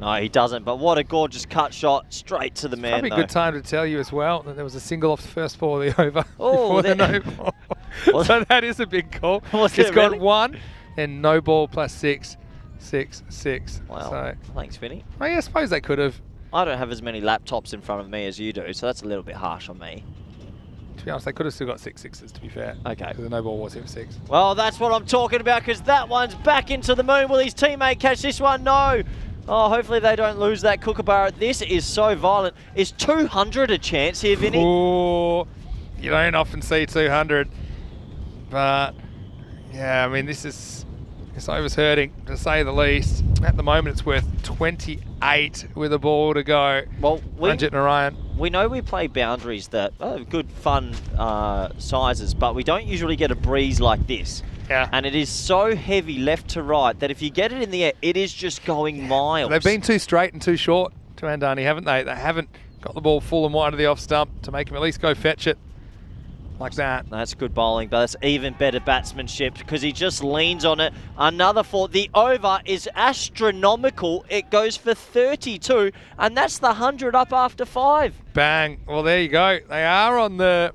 No, he doesn't, but what a gorgeous cut shot straight to the man, Probably a good time to tell you as well that there was a single off the first ball of the over before the no ball. So that is a big call. It's got really? 1 and no ball plus 6, 6, 6. Wow, So, thanks, Vinny. well, yeah, I suppose they could have. I don't have as many laptops in front of me as you do, so that's a little bit harsh on me. To be honest, they could have still got 6 sixes, to be fair. Okay. Because the no ball was hit for 6. Well, that's what I'm talking about, because that one's back into the moon. Will his teammate catch this one? No. Oh, hopefully they don't lose that kookaburra. This is so violent. Is 200 a chance here, Vinny? Oh, you don't often see 200. But, yeah, I mean, this over's hurting, to say the least. At the moment, it's worth 28 with a ball to go. Well, Ranjit Narayan. we know we play boundaries that are good, fun sizes, but we don't usually get a breeze like this. Yeah. And it is so heavy left to right that if you get it in the air, it is just going miles. They've been too straight and too short to Andani, haven't they? They haven't got the ball full and wide of the off stump to make him at least go fetch it like that. That's good bowling, but that's even better batsmanship because he just leans on it. Another 4. The over is astronomical. It goes for 32, and that's the 100 up after 5. Bang. Well, there you go. They are on the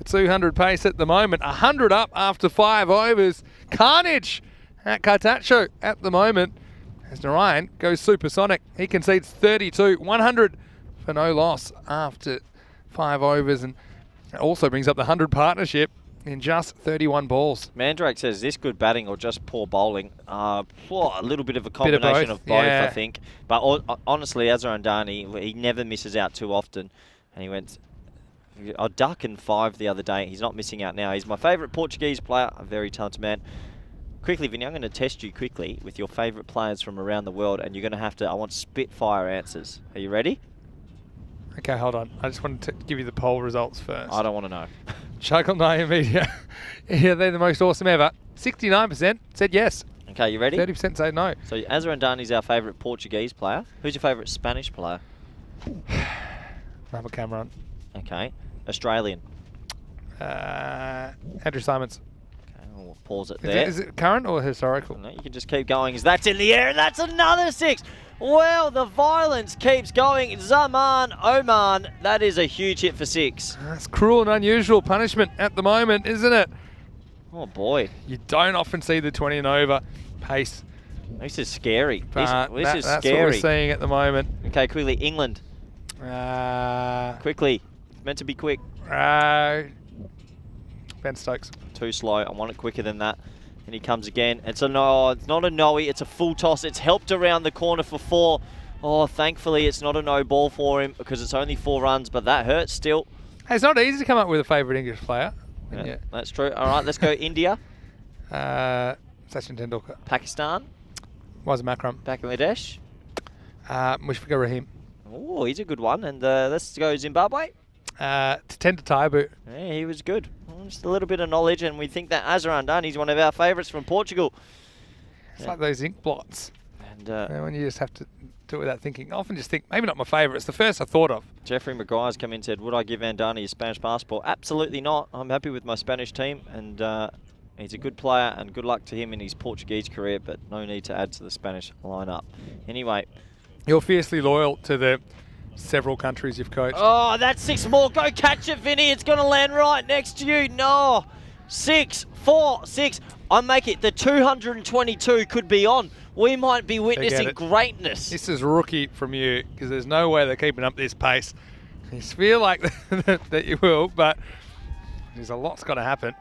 200 pace at the moment. 100 up after 5 overs. Carnage at Cartaccio at the moment as Narayan goes supersonic. He concedes 32. 100 for no loss after 5 overs, and it also brings up the 100 partnership in just 31 balls. Mandrake says, is this good batting or just poor bowling? A little bit of a combination of both, yeah. I think. But honestly, Azhar Andani, he never misses out too often. And he went a duck and 5 the other day. He's not missing out now. He's my favourite Portuguese player, a very talented man. Quickly, Vinny, I'm going to test you quickly with your favourite players from around the world, and you're going to have to, I want spitfire answers. Are you ready? Okay, hold on. I just wanted to give you the poll results first. I don't want to know. Shakal Naya Media. Yeah, they're the most awesome ever. 69% said yes. Okay, you ready? 30% said no. So Azhar Andani's our favourite Portuguese player. Who's your favourite Spanish player? Robert Cameron. Okay. Australian. Andrew Simons. Okay, we'll pause it there. Is it current or historical? No, you can just keep going as that's in the air, and that's another 6. Well, the violence keeps going. Zaman Oman, that is a huge hit for 6. That's cruel and unusual punishment at the moment, isn't it? Oh boy, You don't often see the 20 and over pace. this is scary. This is That's scary. what we're seeing at the moment. Okay, quickly, England. Quickly. Meant to be quick. Ben Stokes. Too slow. I want it quicker than that. And he comes again. It's a no. It's not a no-y. It's a full toss. It's helped around the corner for 4. Oh, thankfully it's not a no ball for him because it's only 4 runs, but that hurts still. Hey, it's not easy to come up with a favourite English player. Yeah, that's true. All right, let's go India. Sachin Tendulkar. Pakistan. Wazir Akram. Bangladesh. Mushfiqur Rahim. Oh, he's a good one. And let's go Zimbabwe. Tatenda Taibu. Yeah, he was good. Just a little bit of knowledge, and we think that Azhar Andani's one of our favourites from Portugal. It's like those ink blots. And when you just have to do it without thinking. I often just think, maybe not my favourite. It's the first I thought of. Jeffrey Maguire's come in and said, would I give Andani a Spanish passport? Absolutely not. I'm happy with my Spanish team, and he's a good player, and good luck to him in his Portuguese career, but no need to add to the Spanish lineup. Anyway. You're fiercely loyal to the several countries you've coached. Oh, that's 6 more. Go catch it, Vinny. It's going to land right next to you. No. 6, 4, 6. I make it. The 222 could be on. We might be witnessing greatness. This is rookie from you, because there's no way they're keeping up this pace. You feel like that you will, but there's a lot's got to happen.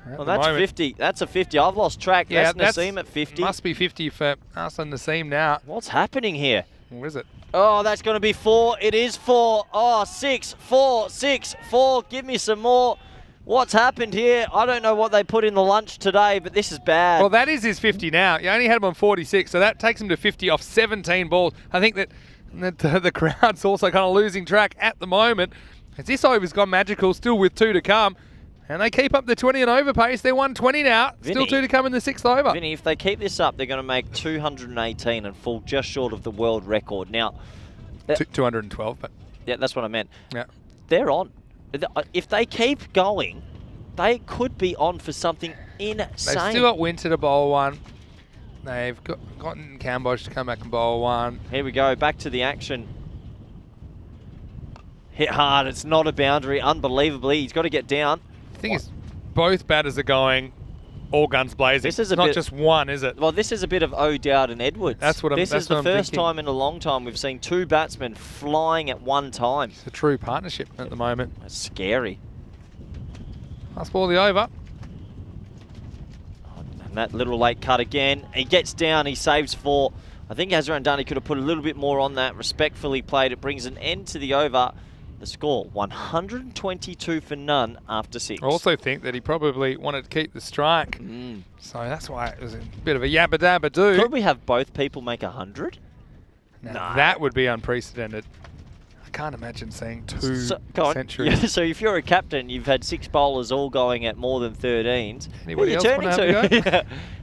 Well, that's 50. That's a 50. I've lost track. Yeah, that's Naseem at 50. Must be 50 for us and Naseem now. What's happening here? What is it? Oh, that's going to be 4. It is 4. Oh, 6, 4, 6, 4. Give me some more. What's happened here? I don't know what they put in the lunch today, but this is bad. Well, that is his 50 now. You only had him on 46, so that takes him to 50 off 17 balls. I think that the crowd's also kind of losing track at the moment. As this over's gone magical, still with 2 to come. And they keep up the 20 and over pace. They're 120 now. Vinny, still 2 to come in the 6th over. Vinny, if they keep this up, they're going to make 218 and fall just short of the world record. Now, 212, but yeah, that's what I meant. Yeah, they're on. If they keep going, they could be on for something insane. They've still got Winter to bowl 1. They've gotten Cambodge to come back and bowl 1. Here we go, back to the action. Hit hard, it's not a boundary, unbelievably. He's got to get down. The thing is, both batters are going all guns blazing. This is it's not just one, is it? Well, this is a bit of O'Dowd and Edwards. That's what I'm This is that's what the I'm first thinking. time in a long time we've seen two batsmen flying at one time. It's a true partnership at the moment. That's scary. Last ball of the over. And that little late cut again. He gets down, he saves 4. I think Azran Dani could have put a little bit more on that. Respectfully played. It brings an end to the over. The score, 122 for none after 6. I also think that he probably wanted to keep the strike. So that's why it was a bit of a yabba dabba do. Could we have both people make 100? Now, that would be unprecedented. I can't imagine seeing two centuries. Yeah, so if you're a captain, you've had 6 bowlers all going at more than 13s. Anybody else turning want to have a go?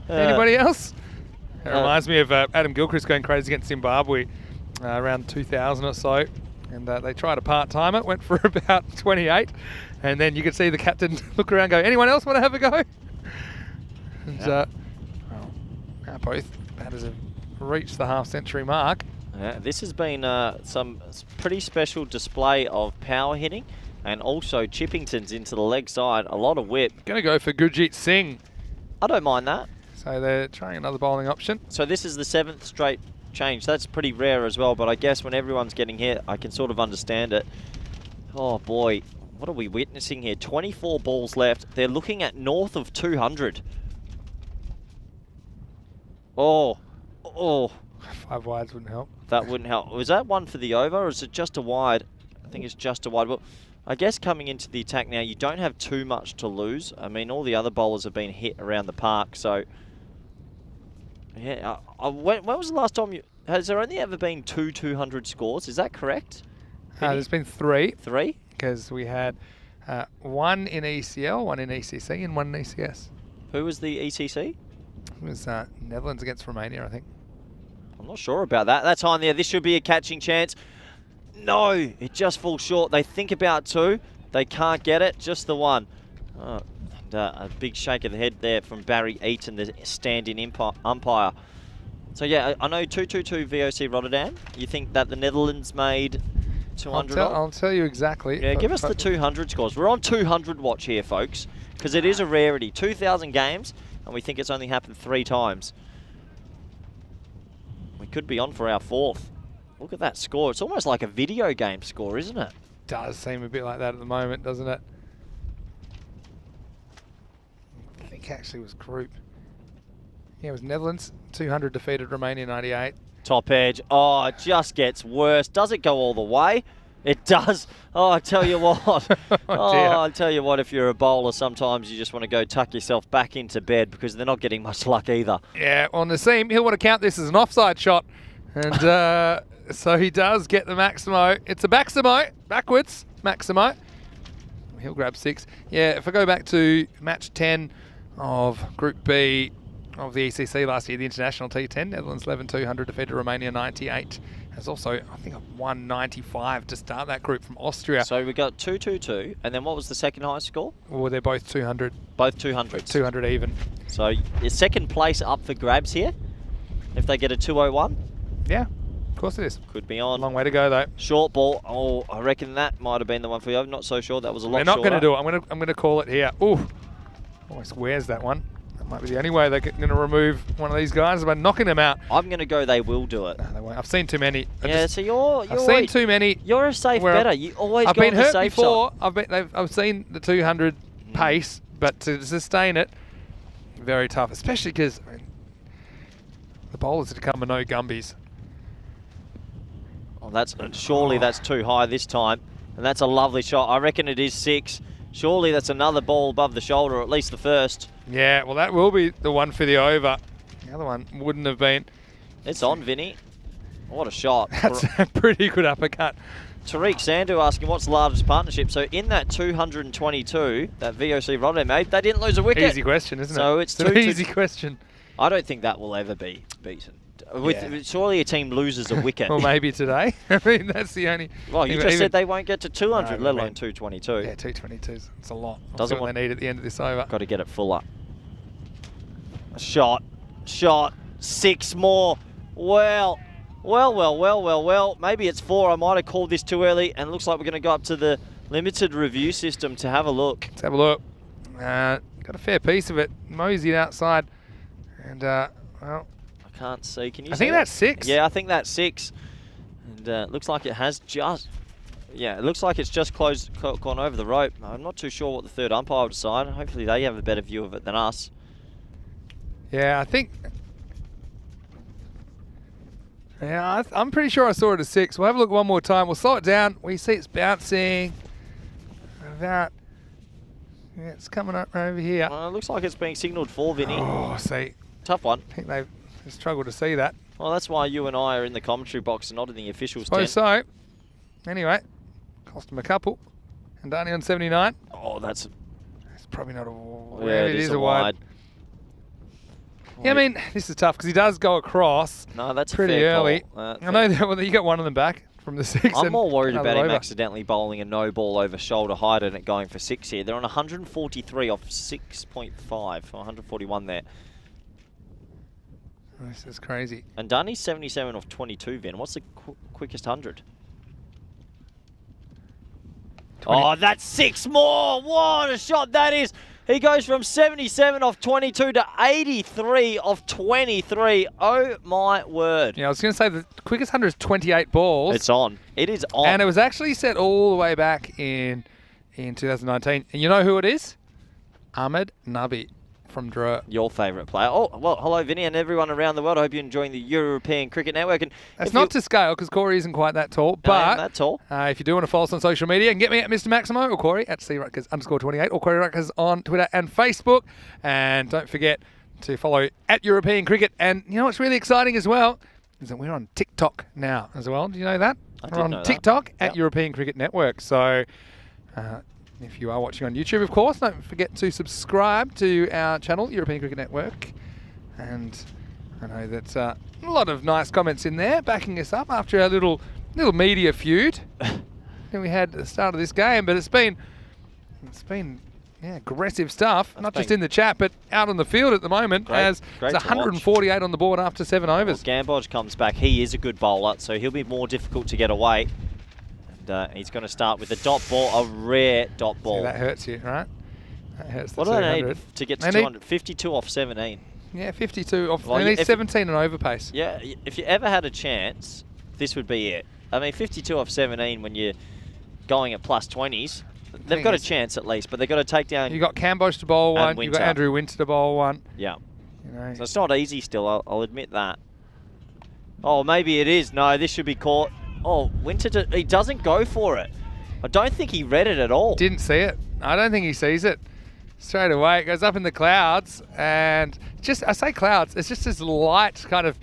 Yeah. Anybody else? It reminds me of Adam Gilchrist going crazy against Zimbabwe around 2000 or so. And they tried to part-time it, went for about 28. And then you could see the captain look around and go, anyone else want to have a go? And well, now both batters have reached the half-century mark. This has been some pretty special display of power hitting and also Chippingtons into the leg side. A lot of whip. Going to go for Gurjeet Singh. I don't mind that. So they're trying another bowling option. So this is the 7th straight change. That's pretty rare as well, but I guess when everyone's getting hit, I can sort of understand it. Oh boy, what are we witnessing here? 24 balls left. They're looking at north of 200. Oh. 5 wides wouldn't help. That wouldn't help. Was that one for the over, or is it just a wide? I think it's just a wide. Well, I guess coming into the attack now, you don't have too much to lose. I mean, all the other bowlers have been hit around the park, so... Yeah, when was the last time you... Has there only ever been 200 scores? Is that correct? There's been 3. 3? Because we had 1 in ECL, 1 in ECC, and 1 in ECS. Who was the ECC? It was Netherlands against Romania, I think. I'm not sure about that. That's high in there. This should be a catching chance. No, it just falls short. They think about 2. They can't get it. Just the 1. And a big shake of the head there from Barry Eaton, the stand-in umpire. So yeah, I know 222 VOC Rotterdam. You think that the Netherlands made 200? I'll tell you exactly. Yeah, give us the 200 scores. We're on 200 watch here, folks, because it is a rarity. 2,000 games, and we think it's only happened 3 times. We could be on for our 4th. Look at that score. It's almost like a video game score, isn't it? Does seem a bit like that at the moment, doesn't it? I think actually it was group. Yeah, it was Netherlands, 200 defeated Romania 98. Top edge. Oh, it just gets worse. Does it go all the way? It does. Oh, I tell you what. I tell you what, if you're a bowler, sometimes you just want to go tuck yourself back into bed because they're not getting much luck either. Yeah, on Naseem, he'll want to count this as an offside shot. And so he does get the Maximo. It's a Maximo, backwards, Maximo. He'll grab 6. Yeah, if I go back to match 10 of Group B of the ECC last year, the international T10, Netherlands 11-200 defeated Romania 98. There's also, I think, a 195 to start that group from Austria. So we got 222, and then what was the second highest score? Well, they're both 200. Both 200s. 200 even. So is second place up for grabs here? If they get a 201? Yeah, of course it is. Could be on. Long way to go though. Short ball. Oh, I reckon that might have been the one for you. I'm not so sure. That was a lot They're not shorter. going to do it. I'm going to call it here. Ooh, almost wears that one. That might be the only way they're going to remove one of these guys by knocking them out. I'm going to go they will do it. No, they won't. I've seen too many. Yeah, so I've seen too many. You're a safe better. You always I've go been on the hurt safe before. side. I've seen the 200 pace, but to sustain it, very tough. Especially because the bowlers have come with no gumbies. Oh, surely that's too high this time, and that's a lovely shot. I reckon it is 6. Surely that's another ball above the shoulder, or at least the first. Yeah, well that will be the one for the over. The other one wouldn't have been. It's on, Vinny. What a shot. That's a pretty good uppercut. Tariq Sandhu asking what's the largest partnership. So in that 222 that VOC Rotterdam made, they didn't lose a wicket. Easy question, isn't it? So it's an easy question. I don't think that will ever be beaten. Yeah. Surely a team loses a wicket. Well, maybe today. I mean, that's the only... Well, you just said they won't get to 200, No, let alone 222. Yeah, 222's. It's a lot. Doesn't what they need at the end of this over. Got to get it fuller. A shot. 6 more. Well. Maybe it's 4. I might have called this too early, and looks like we're going to go up to the limited review system to have a look. Let's have a look. got a fair piece of it. Moseyed outside. And, well, I can't see. Can you I see think that? that's 6. Yeah, I think that's 6. And it looks like it has just... Yeah, it looks like it's just gone over the rope. I'm not too sure what the third umpire will decide. Hopefully they have a better view of it than us. Yeah, I think... Yeah, I'm pretty sure I saw it as 6. We'll have a look one more time. We'll slow it down. We see it's bouncing. About... Yeah, it's coming up over here. It looks like it's being signalled for, Vinny. Oh, see. Tough one. I think they've struggled to see that. Well, that's why you and I are in the commentary box and not in the officials' Suppose tent. so. Anyway, cost them a couple. And Danny on 79. Oh, that's... It's probably not a... Yeah, it is a wide. Yeah, I mean, this is tough because he does go across. No, that's pretty a fair early. Call. I know that, well, you got one of them back from the 6. I'm and more worried another about him over. accidentally bowling a no ball over shoulder height and it going for 6 here. They're on 143 off 6.5, or 141 there. This is crazy. And Dunny's 77 off 22, Vin. What's the quickest 100? 20. Oh, that's 6 more! What a shot that is! He goes from 77 off 22 to 83 off 23. Oh my word. Yeah, I was going to say the quickest 100 is 28 balls. It's on. It is on. And it was actually set all the way back in 2019. And you know who it is? Ahmed Nabi from Dreux. Your favourite player. Oh, well, hello, Vinny, and everyone around the world. I hope you're enjoying the European Cricket Network. And That's not to scale because Corey isn't quite that tall. But that tall. If you do want to follow us on social media, you can get me at Mr. Maximo or Corey at CRuckers_28 or Corey Ruckers on Twitter and Facebook. And don't forget to follow at European Cricket. And you know what's really exciting as well is that we're on TikTok now as well. Do you know that? I We're on know that. TikTok at Yep. European Cricket Network. So if you are watching on YouTube, of course, don't forget to subscribe to our channel, European Cricket Network. And I know that a lot of nice comments in there backing us up after our little media feud that we had at the start of this game. But it's been aggressive stuff, not just in the chat, but out on the field at the moment. Great As to it's 148 on the board after 7 overs. Well, Gamboj comes back. He is a good bowler, so he'll be more difficult to get away. And he's going to start with a dot ball, a rare dot ball. See, that hurts you, right? That hurts the What do they 200. need to get to 200? 52 off 17. Yeah, 52 off. Well, They need if- 17 and over pace. Yeah, if you ever had a chance, this would be it. I mean, 52 off 17 when you're going at plus 20s, they've got a chance at least, but they've got to take down... You got Cambodge to bowl one. You got Winter. Andrew Winter to bowl one. Yeah. You know. So it's not easy still, I'll admit that. Oh, maybe it is. No, this should be caught. Oh, Winter, he doesn't go for it. I don't think he read it at all. Didn't see it. I don't think he sees it. Straight away, it goes up in the clouds, and I say clouds, it's just this light kind of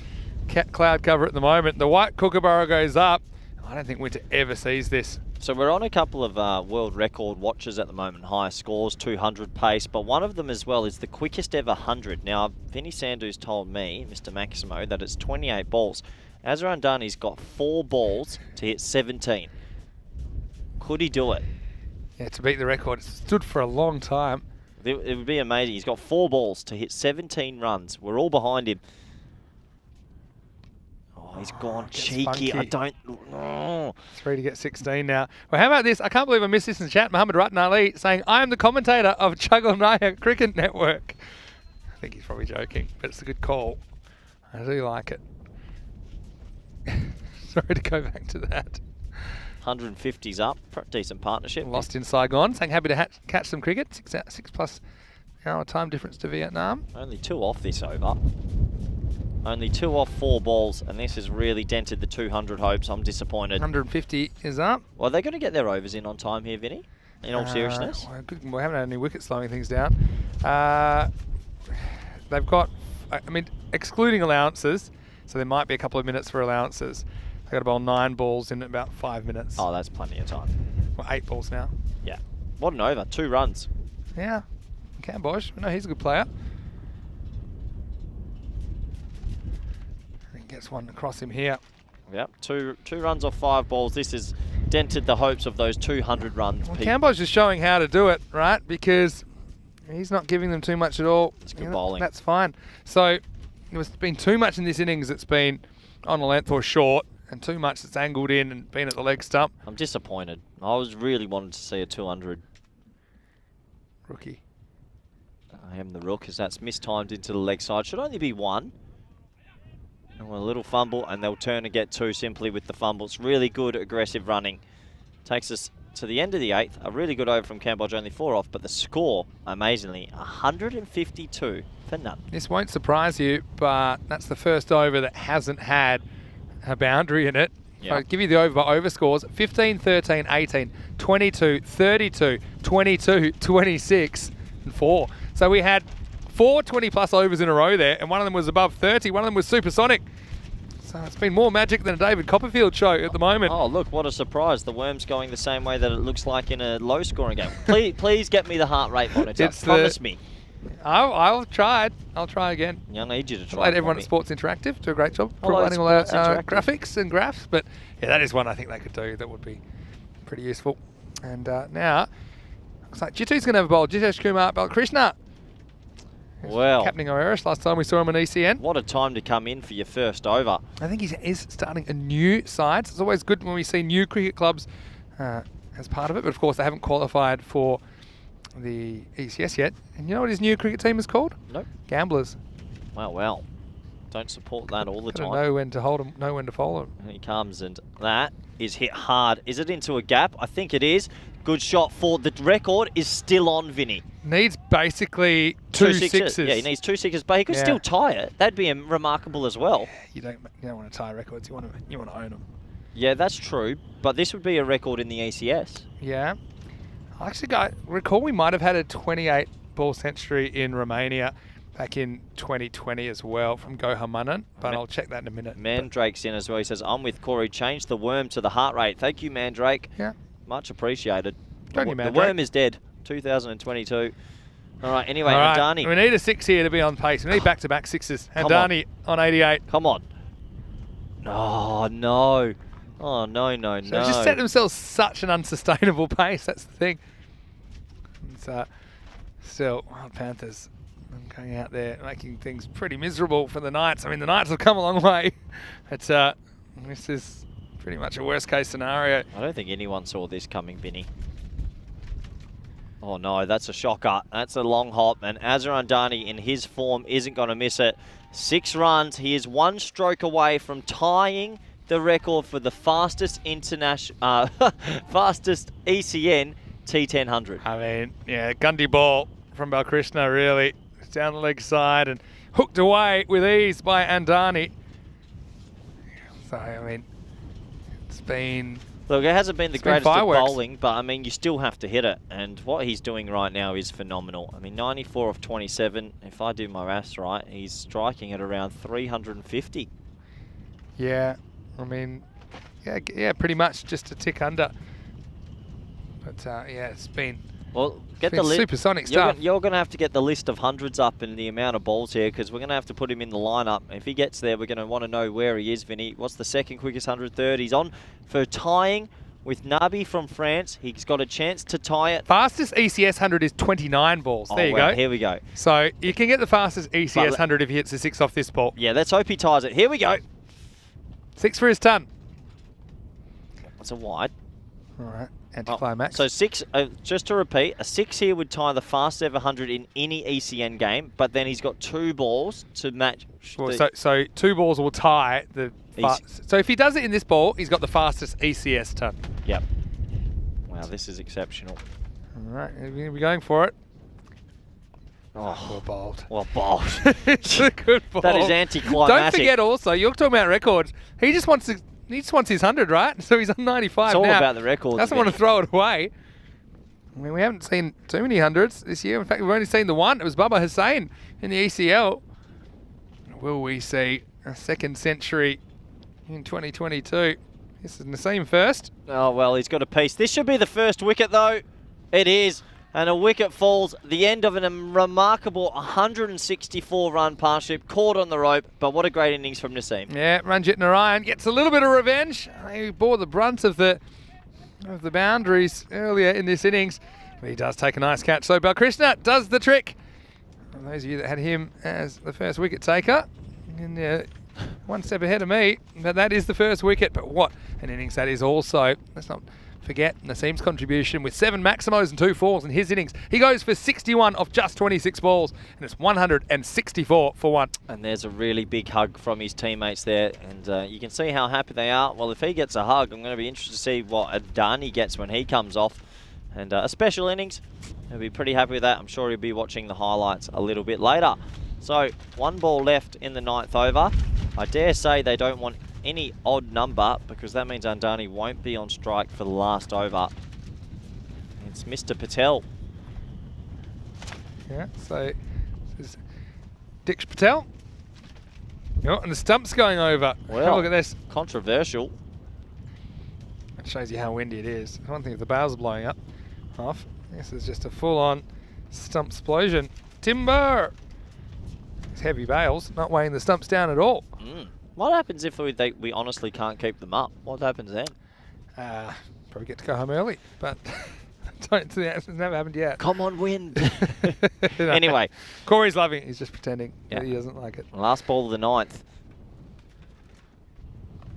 cloud cover at the moment. The white kookaburra goes up. I don't think Winter ever sees this. So we're on a couple of world record watches at the moment, high scores, 200 pace, but one of them as well is the quickest ever 100. Now, Vinny Sandhu's told me, Mr. Maximo, that it's 28 balls. Azhar Andani's got 4 balls to hit 17. Could he do it? Yeah, to beat the record. It stood for a long time. It would be amazing. He's got 4 balls to hit 17 runs. We're all behind him. Oh, he's gone cheeky. funky. I don't... Oh. 3 to get 16 now. Well, how about this? I can't believe I missed this in the chat. Mohammed Rattan Ali saying, I am the commentator of Chagalnaya Cricket Network. I think he's probably joking, but it's a good call. I do like it. Sorry to go back to that. 150's up. Decent partnership. Lost in Saigon, saying happy to catch some cricket. 6+ hour time difference to Vietnam. Only 2 off this over. Only 2 off 4 balls, and this has really dented the 200 hopes. I'm disappointed. 150 is up. Well, they're going to get their overs in on time here, Vinny. In all seriousness. Well, we haven't had any wickets slowing things down. They've got, I mean, excluding allowances, so there might be a couple of minutes for allowances. They've got to bowl 9 balls in about 5 minutes. Oh, that's plenty of time. Well, 8 balls now. Yeah. What an over. 2 runs. Yeah. Cambodge. No, he's a good player. And he gets one across him here. Yep. Two runs off 5 balls. This has dented the hopes of those 200 runs. Well, Cambodge is showing how to do it, right? Because he's not giving them too much at all. It's good bowling. That's fine. So there's been too much in this innings that's been on a length or short, and too much that's angled in and been at the leg stump. I'm disappointed. I was really wanting to see a 200. Rookie. I am the rook as that's mistimed into the leg side. Should only be one. And a little fumble, and they'll turn and get two simply with the fumbles. Really good aggressive running. Takes us to the end of the 8th. A really good over from Cambodge, only 4 off, but the score, amazingly, 152 for none. This won't surprise you, but that's the first over that hasn't had a boundary in it. Yep. I'll give you the over scores: 15, 13, 18, 22, 32, 22, 26, and 4. So we had 4 20-plus overs in a row there, and one of them was above 30. One of them was supersonic. So it's been more magic than a David Copperfield show at the moment. Oh, look, what a surprise. The Worm's going the same way that it looks like in a low-scoring game. Please get me the heart rate monitor. Promise me. I'll try it. I'll try again. I need you to try. Let everyone at Sports Interactive do a great job Hello, providing all our Sports Interactive. graphics and graphs. But yeah, that is one I think they could do that would be pretty useful. And now, looks like Jitu's going to have a bowl. Jitesh Kumar Balakrishna. Well, Captaining Irish. Last time we saw him on ECN. what a time to come in for your first over. I think he is starting a new side. So it's always good when we see new cricket clubs as part of it. But of course, they haven't qualified for the ECS yet. And you know what his new cricket team is called? Nope. Gamblers. Well. Don't support that all the Gotta time. know when to hold them, know when to fold them. And he comes, and that is hit hard. Is it into a gap? I think it is. Good shot for the record is still on, Vinny. Needs basically two sixes. Yeah, he needs 2 sixes, but he could still tie it. That'd be remarkable as well. You don't want to tie records. You want to own them. Yeah, that's true. But this would be a record in the ACS. Yeah. I actually recall we might have had a 28 ball century in Romania back in 2020 as well from Gohamanan, but I'll check that in a minute. Mandrake's in as well. He says, I'm with Corey. Change the Worm to the heart rate. Thank you, Mandrake. Yeah. Much appreciated. Thank you, The Mandrake. Worm is dead. 2022. All right, anyway, All right. Andani. We need a 6 here to be on pace. We need back-to-back 6s. Andani on 88. Come on. Oh, no. Oh, no. So they've just set themselves such an unsustainable pace. That's the thing. It's, still, Wild Panthers going out there making things pretty miserable for the Knights. I mean, the Knights have come a long way. It's, this is pretty much a worst-case scenario. I don't think anyone saw this coming, Vinny. Oh, no, that's a shocker. That's a long hop, and Azhar Andani in his form isn't going to miss it. 6 runs. He is 1 stroke away from tying the record for the fastest fastest ECN T10 100. I mean, yeah, Gundy ball from Balkrishna, really. Down the leg side and hooked away with ease by Andani. So, I mean, it's been... Look, it hasn't been the greatest at fireworks. bowling, but, I mean, you still have to hit it. And what he's doing right now is phenomenal. I mean, 94 of 27. If I do my maths right, he's striking at around 350. Yeah, I mean, yeah, pretty much just a tick under. But, yeah, it's been... Well, get the list. Supersonic stuff. You're going to have to get the list of hundreds up in the amount of balls here, because we're going to have to put him in the lineup. If he gets there, we're going to want to know where he is, Vinny. What's the second quickest 100-3rd? He's on for tying with Nabi from France. He's got a chance to tie it. Fastest ECS 100 is 29 balls. There you go. Here we go. So you can get the fastest ECS 100 if he hits a 6 off this ball. Yeah, let's hope he ties it. Here we go. 6 for his ton. That's a wide. All right. Anticlimax. So 6, just to repeat, a 6 here would tie the fastest ever 100 in any ECN game, but then he's got 2 balls to match. So 2 balls will tie the... So if he does it in this ball, he's got the fastest ECS ton. Yep. Wow, this is exceptional. All right, we're going for it. Oh, well bowled. Well bowled. It's a good ball. That is anticlimactic. Don't forget also, you're talking about records. He just wants his 100, right? So he's on 95 it's all now. about the records. Doesn't want to throw it away. I mean, we haven't seen too many 100s this year. In fact, we've only seen the one. It was Baba Hussain in the ECL. Will we see a second century in 2022? This is Naseem first. Oh, well, he's got a piece. This should be the first wicket, though. It is. And a wicket falls, the end of a remarkable 164-run partnership, caught on the rope. But what a great innings from Naseem. Yeah, Ranjit Narayan gets a little bit of revenge. He bore the brunt of the boundaries earlier in this innings. But he does take a nice catch. So Balkrishna does the trick. And those of you that had him as the first wicket taker, and one step ahead of me, but that is the first wicket. But what an innings that is also. Let's not forget Nassim's contribution with 7 Maximos and 2 4s in his innings. He goes for 61 off just 26 balls, and it's 164 for 1. And there's a really big hug from his teammates there, and you can see how happy they are. Well, if he gets a hug, I'm going to be interested to see what Adani gets when he comes off. And a special innings, he'll be pretty happy with that. I'm sure he'll be watching the highlights a little bit later. So, 1 ball left in the 9th over. I dare say they don't want any odd number, because that means Adani won't be on strike for the last over. It's Mr. Patel. Yeah, so this is Diksha Patel. Oh, and the stump's going over. Well, have a look at this. Controversial. It shows you how windy it is. One thing if the bales are blowing up off. This is just a full-on stump explosion. Timber! It's heavy bales, not weighing the stumps down at all. What happens if we honestly can't keep them up? What happens then? Probably get to go home early, but don't see that. It's never happened yet. Come on, wind. No. Anyway. Corey's loving it. He's just pretending that he doesn't like it. Last ball of the 9th.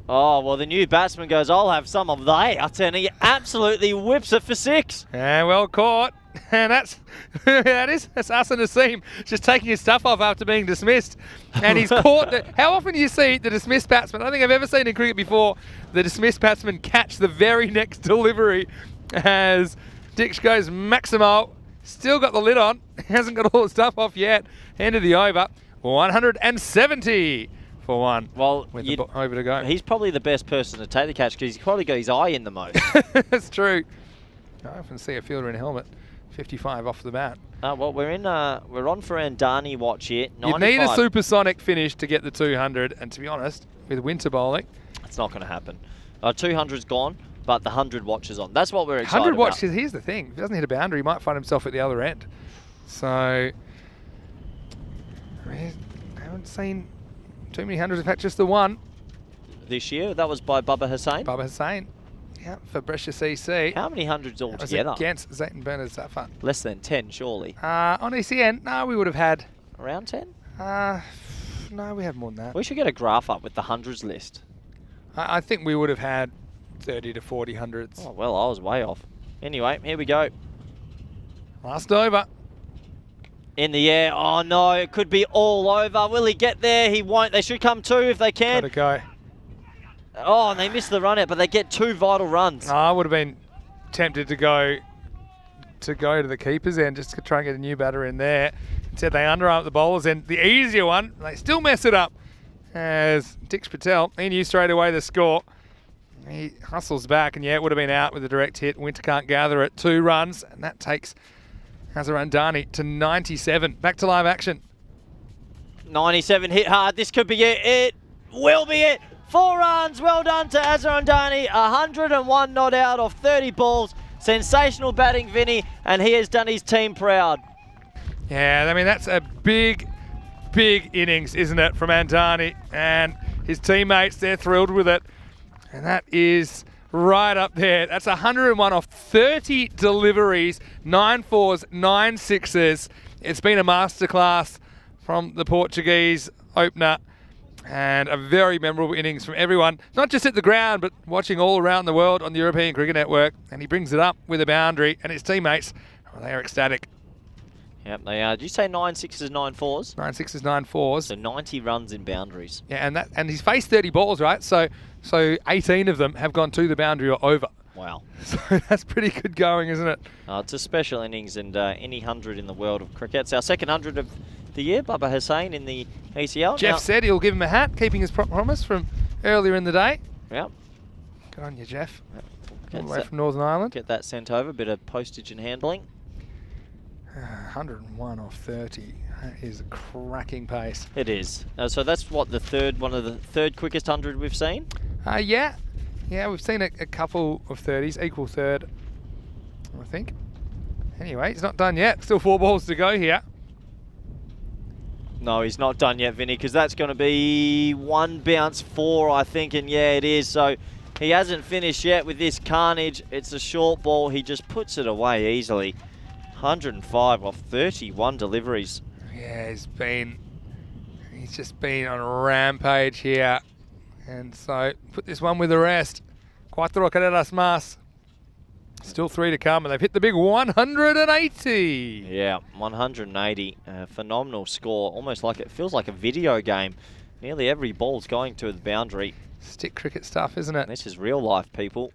Oh, well, the new batsman goes, I'll have some of that. And he absolutely whips it for 6. And well caught. And that's that's us and Nassim just taking his stuff off after being dismissed. And he's caught. How often do you see the dismissed batsman? I don't think I've ever seen in cricket before the dismissed batsman catch the very next delivery as Dix goes Maximo. Still got the lid on. Hasn't got all the stuff off yet. End of the over. 170 for 1. Well, with the over to go. He's probably the best person to take the catch because he's probably got his eye in the most. That's true. I often see a fielder in a helmet. 55 off the bat. Well, we're on for Andani watch here. You need a supersonic finish to get the 200, and to be honest, with winter bowling, it's not going to happen. 200's gone, but the 100 watch is on. That's what we're excited 100 watch. about. Here's the thing: if he doesn't hit a boundary, he might find himself at the other end. So, I haven't seen too many hundreds. In fact, just the one this year. That was by Bubba Hussain. Bubba Hussain. Yeah, for Brescia CC. How many hundreds altogether? Against Zayton Bernard Zafar. Less than 10, surely. On ECN, no, we would have had... Around 10? No, we have more than that. We should get a graph up with the hundreds list. I think we would have had 30 to 40 hundreds. Oh, well, I was way off. Anyway, here we go. Last over. In the air. Oh, no, it could be all over. Will he get there? He won't. They should come 2 if they can. Gotta go. Oh, and they missed the run out, but they get 2 vital runs. I would have been tempted to go to the keeper's end just to try and get a new batter in there. Instead, they underarm the bowler's end. The easier one, they still mess it up. As Diksha Patel, he knew straight away the score. He hustles back, and yeah, it would have been out with a direct hit. Winter can't gather it. 2 runs, and that takes Azhar Andani to 97. Back to live action. 97 hit hard. This could be it. It will be it. 4 runs, well done to Azhar Andani. 101 not out of 30 balls. Sensational batting, Vinny, and he has done his team proud. Yeah, I mean, that's a big innings, isn't it, from Andani? And his teammates, they're thrilled with it. And that is right up there. That's 101 off 30 deliveries, 9 4s, 9 6s. It's been a masterclass from the Portuguese opener. And a very memorable innings from everyone, not just at the ground, but watching all around the world on the European Cricket Network. And he brings it up with a boundary, and his teammates, they are ecstatic. Yep, they are. Did you say 9 6s, 9 4s? 9 6s, 9 4s. So 90 runs in boundaries. Yeah, and he's faced 30 balls, right? So 18 of them have gone to the boundary or over. Wow. So that's pretty good going, isn't it? It's a special innings, and any 100 in the world of cricket. It's our second 100 of the year. Bubba Hussain in the ECL. Jeff said he'll give him a hat, keeping his promise from earlier in the day. Yep. Good on you, Jeff. Yep. All the way from Northern Ireland. Get that sent over. Bit of postage and handling. 101 off 30. That is a cracking pace. It is. So that's what one of the third quickest 100 we've seen. Yeah, we've seen a couple of 30s, equal third, I think. Anyway, he's not done yet. Still 4 balls to go here. No, he's not done yet, Vinny, because that's going to be 1 bounce 4, I think, and yeah, it is. So he hasn't finished yet with this carnage. It's a short ball. He just puts it away easily. 105 off 31 deliveries. Yeah, he's just been on a rampage here. And so, put this one with the rest. Cuatro carreras más. Still 3 to come, and they've hit the big 180. Yeah, 180. Phenomenal score. Almost like it feels like a video game. Nearly every ball's going to the boundary. Stick cricket stuff, isn't it? This is real life, people.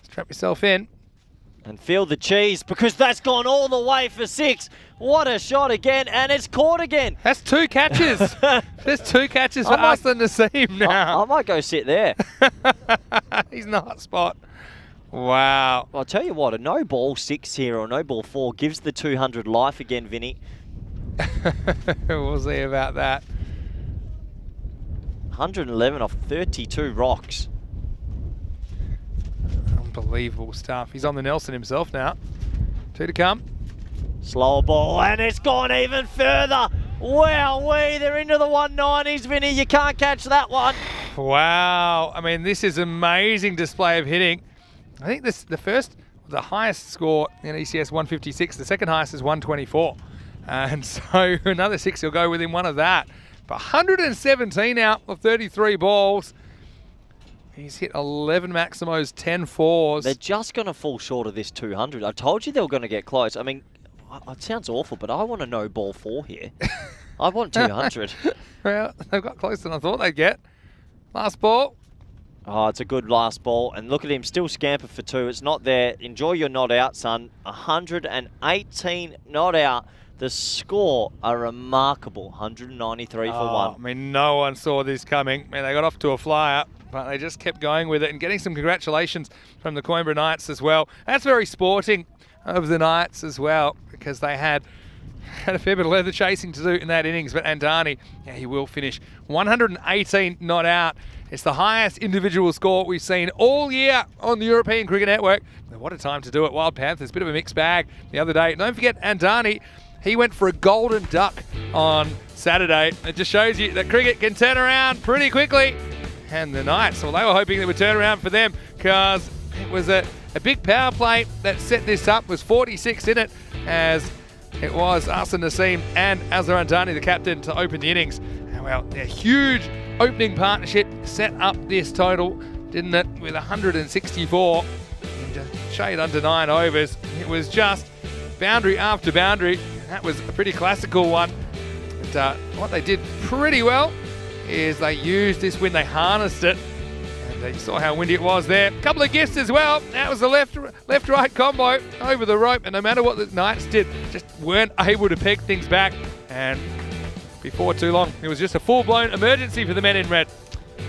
Strap yourself in. And feel the cheese, because that's gone all the way for 6. What a shot again, and it's caught again. That's 2 catches. There's 2 catches for Aslan Naseem now. I might go sit there. He's in the hot spot. Wow. I'll tell you what, a no ball 6 here or no ball 4 gives the 200 life again, Vinny. We'll see about that. 111 off 32 rocks. Unbelievable stuff. He's on the Nelson himself now. 2 to come. Slower ball, and it's gone even further. Wowee, they're into the 190s, Vinny. You can't catch that one. Wow. I mean, this is amazing display of hitting. I think the highest score in ECS 156. The second highest is 124. And so another 6 will go within one of that. But 117 out of 33 balls. He's hit 11 Maximos, 10 fours. They're just going to fall short of this 200. I told you they were going to get close. I mean, it sounds awful, but I want a no ball 4 here. I want 200. Well, they've got closer than I thought they'd get. Last ball. Oh, it's a good last ball. And look at him, still scamper for 2. It's not there. Enjoy your not out, son. 118 not out. The score, a remarkable 193 for 1. I mean, no one saw this coming. I mean, they got off to a flyer, but they just kept going with it and getting some congratulations from the Coimbra Knights as well. That's very sporting of the Knights as well, because they had a fair bit of leather chasing to do in that innings. But Andani, yeah, he will finish 118 not out. It's the highest individual score we've seen all year on the European Cricket Network. What a time to do it. Wild Panthers, bit of a mixed bag the other day. Don't forget Andani. He went for a golden duck on Saturday. It just shows you that cricket can turn around pretty quickly. And the Knights, well, they were hoping it would turn around for them, because it was a big power play that set this up. It was 46 in it, as it was Aslan Naseem and Azhar Andani, the captain, to open the innings. And well, a huge opening partnership set up this total, didn't it? With 164 in just shade under 9 overs. It was just boundary after boundary. That was a pretty classical one. And what they did pretty well is they used this wind, they harnessed it, and you saw how windy it was there. A couple of gifts as well. That was the left-right combo over the rope, and no matter what the Knights did, just weren't able to peg things back. And before too long, it was just a full-blown emergency for the men in red.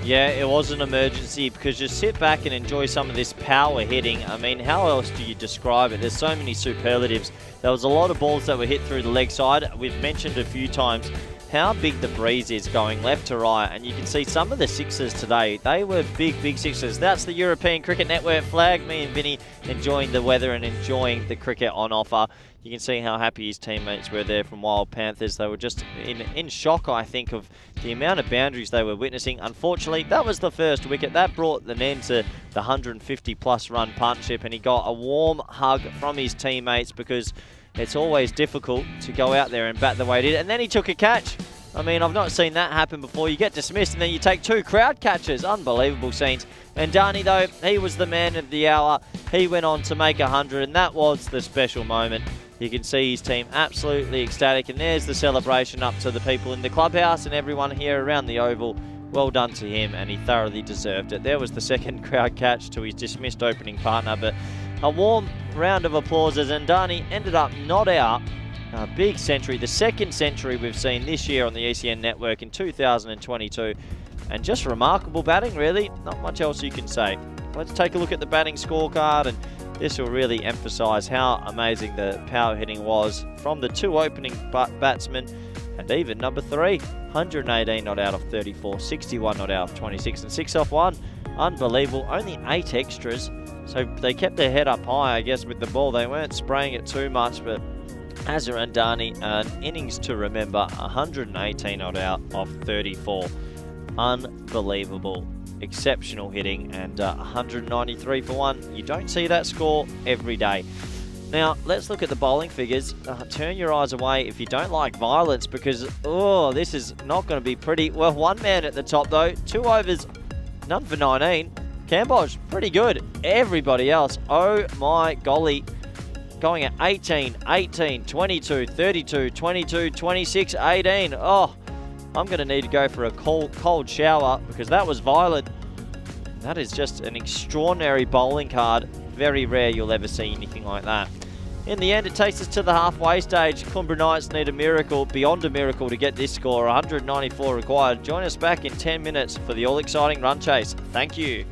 Yeah, it was an emergency, because just sit back and enjoy some of this power hitting. I mean, how else do you describe it? There's so many superlatives. There was a lot of balls that were hit through the leg side. We've mentioned a few times how big the breeze is going left to right, and you can see some of the sixes today. They were big sixes. That's the European Cricket Network flag. Me and Vinny enjoying the weather and enjoying the cricket on offer. You can see how happy his teammates were there from Wild Panthers. They were just in shock, I think, of the amount of boundaries they were witnessing. Unfortunately, that was the first wicket. That brought an end to the 150-plus run partnership, and he got a warm hug from his teammates, because it's always difficult to go out there and bat the way he did. And then he took a catch. I mean, I've not seen that happen before. You get dismissed and then you take 2 crowd catches. Unbelievable scenes. And Andani, though, he was the man of the hour. He went on to make 100, and that was the special moment. You can see his team absolutely ecstatic, and there's the celebration up to the people in the clubhouse and everyone here around the Oval. Well done to him, and he thoroughly deserved it. There was the second crowd catch to his dismissed opening partner, but a warm round of applause as Andani ended up not out. A big century, the second century we've seen this year on the ECN network in 2022. And just remarkable batting, really. Not much else you can say. Let's take a look at the batting scorecard, and this will really emphasise how amazing the power hitting was from the 2 opening batsmen, and even number 3. 118 not out of 34, 61 not out of 26, and 6 off 1. Unbelievable. Only 8 extras. So they kept their head up high, I guess, with the ball. They weren't spraying it too much, but Azhar Andani, an innings to remember. 118 not out of 34. Unbelievable. Exceptional hitting, and 193 for 1. You don't see that score every day. Now, let's look at the bowling figures. Turn your eyes away if you don't like violence, because, oh, this is not going to be pretty. Well, one man at the top, though. 2 overs, none for 19. Cambodge, pretty good. Everybody else, oh my golly, going at 18, 18, 22, 32, 22, 26, 18. Oh, I'm going to need to go for a cold shower because that was violent. That is just an extraordinary bowling card. Very rare you'll ever see anything like that. In the end, it takes us to the halfway stage. Kumbra Knights need a miracle, beyond a miracle, to get this score. 194 required. Join us back in 10 minutes for the all-exciting run chase. Thank you.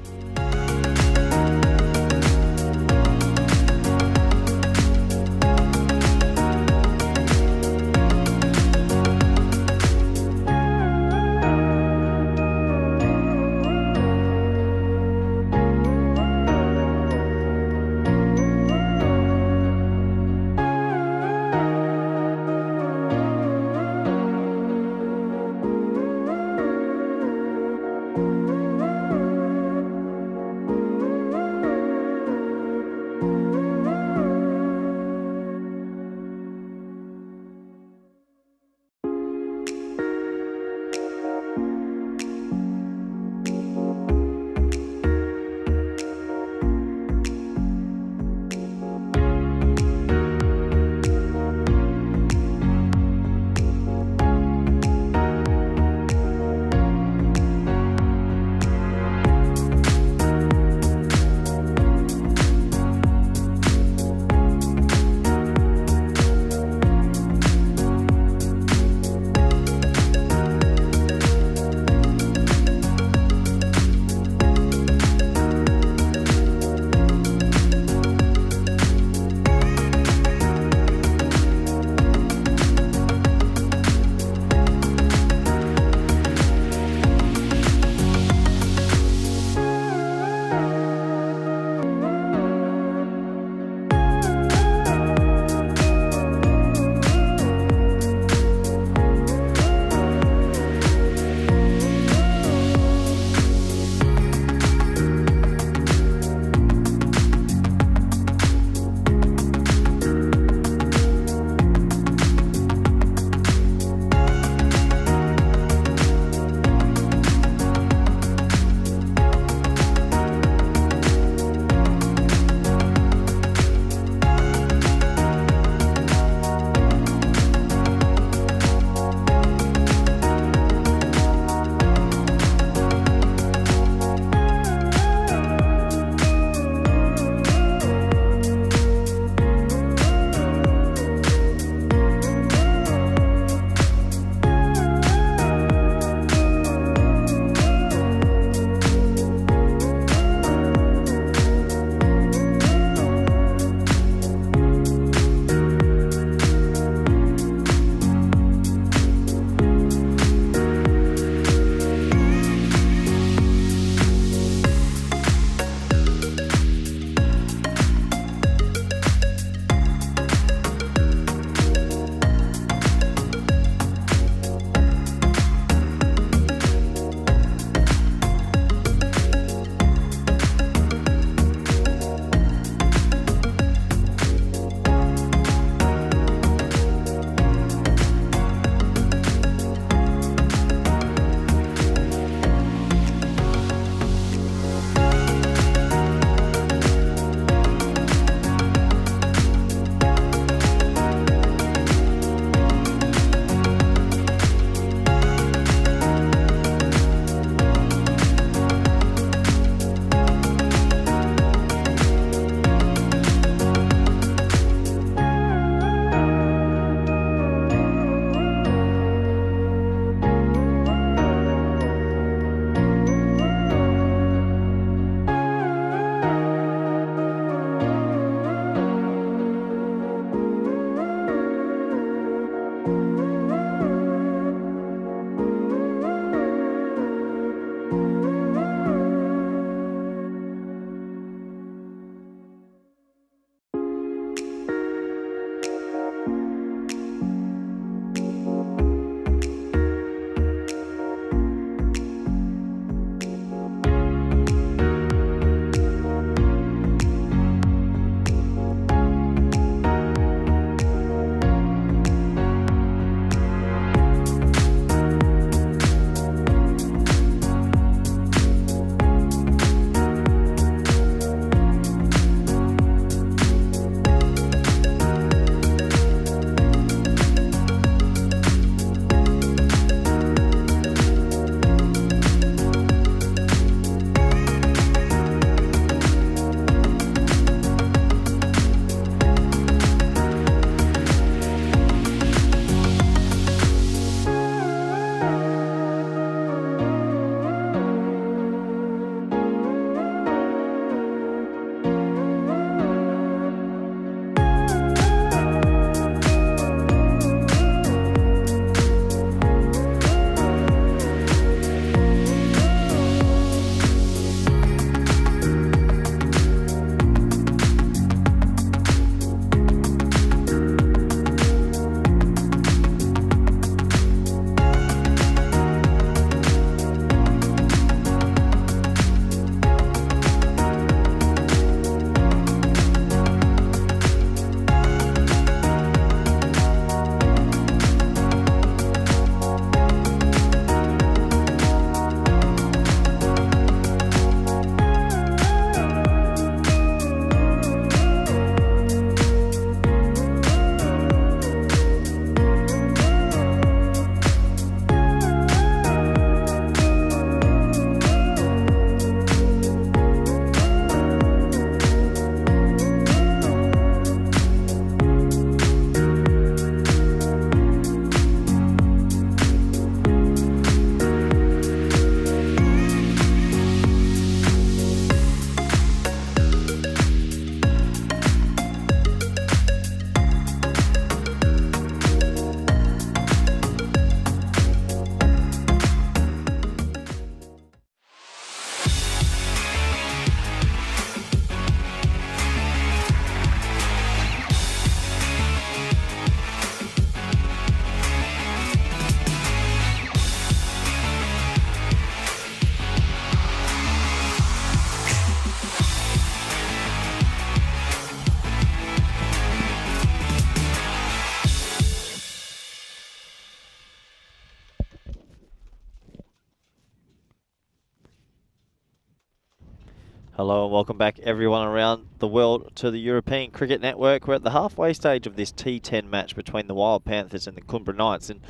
Hello and welcome back everyone around the world to the European Cricket Network. We're at the halfway stage of this T10 match between the Wild Panthers and the Canberra Knights. And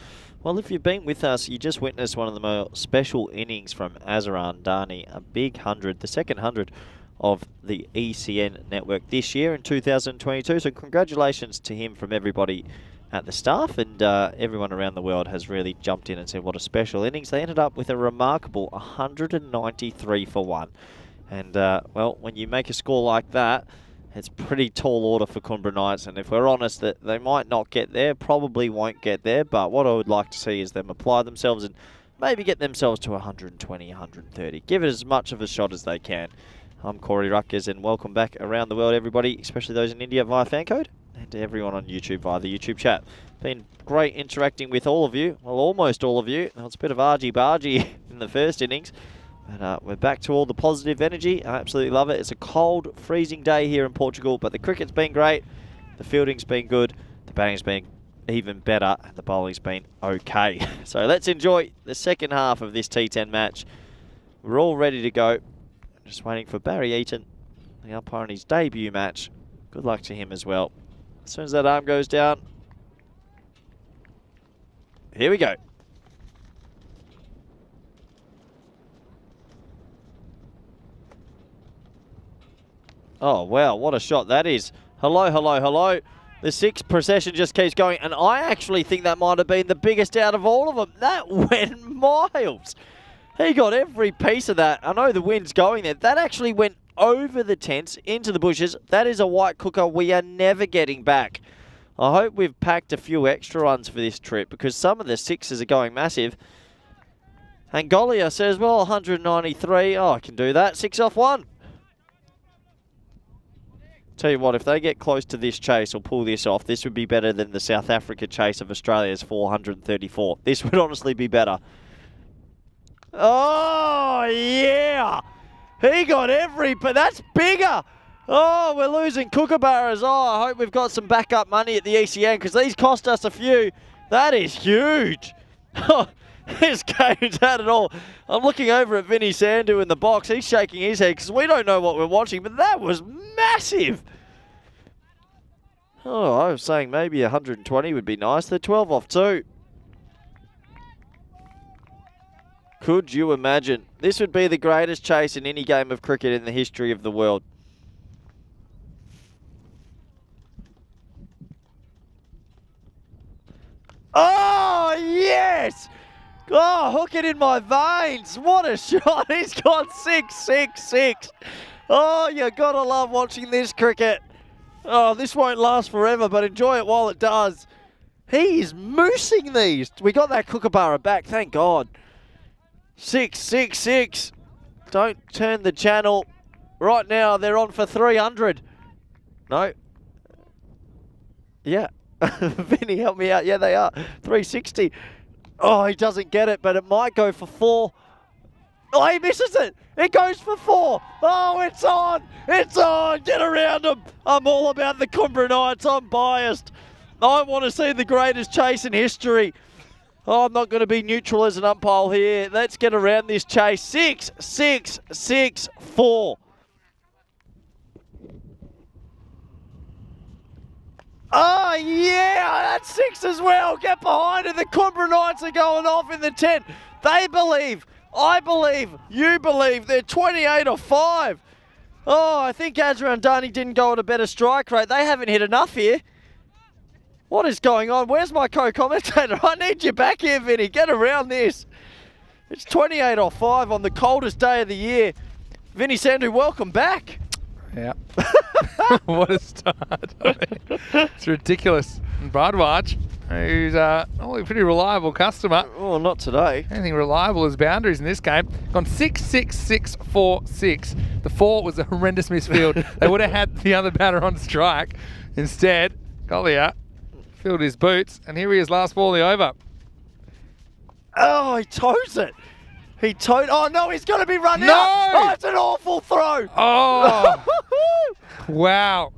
well, if you've been with us, you just witnessed one of the most special innings from Azharan Dani, a big 100, the second 100 of the ECN network this year in 2022. So congratulations to him from everybody at the staff, and everyone around the world has really jumped in and said what a special innings. They ended up with a remarkable 193 for 1. And, well, when you make a score like that, it's pretty tall order for Canberra Knights. And if we're honest, that they might not get there, probably won't get there. But what I would like to see is them apply themselves and maybe get themselves to 120, 130. Give it as much of a shot as they can. I'm Corey Ruckers, and welcome back around the world, everybody, especially those in India via FanCode, and to everyone on YouTube via the YouTube chat. Been great interacting with all of you. Well, almost all of you. Well, it's a bit of argy-bargy in the first innings. But we're back to all the positive energy. I absolutely love it. It's a cold, freezing day here in Portugal, but the cricket's been great. The fielding's been good. The batting's been even better. And the bowling's been okay. So let's enjoy the second half of this T10 match. We're all ready to go. Just waiting for Barry Eaton, the umpire in his debut match. Good luck to him as well. As soon as that arm goes down, here we go. Oh, wow, what a shot that is. Hello, hello, hello. The sixth procession just keeps going, and I actually think that might have been the biggest out of all of them. That went miles. He got every piece of that. I know the wind's going there. That actually went over the tents, into the bushes. That is a white cooker we are never getting back. I hope we've packed a few extra runs for this trip, because some of the sixes are going massive. Angolia says, well, 193. Oh, I can do that. 6 off 1. Tell you what, if they get close to this chase or pull this off, this would be better than the South Africa chase of Australia's 434. This would honestly be better. Oh, yeah! He got but that's bigger! Oh, we're losing kookaburras. Oh, I hope we've got some backup money at the ECN, because these cost us a few. That is huge! This game's had it all. I'm looking over at Vinny Sandhu in the box. He's shaking his head because we don't know what we're watching, but that was massive. Oh, I was saying maybe 120 would be nice. They're 12 off 2. Could you imagine? This would be the greatest chase in any game of cricket in the history of the world. Oh, yes! Oh, hook it in my veins. What a shot. He's got 6, 6, 6. Oh, you gotta love watching this cricket. Oh, this won't last forever, but enjoy it while it does. He is moosing these. We got that kookaburra back, thank God. 6, 6, 6. Don't turn the channel. Right now, they're on for 300. No. Yeah. Vinny, help me out. Yeah, they are. 360. Oh, he doesn't get it, but it might go for 4. Oh, he misses it. It goes for 4. Oh, it's on. It's on. Get around him. I'm all about the Canberra Knights. I'm biased. I want to see the greatest chase in history. Oh, I'm not going to be neutral as an umpire here. Let's get around this chase. 6, 6, 6, 4. Oh, yeah, that's 6 as well. Get behind it. The Canberra Knights are going off in the 10. They believe. I believe. You believe. They're 28 off 5. Oh, I think Azharan Dani didn't go at a better strike rate. They haven't hit enough here. What is going on? Where's my co-commentator? I need you back here, Vinny. Get around this. It's 28 off 5 on the coldest day of the year. Vinny Sandhu, welcome back. Yeah. What a start. I mean, it's ridiculous. And Bradwaj, who's a pretty reliable customer. Oh, not today. Anything reliable as boundaries in this game. Gone 6, 6, 6, 4, 6. The 4 was a horrendous misfield. They would have had the other batter on strike. Instead, Collier filled his boots, and here he is, last ball of the over. Oh, he toes it. Oh, no, he's going to be run out. Oh, it's an awful throw. Oh. Wow.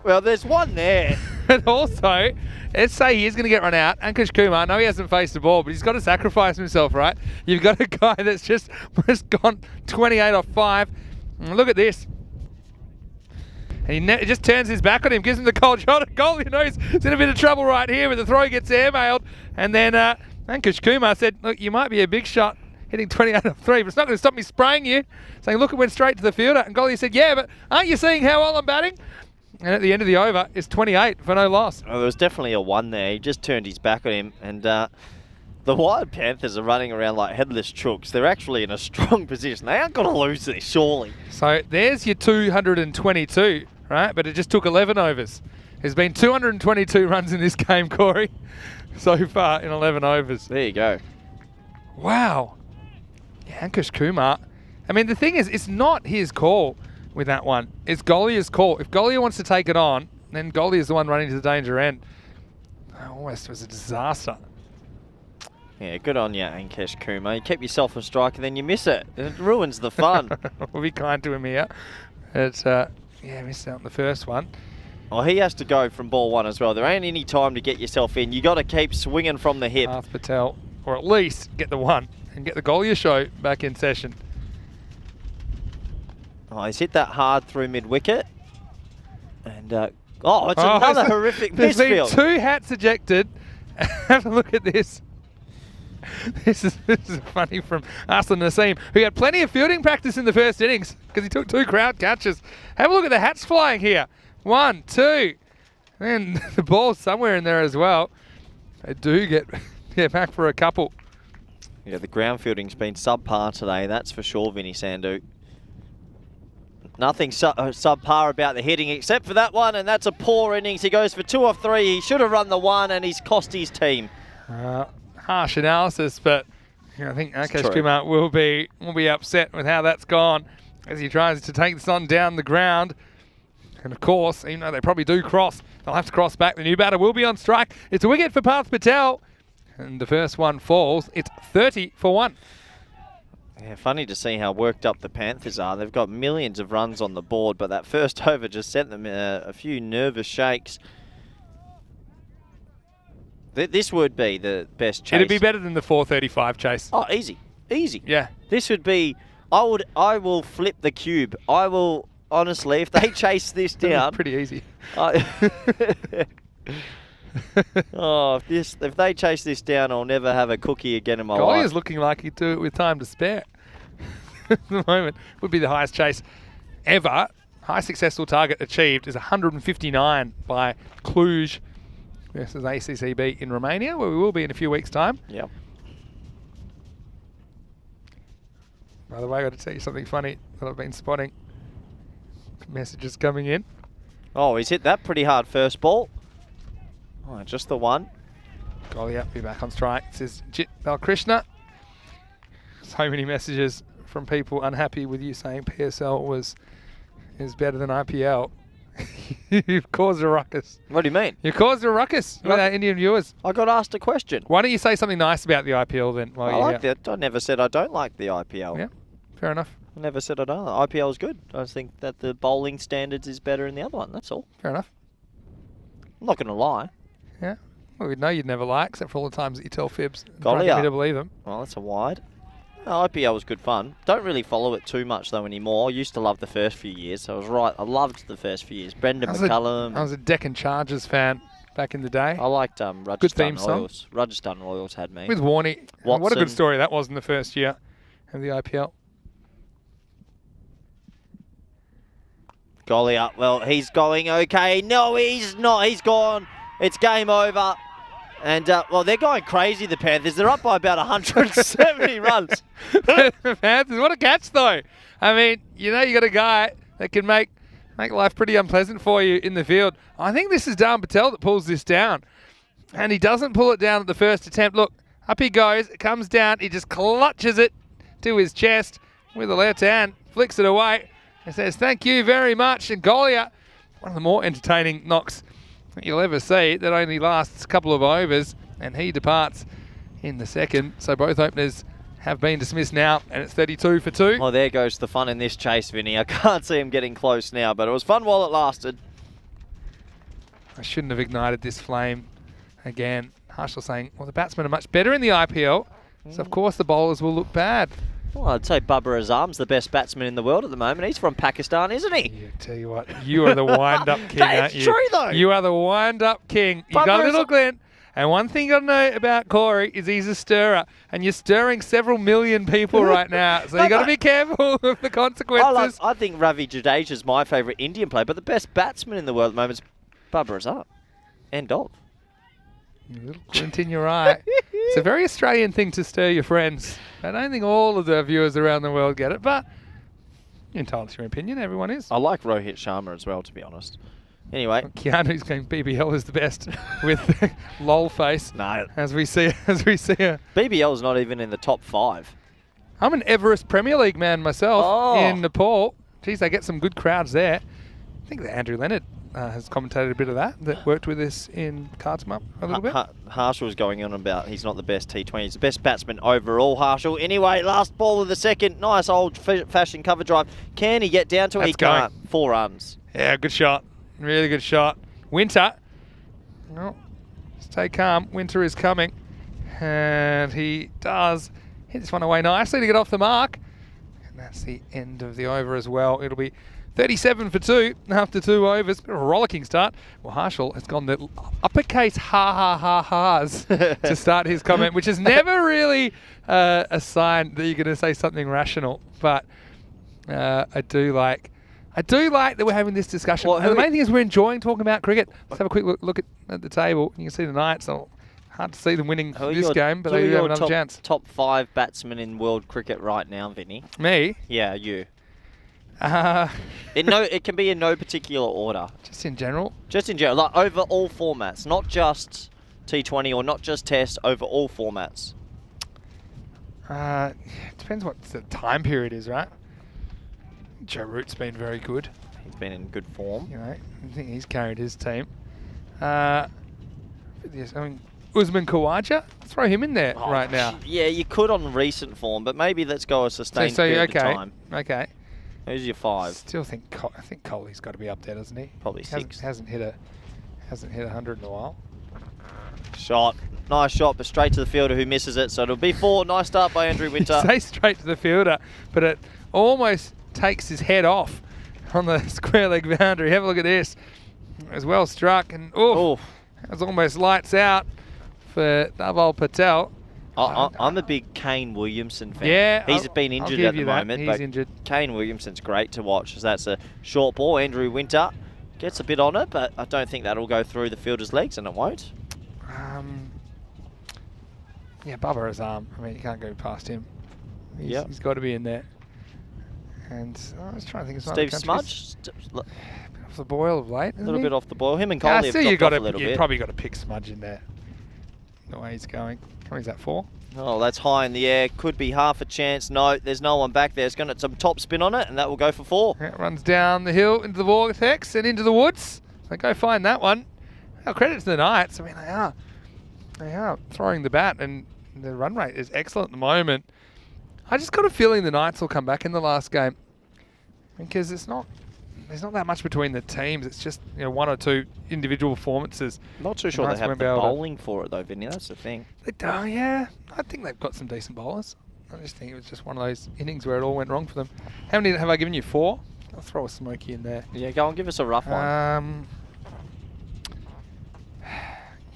Well, there's one there. And also, let's say he is going to get run out. Ankush Kumar, I know he hasn't faced the ball, but he's got to sacrifice himself, right? You've got a guy that's just gone 28 off 5. And look at this. And he just turns his back on him, gives him the cold shot. Goalie knows he's in a bit of trouble right here, but the throw gets airmailed. And then Ankush Kumar said, look, you might be a big shot hitting 20 out of 3, but it's not going to stop me spraying you. Saying, look, it went straight to the fielder. And goalie said, yeah, but aren't you seeing how well I'm batting? And at the end of the over, it's 28 for no loss. Oh, there was definitely a 1 there. He just turned his back on him. And the Wild Panthers are running around like headless chooks. They're actually in a strong position. They aren't going to lose this, surely. So there's your 222, right? But it just took 11 overs. There's been 222 runs in this game, Corey, so far in 11 overs. There you go. Wow. Yeah, Ankush Kumar. I mean, the thing is, it's not his call with that one. It's Gollia's call. If Gollia wants to take it on, then Gollia is the one running to the danger end. That almost was a disaster. Yeah, good on you, Ankush Kumar. You keep yourself a strike and then you miss it. It ruins the fun. We'll be kind to him here. It's, yeah, missed out on the first one. Oh, he has to go from ball 1 as well. There ain't any time to get yourself in. You got to keep swinging from the hip. Parth Patel, or at least get the 1 and get the Gollia show back in session. Oh, he's hit that hard through mid-wicket. And, oh, it's another horrific misfield. There's been 2 hats ejected. Have a look at this. This is funny from Aslan Naseem, who had plenty of fielding practice in the first innings because he took 2 crowd catches. Have a look at the hats flying here. 1, 2. And the ball's somewhere in there as well. They do get back for a couple. Yeah, the ground fielding's been subpar today, that's for sure, Vinny Sandhu. Nothing subpar about the hitting except for that one, and that's a poor innings. He goes for 2 off 3. He should have run the 1, and he's cost his team. Harsh analysis, but I think Ankush Kumar will be upset with how that's gone as he tries to take this on down the ground. And of course, even though they probably do cross, they'll have to cross back. The new batter will be on strike. It's a wicket for Parth Patel, and the first one falls. It's 30 for 1. Yeah, funny to see how worked up the Panthers are. They've got millions of runs on the board, but that first over just sent them a few nervous shakes. This would be the best chase. It'd be better than the 435 chase. Oh, easy. Easy. Yeah. This would be... I will flip the cube. I will... Honestly, if they chase this down... Pretty easy. Oh, if they chase this down, I'll never have a cookie again in my life. Gollia's looking like he'd do it with time to spare. At the moment, would be the highest chase ever. High successful target achieved is 159 by Cluj versus ACCB in Romania, where we will be in a few weeks' time. Yep. By the way, I got to tell you something funny that I've been spotting. Messages coming in. Oh, he's hit that pretty hard first ball. Oh, just the 1. Gollia be back on strike. It says Jit Balkrishna. So many messages from people unhappy with you saying PSL is better than IPL. You've caused a ruckus. What do you mean? You caused a ruckus with our Indian viewers. I got asked a question. Why don't you say something nice about the IPL then? I like that. I never said I don't like the IPL. Yeah, fair enough. I never said I don't. IPL is good. I just think that the bowling standards is better in the other one. That's all. Fair enough. I'm not going to lie. Yeah. Well, we know you'd never lie, except for all the times that you tell fibs. Gollia. Trying to get me to believe them. Well, that's a wide. IPL was good fun. Don't really follow it too much though anymore. I used to love the first few years. So I was right. I loved the first few years. Brendan McCullum. I was a Deccan Chargers fan back in the day. I liked Rajasthan theme song. Royals. Rajasthan Royals had me. With Warney. Watson. What a good story that was in the first year of the IPL. Gollia. Well, he's going okay. No, he's not. He's gone. It's game over. And, well, they're going crazy, the Panthers. They're up by about 170 runs. Panthers, what a catch, though. I mean, you know, you got a guy that can make life pretty unpleasant for you in the field. I think this is Dan Patel that pulls this down. And he doesn't pull it down at the first attempt. Look, up he goes. It comes down. He just clutches it to his chest with the left hand, flicks it away, and says, thank you very much. And Gollia, one of the more entertaining knocks that you'll ever see, that only lasts a couple of overs, and he departs in the second. So both openers have been dismissed now, and it's 32 for 2. Oh, there goes the fun in this chase, Vinny. I can't see him getting close now, but it was fun while it lasted. I shouldn't have ignited this flame again. Harshal saying, well, the batsmen are much better in the IPL, so of course the bowlers will look bad. Well, I'd say Babar Azam's the best batsman in the world at the moment. He's from Pakistan, isn't he? Yeah, tell you what, you are the wind-up king, aren't you? That's true, though. You are the wind-up king. You got a little glint. And one thing you got to know about Corey is he's a stirrer. And you're stirring several million people right now. So you got to be careful of the consequences. I think Ravi Jadeja is my favourite Indian player, but the best batsman in the world at the moment is Babar Azam. End of. A little glint in your eye. It's a very Australian thing to stir your friends. I don't think all of the viewers around the world get it, but you're entitled to your opinion. Everyone is. I like Rohit Sharma as well, to be honest. Anyway. Keanu's going BBL is the best with lol face. No. As we see her. BBL is not even in the top 5. I'm an Everest Premier League man myself in Nepal. Geez, they get some good crowds there. I think that Andrew Leonard has commentated a bit of that worked with us in Cardsum Up a little bit. Harshal's going on about he's not the best T20. He's the best batsman overall, Harshal. Anyway, last ball of the second. Nice old-fashioned cover drive. Can he get down to it? He can't. 4 runs. Yeah, good shot. Really good shot. Winter. No, stay calm. Winter is coming. And he does hit this one away nicely to get off the mark. And that's the end of the over as well. It'll be 37 for 2 after 2 overs. Bit of a rollicking start. Well, Harshal has gone the uppercase ha-ha-ha-ha's to start his comment, which is never really a sign that you're going to say something rational. But I do like that we're having this discussion. Well, and the main thing is we're enjoying talking about cricket. Let's have a quick look at the table. You can see the Knights. So hard to see them winning this game, but they do have another chance. Top 5 batsmen in world cricket right now, Vinny. Me? Yeah, you. It can be in no particular order. Just in general? Just in general, like over all formats, not just T20 or not just Test, over all formats. It depends what the time period is, right? Joe Root's been very good. He's been in good form. You know, I think he's carried his team. Yes, I mean, Usman Khawaja, throw him in there right now. Yeah, you could on recent form, but maybe let's go a sustained period of time. Okay. Who's your 5? Still think I think Kohli's got to be up there, doesn't he? Probably 6. Hasn't hit 100 in a while. Shot. Nice shot, but straight to the fielder who misses it. So it'll be 4. Nice start by Andrew Winter. Say straight to the fielder, but it almost takes his head off on the square leg boundary. Have a look at this. It was well struck, and it was almost lights out for Dhaval Patel. I'm a big Kane Williamson fan. Yeah, he's been injured at the moment. He's injured. Kane Williamson's great to watch, as that's a short ball. Andrew Winter gets a bit on it, but I don't think that'll go through the fielder's legs, and it won't. Yeah, Babar Azam. I mean, you can't go past him. He's got to be in there. And I was trying to think of Steve Smudge. Bit off the boil of late. A little bit off the boil. Him and Kohli have dropped off a little bit. You've probably got to pick Smudge in there. The way he's going. How many is that for? Oh, that's high in the air. Could be half a chance. No, there's no one back there. It's going to some top spin on it, and that will go for 4. It runs down the hill into the vortex and into the woods. So go find that one. Well, credit to the Knights. I mean, they are throwing the bat, and the run rate is excellent at the moment. I just got a feeling the Knights will come back in the last game, because there's not that much between the teams. It's just 1 or 2 individual performances. Not too sure they have the bowling for it though, Vinny. That's the thing. Yeah, I think they've got some decent bowlers. I just think it was just one of those innings where it all went wrong for them. How many have I given you? 4? I'll throw a Smokey in there. Yeah, go on, give us a rough one.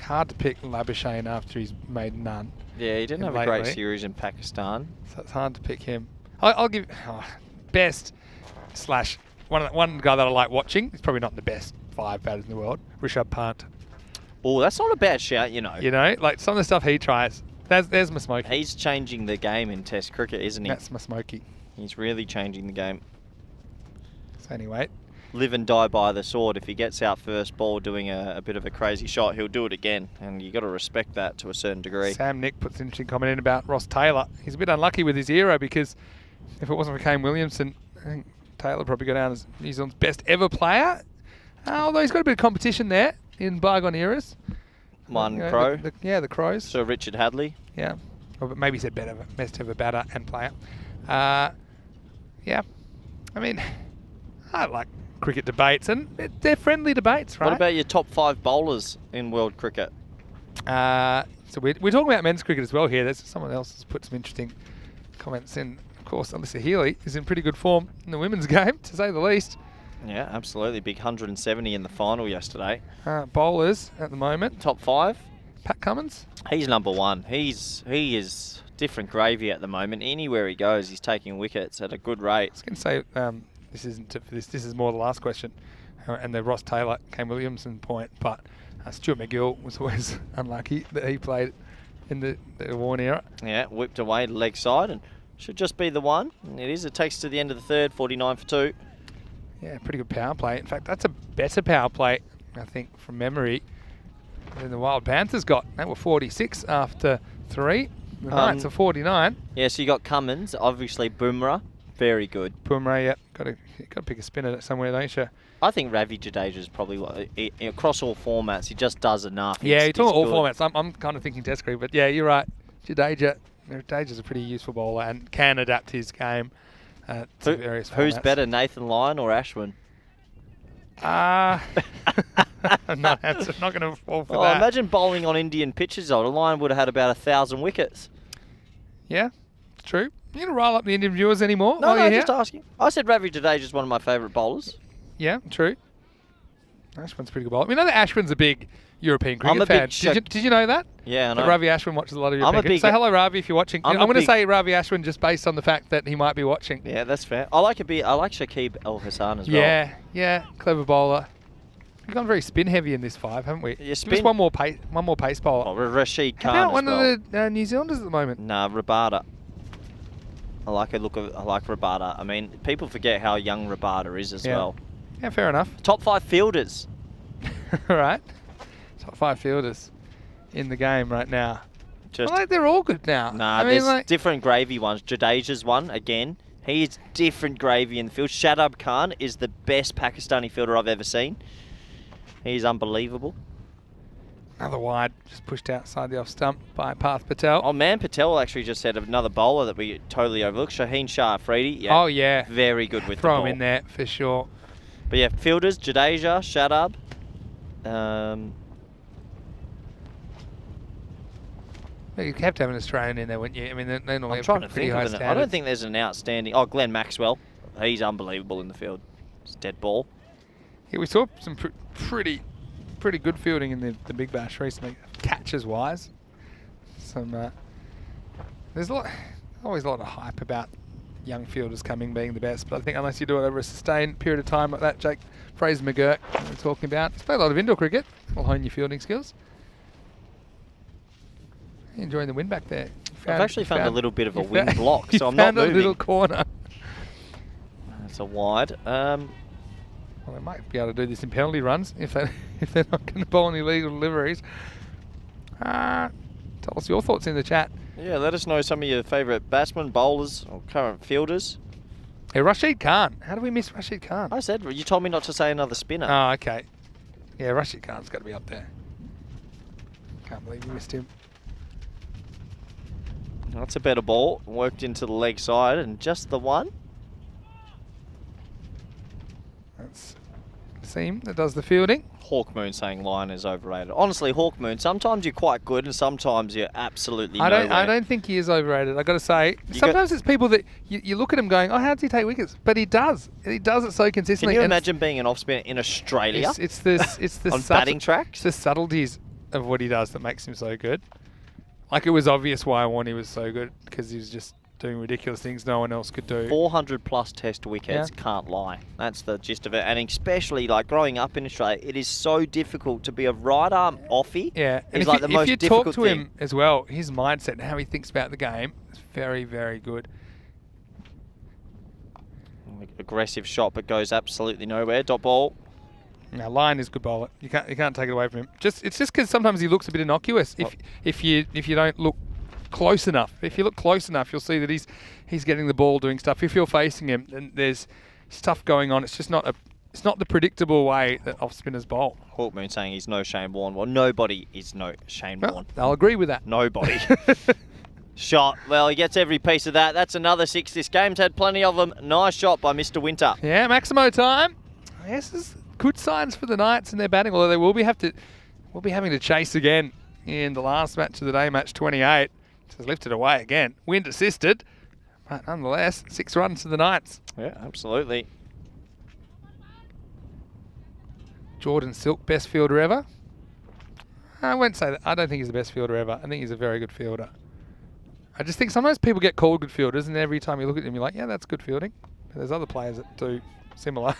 Hard to pick Labuschagne after he's made none. Yeah, he didn't have a great series in Pakistan. So it's hard to pick him. I'll give best / one guy that I like watching. He's probably not the best 5 batters in the world. Rishabh Pant. Oh, that's not a bad shout, you know. Like some of the stuff he tries. There's my Smokey. He's changing the game in Test cricket, isn't he? That's my Smokey. He's really changing the game. So anyway. Live and die by the sword. If he gets out first ball doing a bit of a crazy shot, he'll do it again, and you got to respect that to a certain degree. Sam Nick puts an interesting comment in about Ross Taylor. He's a bit unlucky with his era, because if it wasn't for Kane Williamson, I think Taylor probably go down as New Zealand's best ever player. Although he's got a bit of competition there in bygone eras. One Crow. The Crows. Sir Richard Hadley. Yeah. Or maybe he said best ever batter and player. Yeah. I mean, I like cricket debates, and they're friendly debates, right? What about your top 5 bowlers in world cricket? So we're talking about men's cricket as well here. There's someone else has put some interesting comments in. Of course, Alyssa Healy is in pretty good form in the women's game, to say the least. Yeah, absolutely. Big 170 in the final yesterday. Bowlers at the moment. Top 5. Pat Cummins. He's number 1. He is different gravy at the moment. Anywhere he goes, he's taking wickets at a good rate. I was going to say, this isn't for this. This is more the last question, and the Ross Taylor, Kane Williamson point. But Stuart McGill was always unlucky that he played in the Warren era. Yeah, whipped away to leg side and should just be the one. And it is. It takes to the end of the third, 49 for 2. Yeah, pretty good power play. In fact, that's a better power play, I think, from memory, than the Wild Panthers got. They were 46 after 3. The Knights are 49. Yeah, so you got Cummins, obviously Bumrah, very good. Bumrah, yeah, got to pick a spinner somewhere, don't you? I think Ravi Jadeja is probably across all formats. He just does enough. Yeah, you're talking all formats. I'm kind of thinking Test cricket, but yeah, you're right. Jadeja's a pretty useful bowler and can adapt his game to various formats. Who's better, Nathan Lyon or Ashwin? I'm not going to fall for that. Imagine bowling on Indian pitches. The Lyon would have had about 1,000 wickets. Yeah, it's true. You going to rile up the Indian viewers anymore? No, just asking. I said Ravi Jadeja is one of my favourite bowlers. Yeah, true. Ashwin's a pretty good bowler. You know that Ashwin's a big European cricket fan. Did you know that? Yeah, I know. That Ravi Ashwin watches a lot of European cricket. Say hello, Ravi, if you're watching. I'm going to say Ravi Ashwin just based on the fact that he might be watching. Yeah, that's fair. I like Shakib Al Hassan as well. Yeah, clever bowler. We've gone very spin heavy in this 5, haven't we? Yeah, Just one more pace bowler. Oh, Rashid Khan. How about one of the New Zealanders at the moment? Nah, Rabada. I like Rabada. I mean, people forget how young Rabada is as well. Yeah, fair enough. Top 5 fielders. All right. Top 5 fielders in the game right now. They're all good now. Nah, there's different gravy ones. Jadeja's one, again. He is different gravy in the field. Shadab Khan is the best Pakistani fielder I've ever seen. He's unbelievable. Another wide, just pushed outside the off stump by Parth Patel. Oh, man, Patel actually just said another bowler that we totally overlooked. Shaheen Shah Afridi. Yeah, oh, yeah. Very good with the ball. ball. Throw him in there for sure. But yeah, fielders, Jadeja, Shadab. You have to have an Australian in there, wouldn't you? I mean, they normally I'm trying to pretty think high of standards. I don't think there's an outstanding... Oh, Glenn Maxwell. He's unbelievable in the field. It's dead ball. Yeah, we saw some pretty good fielding in the Big Bash recently, catches-wise. There's always a lot of hype about young fielders being the best, but I think unless you do it over a sustained period of time like that, Jake Fraser McGurk we're talking about, he's played a lot of indoor cricket. Will hone your fielding skills. Enjoying the wind back there. I've actually found a little bit of a wind block, so I'm not moving. A little corner. That's a wide. Well, they might be able to do this in penalty runs if they're not going to bowl any legal deliveries. Tell us your thoughts in the chat. Yeah, let us know some of your favourite batsmen, bowlers, or current fielders. Hey, Rashid Khan. How do we miss Rashid Khan? I said, you told me not to say another spinner. Oh, okay. Yeah, Rashid Khan's got to be up there. Can't believe we missed him. That's a better ball. Worked into the leg side and just the one. That's Seam that does the fielding. Hawkmoon saying Lyon is overrated. Honestly, Hawkmoon, sometimes you're quite good and sometimes you're absolutely nowhere. I don't think he is overrated. I got to say, sometimes it's people that you look at him going, "Oh, how does he take wickets?" But he does. He does it so consistently. Can you imagine being an off spinner in Australia? It's the on batting tracks. It's the subtleties of what he does that makes him so good. Like, it was obvious why Warnie was so good, because he was just doing ridiculous things no one else could do. 400 plus test wickets, can't lie. That's the gist of it. And especially like growing up in Australia, it is so difficult to be a right arm offie. Yeah, and if you talk to him as well, his mindset and how he thinks about the game is very, very good. Aggressive shot, but goes absolutely nowhere. Dot ball. Now, Lyon is a good bowler. You can't take it away from him. It's just because sometimes he looks a bit innocuous. If you don't look close enough. If you look close enough, you'll see that he's getting the ball, doing stuff. If you're facing him, then there's stuff going on. It's just not the predictable way that off spinners bowl. Hawkmoon saying he's no Shane Warne. Well, nobody is no Shane Warne. I'll agree with that. Nobody. Shot. Well, he gets every piece of that. That's another 6. This game's had plenty of them. Nice shot by Mr. Winter. Yeah, Maximo time. Yes, this is good signs for the Knights in their batting, although they will be having to chase again in the last match of the day, match 28. Just lifted away again. Wind assisted. But nonetheless, 6 runs to the Knights. Yeah, absolutely. Jordan Silk, best fielder ever. I won't say that. I don't think he's the best fielder ever. I think he's a very good fielder. I just think sometimes people get called good fielders, and every time you look at them, you're like, yeah, that's good fielding. But there's other players that do similar.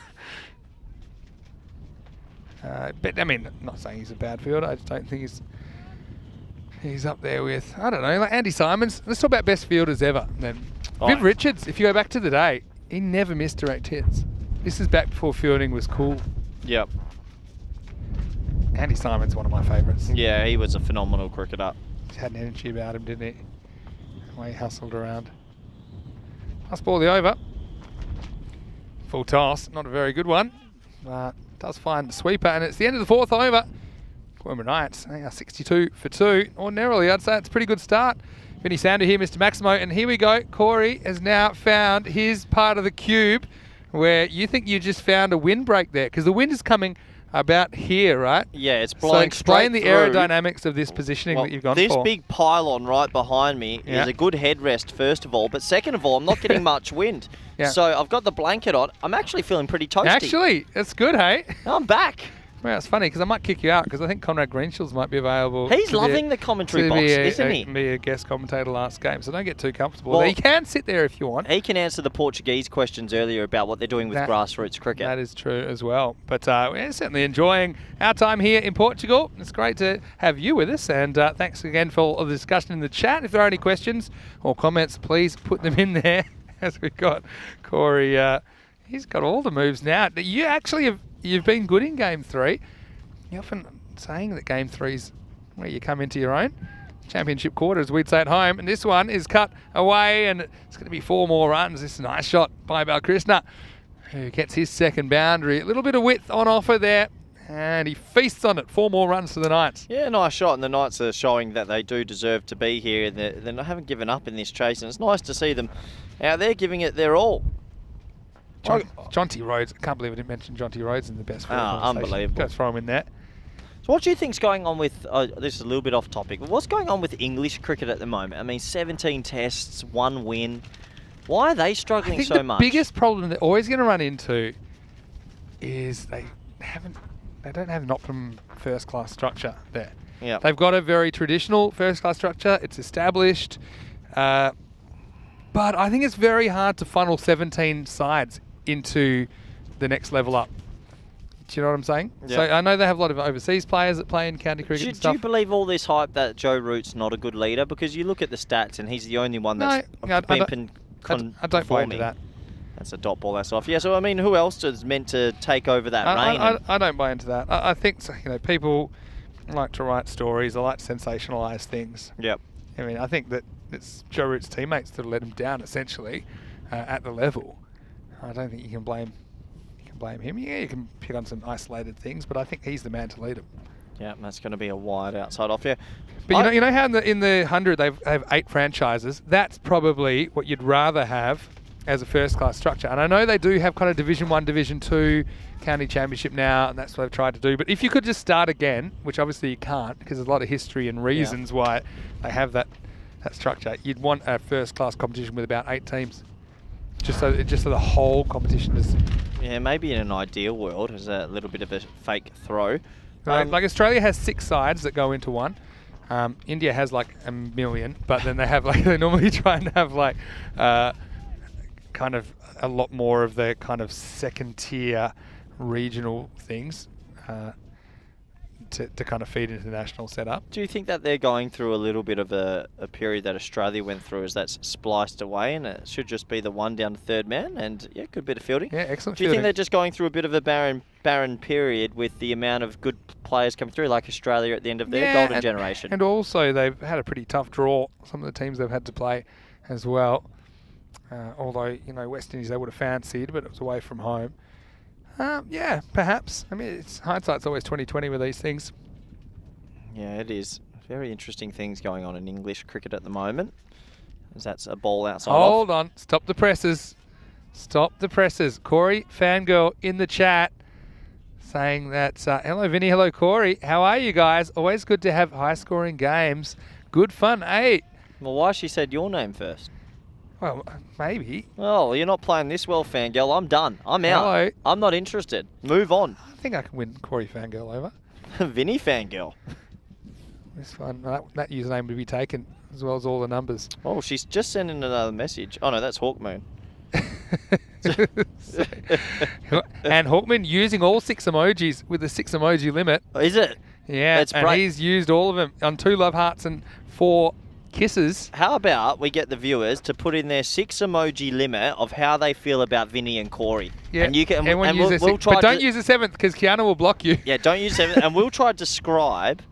But I mean, not saying he's a bad fielder. I just don't think he's up there with, I don't know, like Andy Simons. Let's talk about best fielders ever. Then Viv Richards, if you go back to the day, he never missed direct hits. This is back before fielding was cool. Yep. Andy Simons, one of my favourites. Yeah, he was a phenomenal cricketer. He had an energy about him, didn't he? The way he hustled around. Last ball of the over. Full toss, not a very good one. Does find the sweeper, and it's the end of the 4th over. Coimbra Knights, they are 62 for 2. Ordinarily, I'd say it's a pretty good start. Vinny Sander here, Mr. Maximo, and here we go. Corey has now found his part of the cube where you think you just found a windbreak there, because the wind is coming about here, right? Yeah, it's So blowing explain the straight through. aerodynamics of this positioning that you've gone this for. big pylon right behind me is a good headrest, first of all. But second of all, I'm not getting much wind. Yeah. So I've got the blanket on. I'm actually feeling pretty toasty. Actually, it's good, hey? I'm back. Well, it's funny because I might kick you out because I think Conrad Greenshields might be available. He's to loving be the commentary to box, be isn't he? Be a guest commentator last game, so don't get too comfortable. Well, You can sit there if you want. He can answer the Portuguese questions earlier about what they're doing with grassroots cricket. That is true as well. But we're certainly enjoying our time here in Portugal. It's great to have you with us, and thanks again for all the discussion in the chat. If there are any questions or comments, please put them in there. As we've got Corey, he's got all the moves now. You actually you've been good in Game 3. You're often saying that Game 3's where you come into your own. Championship quarters, we'd say at home. And this one is cut away, and it's going to be 4 more runs. This is a nice shot by Balkrishna, who gets his second boundary. A little bit of width on offer there, and he feasts on it. 4 more runs to the Knights. Yeah, nice shot, and the Knights are showing that they do deserve to be here. They haven't given up in this chase, and it's nice to see them out there giving it their all. Jonty Rhodes, I can't believe I didn't mention Jonty Rhodes in the best field conversation. Unbelievable. Go throw him in there. So what do you think's going on with, this is a little bit off topic, but what's going on with English cricket at the moment? I mean, 17 tests, 1 win. Why are they struggling so much? The biggest problem they're always going to run into is they don't have an optimum first-class structure there. Yeah. They've got a very traditional first-class structure. It's established. But I think it's very hard to funnel 17 sides into the next level up. Do you know what I'm saying? Yeah. So I know they have a lot of overseas players that play in county cricket and Do stuff. you believe all this hype that Joe Root's not a good leader? Because you look at the stats and he's the only one that's I been don't buy into performing. that. That's a dot ball, that's off. Yeah, so I mean, who else is meant to take over that reign? I don't buy into that. I think people like to write stories. They like to sensationalise things. Yep. I mean, I think that it's Joe Root's teammates that let him down essentially at the level. I don't think you can blame him. Yeah, you can pick on some isolated things, but I think he's the man to lead him. Yeah, that's going to be a wide outside off. Yeah. But you know how in the 100 they have 8 franchises. That's probably what you'd rather have as a first-class structure. And I know they do have kind of Division 1, Division 2 county championship now, and that's what they've tried to do. But if you could just start again, which obviously you can't because there's a lot of history and reasons why they have that structure, you'd want a first-class competition with about 8 teams. Just so the whole competition is... Yeah, maybe in an ideal world, as a little bit of a fake throw. Like Australia has 6 sides that go into one. India has like 1 million, but then they have they normally try and have kind of a lot more of the kind of second tier regional things to kind of feed into the national setup. Do you think that they're going through a little bit of a period that Australia went through as that's spliced away and it should just be the 1 down to 3rd man and good bit of fielding? Yeah, excellent Do you think fielding. they're just going through a bit of a barren period with the amount of good players coming through like Australia at the end of their golden generation? And also they've had a pretty tough draw, some of the teams they've had to play as well. Although, West Indies they would have fancied, but it was away from home. Yeah, perhaps. I mean, hindsight's always 20/20 with these things. Yeah, it is. Very interesting things going on in English cricket at the moment. As that's a ball outside Hold on. Stop the presses. Stop the presses. Corey Fangirl in the chat saying that, hello Vinny, hello Corey. How are you guys? Always good to have high-scoring games. Good fun, eh? Well, why she said your name first? Well, maybe. Oh, you're not playing this well, Fangirl. I'm done. I'm out. Hello. I'm not interested. Move on. I think I can win Corey Fangirl over. Vinny Fangirl. This one, that username would be taken, as well as all the numbers. Oh, she's just sending another message. Oh, no, that's Hawkmoon. And Hawkman using all 6 emojis with the 6 emoji limit. Is it? Yeah, It's and he's used all of them on 2 love hearts and 4 kisses. How about we get the viewers to put in their 6 emoji limit of how they feel about Vinny and Corey? Yeah, And you can, everyone and use we'll, their we'll six, try but don't to, use the 7th because Kiana will block you. Yeah, don't use 7, and we'll try to describe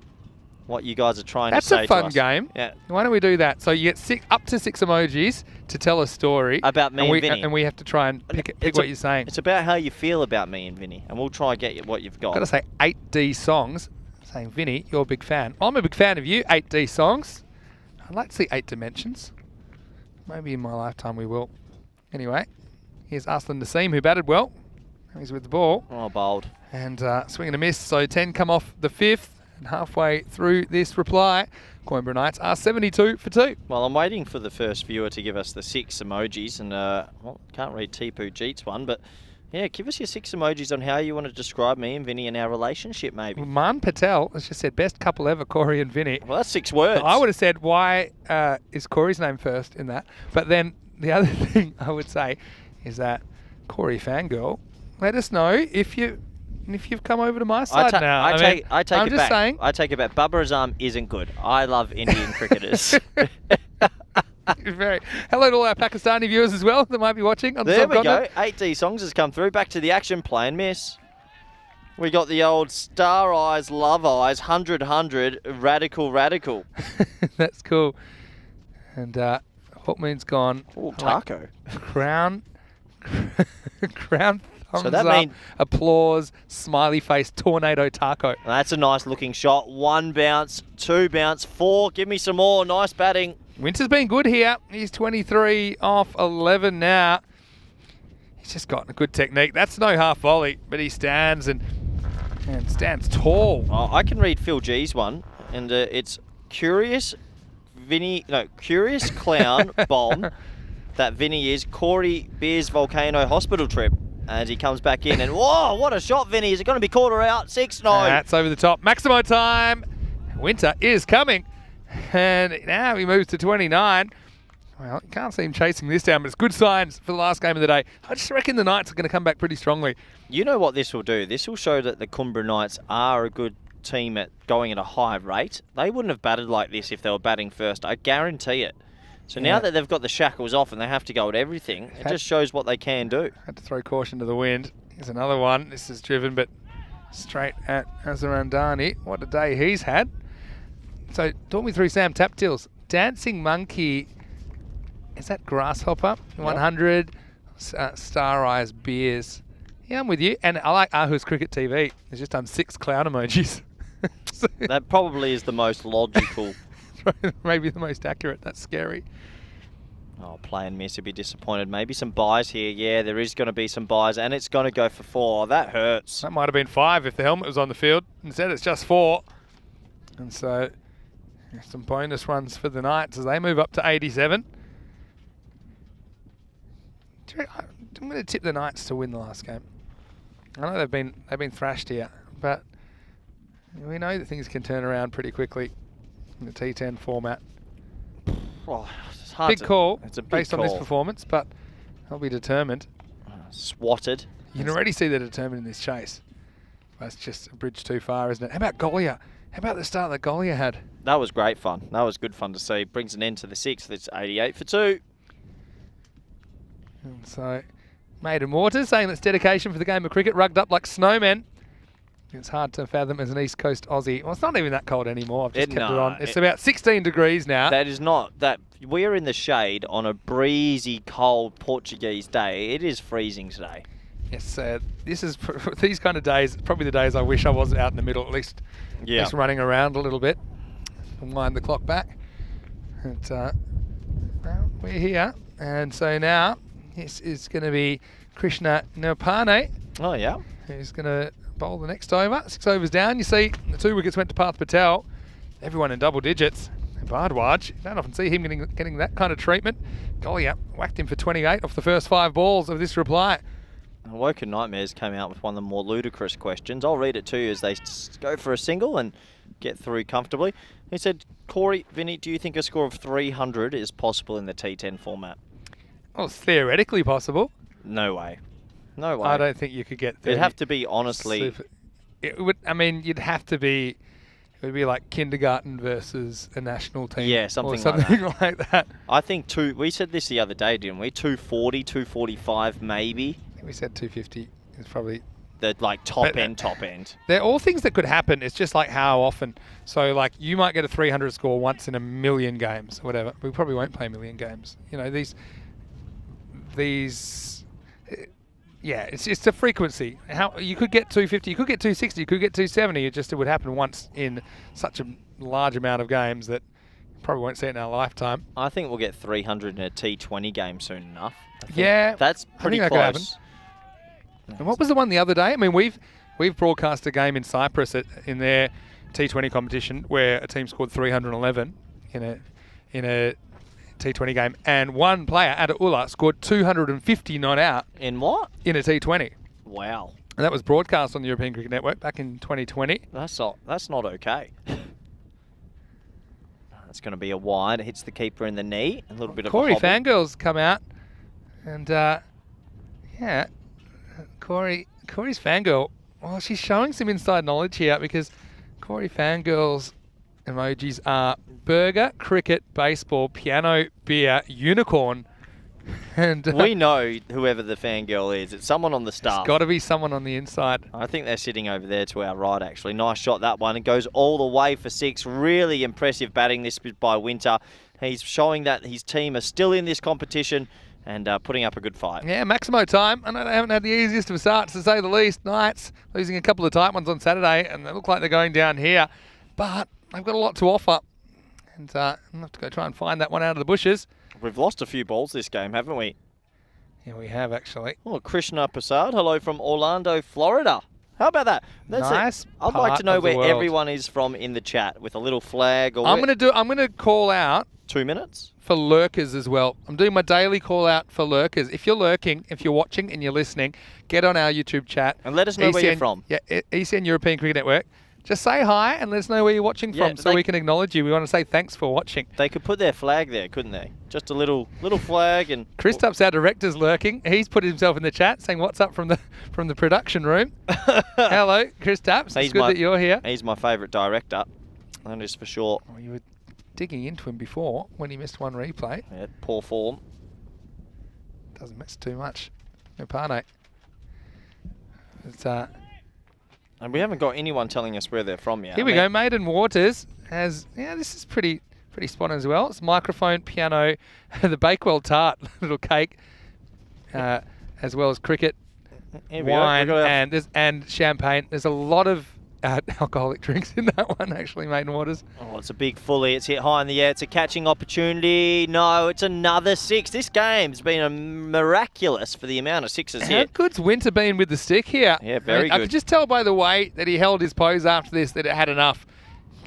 what you guys are trying That's to say a fun to us. game. Yeah. Why don't we do that? So you get up to 6 emojis to tell a story About me and Vinny. and we have to try and pick what you're saying. It's about how you feel about me and Vinny, and we'll try and get you what you've got. Got to say 8D songs. Saying, Vinny, you're a big fan. I'm a big fan of you. 8D songs. I'd like to see 8 dimensions. Maybe in my lifetime we will. Anyway, here's Arslan Nassim, who batted well. He's with the ball. Oh, bold. And swing and a miss. So 10 come off the 5th. And halfway through this reply, Coimbra Knights are 72 for 2. Well, I'm waiting for the first viewer to give us the 6 emojis, and well, can't read Tipu Jeet's one, but yeah, give us your 6 emojis on how you want to describe me and Vinny and our relationship, maybe. Man Patel has just said, best couple ever, Corey and Vinny. Well, that's 6 words. I would have said, why is Corey's name first in that? But then the other thing I would say is that Corey Fangirl, let us know if you've come over to my side now. I take I'm it just back. saying. I take it back. Bubba Azam isn't good. I love Indian cricketers. Hello to all our Pakistani viewers as well that might be watching on the There we go. subcontinent. 8D songs has come through. Back to the action, play and miss. We got the old Star Eyes, Love Eyes, 100, Radical. That's cool. And Hawkmoon's gone. Oh, taco. Crown. Thumbs So that up, mean- applause, smiley face, tornado taco. That's a nice looking shot. 1 bounce, 2 bounce, 4. Give me some more. Nice batting. Winter's been good here. He's 23 off 11 now. He's just got a good technique. That's no half volley, but he stands and stands tall. Oh, I can read Phil G's one, and it's curious clown bomb that Vinny is. Corey Beers volcano hospital trip. As he comes back in, and whoa, what a shot, Vinny. Is it going to be caught or out? 6, no. That's over the top. Maximo time. Winter is coming. And now he moves to 29. Well, you can't see him chasing this down, but it's good signs for the last game of the day. I just reckon the Knights are going to come back pretty strongly. You know what this will do? This will show that the Coimbra Knights are a good team at going at a high rate. They wouldn't have batted like this if they were batting first. I guarantee it. So now that they've got the shackles off and they have to go at everything, it just shows what they can do. Had to throw caution to the wind. Here's another one. This is driven, but straight at Azarandani. What a day he's had. So talk me through Sam Taptil's Dancing Monkey. Is that Grasshopper? 100 Star Eyes Beers. Yeah, I'm with you. And I like Ahu's Cricket TV. He's just done 6 clown emojis. So That probably is the most logical. maybe the most accurate. That's scary. Oh, play and miss. He'd be disappointed. Maybe some buys here. Yeah, there is going to be some buys, and it's going to go for 4. That hurts. That might have been 5 if the helmet was on the field. Instead, it's just 4. And so some bonus runs for the Knights as they move up to 87. I'm going to tip the Knights to win the last game. I know they've been thrashed here, but we know that things can turn around pretty quickly in the T10 format. Oh, it's hard Big call It's a big based call. on this performance, but they'll be determined. Swatted. You can already see they're determined in this chase. That's just a bridge too far, isn't it? How about Golia? How about the start that Golia had? That was great fun. That was good fun to see. Brings an end to the 6th. It's 88 for 2. And so, Maiden Waters saying that's dedication for the game of cricket, rugged up like snowmen. It's hard to fathom as an East Coast Aussie. Well, it's not even that cold anymore. I've just kept it on. It's about 16 degrees now. That is not that. We're in the shade on a breezy, cold Portuguese day. It is freezing today. Yes, this is these kind of days. Probably the days I wish I was out in the middle, at least running around a little bit and wind the clock back. And, well, we're here, and so now this is going to be Krishna Nirpane. Oh yeah. Who's going to bowl the next over. 6 overs down. You see the 2 wickets went to Parth Patel. Everyone in double digits. Bardwaj. You don't often see him getting that kind of treatment. Gollier whacked him for 28 off the first 5 balls of this reply. Woken Nightmares came out with one of the more ludicrous questions. I'll read it to you as they go for a single and get through comfortably. He said, Corey, Vinny, do you think a score of 300 is possible in the T10 format? Well, it's theoretically possible. No way. No way. I don't think you could get 30. It'd have to be, honestly... It would. I mean, you'd have to be... It would be like kindergarten versus a national team. Yeah, something like that. I think we said this the other day, didn't we? 240, 245 maybe. I think we said 250 is probably... The like top end. They're all things that could happen. It's just like how often. So like you might get a 300 score once in a million games or whatever. We probably won't play a million games. You know, these... Yeah, it's just a frequency. How you could get 250, you could get 260, you could get 270. It would happen once in such a large amount of games that you probably won't see it in our lifetime. I think we'll get 300 in a T20 game soon enough. Yeah, that's pretty that close. could happen. And what was the one the other day? I mean, we've broadcast a game in Cyprus in their T20 competition where a team scored 311 in a T20 game, and one player, Adaula, scored 250 not out. In what? In a T20. Wow. And that was broadcast on the European Cricket Network back in 2020. That's not okay. That's going to be a wide. It hits the keeper in the knee. A little bit of Corey a hobble. Fangirl's come out, and yeah, Corey's Fangirl. Well, she's showing some inside knowledge here because Corey Fangirl's emojis are burger, cricket, baseball, piano, beer, unicorn. And we know whoever the fangirl is. It's someone on the staff. It's got to be someone on the inside. I think they're sitting over there to our right, actually. Nice shot, that one. It goes all the way for 6. Really impressive batting this by Winter. He's showing that his team are still in this competition and putting up a good fight. Yeah, Maximo time. I know they haven't had the easiest of starts, to say the least. Knights losing a couple of tight ones on Saturday, and they look like they're going down here. But they've got a lot to offer. And I'll have to go try and find that one out of the bushes. We've lost a few balls this game, haven't we? Yeah, we have, actually. Oh, Krishna Prasad, hello from Orlando, Florida. How about that? Nice. I'd like to know where everyone is from in the chat with a little flag. Or I'm gonna call out 2 minutes for lurkers as well. I'm doing my daily call out for lurkers. If you're lurking, if you're watching and you're listening, get on our YouTube chat and let us know where you're from. Yeah, ECN European Cricket Network. Just say hi and let us know where you're watching from so we can acknowledge you. We want to say thanks for watching. They could put their flag there, couldn't they? Just a little flag. And Christop's our director's lurking. He's put himself in the chat saying what's up from the production room. Hello, Christop's. It's good that you're here. He's my favourite director. That is for sure. Well, you were digging into him before when he missed one replay. Yeah, poor form. Doesn't miss too much. No parno. It's and we haven't got anyone telling us where they're from yet. Here we go. Maiden Waters has, this is pretty spot on as well. It's microphone, piano, the Bakewell tart, little cake, as well as cricket, wine, and champagne. There's a lot of alcoholic drinks in that one, actually, Maiden Waters. Oh, it's a big fully. It's hit high in the air. It's a catching opportunity. No, it's another 6. This game's been miraculous for the amount of 6s How hit. good's Winter been with the stick here? Yeah, very good. I could just tell by the way that he held his pose after this that it had enough.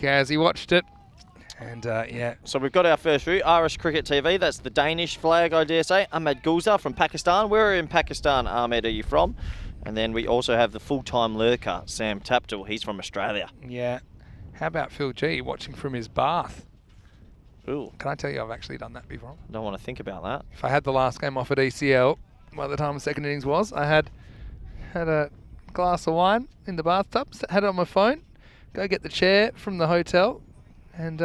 As he watched it. And, yeah. So we've got our first view, RS Cricket TV. That's the Danish flag, I dare say. Ahmed Gulzar from Pakistan. Where in Pakistan, Ahmed, are you from? And then we also have the full-time lurker, Sam Tapdell. He's from Australia. Yeah. How about Phil G watching from his bath? Ooh. Can I tell you I've actually done that before? I don't want to think about that. If I had the last game off at ECL, by the time the second innings was, I had a glass of wine in the bathtub, had it on my phone, go get the chair from the hotel, and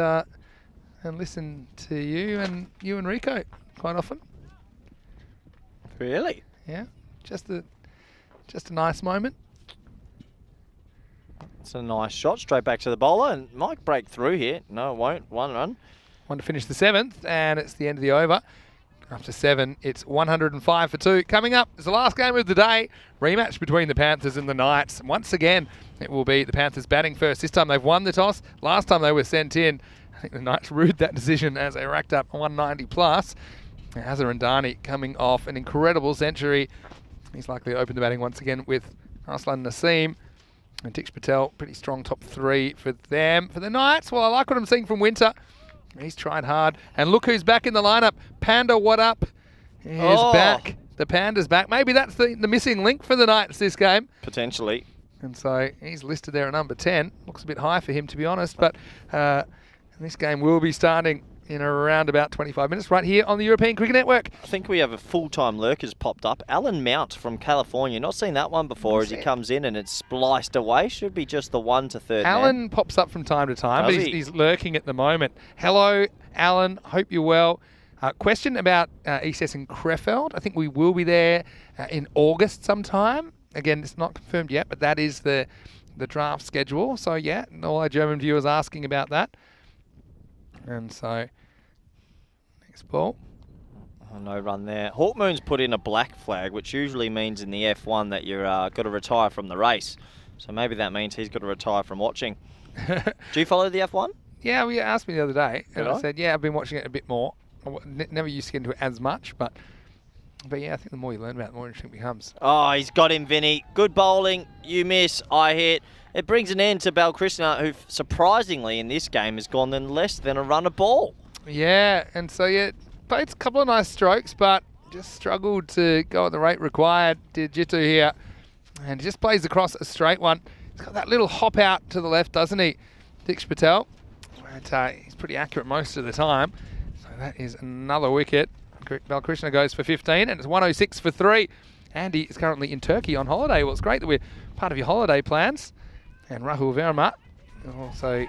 listen to you and Rico quite often. Really? Yeah. Just a nice moment. It's a nice shot, straight back to the bowler, and might break through here. No, it won't. 1 run. One to finish the 7th, and it's the end of the over. After 7, it's 105 for 2. Coming up is the last game of the day. Rematch between the Panthers and the Knights. Once again, it will be the Panthers batting first. This time they've won the toss. Last time they were sent in. I think the Knights ruled that decision as they racked up 190 plus. Hazarandani coming off an incredible century. He's likely to open the batting once again with Arslan Naseem. And Diksha Patel, pretty strong top 3 for them. For the Knights, well, I like what I'm seeing from Winter. He's tried hard. And look who's back in the lineup. Panda, what up? Is back. The Panda's back. Maybe that's the missing link for the Knights this game. Potentially. And so he's listed there at number 10. Looks a bit high for him, to be honest. But this game will be starting in around about 25 minutes right here on the European Cricket Network. I think we have a full-time lurkers popped up. Alan Mount from California. Not seen that one before as he comes in and it's spliced away. Should be just the 1 to 3rd Alan man. pops up from time to time, Does but he? he's lurking at the moment. Hello, Alan. Hope you're well. Question about ECS in Krefeld. I think we will be there in August sometime. Again, it's not confirmed yet, but that is the draft schedule. So, yeah, all our German viewers asking about that. And so, next ball. Oh, no run there. Hawkmoon's put in a black flag, which usually means in the F1 that you're got to retire from the race. So maybe that means he's got to retire from watching. Do you follow the F1? Yeah, you asked me the other day, and Did I I? said, yeah, I've been watching it a bit more. I never used to get into it as much, but yeah, I think the more you learn about it, the more interesting it becomes. Oh, he's got him, Vinny. Good bowling. You miss. I hit. It brings an end to Balkrishna, who surprisingly in this game has gone in less than a run a ball. Yeah, and so yeah, played a couple of nice strokes, but just struggled to go at the rate required. Did Jitu here, and he just plays across a straight one. He's got that little hop out to the left, doesn't he, Diksha Patel? But, he's pretty accurate most of the time. So that is another wicket. Balkrishna goes for 15, and it's 106 for 3. Andy is currently in Turkey on holiday. Well, it's great that we're part of your holiday plans. And Rahul Verma also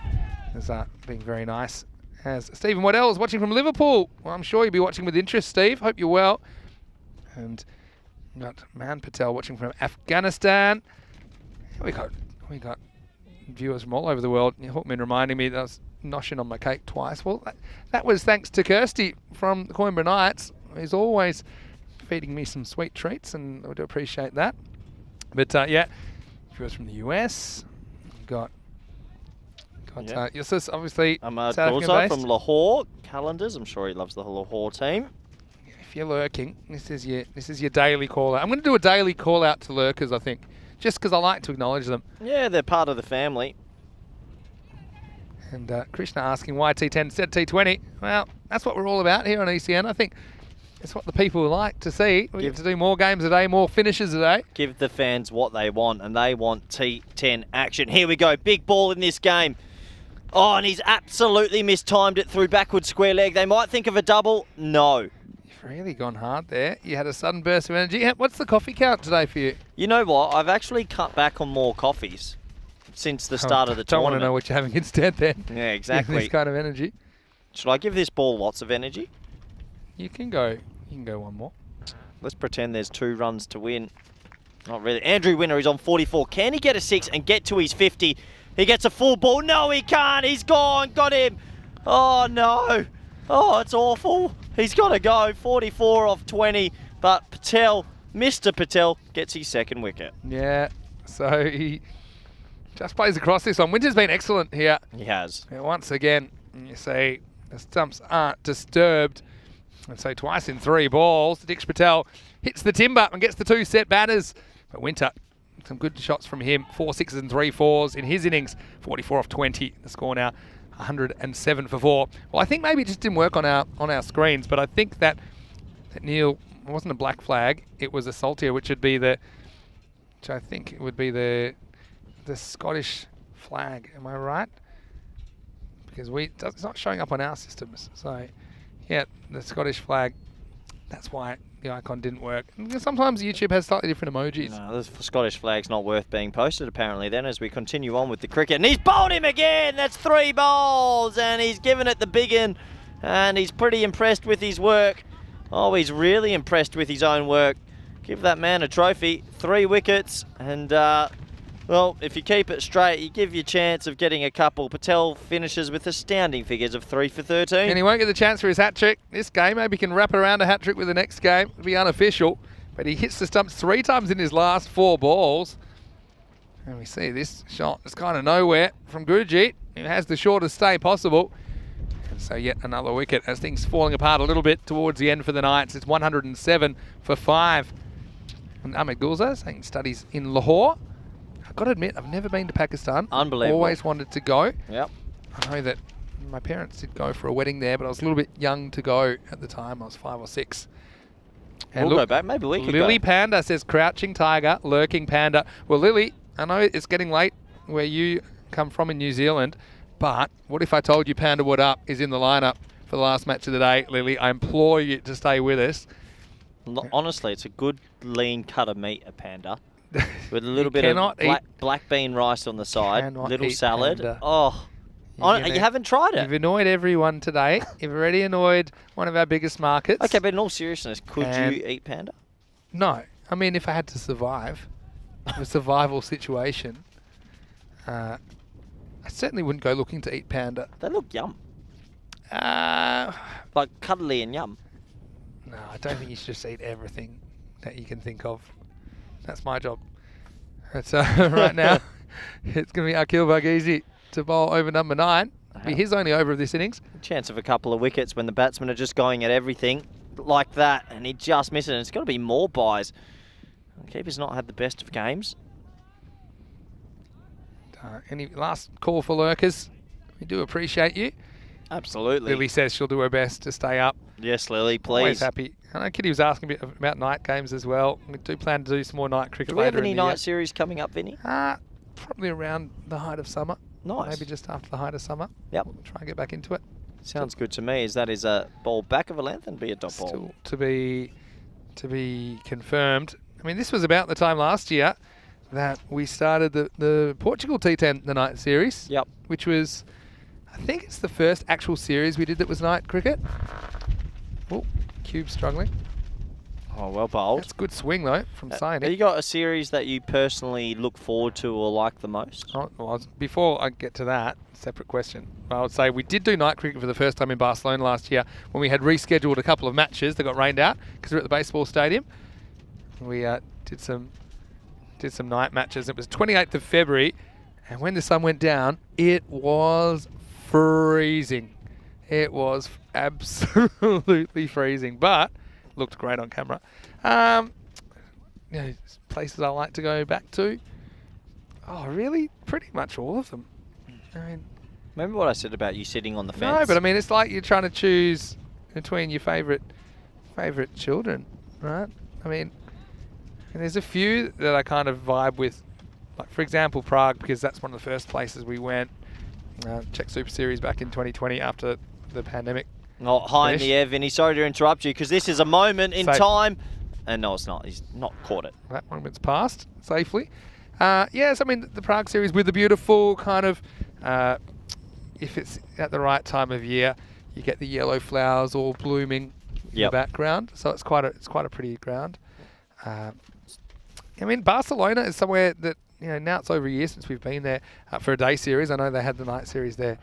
is being very nice. As Stephen Waddell is watching from Liverpool. Well, I'm sure you'll be watching with interest, Steve. Hope you're well. And we've got Man Patel watching from Afghanistan. We got viewers from all over the world. Hawkman reminding me that I was noshing on my cake twice. Well, that was thanks to Kirsty from the Coimbra Knights, who's always feeding me some sweet treats, and I do appreciate that. But yeah, viewers from the US. Got Yusuf, obviously, Ahmad South African Gulzar based. from Lahore Calendars. I'm sure he loves the Lahore team. If you're lurking, this is your daily call out. I'm going to do a daily call out to lurkers, I think, just because I like to acknowledge them. Yeah, they're part of the family. And Krishna asking why T10 instead of T20. Well, that's what we're all about here on ECN. I think it's what the people like to see. We get to do more games a day, more finishes a day. Give the fans what they want, and they want T10 action. Here we go. Big ball in this game. Oh, and he's absolutely mistimed it through backward square leg. They might think of a double. No. You've really gone hard there. You had a sudden burst of energy. What's the coffee count today for you? You know what? I've actually cut back on more coffees since the start of the Don't want tournament. to know what you're having instead then. Yeah, exactly. This kind of energy. Should I give this ball lots of energy? You can go one more. Let's pretend there's 2 runs to win. Not really. Andrew Winner is on 44. Can he get a 6 and get to his 50? He gets a full ball. No, he can't. He's gone. Got him. Oh, no. Oh, it's awful. He's got to go. 44 off 20. But Patel, Mr. Patel, gets his 2nd wicket. Yeah, so he just plays across this one. Winter's been excellent here. He has. And once again, you see the stumps aren't disturbed. And so twice in 3 balls, Diksha Patel hits the timber and gets the 2 set batters. But Winter, some good shots from him. 4 6s and 3 4s in his innings. 44 off 20. The score now 107 for 4. Well, I think maybe it just didn't work on our screens, but I think that Neil, it wasn't a black flag. It was a saltier, which I think it would be the Scottish flag. Am I right? Because it's not showing up on our systems. So, yeah, the Scottish flag. That's why the icon didn't work. And sometimes YouTube has slightly different emojis. No, the Scottish flag's not worth being posted apparently then as we continue on with the cricket. And he's bowled him again! That's 3 balls! And he's given it the big un. And he's pretty impressed with his work. Oh, he's really impressed with his own work. Give that man a trophy. 3 wickets. And, well, if you keep it straight, you give you a chance of getting a couple. Patel finishes with astounding figures of 3 for 13. And he won't get the chance for his hat-trick this game. Maybe he can wrap around a hat-trick with the next game. It'll be unofficial. But he hits the stumps 3 times in his last 4 balls. And we see this shot is kind of nowhere from Gurjeet, who has the shortest stay possible. And so yet another wicket as things falling apart a little bit towards the end for the Knights. It's 107 for 5. And Ahmed Gulzar saying studies in Lahore. I've got to admit, I've never been to Pakistan. Unbelievable. Always wanted to go. Yep. I know that My parents did go for a wedding there, but I was a little bit young to go at the time. I was 5 or 6. And We'll go back. Maybe we could Lily go. Panda says crouching tiger, lurking panda. Well, Lily, I know it's getting late where you come from in New Zealand, but what if I told you Panda What Up is in the lineup for the last match of the day? Lily, I implore you to stay with us. Honestly, it's a good lean cut of meat, a panda. With a little bit cannot of black bean rice on the side, Cannot little eat salad. panda. Oh, You're you haven't tried You've it. annoyed everyone today. You've already annoyed one of our biggest markets. Okay, but in all seriousness, could And- you eat panda? No. I mean, if I had to survive, a survival situation, I certainly wouldn't go looking to eat panda. They look yum. No, Like cuddly and yum. I don't think you should just eat everything that you can think of. That's my job. So right now, it's going to be Akil Barghese to bowl over number 9. Be his only over of this innings. Chance of a couple of wickets when the batsmen are just going at everything like that, and he just misses it. And it's got to be more buys. The keeper's not had the best of games. Any last call for lurkers? We do appreciate you. Absolutely. Lily says she'll do her best to stay up. Yes, Lily, Always please. happy. I know Kitty was asking a bit about night games as well. We do plan to do some more night cricket Do we have later any in the year. night series coming up, Vinny? Probably around the height of summer. Nice. Maybe just after the height of summer. Yep. We'll try and get back into it. Sounds good to me. Is that is a ball back of a length and be a dot ball? Still to be confirmed. I mean, this was about the time last year that we started the Portugal T10, the night series. Yep. Which was, I think it's the first actual series we did that was night cricket. Oh, Cube struggling. Oh, well bowled. That's a good swing though from Have Saini. you got a series that you personally look forward to or like the most? Oh, well, before I get to that, separate question. I would say we did do night cricket for the first time in Barcelona last year when we had rescheduled a couple of matches that got rained out because we were at the baseball stadium. We did some night matches. It was 28th of February, and when the sun went down, it was freezing. It was absolutely freezing, but looked great on camera. Places I like to go back to. Oh, really? Pretty much all of them. I mean, Remember what I said about you sitting on the fence? no, but I mean, it's like you're trying to choose between your favourite children, right? I mean, and there's a few that I kind of vibe with. Like, for example, Prague, because that's one of the first places we went. Czech Super Series back in 2020 after the pandemic. Oh, high in the air, Vinny. Sorry to interrupt you because this is a moment in Safe. time. And no, it's not. He's not caught it. That moment's passed safely. Yes, I mean, the Prague series with the beautiful kind of, if it's at the right time of year, you get the yellow flowers all blooming in the Yep. background. So it's quite a pretty ground. I mean, Barcelona is somewhere that, now it's over a year since we've been there for a day series. I know they had the night series there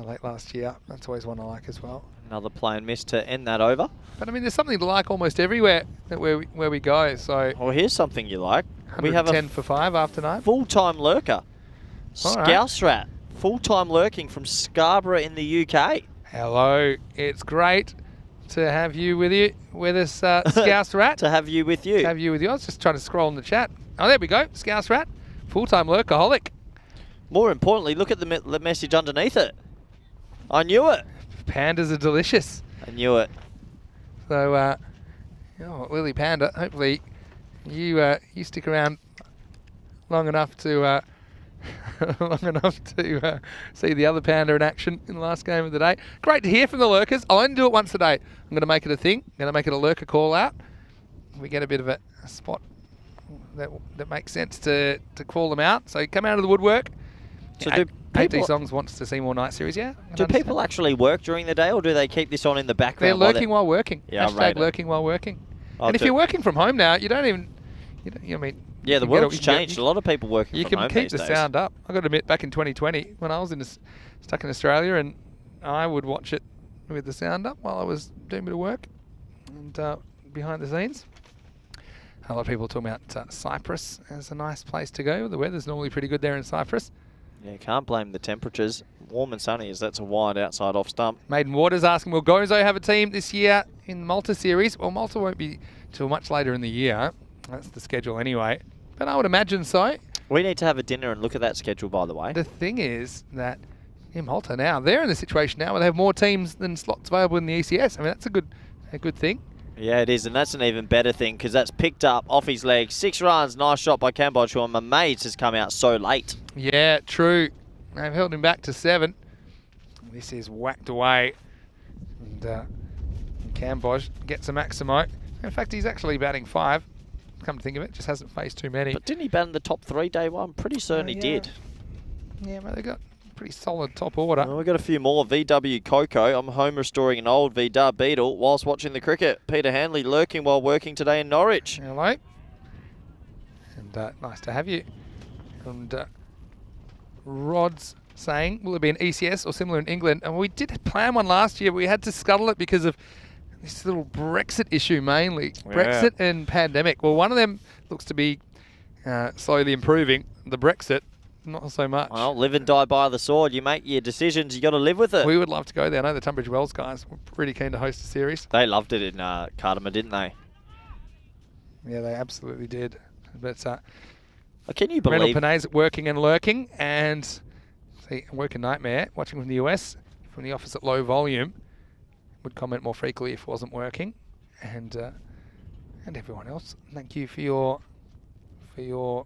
late last year. That's always one I like as well. Another play and miss to end that over. But I mean, there's something to like almost everywhere where we go. So Well, here's something you like. We have 110 a for 5 after 9. full-time lurker. All right. Scouse Rat. Full-time lurking from Scarborough in the UK. Hello, it's great to have you with us, Scouse Rat. To have you with you. To have you with you. I was just trying to scroll in the chat. Oh, there we go, Scouse Rat, full-time lurkaholic. More importantly, look at the message underneath it. I knew it. Pandas are delicious. I knew it. So, Lily Panda, hopefully you stick around long enough to see the other panda in action in the last game of the day. Great to hear from the lurkers. I'll only do it once a day. I'm going to make it a thing. I'm going to make it a lurker call out. We get a bit of a spot that makes sense to call them out. So come out of the woodwork. So Yeah, do AT people, Songs wants to see more night series, yeah. I do understand. people actually work during the day or do they keep this on in the They're background? lurking while working. Yeah, I Hashtag rate it. lurking while working. I'll And if do- you're working from home now, you don't even, I mean. Yeah, you the can get world's you can get- changed. A lot of people working You from can home keep these the days. sound up. I got to admit, back in 2020, when I was stuck in Australia, and I would watch it with the sound up while I was doing a bit of work and behind the scenes. A lot of people talking about Cyprus as a nice place to go. The weather's normally pretty good there in Cyprus. Yeah, you can't blame the temperatures. Warm and sunny as that's a wide outside off stump. Maiden Waters asking, will Gozo have a team this year in the Malta series? Well, Malta won't be till much later in the year. That's the schedule anyway. But I would imagine so. We need to have a dinner and look at that schedule, by the way. The thing is that in Malta now. They're in the situation now where they have more teams than slots available in the ECS. I mean, that's a good thing. Yeah, it is, and that's an even better thing because that's picked up off his leg. 6 runs, nice shot by Cambodge, who I'm amazed has come out so late. Yeah, true. They've held him back to 7. This is whacked away. And Cambodge gets a Maximo. In fact, he's actually batting 5. Come to think of it, just hasn't faced too many. But didn't he bat in the top 3 day one? Pretty certain he did. Yeah, but they got pretty solid top order. Well, we've got a few more. VW Coco. I'm home restoring an old VW Beetle whilst watching the cricket. Peter Hanley lurking while working today in Norwich. Hello. And nice to have you. And Rod's saying, will it be an ECS or similar in England? And we did plan one last year, but we had to scuttle it because of this little Brexit issue mainly. Yeah. Brexit and pandemic. Well, one of them looks to be slowly improving. The Brexit, not so much. Well, live and die by the sword. You make your decisions, you got to live with it. We would love to go there. I know the Tunbridge Wells guys were pretty keen to host a series. They loved it in Cardamom, didn't they? Yeah, they absolutely did. But Can you Randall believe... Panay's working and lurking, and see, working nightmare, watching from the US, from the office at low volume, would comment more frequently if it wasn't working, and everyone else. Thank you for your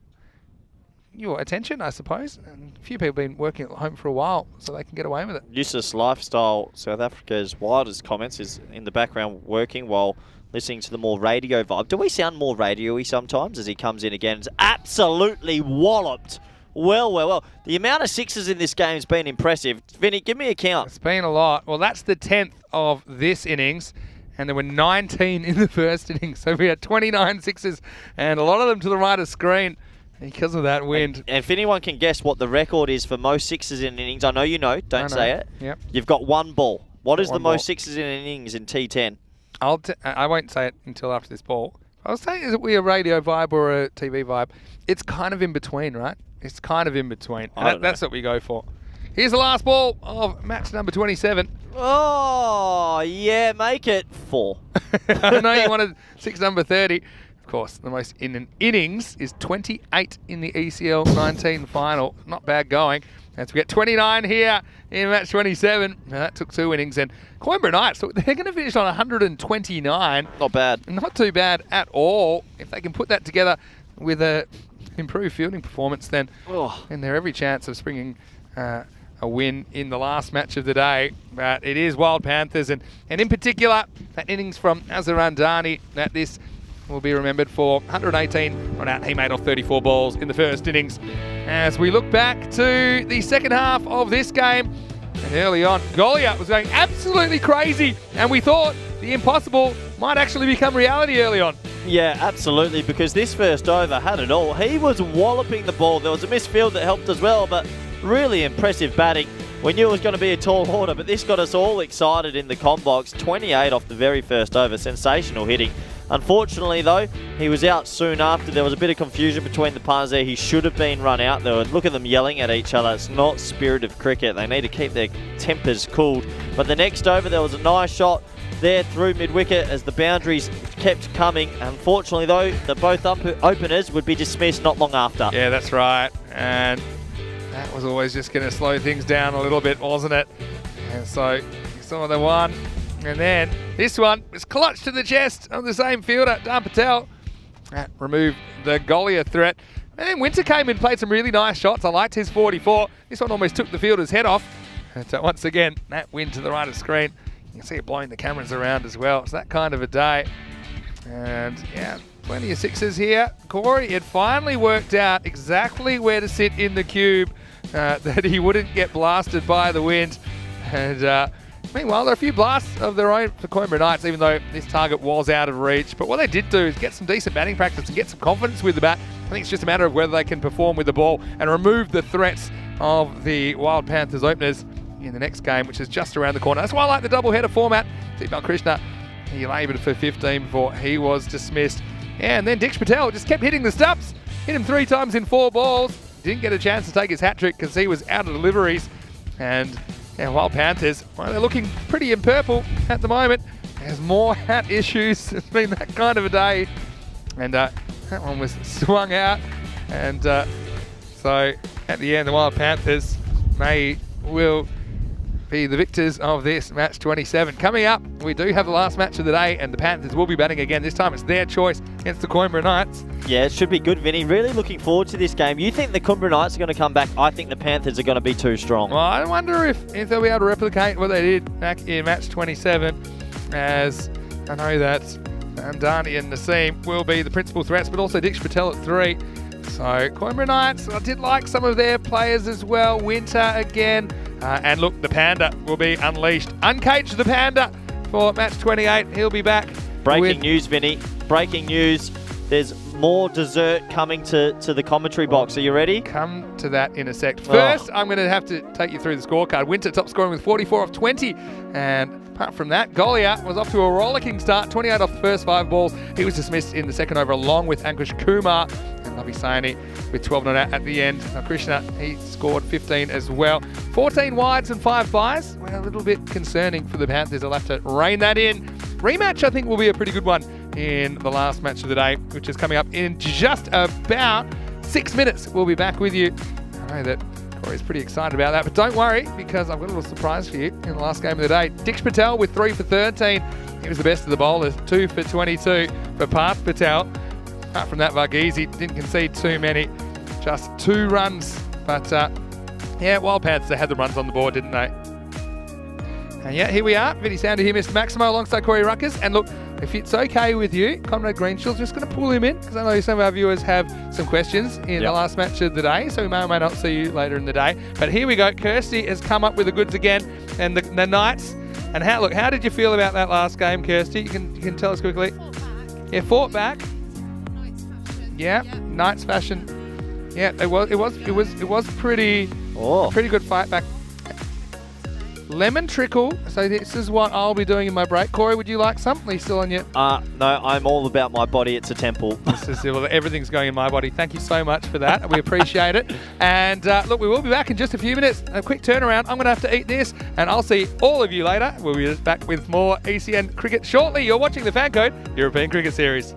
attention, I suppose. And a few people have been working at home for a while, so they can get away with it. Useless Lifestyle, South Africa's wildest comments, is in the background working while listening to the more radio vibe. Do we sound more radio-y sometimes as he comes in again? It's absolutely walloped. Well. The amount of sixes in this game has been impressive. Vinny, give me a count. It's been a lot. Well, that's the 10th of this innings, and there were 19 in the first innings. So we had 29 sixes, and a lot of them to the right of screen because of that wind. And if anyone can guess what the record is for most sixes in an innings, I know you know, don't say it. Yep. You've got 1 ball. What is the One ball. most sixes in an innings in T10? I won't say it until after this ball. I was saying, is it we a radio vibe or a TV vibe? It's kind of in between, right? It's kind of in between. That's what we go for. Here's the last ball of match number 27. Oh, yeah, make it 4. I know you wanted 6 number 30. Of course, the most in an innings is 28 in the ECL 19 final. Not bad going. As we get 29 here in match 27. Now that took 2 innings. And Coimbra Knights, they're going to finish on 129. Not bad. Not too bad at all. If they can put that together with a improved fielding performance, then and they're every chance of springing a win in the last match of the day. But it is Wild Panthers, and in particular, that innings from Azhar Andani, that this will be remembered for. 118 run out. He made off 34 balls in the first innings. As we look back to the second half of this game, and early on, Goliath was going absolutely crazy, and we thought the impossible might actually become reality early on. Yeah, absolutely, because this first over had it all. He was walloping the ball. There was a missed field that helped as well, but really impressive batting. We knew it was going to be a tall order, but this got us all excited in the comm box. 28 off the very first over. Sensational hitting. Unfortunately, though, he was out soon after. There was a bit of confusion between the partners there. He should have been run out, though. And look at them yelling at each other. It's not spirit of cricket. They need to keep their tempers cooled. But the next over, there was a nice shot there through mid-wicket as the boundaries kept coming. Unfortunately, though, the both openers would be dismissed not long after. Yeah, that's right. And that was always just going to slow things down a little bit, wasn't it? And so you saw the one. And then this one was clutched to the chest of the same fielder, Dan Patel. That removed the Goliath threat. And then Winter came in and played some really nice shots. I liked his 44. This one almost took the fielder's head off. And so once again, that wind to the right of screen. You can see it blowing the cameras around as well. It's that kind of a day. And yeah, plenty of sixes here. Corey, it finally worked out exactly where to sit in the cube, that he wouldn't get blasted by the wind. And meanwhile, there are a few blasts of their own for Coimbra Knights, even though this target was out of reach. But what they did do is get some decent batting practice and get some confidence with the bat. I think it's just a matter of whether they can perform with the ball and remove the threats of the Wild Panthers openers in the next game, which is just around the corner. That's why I like the double-header format. Deepak Krishna, he laboured for 15 before he was dismissed. Yeah, and then Diksha Patel just kept hitting the stumps. Hit him 3 times in 4 balls. Didn't get a chance to take his hat-trick because he was out of deliveries. And yeah, Wild Panthers, well, they're looking pretty in purple at the moment. There's more hat issues. It's been that kind of a day. And that one was swung out. And so at the end, the Wild Panthers may will be the victors of this match 27. Coming up, we do have the last match of the day, and the Panthers will be batting again. This time it's their choice against the Coimbra Knights. Yeah, it should be good, Vinny. Really looking forward to this game. You think the Coimbra Knights are going to come back? I think the Panthers are going to be too strong. Well, I wonder if they'll be able to replicate what they did back in match 27, as I know that Dani and Naseem will be the principal threats, but also Diksha Patel at 3. So Coimbra Knights, I did like some of their players as well. Winter again. And look, the Panda will be unleashed. Uncaged the Panda for match 28. He'll be back. Breaking news, Vinny. Breaking news. There's more dessert coming to the commentary box. Are you ready? Come to that in a sec. First, I'm going to have to take you through the scorecard. Winter top scoring with 44 off 20. And apart from that, Golia was off to a rollicking start. 28 off the first 5 balls. He was dismissed in the second over along with Ankush Kumar. And Lavi Saini with 12 not out at the end. Now Krishna, he scored 15 as well. 14 wides and 5 byes. Well, a little bit concerning for the Panthers. They'll have to rein that in. Rematch, I think, will be a pretty good one in the last match of the day, which is coming up in just about 6 minutes. We'll be back with you. I know that Corey's pretty excited about that, but don't worry, because I've got a little surprise for you in the last game of the day. Diksha Patel with 3 for 13. He was the best of the bowlers, 2 for 22 for Parth Patel. Apart from that, Varghese didn't concede too many, just 2 runs. But yeah, Wild Panthers, they had the runs on the board, didn't they? And yeah, here we are. Vinny Sounder here, Mr. Maximo alongside Corey Ruckers. And look, if it's okay with you, Conrad Greenshill's just going to pull him in, because I know some of our viewers have some questions in the last match of the day, so we may or may not see you later in the day. But here we go. Kirsty has come up with the goods again, and the Knights. And how did you feel about that last game, Kirsty? You can tell us quickly. Fought back. Yeah, fought back. Knights fashion. Yeah, Knights fashion. Yeah, it was pretty good fight back. Lemon trickle. So this is what I'll be doing in my break. Corey, would you like some? Are you still on yet? No, I'm all about my body. It's a temple. Well, everything's going in my body. Thank you so much for that. We appreciate it. And look, we will be back in just a few minutes. A quick turnaround. I'm going to have to eat this, and I'll see all of you later. We'll be back with more ECN cricket shortly. You're watching the FanCode European Cricket Series.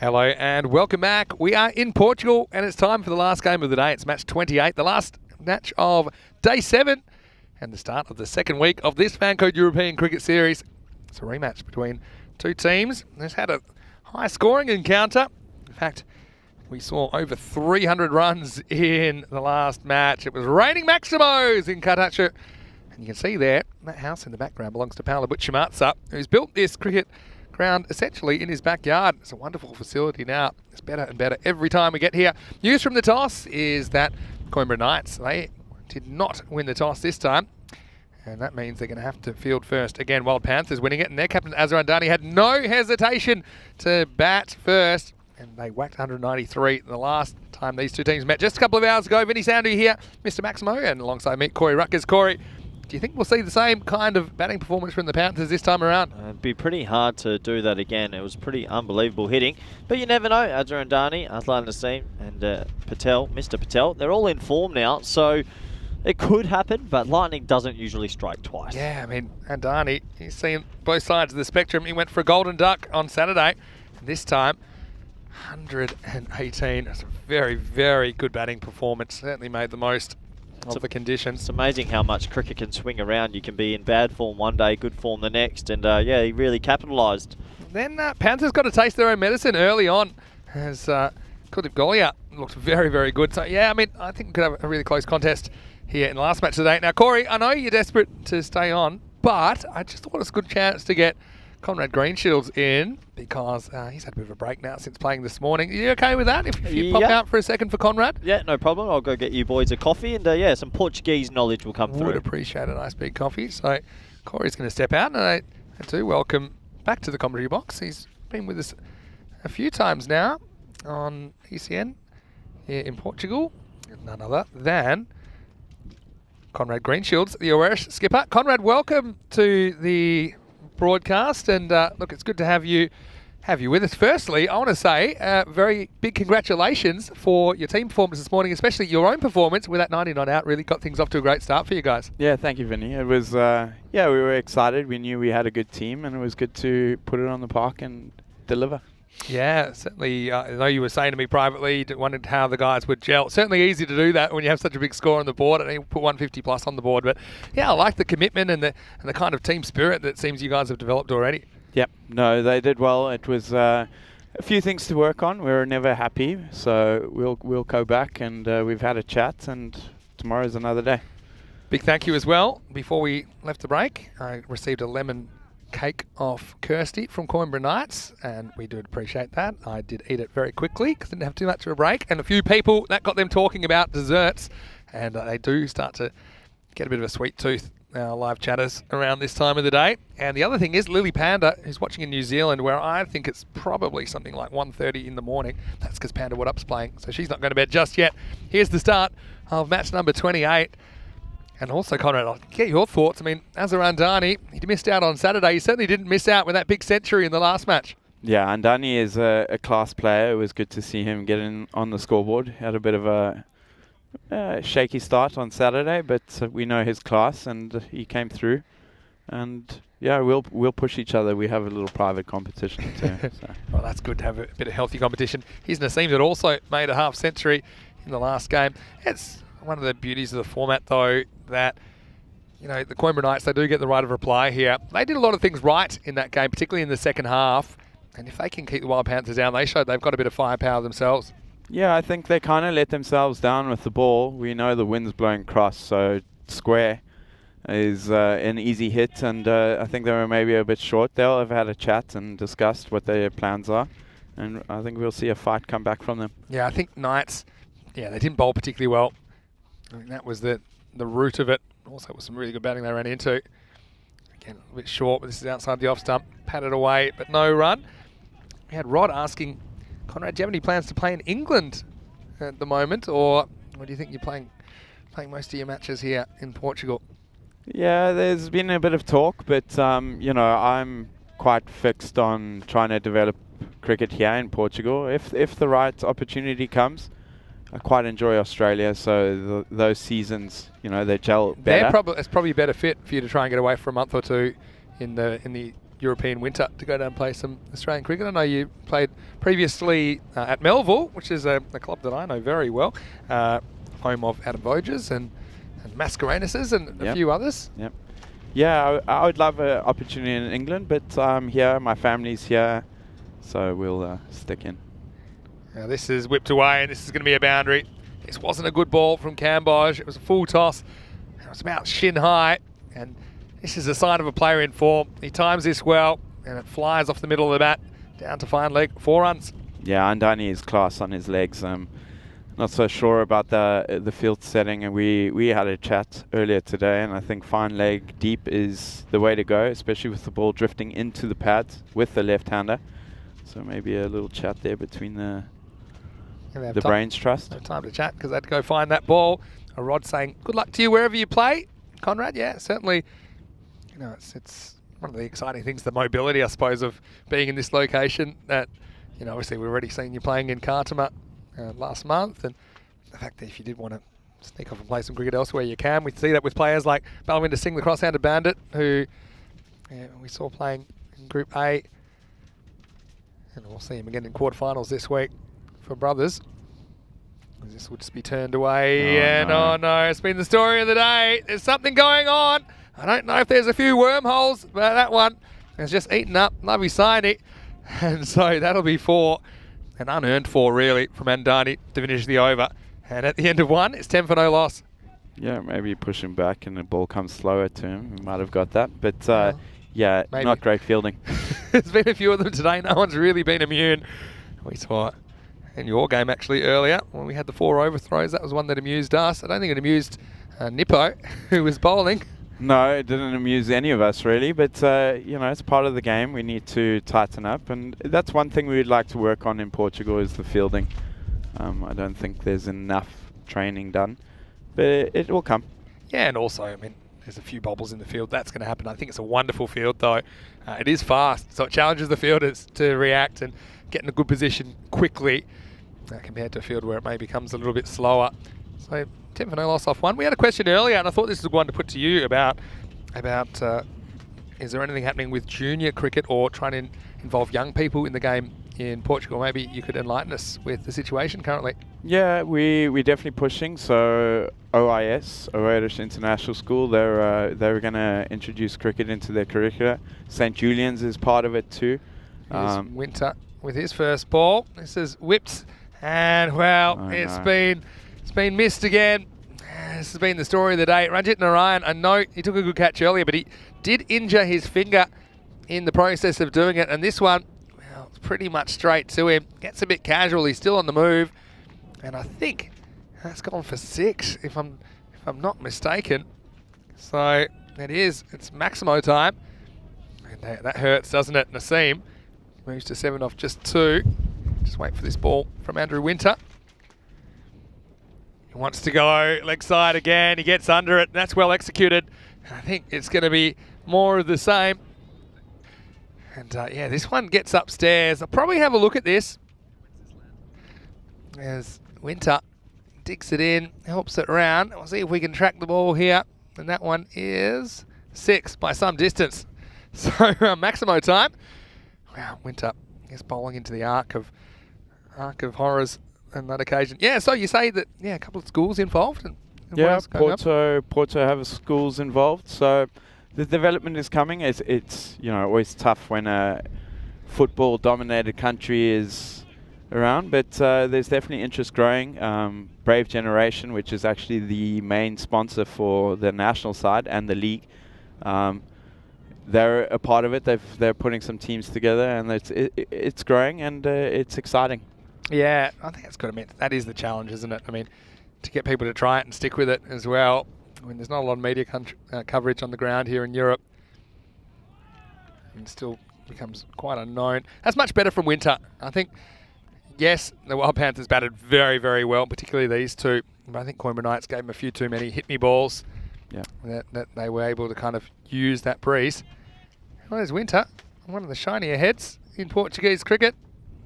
Hello and welcome back. We are in Portugal and it's time for the last game of the day. It's match 28, the last match of day 7 and the start of the second week of this FanCode European Cricket Series. It's a rematch between two teams. It's had a high scoring encounter. In fact, we saw over 300 runs in the last match. It was raining Maximos in Cartaccio. And you can see there, that house in the background belongs to Paolo Bucciamazza, who's built this cricket ground essentially in his backyard. It's a wonderful facility now. It's better and better every time we get here. News from the toss is that Coimbra Knights, they did not win the toss this time. And that means they're going to have to field first. Again, Wild Panthers winning it. And their captain, Azhar Andani, had no hesitation to bat first. And they whacked 193 the last time these two teams met. Just a couple of hours ago, Vinny Sandu here, Mr. Maximo, and alongside me, Corey Ruckers. Corey, do you think we'll see the same kind of batting performance from the Panthers this time around? It'd be pretty hard to do that again. It was pretty unbelievable hitting. But you never know. Azhar Andani, Aslan Naseem, and Patel, Mr. Patel, they're all in form now. So it could happen, but lightning doesn't usually strike twice. Yeah, I mean, Andani, he's seen both sides of the spectrum. He went for a golden duck on Saturday. And this time, 118. It's a very, very good batting performance. Certainly made the most of the conditions. It's amazing how much cricket can swing around. You can be in bad form one day, good form the next, and yeah, he really capitalised. Then Panthers got to taste their own medicine early on as Kuldeep Golia looked very, very good. So yeah, I mean, I think we could have a really close contest here in the last match today. Now, Corey, I know you're desperate to stay on, but I just thought it was a good chance to get Conrad Greenshields in because he's had a bit of a break now since playing this morning. Are you okay with that? If you pop out for a second for Conrad? Yeah, no problem. I'll go get you boys a coffee and yeah, some Portuguese knowledge will come through. Would appreciate a nice big coffee. So Corey's going to step out and I do welcome back to the commentary box. He's been with us a few times now on ECN here in Portugal. None other than Conrad Greenshields, the Irish skipper. Conrad, welcome to the broadcast, and look, it's good to have you with us. Firstly, I want to say very big congratulations for your team performance this morning, especially your own performance with that 99 out. Really got things off to a great start for you guys. Yeah, thank you, Vinny. It was yeah, we were excited. We knew we had a good team, and it was good to put it on the park and deliver. Yeah, certainly. I know you were saying to me privately, you wondered how the guys would gel. Certainly easy to do that when you have such a big score on the board, and you put 150 plus on the board. But yeah, I like the commitment and the kind of team spirit that seems you guys have developed already. Yep. No, they did well. It was a few things to work on. We were never happy, so we'll go back and we've had a chat, and tomorrow's another day. Big thank you as well. Before we left the break, I received a lemon cake off Kirsty from Coimbra Knights, and we do appreciate that. I did eat it very quickly because I didn't have too much of a break, and a few people, that got them talking about desserts, and they do start to get a bit of a sweet tooth, our live chatters, around this time of the day. And the other thing is Lily Panda, who's watching in New Zealand, where I think it's probably something like 1:30 in the morning. That's because Panda What Up's playing, so she's not going to bed just yet. Here's the start of match number 28. And also, Conrad, I'll get your thoughts. I mean, Azhar Andani, he missed out on Saturday. He certainly didn't miss out with that big century in the last match. Yeah, Andani is a class player. It was good to see him get in on the scoreboard. He had a bit of a shaky start on Saturday, but we know his class, and he came through. And yeah, we'll push each other. We have a little private competition too. So. Well, that's good to have a bit of healthy competition. Here's Naseem that also made a half century in the last game. It's one of the beauties of the format, though, that, you know, the Coimbra Knights, they do get the right of reply here. They did a lot of things right in that game, particularly in the second half. And if they can keep the Wild Panthers down, they showed they've got a bit of firepower themselves. Yeah, I think they kind of let themselves down with the ball. We know the wind's blowing cross, so square is an easy hit, and I think they were maybe a bit short. They'll have had a chat and discussed what their plans are, and I think we'll see a fight come back from them. Yeah, I think Knights, yeah, they didn't bowl particularly well. I think that was the root of it. Also, it was some really good batting they ran into. Again, a bit short, but this is outside the off stump. Patted away, but no run. We had Rod asking, Conrad, do you have any plans to play in England at the moment, or do you think you're playing most of your matches here in Portugal? Yeah, there's been a bit of talk, but you know, I'm quite fixed on trying to develop cricket here in Portugal. If the right opportunity comes, I quite enjoy Australia, so those seasons, you know, they gel better. It's probably a better fit for you to try and get away for a month or two in the European winter to go down and play some Australian cricket. I know you played previously at Melville, which is a club that I know very well, home of Adam Voges and Mascarenases and a few others. Yep. Yeah, I would love an opportunity in England, but I'm here, my family's here, so we'll stick in. Now this is whipped away, and this is going to be a boundary. This wasn't a good ball from Cambodge. It was a full toss. It was about shin high, and this is a sign of a player in form. He times this well, and it flies off the middle of the bat down to fine leg, 4 runs. Yeah, Undani is class on his legs. Not so sure about the field setting, and we had a chat earlier today, and I think fine leg deep is the way to go, especially with the ball drifting into the pads with the left-hander. So maybe a little chat there between the brains trust. No time to chat because they had to go find that ball. A Rod saying, good luck to you wherever you play. Conrad, yeah, certainly, you know, it's one of the exciting things, the mobility, I suppose, of being in this location that, you know, obviously we've already seen you playing in Kartama last month, and the fact that if you did want to sneak off and play some cricket elsewhere, you can. We see that with players like Balwinder Singh, the cross-handed bandit, who we saw playing in Group A, and we'll see him again in quarterfinals this week for brothers. This will just be turned away, oh no, it's been the story of the day. There's something going on. I don't know if there's a few wormholes, but that one has just eaten up Lovey Saini, and so that'll be 4. An unearned 4 really from Andani to finish the over. And at the end of 1, it's 10 for no loss. Yeah, maybe push him back and the ball comes slower to him. He might have got that. But yeah, maybe. Not great fielding. There's been a few of them today. No one's really been immune. We saw it in your game actually earlier when we had the 4 overthrows. That was one that amused us. I don't think it amused Nippo, who was bowling. No, it didn't amuse any of us really, but you know, it's part of the game. We need to tighten up, and that's one thing we would like to work on in Portugal is the fielding. I don't think there's enough training done, but it will come. Yeah, and also, I mean, there's a few bobbles in the field. That's going to happen. I think it's a wonderful field, though. It is fast, so it challenges the fielders to react and get in a good position quickly compared to a field where it maybe becomes a little bit slower. So 10 for no loss off 1. We had a question earlier, and I thought this was one to put to you about is there anything happening with junior cricket or trying to involve young people in the game in Portugal? Maybe you could enlighten us with the situation currently. Yeah, we're definitely pushing. So OIS, Oeiras International School, they're going to introduce cricket into their curricula. St. Julian's is part of it too. Here's Winter with his first ball. This is whipped, and well, it's been missed again. This has been the story of the day. Ranjit Narayan, I know he took a good catch earlier, but he did injure his finger in the process of doing it. And this one, well, it's pretty much straight to him. Gets a bit casual. He's still on the move. And I think that's gone for 6, if I'm not mistaken. So it is. It's Maximo time. And that hurts, doesn't it? Naseem moves to 7 off just 2. Just wait for this ball from Andrew Winter. He wants to go leg side again. He gets under it. That's well executed. I think it's going to be more of the same. And yeah, this one gets upstairs. I'll probably have a look at this. As Winter digs it in, helps it round. We'll see if we can track the ball here. And that one is 6 by some distance. So Maximo time. Wow, Winter is bowling into the arc of horrors on that occasion. Yeah, so you say that, yeah, a couple of schools involved. And yeah, Porto have schools involved. So the development is coming. It's you know, always tough when a football-dominated country is around, but there's definitely interest growing. Brave Generation, which is actually the main sponsor for the national side and the league, they're a part of it. They're putting some teams together, and it's growing and it's exciting. Yeah, I think that's got to admit that is the challenge, isn't it? I mean, to get people to try it and stick with it as well. I mean, there's not a lot of media coverage on the ground here in Europe, and still becomes quite unknown. That's much better from Winter. I think, yes, the Wild Panthers batted very, very well, particularly these two. But I think Coimbra Knights gave them a few too many hit-me balls. Yeah, that they were able to kind of use that breeze. Well, there's Winter, one of the shinier heads in Portuguese cricket.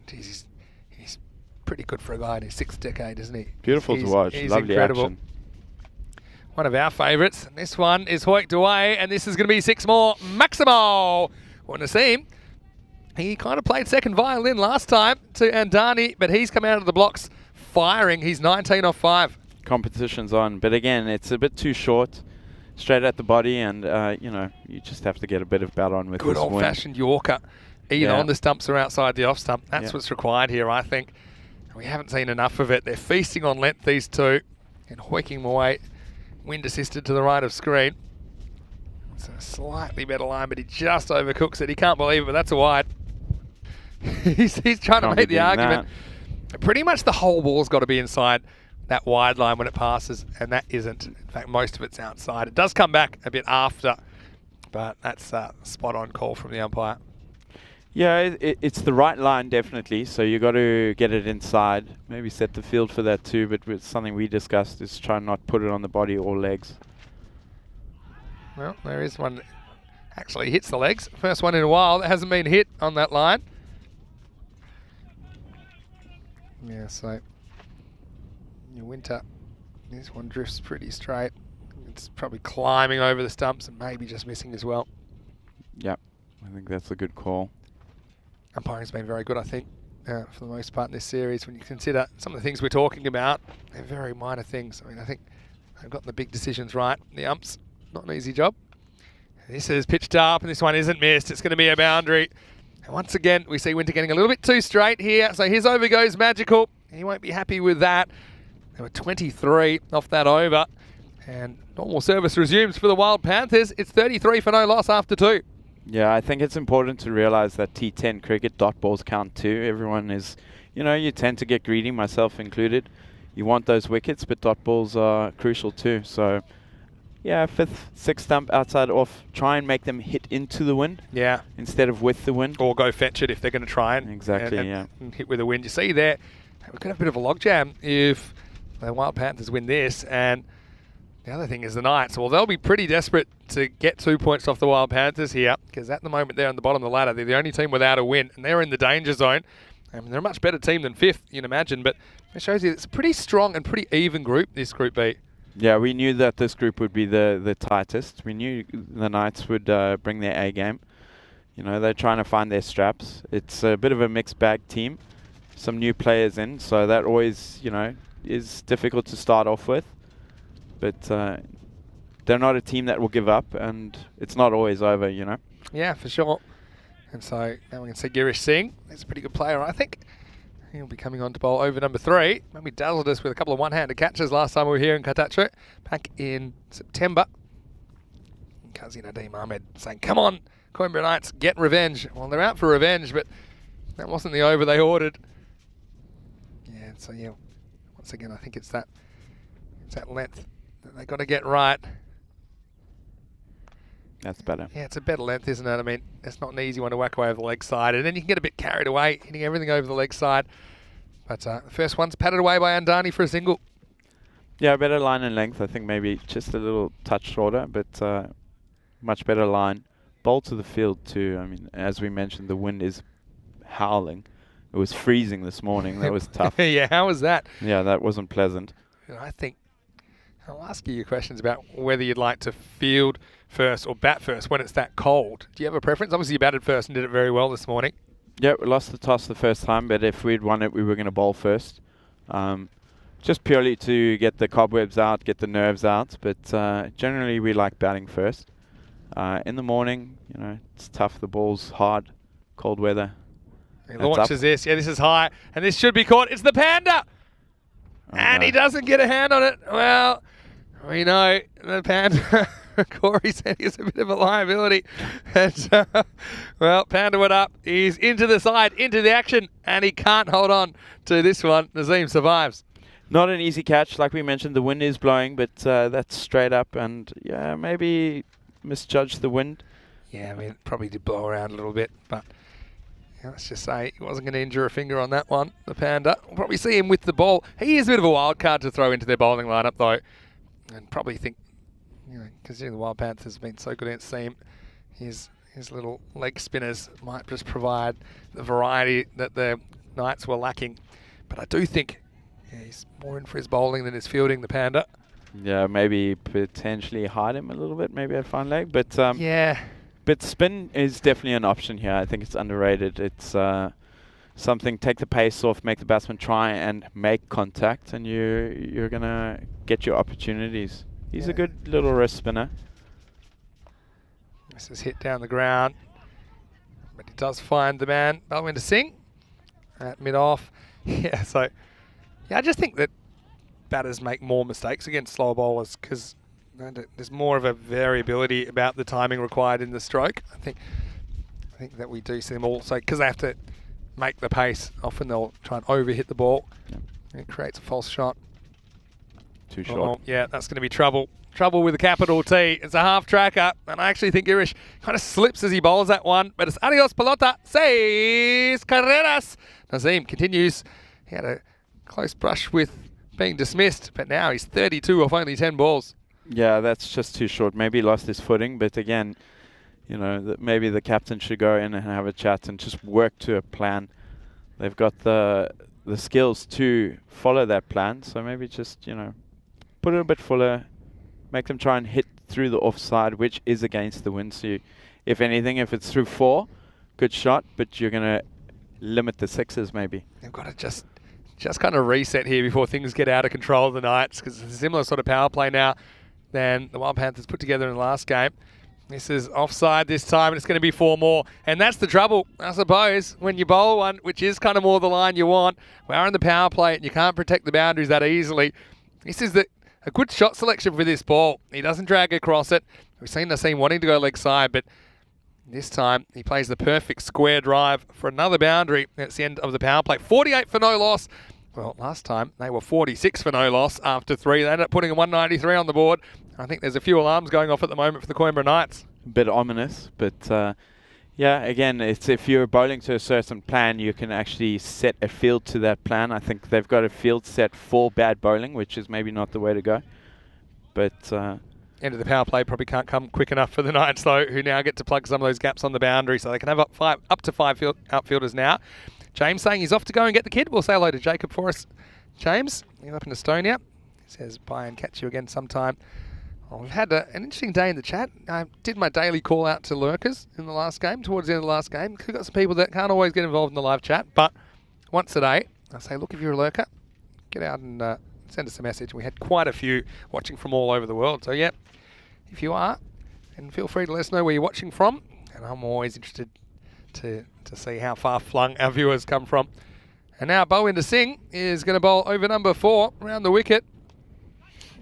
Jeez, he's pretty good for a guy in his 6th decade, isn't he? Beautiful to watch. He's Lovely incredible. action. One of our favourites. And this one is hoiked away, and this is going to be 6 more. Maximo Well, Naseem, he kind of played second violin last time to Andani, but he's come out of the blocks firing. He's 19 off 5. Competition's on, but again, it's a bit too short, straight at the body, and you know, you just have to get a bit of bat on with Good this wind. old-fashioned Yorker, either Yeah. on the stumps or outside the off stump. That's Yeah. what's required here, I think. We haven't seen enough of it. They're feasting on length, these two, and hoiking them away, wind assisted to the right of screen. It's a slightly better line, but he just overcooks it. He can't believe it, but that's a wide. he's trying to Can't make be the doing argument. Pretty much the whole ball's got to be inside that wide line when it passes, and that isn't. In fact, most of it's outside. It does come back a bit after, but that's a spot-on call from the umpire. Yeah, it's the right line, definitely. So you got to get it inside. Maybe set the field for that too. But it's something we discussed is try and not put it on the body or legs. Well, there is one that actually hits the legs. First one in a while that hasn't been hit on that line. Yeah, so your Winter, this one drifts pretty straight. It's probably climbing over the stumps and maybe just missing as well. Yep, I think that's a good call. Umpiring's been very good, I think, for the most part in this series. When you consider some of the things we're talking about, they're very minor things. I mean, I think they've gotten the big decisions right. The umps, not an easy job. This is pitched up, and this one isn't missed. It's going to be a boundary. And once again, we see Winter getting a little bit too straight here. So his over goes magical. He won't be happy with that. There were 23 off that over. And normal service resumes for the Wild Panthers. It's 33 for no loss after 2. Yeah, I think it's important to realize that T10 cricket dot balls count too. Everyone is, you know, you tend to get greedy, myself included. You want those wickets, but dot balls are crucial too. So, yeah, 5th, 6th stump outside off. Try and make them hit into the wind. Yeah. Instead of with the wind. Or go fetch it if they're going to try and, Exactly, and hit with the wind. You see there, we could have a bit of a logjam if the Wild Panthers win this. And the other thing is the Knights. Well, they'll be pretty desperate to get 2 points off the Wild Panthers here, because at the moment they're on the bottom of the ladder. They're the only team without a win, and they're in the danger zone. I mean, they're a much better team than 5th, you'd imagine, but it shows you it's a pretty strong and pretty even group, this Group B. Yeah, we knew that this group would be the tightest. We knew the Knights would bring their A game. You know, they're trying to find their straps. It's a bit of a mixed bag team. Some new players in, so that always, you know, is difficult to start off with. But they're not a team that will give up, and it's not always over, you know. Yeah, for sure. And so now we can see Girish Singh. He's a pretty good player, I think. He'll be coming on to bowl over number 3. Maybe dazzled us with a couple of one-handed catches last time we were here in Cartacho, back in September. And Kazi Nadeem Ahmed saying, come on, Coimbra Knights, get revenge. Well, they're out for revenge, but that wasn't the over they ordered. Yeah, so yeah, once again, I think it's that length that they got to get right. That's better. Yeah, it's a better length, isn't it? I mean, it's not an easy one to whack away over the leg side, and then you can get a bit carried away, hitting everything over the leg side. But the first one's patted away by Andani for a single. Yeah, better line and length. I think maybe just a little touch shorter, but much better line. Bowl to the field too. I mean, as we mentioned, the wind is howling. It was freezing this morning. That was tough. Yeah, how was that? Yeah, that wasn't pleasant. And I think I'll ask you questions about whether you'd like to field first or bat first when it's that cold. Do you have a preference? Obviously, you batted first and did it very well this morning. Yeah, we lost the toss the first time, but if we'd won it, we were going to bowl first. Just purely to get the cobwebs out, get the nerves out. But generally, we like batting first. In the morning, you know, it's tough. The ball's hard, cold weather. He launches this. Yeah, this is high, and this should be caught. It's the Panda! Oh, And no. he doesn't get a hand on it. Well, we know the Panda. Corey said he's a bit of a liability. And, well, Panda went up. He's into the side, into the action, and he can't hold on to this one. Nazim survives. Not an easy catch. Like we mentioned, the wind is blowing, but that's straight up. And, yeah, maybe misjudged the wind. Yeah, I mean, it probably did blow around a little bit, but yeah, let's just say he wasn't going to injure a finger on that one, the Panda. We'll probably see him with the ball. He is a bit of a wild card to throw into their bowling lineup, though, and probably think, you know, considering the Wild Panthers have been so good against seam, his little leg spinners might just provide the variety that the Knights were lacking. But I do think he's more in for his bowling than his fielding, the Panda. Yeah, maybe potentially hide him a little bit, maybe at fine leg. But Yeah. But spin is definitely an option here. I think it's underrated. It's something, take the pace off, make the batsman try and make contact, and you're going to get your opportunities. He's a good little wrist spinner. This is hit down the ground, but he does find the man, Balwinder Singh, at mid-off. Yeah, so I just think that batters make more mistakes against slower bowlers because there's more of a variability about the timing required in the stroke. I think that we do see them also because they have to make the pace. Often they'll try and overhit the ball. Yep. It creates a false shot. Too short. Yeah, that's going to be trouble. Trouble with a capital T. It's a half tracker, and I actually think Irish kind of slips as he bowls that one, but it's adios pelota, seis carreras. Nazim continues. He had a close brush with being dismissed, but now he's 32 off only 10 balls. Yeah, that's just too short. Maybe he lost his footing, but again, you know, maybe the captain should go in and have a chat and just work to a plan. They've got the skills to follow that plan, so maybe just, you know, put it a bit fuller, make them try and hit through the offside, which is against the wind. So if anything, if it's through 4, good shot, but you're going to limit the 6s maybe. They've got to just kind of reset here before things get out of control of the Knights, because it's a similar sort of power play now than the Wild Panthers put together in the last game. This is offside this time, and it's going to be 4 more. And that's the trouble, I suppose, when you bowl one, which is kind of more the line you want. We're in the power play, and you can't protect the boundaries that easily. This is a good shot selection for this ball. He doesn't drag across it. We've seen Naseem wanting to go leg side, but this time he plays the perfect square drive for another boundary. That's the end of the power play. 48 for no loss. Well, last time they were 46 for no loss after 3. They ended up putting a 193 on the board. I think there's a few alarms going off at the moment for the Coimbra Knights. A bit ominous, but yeah, again, it's if you're bowling to a certain plan, you can actually set a field to that plan. I think they've got a field set for bad bowling, which is maybe not the way to go. But end of the power play probably can't come quick enough for the Knights, though, who now get to plug some of those gaps on the boundary, so they can have up to 5 outfielders now. James saying he's off to go and get the kid. We'll say hello to Jacob for us. James, he's up in Estonia. He says bye and catch you again sometime. Well, we've had an interesting day in the chat. I did my daily call out to lurkers in the last game, towards the end of the last game. We've got some people that can't always get involved in the live chat, but once a day, I say, look, if you're a lurker, get out and send us a message. We had quite a few watching from all over the world. So, yeah, if you are, then feel free to let us know where you're watching from. And I'm always interested to see how far flung our viewers come from. And now Balwinder Singh is going to bowl over number 4 around the wicket.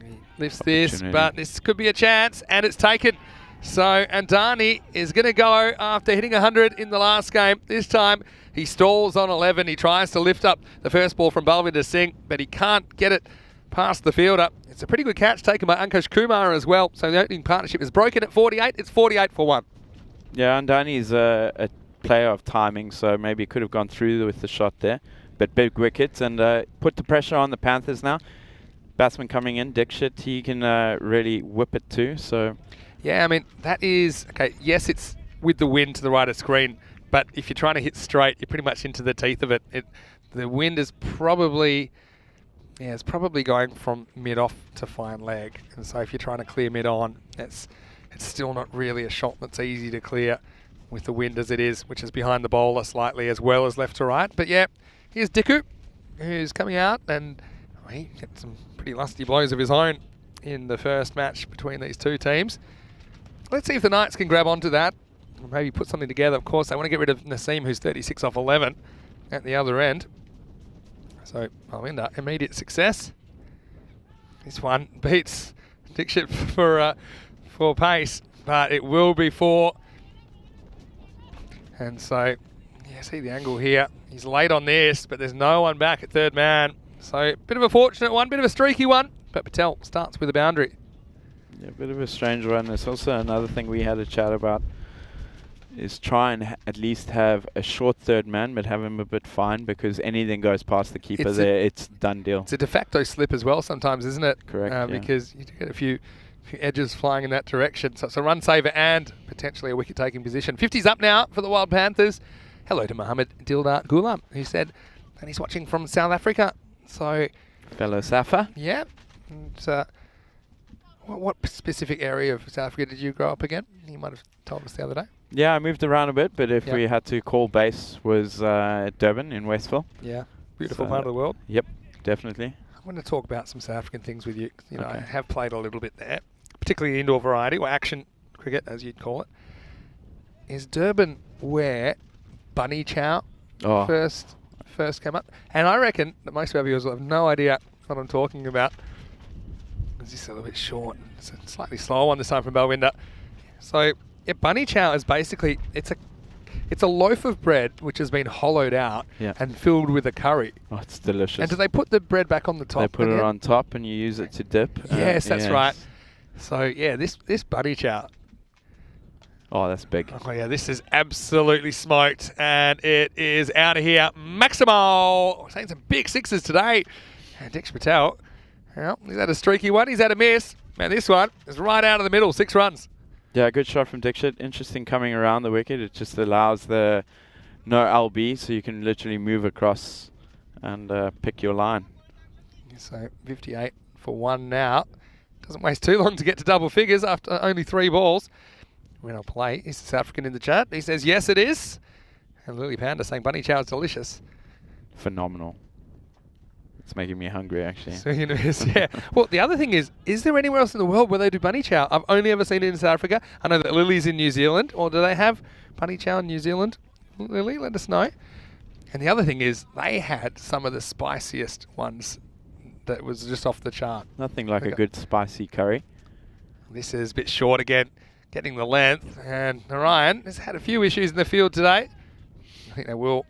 He lifts this, but this could be a chance, and it's taken. So Andani is going to go after hitting 100 in the last game. This time he stalls on 11. He tries to lift up the first ball from Balwinder Singh, but he can't get it past the fielder. It's a pretty good catch taken by Ankush Kumar as well. So the opening partnership is broken at 48. It's 48 for 1. yeah, Andani is a player of timing, so maybe he could have gone through with the shot there. But big wickets and put the pressure on the Panthers now. Batsman coming in, Dixit, he can really whip it too. So, yeah, I mean, that is, okay, yes, it's with the wind to the right of screen, but if you're trying to hit straight, you're pretty much into the teeth of it. The wind is probably, yeah, it's probably going from mid-off to fine leg. And so if you're trying to clear mid-on, it's still not really a shot that's easy to clear with the wind as it is, which is behind the bowler slightly as well as left to right. But yeah, here's Dicku, who's coming out, and he got some pretty lusty blows of his own in the first match between these two teams. Let's see if the Knights can grab onto that, or maybe put something together. Of course, they want to get rid of Naseem, who's 36 off 11 at the other end. So Balwinder, immediate success. This one beats Dixit for pace, but it will be 4. And so, yeah, see the angle here. He's late on this, but there's no one back at third man. So, bit of a fortunate one, bit of a streaky one. But Patel starts with a boundary. yeah, a bit of a strange one. There's also another thing we had a chat about is try and at least have a short third man, but have him a bit fine, because anything goes past the keeper it's done deal. It's a de facto slip as well sometimes, isn't it? Correct, yeah. Because you get a few edges flying in that direction. So it's a run saver and potentially a wicket taking position. 50's up now for the Wild Panthers. Hello to Mohammed Dildar Ghulam, who said that he's watching from South Africa. So, Fellow Safa. yeah. And, What specific area of South Africa did you grow up again? You might have told us the other day. Yeah, I moved around a bit, but if Yep. we had to call base, was Durban in Westville. Yeah. Beautiful So- part of the world. Yep, definitely. I want to talk about some South African things with you. 'Cause, you know, I Okay. have played a little bit there, particularly indoor variety, or action cricket, as you'd call it. Is Durban where Bunny Chow Oh, first came up? And I reckon that most of our viewers will have no idea what I'm talking about. It's just a little bit short. It's a slightly slower one this time from Balwinder. So, yeah, Bunny Chow is basically, it's a loaf of bread which has been hollowed out Yeah. and filled with a curry. oh, it's delicious. And do they put the bread back on the top? They put it again? on top and you use it to dip. Yes, that's right. So yeah, this Bunny Chow. Oh, that's big. Oh yeah, this is absolutely smoked, and it is out of here. Maximal, saying some big sixes today. And Dix Patel, well, he's had a streaky one. He's had a miss. Man, this one is right out of the middle. 6 runs. Yeah, good shot from Dixit. Interesting coming around the wicket. It just allows the no LB, so you can literally move across and pick your line. So 58 for 1 now. Doesn't waste too long to get to double figures after only 3 balls. When I'll play, is the South African in the chat? He says yes, it is. And Lily Panda saying Bunny Chow is delicious. Phenomenal. It's making me hungry, actually. So you know, yeah. Well, the other thing is there anywhere else in the world where they do Bunny Chow? I've only ever seen it in South Africa. I know that Lily's in New Zealand, or do they have Bunny Chow in New Zealand? Lily, let us know. And the other thing is they had some of the spiciest ones that was just off the chart. Nothing like a Okay. good spicy curry. This is a bit short again, getting the length. And Narayan has had a few issues in the field today. I think they will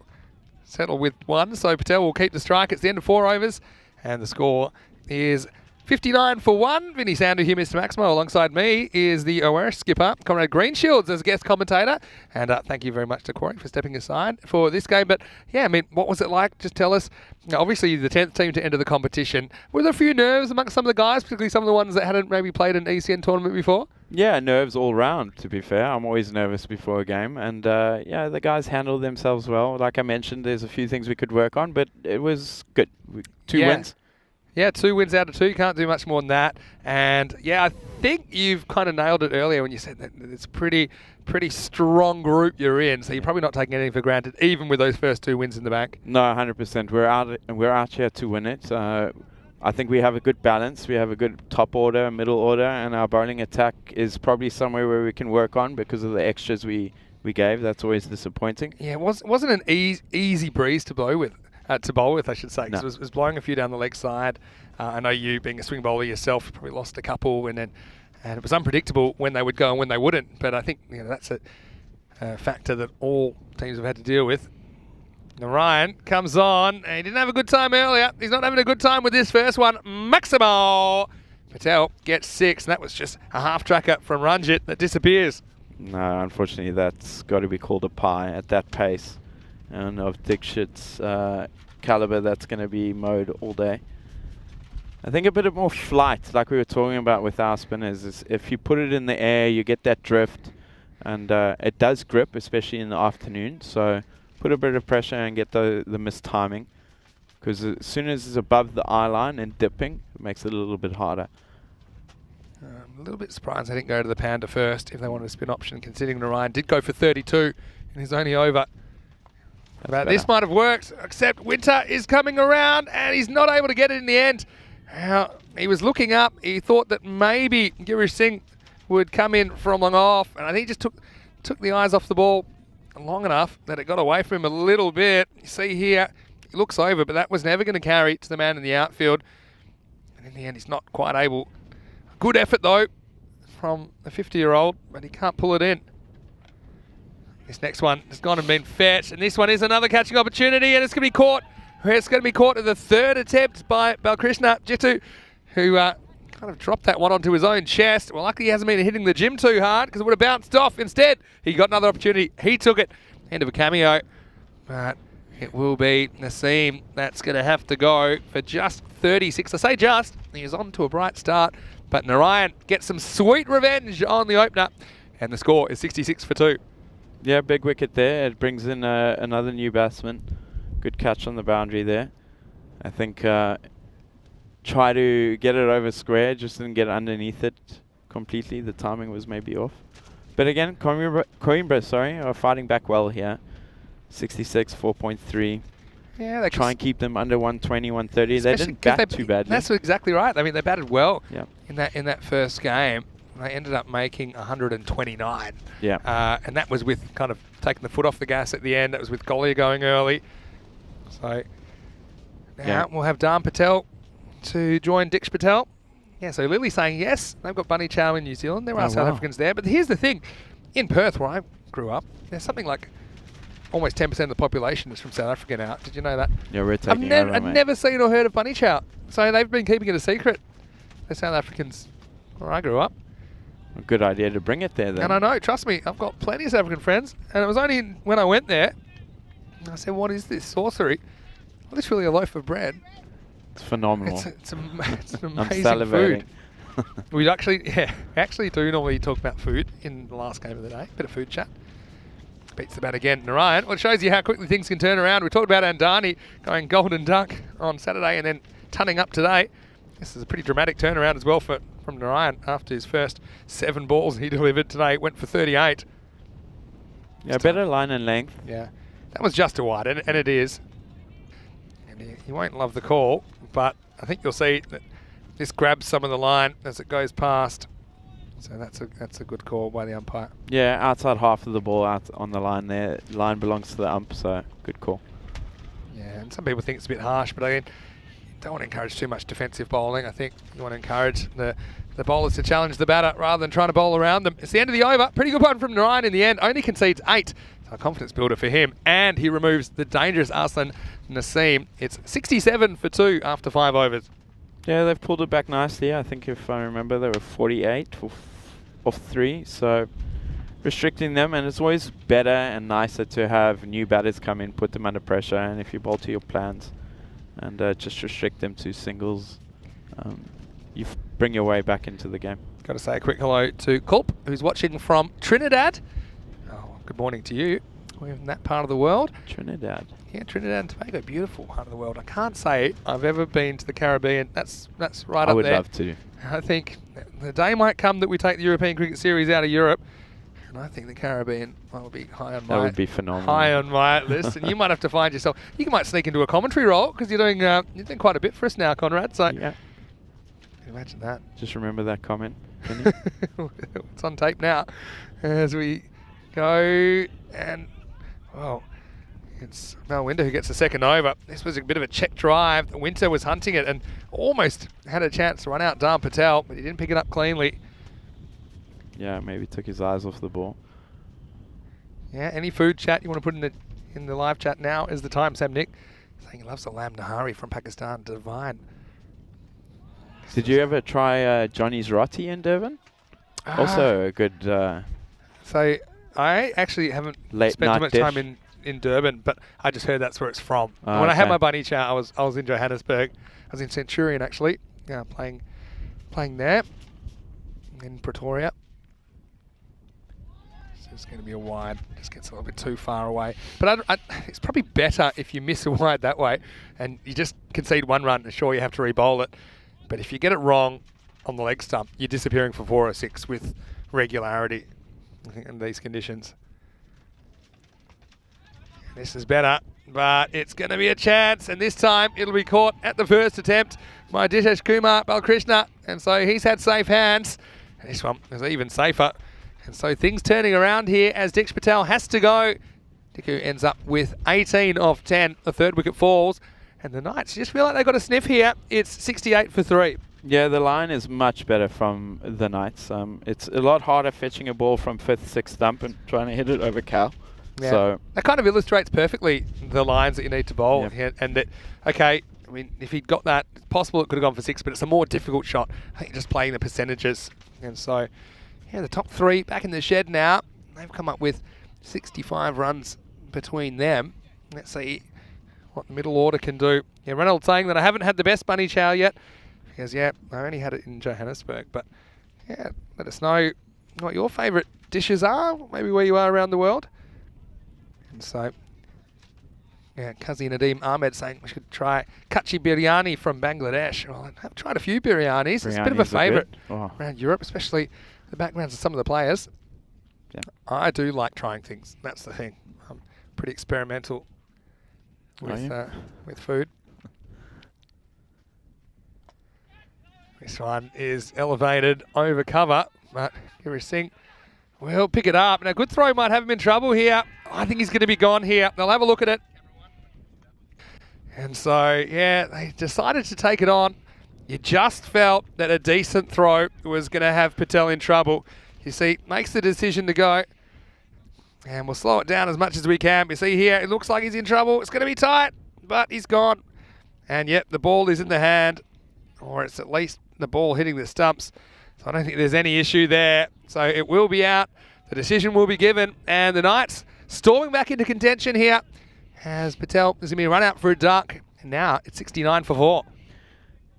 settle with 1. So Patel will keep the strike. It's the end of 4 overs. And the score is 59 for 1. Vinny Sandu here, Mr. Maximo. Alongside me is the ORS skipper, Conrad Greenshields, as guest commentator. And thank you very much to Corey for stepping aside for this game. But yeah, I mean, what was it like? Just tell us. Now, obviously, you're the 10th team to enter the competition. Were there a few nerves amongst some of the guys, particularly some of the ones that hadn't maybe played an ECN tournament before? Yeah, nerves all round, to be fair. I'm always nervous before a game. And yeah, the guys handled themselves well. Like I mentioned, there's a few things we could work on, but it was good. 2 Yeah. wins. Yeah, 2 wins out of 2. You can't do much more than that. And yeah, I think you've kind of nailed it earlier when you said that it's a pretty strong group you're in. So you're probably not taking anything for granted, even with those first 2 wins in the bank. No, 100%. We're out here to win it. I think we have a good balance. We have a good top order, middle order, and our bowling attack is probably somewhere where we can work on because of the extras we gave. That's always disappointing. Yeah, it wasn't an easy breeze to bowl with. To bowl with, I should say, 'cause No. it was blowing a few down the leg side. I know you, being a swing bowler yourself, probably lost a couple, and it was unpredictable when they would go and when they wouldn't. But I think that's a factor that all teams have had to deal with. Narayan comes on, and he didn't have a good time earlier. He's not having a good time with this first one. Maximal Patel gets 6, and that was just a half tracker from Ranjit that disappears. No, unfortunately, that's got to be called a pie at that pace. And of Dixit's caliber, that's going to be mowed all day. I think a bit of more flight, like we were talking about with our spinners, is if you put it in the air, you get that drift. And it does grip, especially in the afternoon. So put a bit of pressure and get the mistiming. Because as soon as it's above the eye line and dipping, it makes it a little bit harder. I'm a little bit surprised they didn't go to the Panda first if they wanted a spin option, considering Narayan did go for 32 in his only over. But this might have worked, except Winter is coming around and he's not able to get it in the end. He was looking up. He thought that maybe Girish Singh would come in from long off, and I think he just took the eyes off the ball long enough that it got away from him a little bit. You see here, he looks over, but that was never going to carry to the man in the outfield. And in the end, he's not quite able. Good effort, though, from the 50-year-old, but he can't pull it in. This next one has gone and been fetched, and this one is another catching opportunity, and it's going to be caught. It's going to be caught at the 3rd attempt by Balkrishna Jitu, who kind of dropped that one onto his own chest. Well, luckily he hasn't been hitting the gym too hard because it would have bounced off. Instead, he got another opportunity. He took it. End of a cameo. But it will be Naseem that's going to have to go for just 36. I say just. He is on to a bright start. But Narayan gets some sweet revenge on the opener. And the score is 66 for 2. Yeah, big wicket there. It brings in another new batsman. Good catch on the boundary there. I think try to get it over square, just didn't get underneath it completely. The timing was maybe off. But again, Coimbra, are fighting back well here. 66, 4.3. Yeah, they Try and keep them under 120, 130. They especially didn't 'cause bat too badly. That's exactly right. I mean, they batted well Yeah. in that first game. They ended up making 129. Yeah. And that was with kind of taking the foot off the gas at the end. That was with Golia going early. So now we'll have Dan Patel to join Dix Patel. Yeah, so Lily saying yes, they've got Bunny Chow in New Zealand. There are South Africans there. But here's the thing. In Perth, where I grew up, there's something like almost 10% of the population is from South Africa now. Did you know that? Yeah, we're taking over, I've mate. never seen or heard of Bunny Chow. So they've been keeping it a secret. The South Africans where I grew up. A good idea to bring it there then. And I know, trust me, I've got plenty of South African friends. And it was only when I went there, I said, what is this sorcery? Literally a loaf of bread. It's phenomenal. It's an I'm amazing salivating. food. We actually do normally talk about food in the last game of the day. Bit of food chat. Beats the bat again, Narayan. Well, it shows you how quickly things can turn around. We talked about Andani going golden duck on Saturday and then tunning up today. This is a pretty dramatic turnaround as well from Narayan after his first 7 balls he delivered today. Went for 38. Yeah, better line and length. Yeah, that was just a wide, and it is. And you won't love the call, but I think you'll see that this grabs some of the line as it goes past. So that's a good call by the umpire. Yeah, outside half of the ball out on the line there. Line belongs to the ump, so good call. Yeah, and some people think it's a bit harsh, but again, you don't want to encourage too much defensive bowling. I think you want to encourage the bowlers to challenge the batter rather than trying to bowl around them. It's the end of the over. Pretty good one from Narayan in the end. Only concedes 8. So a confidence builder for him. And he removes the dangerous Arslan Naseem. It's 67 for 2 after 5 overs. Yeah, they've pulled it back nicely. I think if I remember, they were 48 off 3. So restricting them, and it's always better and nicer to have new batters come in, put them under pressure, and if you bowl to your plans and just restrict them to singles, you bring your way back into the game. Got to say a quick hello to Culp, who's watching from Trinidad. Oh, good morning to you. We're in that part of the world. Trinidad. Yeah, Trinidad and Tobago, beautiful part of the world. I can't say I've ever been to the Caribbean. That's right up there. I would love to. I think the day might come that we take the European Cricket Series out of Europe, and I think the Caribbean will be high on That would be phenomenal. high on my list. And you might have to find yourself. You might sneak into a commentary role because you're doing quite a bit for us now, Conrad. So Yeah. imagine that. Just remember that comment. Kenny. It's on tape now as we go, and it's Mel Winter who gets the second over. This was a bit of a check drive. Winter was hunting it and almost had a chance to run out Dan Patel, but he didn't pick it up cleanly. Yeah, maybe took his eyes off the ball. Yeah, any food chat you want to put in the live chat now is the time. Sam Nick saying he loves the lamb nahari from Pakistan. Divine. Did you ever try Johnny's Roti in Durban? Also a good So I actually haven't late spent too night much dish. time in Durban, but I just heard that's where it's from. Oh, when I had okay. my bunny chow, I was in Johannesburg. I was in Centurion actually, playing there in Pretoria. So it's going to be a wide. Just gets a little bit too far away. But it's probably better if you miss a wide that way and you just concede 1 run and sure you have to re-bowl it. But if you get it wrong on the leg stump, you're disappearing for 4 or 6 with regularity, I think, in these conditions. This is better, but it's going to be a chance, and this time it'll be caught at the first attempt by Dishesh Kumar Balkrishna, and so he's had safe hands. And this one is even safer, and so things turning around here as Dix Patel has to go. Diku ends up with 18 of 10. The 3rd wicket falls, and the Knights just feel like they've got a sniff here. It's 68 for 3. Yeah, the line is much better from the Knights. It's a lot harder fetching a ball from 5th, 6th stump and trying to hit it over cow. Yeah. So that kind of illustrates perfectly the lines that you need to bowl. Yeah. And that, okay, I mean, if he'd got that, it's possible it could have gone for 6, but it's a more difficult shot. I think just playing the percentages. And so, yeah, the top 3 back in the shed now. They've come up with 65 runs between them. Let's see what the middle order can do. Yeah, Reynolds saying that I haven't had the best bunny chow yet. Because, yeah, I only had it in Johannesburg. But, yeah, let us know what your favourite dishes are, maybe where you are around the world. And so, Yeah, Kazi Nadeem Ahmed saying we should try Kachi Biryani from Bangladesh. Well, I've tried a few biryanis. It's a bit of a Biryanis are favourite good. Oh. around Europe, especially the backgrounds of some of the players. Yeah. I do like trying things. That's the thing. I'm pretty experimental Are with food. This one is elevated over cover, but Giri Singh will pick it up. Now, good throw might have him in trouble here. I think he's going to be gone here. They'll have a look at it. And so, yeah, they decided to take it on. You just felt that a decent throw was going to have Patel in trouble. You see, makes the decision to go. And we'll slow it down as much as we can. You see here, it looks like he's in trouble. It's going to be tight, but he's gone. And yep, the ball is in the hand, or it's at least the ball hitting the stumps. So I don't think there's any issue there. So it will be out. The decision will be given. And the Knights storming back into contention here as Patel is going to be run out for a duck. And now it's 69 for 4.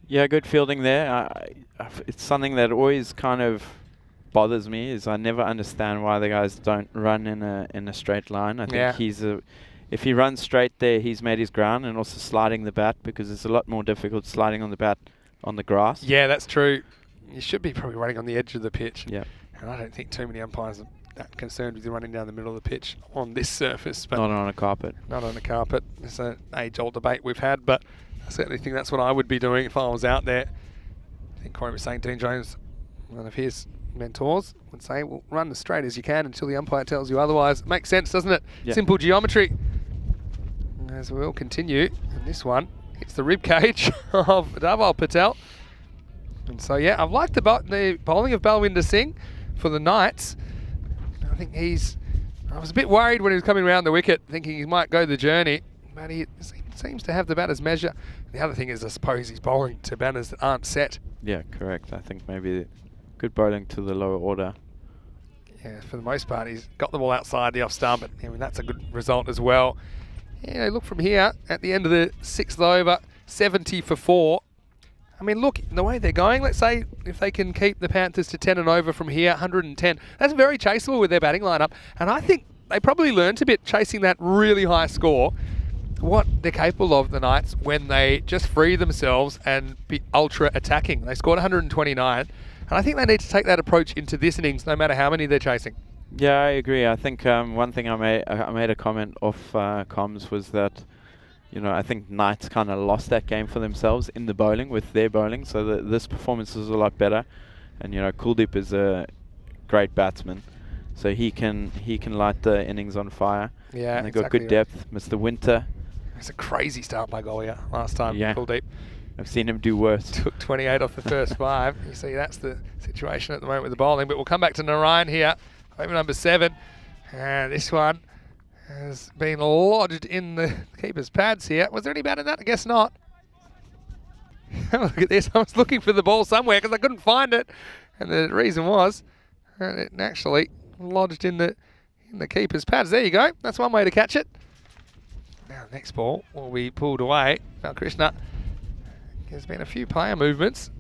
Yeah, good fielding there. It's something that always kind of bothers me is I never understand why the guys don't run in a straight line. I think if he runs straight there, he's made his ground, and also sliding the bat, because it's a lot more difficult sliding on the bat on the grass. Yeah, that's true. You should be probably running on the edge of the pitch. Yeah. And I don't think too many umpires are that concerned with you running down the middle of the pitch on this surface. But Not on a carpet. Not on a carpet. It's an age-old debate we've had, but I certainly think that's what I would be doing if I was out there. I think Corey was saying Dean Jones, one of his mentors, would say, well, run as straight as you can until the umpire tells you otherwise. Makes sense, doesn't it? Yep. Simple geometry. As we'll continue, and this one hits the rib cage of Dhaval Patel. And so, yeah, I've liked the bowling of Balwinder Singh for the Knights. I think I was a bit worried when he was coming around the wicket, thinking he might go the journey, but he seems to have the batter's measure. The other thing is, I suppose, he's bowling to batters that aren't set. Yeah, correct. I think maybe good bowling to the lower order. Yeah, for the most part, he's got the ball outside the off stump, but I mean, that's a good result as well. Yeah, look from here at the end of the 6th over, 70 for 4. I mean, look, the way they're going, let's say if they can keep the Panthers to 10 and over from here, 110, that's very chaseable with their batting lineup. And I think they probably learned a bit chasing that really high score, what they're capable of, the Knights, when they just free themselves and be ultra attacking. They scored 129, and I think they need to take that approach into this innings, no matter how many they're chasing. Yeah, I agree. I think one thing I made a comment off comms was that, you know, I think Knights kind of lost that game for themselves in the bowling with their bowling. So this performance is a lot better, and you know, Kuldeep is a great batsman, so he can light the innings on fire. Yeah, and they got good depth. Mr. Winter. It's a crazy start by Golia last time. Yeah. Kuldeep I've seen him do worse. took 28 off the first 5. You see, that's the situation at the moment with the bowling. But we'll come back to Narayan here, over number 7. And this one has been lodged in the keeper's pads here. Was there any bat in that? I guess not. Look at this. I was looking for the ball somewhere because I couldn't find it. And the reason was it actually lodged in the keeper's pads. There you go. That's one way to catch it. Now, next ball will be pulled away. Now, Krishna, there's been a few player movements.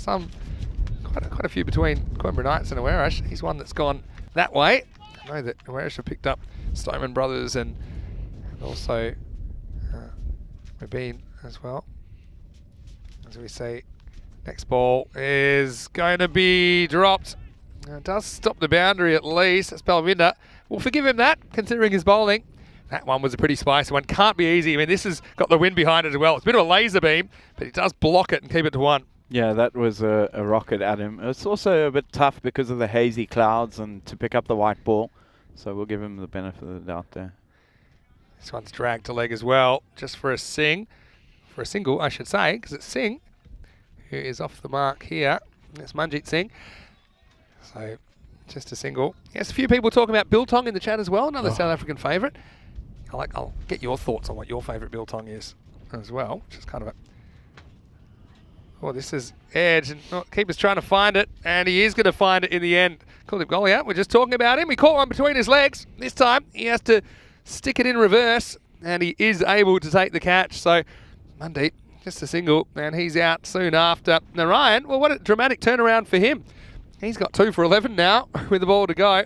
Quite a few between Coimbra Knights and Awarish. He's one that's gone that way. I know that Awarish have picked up Stoneman Brothers and also Rabin as well. As we see, next ball is going to be dropped. It does stop the boundary at least. That's Balwinder. We'll forgive him that, considering his bowling. That one was a pretty spicy one. Can't be easy. I mean, this has got the wind behind it as well. It's a bit of a laser beam, but he does block it and keep it to 1. Yeah, that was a rocket at him. It's also a bit tough because of the hazy clouds and to pick up the white ball. So we'll give him the benefit of the doubt there. This one's dragged to leg as well, just for a single, I should say, because it's Singh who is off the mark here. It's Manjit Singh. So just a single. Yes, a few people talking about Biltong in the chat as well, another South African favourite. I'll get your thoughts on what your favourite Biltong is as well, which is kind of a... Oh, this is edge, and keeper's trying to find it, and he is going to find it in the end. Kuldeep Golia, we're just talking about him. He caught one between his legs. This time, he has to stick it in reverse, and he is able to take the catch. So, Mandeep, just a single, and he's out soon after. Narayan, well, what a dramatic turnaround for him. He's got 2 for 11 now with the ball to go.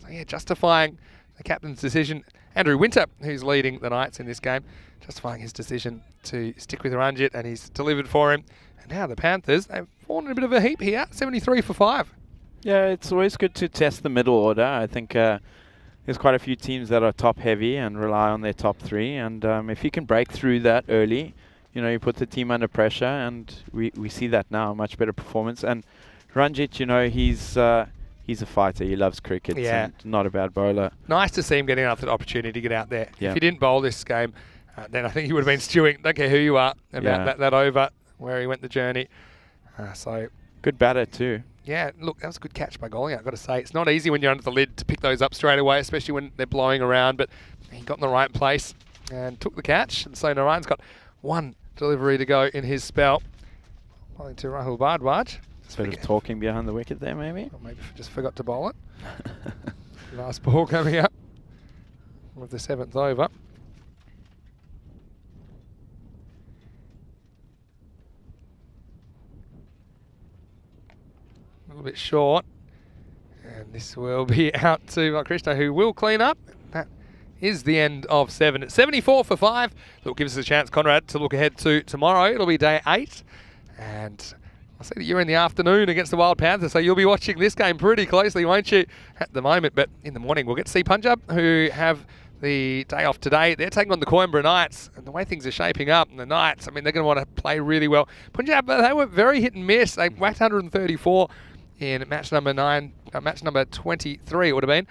So, yeah, justifying the captain's decision Andrew Winter, who's leading the Knights in this game, justifying his decision to stick with Ranjit, and he's delivered for him. And now the Panthers, they've fallen in a bit of a heap here, 73 for 5. Yeah, it's always good to test the middle order. I think there's quite a few teams that are top heavy and rely on their top three. And if you can break through that early, you know, you put the team under pressure, and we see that now, much better performance. And Ranjit, you know, he's a fighter. He loves cricket. Yeah. And not a bad bowler. Nice to see him getting another opportunity to get out there. Yeah. If he didn't bowl this game, then I think he would have been stewing, don't care who you are, about that over where he went the journey. So good batter too. yeah, look, that was a good catch by Goliath, I've got to say. It's not easy when you're under the lid to pick those up straight away, especially when they're blowing around, but he got in the right place and took the catch. And so Narayan's got one delivery to go in his spell. Bowling to Rahul Bhardwaj. Bit of talking behind the wicket there, maybe. Or maybe just forgot to bowl it. Last ball coming up with the 7th over. A little bit short. And this will be out to Krishna, who will clean up. That is the end of 7. It's 74 for 5. That will give us a chance, Conrad, to look ahead to tomorrow. It'll be day 8. And I see that you're in the afternoon against the Wild Panthers, so you'll be watching this game pretty closely, won't you, at the moment? But in the morning, we'll get to see Punjab, who have the day off today. They're taking on the Coimbra Knights, and the way things are shaping up, and the Knights, I mean, they're going to want to play really well. Punjab, they were very hit and miss. They whacked 134 in match number 23 it would have been,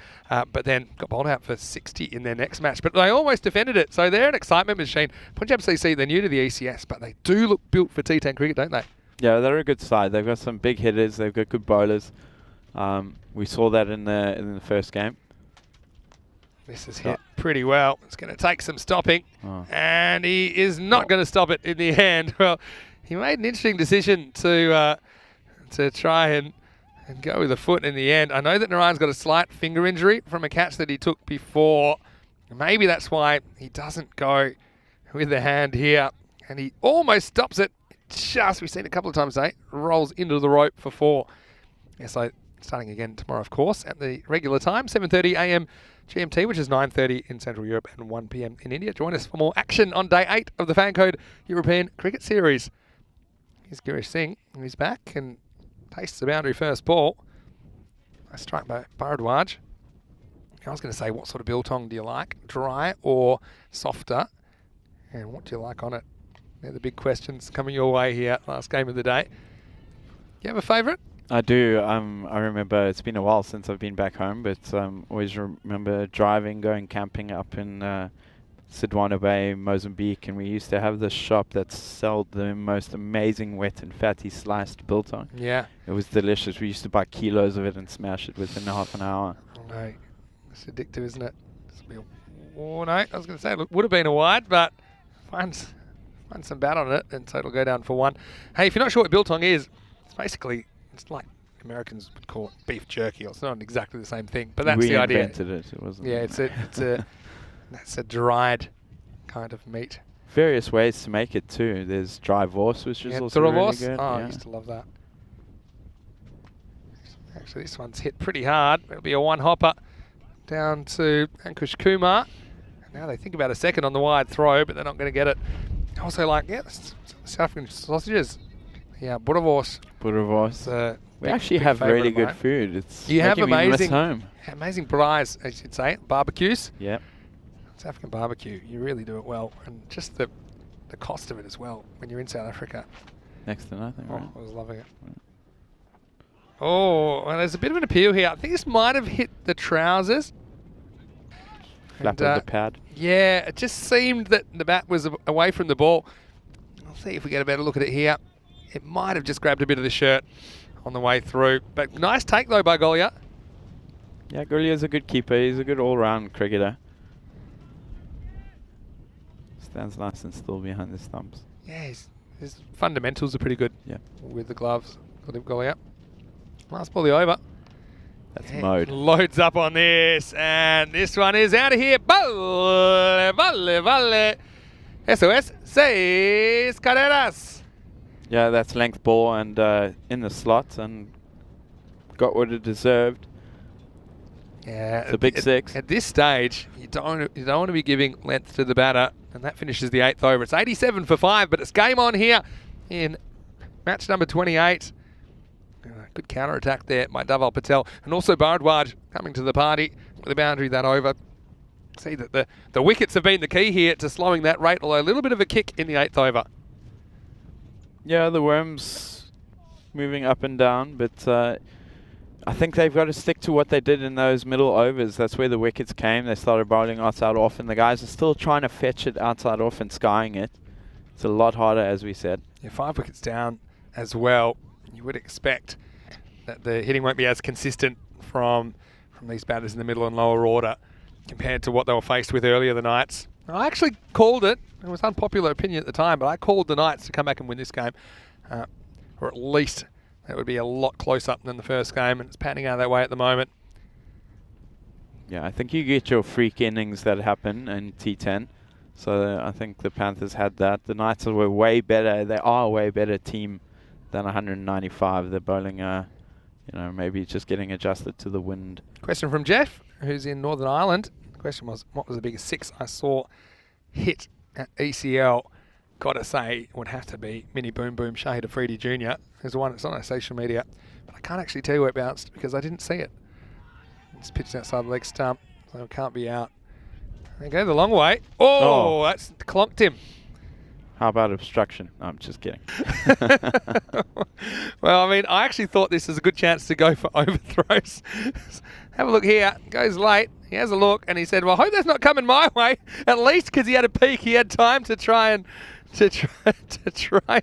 but then got bowled out for 60 in their next match. But they almost defended it, so they're an excitement machine. Punjab CC, they're new to the ECS, but they do look built for T10 cricket, don't they? Yeah, they're a good side. They've got some big hitters. They've got good bowlers. We saw that in the first game. This is hit pretty well. It's going to take some stopping, and he is not going to stop it in the end. Well, he made an interesting decision to try and go with the foot in the end. I know that Narayan's got a slight finger injury from a catch that he took before. Maybe that's why he doesn't go with the hand here, and he almost stops it. Just, we've seen it a couple of times today, rolls into the rope for 4. Yeah, so starting again tomorrow, of course, at the regular time, 7:30 a.m. GMT, which is 9:30 in Central Europe and 1 p.m. in India. Join us for more action on day 8 of the FanCode European Cricket Series. Here's Girish Singh, he's back and tastes the boundary first ball. A strike by Bhardwaj. I was going to say, what sort of biltong do you like? Dry or softer? And what do you like on it? They're the big questions coming your way here. Last game of the day. You have a favourite? I do. I remember, it's been a while since I've been back home, but always remember driving, going camping up in Sidwana Bay, Mozambique, and we used to have this shop that sold the most amazing wet and fatty sliced biltong. Yeah. It was delicious. We used to buy kilos of it and smash it within half an hour. Oh no, it's addictive, isn't it? Oh no, I was going to say it would have been a wide, but find some bat on it, and so it'll go down for 1. Hey, if you're not sure what biltong is, it's like Americans would call it beef jerky. It's not exactly the same thing, but that's the idea. We invented it. It wasn't. Yeah, that's a dried kind of meat. Various ways to make it too. There's dry vorse, which is also really good. Oh, I used to love that. Actually, this one's hit pretty hard. It'll be a 1-hopper down to Ankush Kumar. And now they think about a second on the wide throw, but they're not going to get it. Also, South African sausages. Yeah, boerewors. Boerewors. We actually have really good food. It's you have amazing braais, I should say, barbecues. Yep. South African barbecue, you really do it well, and just the cost of it as well when you're in South Africa. Next to nothing. Right? I was loving it. Oh, well, there's a bit of an appeal here. I think this might have hit the trousers. Flap of the pad. Yeah, it just seemed that the bat was away from the ball. I'll see if we get a better look at it here. It might have just grabbed a bit of the shirt on the way through. But nice take, though, by Goliath. Yeah, Goliath's a good keeper. He's a good all-round cricketer. Stands nice and still behind the stumps. Yeah, his fundamentals are pretty good. Yeah. With the gloves. Goliath. Last ball, the over. That's mode. Loads up on this, and this one is out of here. Vale. SOS, 6 carreras. Yeah, that's length ball and in the slot, and got what it deserved. Yeah, It's a big six. At this stage, you don't want to be giving length to the batter, and that finishes the 8th over. It's 87 for 5, but it's game on here in match number 28. Good counter attack there by Dhaval Patel, and also Bharadwaj coming to the party with a boundary that over. See that the wickets have been the key here to slowing that rate, although a little bit of a kick in the 8th over. Yeah, the Worms moving up and down, but I think they've got to stick to what they did in those middle overs. That's where the wickets came. They started bowling outside off, and the guys are still trying to fetch it outside off and skying it. It's a lot harder, as we said. Yeah, 5 wickets down as well. You would expect that the hitting won't be as consistent from these batters in the middle and lower order compared to what they were faced with earlier the Knights. I actually called it. It was unpopular opinion at the time, but I called the Knights to come back and win this game, or at least that would be a lot closer than the first game, and it's panning out that way at the moment. Yeah, I think you get your freak innings that happen in T10. So I think the Panthers had that. The Knights were way better. They are a way better team than 195. They're bowling, maybe just getting adjusted to the wind. Question from Jeff, who's in Northern Ireland. The question was, what was the biggest 6 I saw hit at ECL? Gotta say, it would have to be Mini Boom Boom Shahid Afridi Jr. There's one that's on our social media, but I can't actually tell you where it bounced because I didn't see it. It's pitched outside the leg stump, so it can't be out. There you go, the long way. Oh, that's clonked him. How about obstruction? No, I'm just kidding. Well, I mean, I actually thought this was a good chance to go for overthrows. Have a look here. Goes late. He has a look, and he said, well, I hope that's not coming my way. At least because he had a peek, he had time to try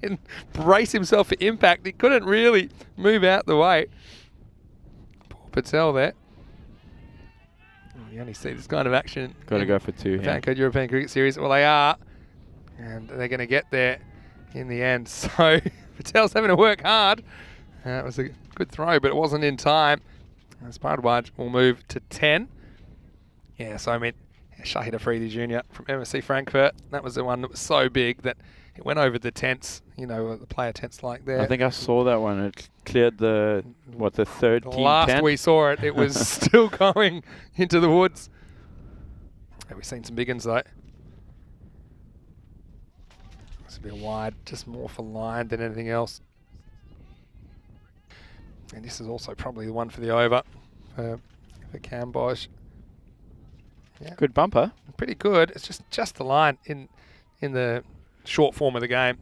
and brace himself for impact. He couldn't really move out the way. Poor Patel there. You only see this kind of action. Got to go for 2 here. FanCode European Cricket Series. Well, they are. And they're going to get there in the end. So Patel's having to work hard. It was a good throw, but it wasn't in time. As Bharadwaj will move to 10. Yeah, so I mean, Shahid Afridi Jr. from MSC Frankfurt. That was the one that was so big that it went over the tents, the player tents like there. I think I saw that one. It cleared the third T10. Last we saw it, it was still going into the woods. Yeah, we've seen some big ones though. It's a bit wide, just more for line than anything else. And this is also probably the one for the over for Cambosh. Yeah. Good bumper. Pretty good. It's just the line in the short form of the game.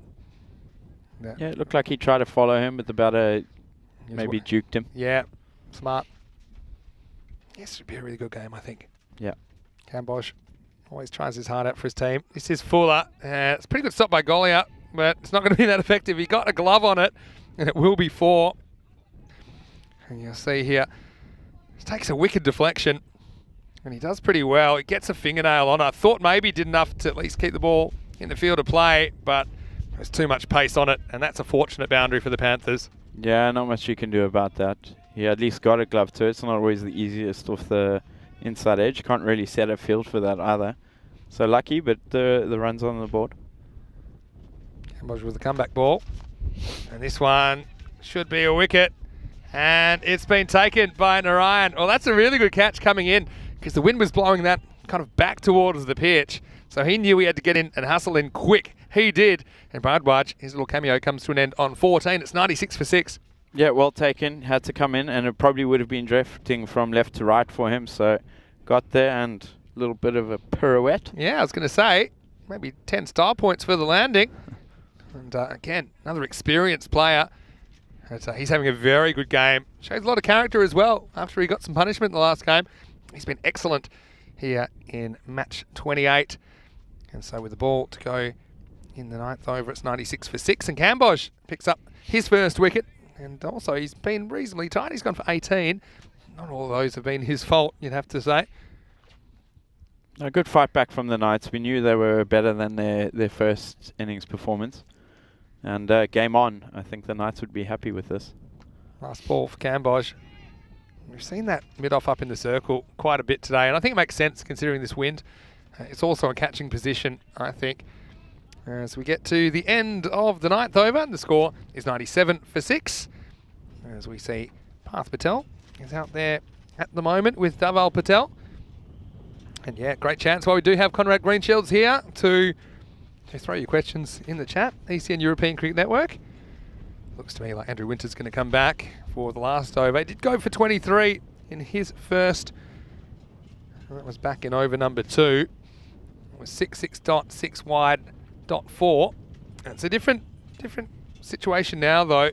Yeah, it looked like he tried to follow him, but the batter maybe juked him. Yeah, smart. This should be a really good game, I think. Yeah. Cambosh always tries his heart out for his team. This is Fuller. It's a pretty good stop by Golia, but it's not going to be that effective. He got a glove on it, and it will be 4. And you'll see here, he takes a wicked deflection, and he does pretty well. He gets a fingernail on it. I thought maybe he did enough to at least keep the ball in the field of play, but there's too much pace on it, and that's a fortunate boundary for the Panthers. Yeah, not much you can do about that. He at least got a glove to it. It's not always the easiest off the inside edge. You can't really set a field for that either. So lucky, but the run's on the board. Cambodia with the comeback ball. And this one should be a wicket. And it's been taken by Narayan. Well, that's a really good catch coming in because the wind was blowing that kind of back towards the pitch. So he knew he had to get in and hustle in quick. He did. And Bharadwaj, his little cameo comes to an end on 14. It's 96 for 6. Yeah, well taken. Had to come in, and it probably would have been drifting from left to right for him. So got there and a little bit of a pirouette. Yeah, I was going to say, maybe 10 star points for the landing. And again, another experienced player. He's having a very good game. Shows a lot of character as well after he got some punishment in the last game. He's been excellent here in match 28. And so with the ball to go in the 9th over, it's 96 for 6. And Cambosh picks up his first wicket. And also he's been reasonably tight. He's gone for 18. Not all of those have been his fault, you'd have to say. A good fight back from the Knights. We knew they were better than their first innings performance. And game on. I think the Knights would be happy with this. Last ball for Cambosh. We've seen that mid-off up in the circle quite a bit today, and I think it makes sense considering this wind. It's also a catching position, I think. As we get to the end of the 9th over, the score is 97 for 6. As we see Parth Patel is out there at the moment with Dhaval Patel. And yeah, great chance while we do have Conrad Greenshields here to throw your questions in the chat. ECN European Cricket Network. Looks to me like Andrew Winter's going to come back for the last over. He did go for 23 in his first. That was back in over number 2. It was 6 wide, dot 4. It's a different situation now though,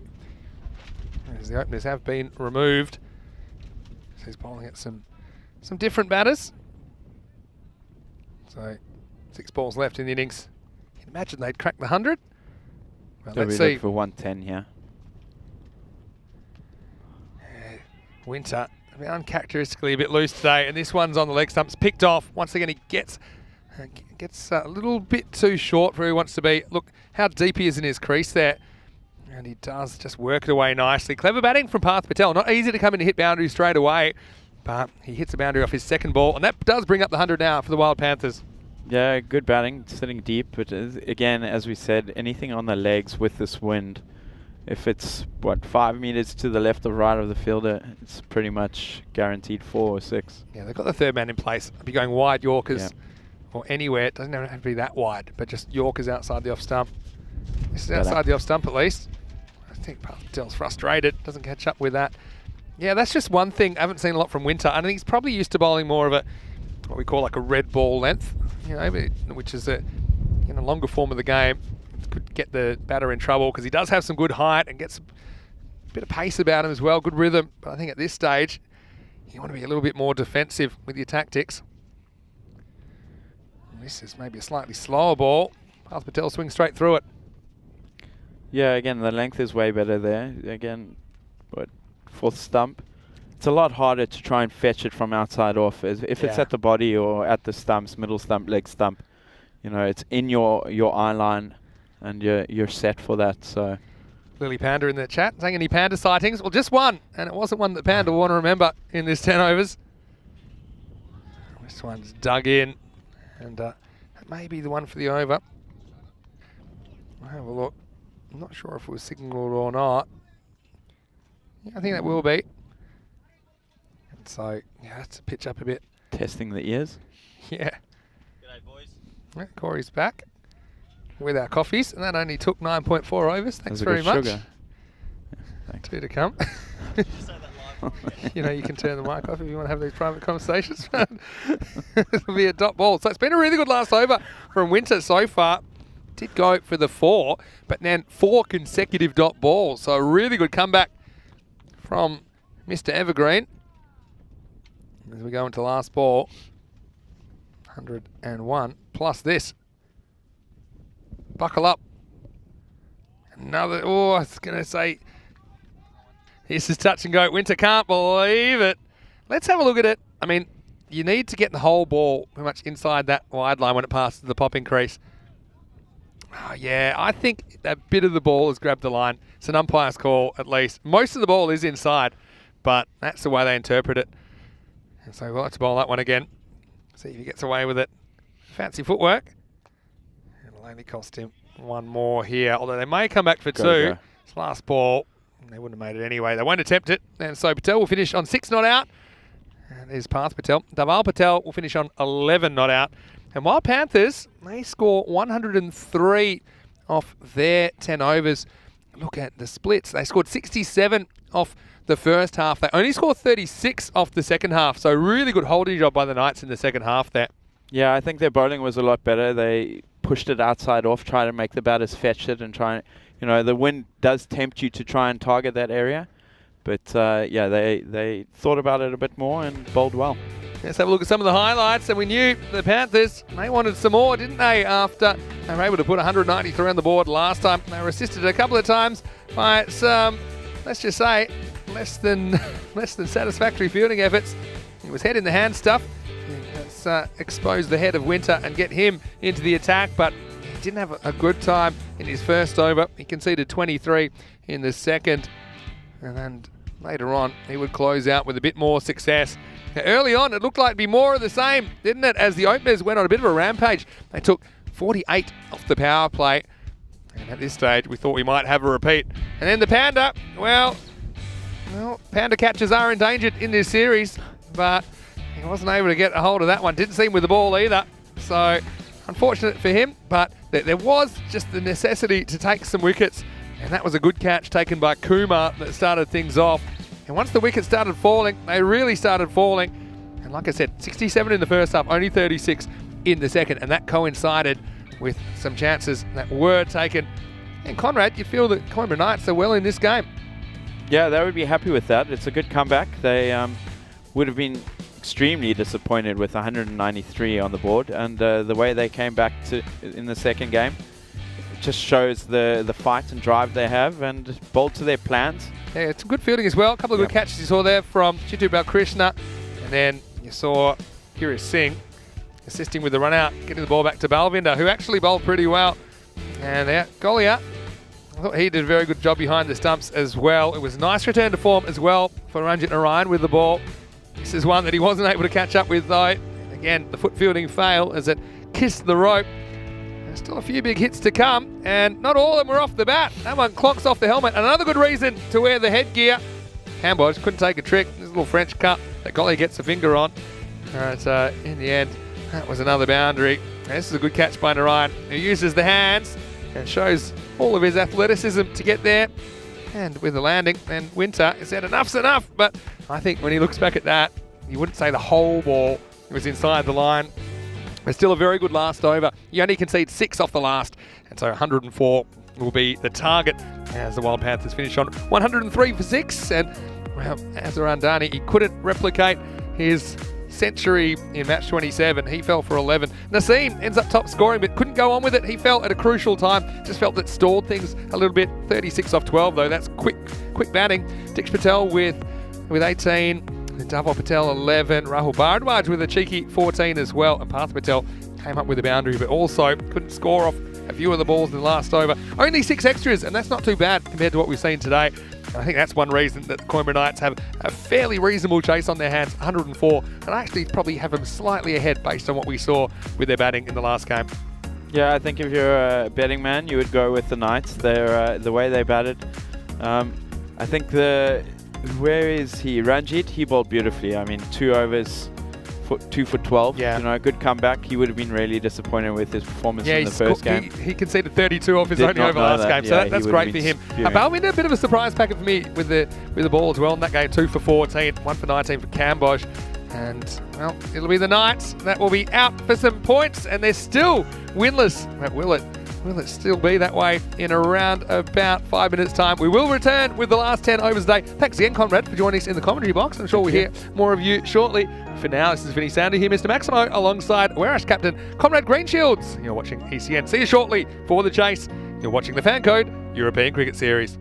as the openers have been removed. So he's bowling at some different batters. So 6 balls left in the innings. You can imagine they'd crack the 100. Well, So let's we see. look for 110 here. Winter, uncharacteristically a bit loose today, and this one's on the leg stumps, picked off. Once again, he gets a little bit too short for where he wants to be. Look how deep he is in his crease there. And he does just work it away nicely. Clever batting from Parth Patel. Not easy to come in and hit boundaries straight away, but he hits a boundary off his second ball, and that does bring up the 100 now for the Wild Panthers. Yeah, good batting, sitting deep, but again, as we said, anything on the legs with this wind, if it's, 5 meters to the left or right of the fielder, it's pretty much guaranteed 4 or 6. Yeah, they've got the third man in place. I'll be going wide Yorkers or anywhere. It doesn't have to be that wide, but just Yorkers outside the off stump. This is outside the off stump at least. I think Patel's frustrated, doesn't catch up with that. Yeah, that's just one thing. I haven't seen a lot from Winter. I think he's probably used to bowling more of what we call like a red ball length, which is a longer form of the game. Could get the batter in trouble because he does have some good height and gets a bit of pace about him as well, good rhythm. But I think at this stage, you want to be a little bit more defensive with your tactics. And this is maybe a slightly slower ball. Parth Patel swings straight through it. Yeah, again, the length is way better there. Again, fourth stump. It's a lot harder to try and fetch it from outside off. If it's at the body or at the stumps, middle stump, leg stump, it's in your eye line and you're set for that. So Lily Panda in the chat saying any panda sightings? Well, just one, and it wasn't one that Panda will want to remember in this 10 overs. This one's dug in, and that may be the one for the over. I'll have a look. I'm not sure if it was signalled or not. Yeah, I think that will be. And so, yeah, that's a pitch up a bit. testing the ears. Yeah. G'day, boys. Yeah, Corey's back with our coffees, and that only took 9.4 overs. Thanks That's a very good much. Sugar. Yeah, thanks. 2 to come. You can turn the mic off if you want to have these private conversations. It'll be a dot ball. So it's been a really good last over from Winter so far. Did go for the 4, but then 4 consecutive dot balls. So a really good comeback from Mr. Evergreen. As we go into last ball, 101 plus this. Buckle up. Another, I was going to say, this is touch and go. Winter can't believe it. Let's have a look at it. I mean, you need to get the whole ball pretty much inside that wide line when it passes the popping crease. Oh, yeah, I think that bit of the ball has grabbed the line. It's an umpire's call, at least. Most of the ball is inside, but that's the way they interpret it. And so we'll have to bowl that one again. See if he gets away with it. Fancy footwork. It'll only cost him one more here, although they may come back for 2. Go. It's last ball. They wouldn't have made it anyway. They won't attempt it. And so Patel will finish on 6 not out. And there's Parth Patel. Dhaval Patel will finish on 11 not out. And Wild Panthers, they score 103 off their 10 overs. Look at the splits. They scored 67 off the first half. They only scored 36 off the second half. So really good holding job by the Knights in the second half there. Yeah, I think their bowling was a lot better. They pushed it outside off, try to make the batters fetch it and try, the wind does tempt you to try and target that area. But yeah, they thought about it a bit more and bowled well. Let's have a look at some of the highlights. And we knew the Panthers, they wanted some more, didn't they, after they were able to put 193 on the board last time. They were assisted a couple of times by some, let's just say, less than satisfactory fielding efforts. It was head in the hand stuff. Let's expose the head of Winter and get him into the attack, but he didn't have a good time in his first over. He conceded 23 in the second, and then later on he would close out with a bit more success. Now, early on it looked like it'd be more of the same, didn't it, as the openers went on a bit of a rampage. They took 48 off the power play, and at this stage we thought we might have a repeat. And then the Panda, well, Panda catchers are endangered in this series. but he wasn't able to get a hold of that one. Didn't seem with the ball either. So unfortunate for him, but there was just the necessity to take some wickets, and that was a good catch taken by Kumar that started things off. And once the wickets started falling, they really started falling. And like I said, 67 in the first half, only 36 in the second, and that coincided with some chances that were taken. And Conrad, you feel that Coimbra Knights are well in this game. Yeah, they would be happy with that. It's a good comeback. They would have been extremely disappointed with 193 on the board, and the way they came back in the second game just shows the fight and drive they have, and bold to their plans. Yeah, it's good fielding as well. A couple of good catches you saw there from Chitu Balkrishna, and then you saw Curious Singh assisting with the run out, getting the ball back to Balvinder, who actually bowled pretty well. And there, Golia, I thought he did a very good job behind the stumps as well. It was a nice return to form as well for Ranjit Narayan with the ball. This is one that he wasn't able to catch up with though. And again, the foot fielding failed as it kissed the rope. There's still a few big hits to come, and not all of them were off the bat. That one clonks off the helmet. Another good reason to wear the headgear. Cambodge couldn't take a trick. This little French cut that Golia gets a finger on. So in the end, that was another boundary. And this is a good catch by Narayan, who uses the hands and shows all of his athleticism to get there. And with the landing, and Winter said enough's enough, but I think when he looks back at that, you wouldn't say the whole ball was inside the line. But still a very good last over. You only concede 6 off the last, and so 104 will be the target as the Wild Panthers finish on 103 for 6. And well, Azarandani, he couldn't replicate his century in match 27. He fell for 11. Naseem ends up top scoring, but couldn't go on with it. He fell at a crucial time. Just felt that stalled things a little bit. 36 off 12 though. That's quick batting. Dix Patel with 18. Davor Patel 11. Rahul Bharadwaj with a cheeky 14 as well. And Parth Patel came up with a boundary, but also couldn't score off a few of the balls in the last over. Only 6 extras, and that's not too bad compared to what we've seen today. And I think that's one reason that the Coimbra Knights have a fairly reasonable chase on their hands, 104, and I actually probably have them slightly ahead based on what we saw with their batting in the last game. Yeah, I think if you're a betting man, you would go with the Knights. They're the way they batted. I think where is he? Ranjit, he bowled beautifully. I mean, 2 overs, 2 for 12. Yeah. You know, good comeback. He would have been really disappointed with his performance in the first game. He conceded 32 off his only over last game, so that's great for him. Balwinder, a bit of a surprise packet for me with the ball as well in that game. 2 for 14, 1 for 19 for Cambodge. And, well, it'll be the Knights that will be out for some points, and they're still winless. Will it still be that way in around about 5 minutes' time? We will return with the last 10 overs today. Thanks again, Conrad, for joining us in the commentary box. I'm sure we'll hear more of you shortly. For now, this is Vinny Sounder here, Mr. Maximo, alongside Warash captain Conrad Greenshields. You're watching ECN. See you shortly for The Chase. You're watching the FanCode European Cricket Series.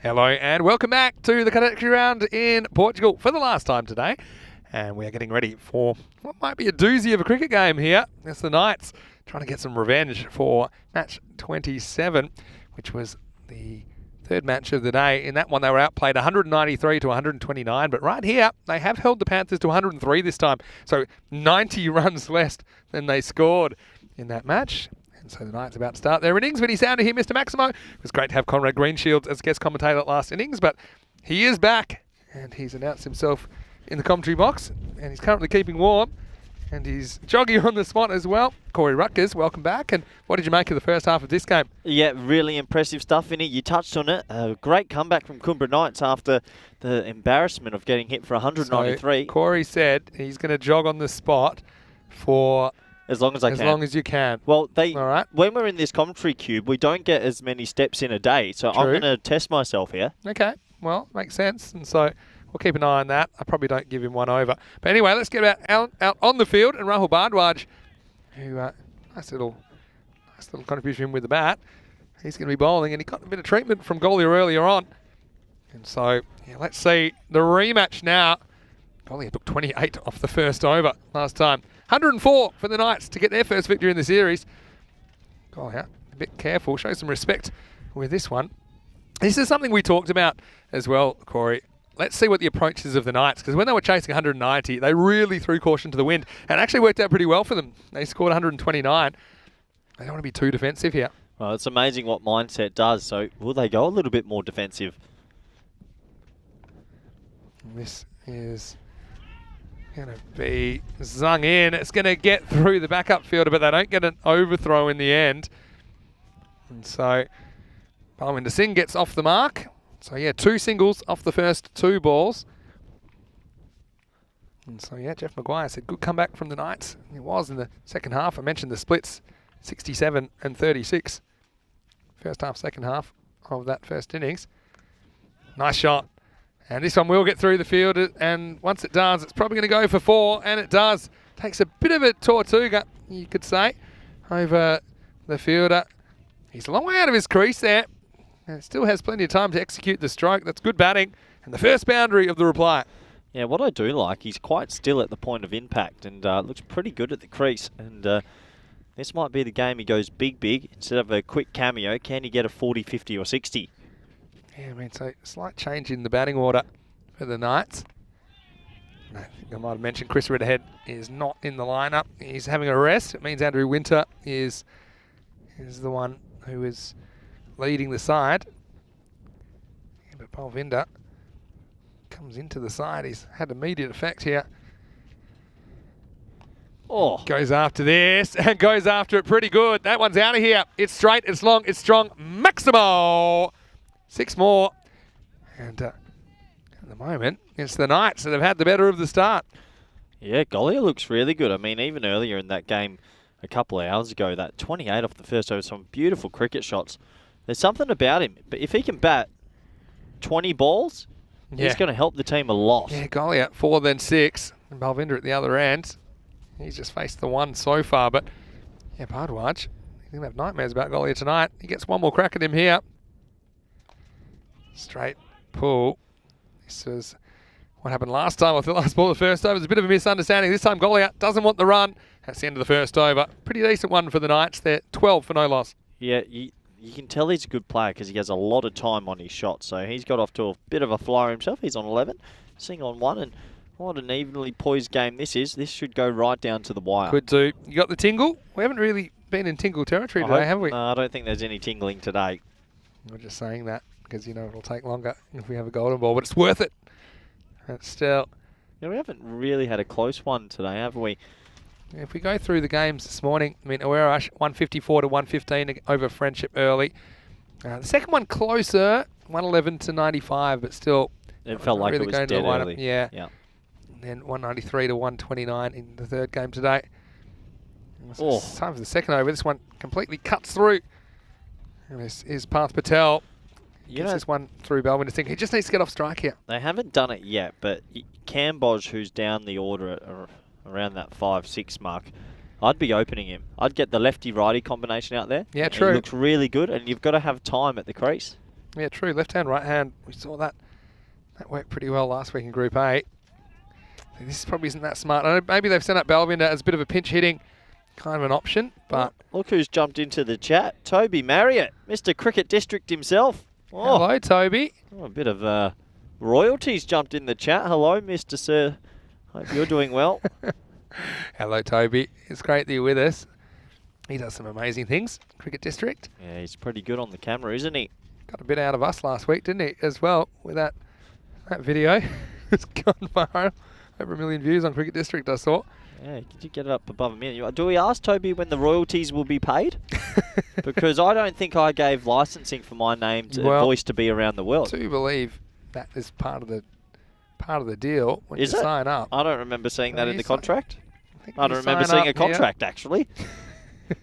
Hello and welcome back to the Cadet round in Portugal for the last time today. And we are getting ready for what might be a doozy of a cricket game here. It's the Knights trying to get some revenge for match 27, which was the third match of the day. In that one, they were outplayed 193 to 129. But right here, they have held the Panthers to 103 this time. So 90 runs less than they scored in that match. And so the Knights about to start their innings. When he sounded here, Mr. Maximo. It was great to have Conrad Greenshields as guest commentator at last innings, but he is back and he's announced himself in the commentary box and he's currently keeping warm and he's jogging on the spot as well. Corey Rutgers, welcome back. And what did you make of the first half of this game? Yeah, really impressive stuff, Vinny. You touched on it. A great comeback from Cumbria Knights after the embarrassment of getting hit for 193. So Corey said he's going to jog on the spot for as long as I as can. long as you can. Well, All right. when we're in this commentary cube, we don't get as many steps in a day, so I'm True. going to test myself here. Okay, well, makes sense. And so we'll keep an eye on that. I probably don't give him one over. But anyway, let's get out on the field. And Rahul Bhardwaj, who, nice little contribution with the bat. He's going to be bowling, and he got a bit of treatment from Golia earlier on. And so, yeah, let's see the rematch now. Golia took 28 off the first over last time. 104 for the Knights to get their first victory in the series. Golia, a bit careful, show some respect with this one. This is something we talked about as well, Corey. Let's see what the approach is of the Knights, because when they were chasing 190, they really threw caution to the wind, and actually worked out pretty well for them. They scored 129. They don't want to be too defensive here. Well, it's amazing what mindset does, so will they go a little bit more defensive? This is going to be zung in. It's going to get through the backup fielder, but they don't get an overthrow in the end. And so Balwinder Singh gets off the mark. So, yeah, 2 singles off the first 2 balls. And so, yeah, Jeff Maguire said good comeback from the Knights. It was in the second half. I mentioned the splits, 67 and 36. First half, second half of that first innings. Nice shot. And this one will get through the field, and once it does, it's probably going to go for 4, and it does. Takes a bit of a Tortuga, you could say, over the fielder. He's a long way out of his crease there, and still has plenty of time to execute the stroke. That's good batting, and the first boundary of the reply. Yeah, what I do like, he's quite still at the point of impact and looks pretty good at the crease. And this might be the game he goes big. Instead of a quick cameo, can he get a 40, 50 or 60? Yeah, I mean, so slight change in the batting order for the Knights. I think I might have mentioned Chris Redhead is not in the lineup. He's having a rest. It means Andrew Winter is the one who is leading the side. Yeah, but Balwinder comes into the side. He's had immediate effect here. Oh, Goes after this and goes after it pretty good. That one's out of here. It's straight, it's long, it's strong. Maximo! 6 more. And at the moment, it's the Knights that have had the better of the start. yeah, Golia looks really good. I mean, even earlier in that game a couple of hours ago, that 28 off the first over, some beautiful cricket shots. There's something about him. But if he can bat 20 balls, he's going to help the team a lot. Yeah, Golia 4 then 6. And Balwinder at the other end. He's just faced the 1 so far. But, yeah, Bhardwaj, he's going to have nightmares about Golia tonight. He gets one more crack at him here. Straight pull. This was what happened last time with the last ball of the first over. There's a bit of a misunderstanding. This time Golia doesn't want the run. That's the end of the first over. Pretty decent one for the Knights. They're 12 for no loss. Yeah, you can tell he's a good player because he has a lot of time on his shot. So he's got off to a bit of a flyer himself. He's on 11, Singh on 1, and what an evenly poised game this is. This should go right down to the wire. Could do. You got the tingle? We haven't really been in tingle territory today, have we? No, I don't think there's any tingling today. We're just saying that because, you know, it'll take longer if we have a golden ball, but it's worth it. It's still... Yeah, we haven't really had a close one today, have we? If we go through the games this morning, I mean, Awerash 154 to 115 over Friendship early. The second one closer, 111 to 95, but still... It felt like really it was going to dead the lineup. early. Yeah. Yeah. And then 193 to 129 in the third game today. Oh. It's time for the second over. This one completely cuts through. And this is Parth Patel. You Gets know, this one through Balwinder Singh. He just needs to get off strike here. they haven't done it yet, but Cambodge, who's down the order around that 5-6 mark, I'd be opening him. I'd get the lefty-righty combination out there. Yeah, true. It looks really good, and you've got to have time at the crease. Yeah, true. Left hand, right hand. We saw that. That worked pretty well last week in Group A. This probably isn't that smart. I know maybe they've sent up Balvinder as a bit of a pinch hitting kind of an option, but... Look who's jumped into the chat. Toby Marriott, Mr. Cricket District himself. Oh, hello, Toby. a bit of royalties jumped in the chat. Hello, Mr. Sir. Hope you're doing well. Hello, Toby. It's great that you're with us. He does some amazing things, Cricket District. Yeah, he's pretty good on the camera, isn't he? Got a bit out of us last week, didn't he, as well, with that video. It's gone viral. Over 1 million views on Cricket District, I saw. Yeah, could you get it up above 1 million? Do we ask Toby when the royalties will be paid? Because I don't think I gave licensing for my name to voice to be around the world. I do believe that is part of the deal when Is you it? sign up. I don't remember seeing that in the contract. I don't remember seeing a contract, actually.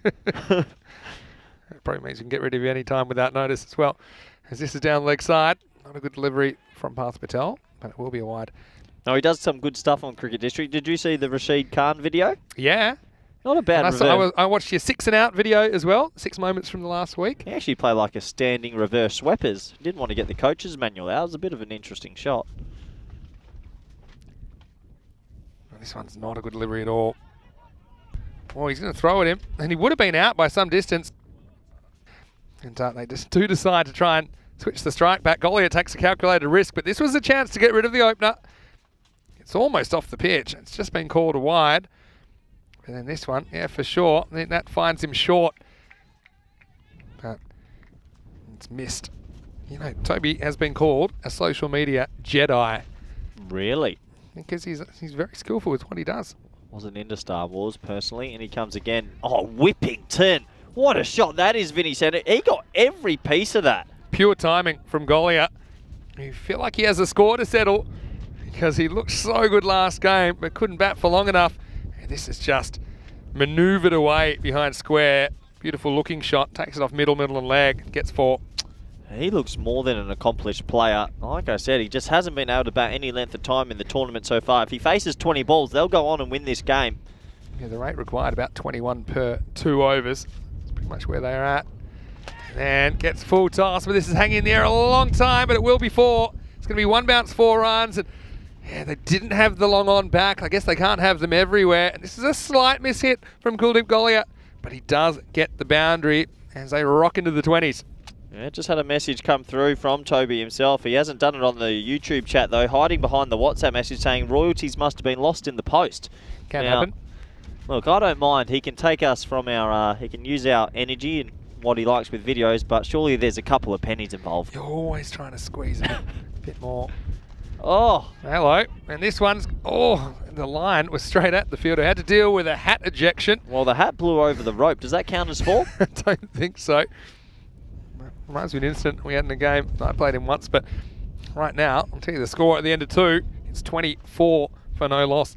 That probably means you can get rid of you any time without notice as well. As this is down leg side, not a good delivery from Parth Patel, but it will be a wide. No, he does some good stuff on Cricket District. Did you see the Rashid Khan video? Yeah. Not a bad reverse. I watched your 6 and out video as well, 6 moments from the last week. He actually played like a standing reverse sweepers. Didn't want to get the coach's manual out. It was a bit of an interesting shot. This one's not a good delivery at all. Oh, he's going to throw at him, and he would have been out by some distance. And they just do decide to try and switch the strike back. Goliath takes a calculated risk, but this was a chance to get rid of the opener. It's almost off the pitch. It's just been called a wide. And then this one, yeah, for sure. Then that finds him short. But it's missed. You know, Toby has been called a social media Jedi. Really? Because he's very skillful with what he does. Wasn't into Star Wars personally, and he comes again. Oh, Whippington. What a shot that is, Vinny said. He got every piece of that. Pure timing from Goliath. You feel like he has a score to settle because he looked so good last game but couldn't bat for long enough. And this is just manoeuvred away behind square. Beautiful looking shot. Takes it off middle and leg. Gets 4. He looks more than an accomplished player. Like I said, he just hasn't been able to bat any length of time in the tournament so far. If he faces 20 balls, they'll go on and win this game. Yeah, the rate required about 21 per 2 overs. That's pretty much where they're at. And gets full toss, but this is hanging in the air a long time, but it will be 4. It's going to be 1 bounce, 4 runs. And yeah, they didn't have the long on back. I guess they can't have them everywhere. And this is a slight miss hit from Kuldeep Goliath, but he does get the boundary as they rock into the 20s. Yeah, just had a message come through from Toby himself. He hasn't done it on the YouTube chat though, hiding behind the WhatsApp message saying royalties must have been lost in the post. Can happen. Look, I don't mind. He can take us from our, he can use our energy and what he likes with videos, but surely there's a couple of pennies involved. You're always trying to squeeze a bit more. Oh. Hello. And this one's, the line was straight at the fielder. Had to deal with a hat ejection. Well, the hat blew over the rope. Does that count as 4? I don't think so. Reminds me of an incident we had in a game. I played him once, but right now, I'll tell you the score at the end of 2. It's 24 for no loss.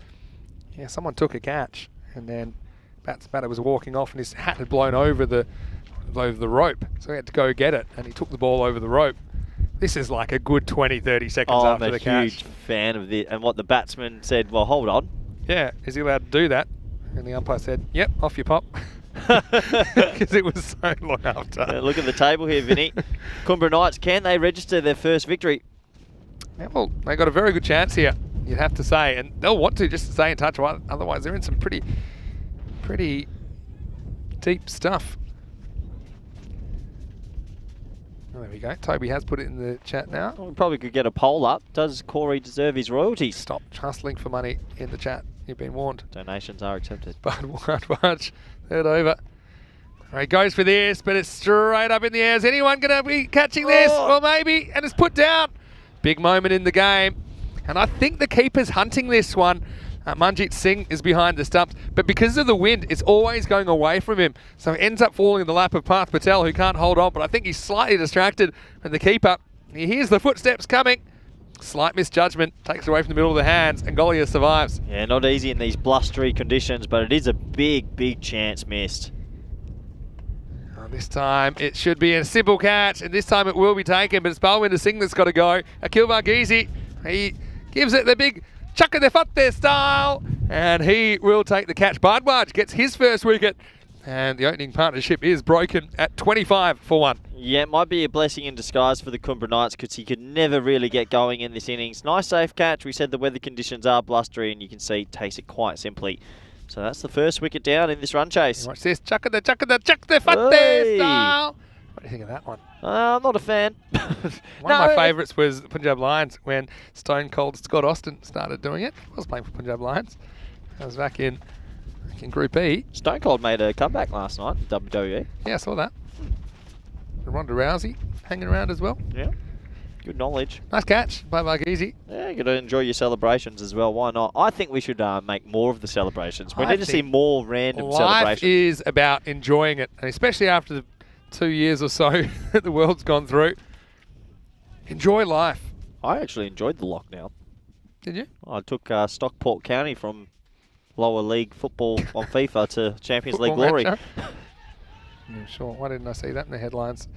Yeah, someone took a catch, and then batter was walking off, and his hat had blown over the rope, so he had to go get it, and he took the ball over the rope. This is like a good 20, 30 seconds after the catch. I'm a huge fan of this. And what the batsman said, well, hold on. Yeah, is he allowed to do that? And the umpire said, yep, off you pop. Because it was so long after. Yeah, look at the table here, Vinny. Cumbra Knights, can they register their first victory? Yeah, well, they got a very good chance here, you'd have to say, and they'll want to just to stay in touch. Otherwise, they're in some pretty deep stuff. Oh, there we go. Toby has put it in the chat now. Well, we probably could get a poll up. Does Corey deserve his royalties? Stop hustling for money in the chat. You've been warned. Donations are accepted. But watch. Third over. All right, goes for this, but it's straight up in the air. Is anyone going to be catching this? Well, maybe. And it's put down. Big moment in the game. And I think the keeper's hunting this one. Manjit Singh is behind the stumps, but because of the wind, it's always going away from him. So he ends up falling in the lap of Parth Patel, who can't hold on, but I think he's slightly distracted. And the keeper, he hears the footsteps coming. Slight misjudgment, takes it away from the middle of the hands, and Goliath survives. Yeah, not easy in these blustery conditions, but it is a big chance missed. This time it should be a simple catch, and this time it will be taken, but it's Balwinder Singh that's got to go. Akil Varghese, he gives it the big chuck of the foot there style, and he will take the catch. Bardwaj gets his first wicket, and the opening partnership is broken at 25 for 1. Yeah, it might be a blessing in disguise for the Coomera Knights because he could never really get going in this innings. Nice safe catch. We said the weather conditions are blustery and you can see takes it quite simply. So that's the first wicket down in this run chase. Watch this. Chuck the fate Hey. style. What do you think of that one? I'm not a fan. One of my favourites was the Punjab Lions when Stone Cold Scott Austin started doing it. I was playing for Punjab Lions. I was back in Group E. Stone Cold made a comeback last night, WWE. Yeah, I saw that. Ronda Rousey hanging around as well. Yeah, good knowledge. Nice catch by Varghese. Yeah, you got to enjoy your celebrations as well. Why not? I think we should make more of the celebrations. We I need to see think more random Life celebrations. is about enjoying it, and especially after the 2 years or so that the world's gone through. Enjoy life. I actually enjoyed the lockdown. Did you? I took Stockport County from lower league football on FIFA to Champions League Football glory. match, huh? Yeah, sure. Why didn't I see that in the headlines?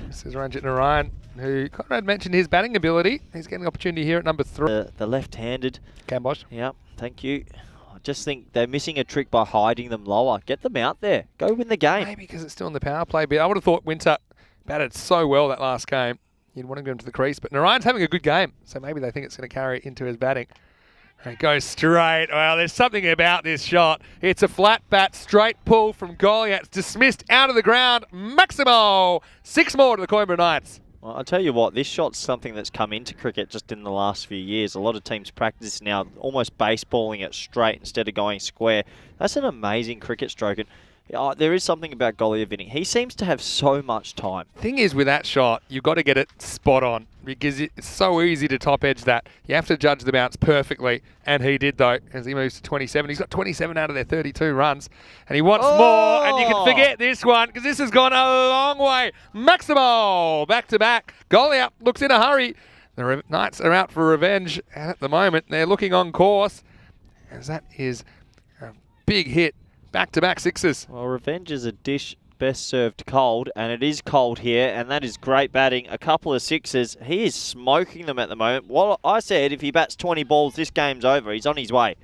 This is Ranjit Narayan, who Conrad mentioned his batting ability. He's getting an opportunity here at number 3. The left-handed. Cambosh. Yep, thank you. I just think they're missing a trick by hiding them lower. Get them out there. Go win the game. Maybe because it's still in the power play bit. I would have thought Winter batted so well that last game. You'd want to go into the crease, but Narayan's having a good game, so maybe they think it's going to carry into his batting. It goes straight. Well, there's something about this shot. It's a flat bat, straight pull from Goliath. It's dismissed out of the ground. Maximo! 6 more to the Coomera Knights. Well, I'll tell you what, this shot's something that's come into cricket just in the last few years. A lot of teams practice now almost baseballing it straight instead of going square. That's an amazing cricket stroke. And there is something about Goliath hitting. He seems to have so much time. Thing is, with that shot, you've got to get it spot on because it's so easy to top edge that. You have to judge the bounce perfectly, and he did, though, as he moves to 27. He's got 27 out of their 32 runs, and he wants more, and you can forget this one because this has gone a long way. Maximo, back-to-back. Goliath looks in a hurry. The Knights are out for revenge, and at the moment, they're looking on course, as that is a big hit. Back-to-back sixes. Well, revenge is a dish best served cold, and it is cold here, and that is great batting. A couple of sixes. He is smoking them at the moment. Well, I said if he bats 20 balls, this game's over. He's on his way.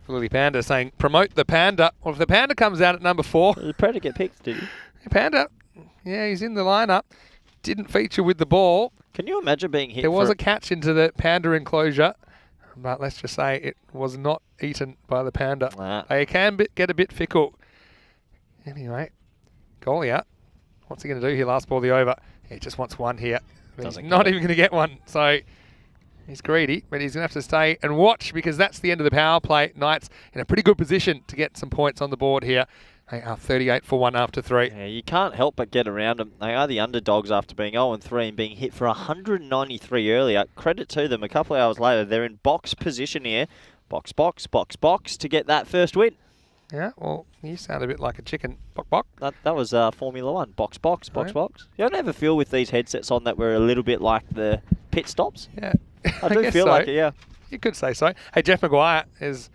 Lily Panda saying, promote the Panda. Well, if the Panda comes out at number 4. The predicate picked, did he? Panda, yeah, he's in the lineup. Didn't feature with the ball. Can you imagine being hit? There was a catch into the Panda enclosure, but let's just say it was not eaten by the Panda. They can get a bit fickle. Anyway, Goliath, what's he going to do here? Last ball of the over. He just wants one here. But he's not even going to get one. So he's greedy, but he's going to have to stay and watch because that's the end of the power play. Knights in a pretty good position to get some points on the board here. They are 38 for 1 after 3. Yeah, you can't help but get around them. They are the underdogs after being 0-3 and being hit for 193 earlier. Credit to them. A couple of hours later, they're in box position here. Box, box, box, box to get that first win. Yeah, well, you sound a bit like a chicken. Bok, bok. That was Formula 1. Box, box, box, box. You don't ever feel with these headsets on that we're a little bit like the pit stops? Yeah. I do feel like it, yeah. You could say so. Hey, Jeff Maguire is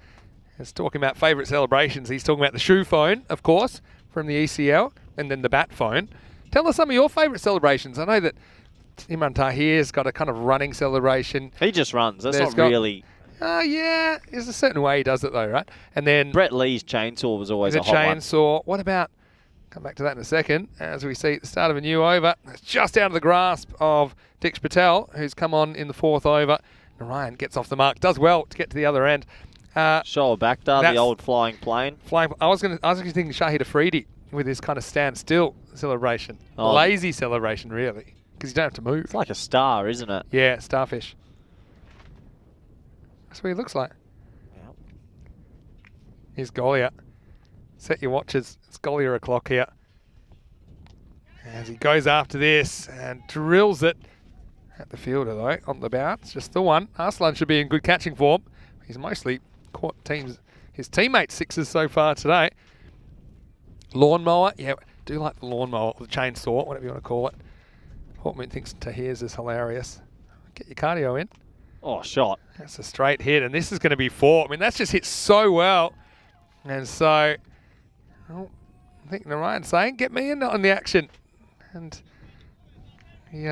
talking about favourite celebrations. He's talking about the shoe phone, of course, from the ECL, and then the bat phone. Tell us some of your favourite celebrations. I know that Imran Tahir's got a kind of running celebration. He just runs. That's not really... yeah, there's a certain way he does it though, right? And then Brett Lee's chainsaw was always a hot one. chainsaw. What about, come back to that in a second, as we see at the start of a new over. It's just out of the grasp of Dix Patel, who's come on in the 4th over. Narayan gets off the mark, does well to get to the other end. Shoal Bakhtar, the old flying plane. I was actually thinking Shahid Afridi with his kind of standstill celebration. Lazy celebration, really, because you don't have to move. It's like a star, isn't it? Yeah, starfish. That's what he looks like. Yep. Here's Goliath. Set your watches. It's Goliath o'clock here. As he goes after this and drills it at the fielder, though, on the bounce. Just the one. Arslan should be in good catching form. He's mostly caught his teammates sixes so far today. Lawnmower. Yeah, do like the lawnmower or the chainsaw, whatever you want to call it. Portman thinks Tahir's is hilarious. Get your cardio in. Oh, shot. That's a straight hit, and this is going to be 4. I mean, that's just hit so well. And so, I think Narayan's saying, get me in on the action. And he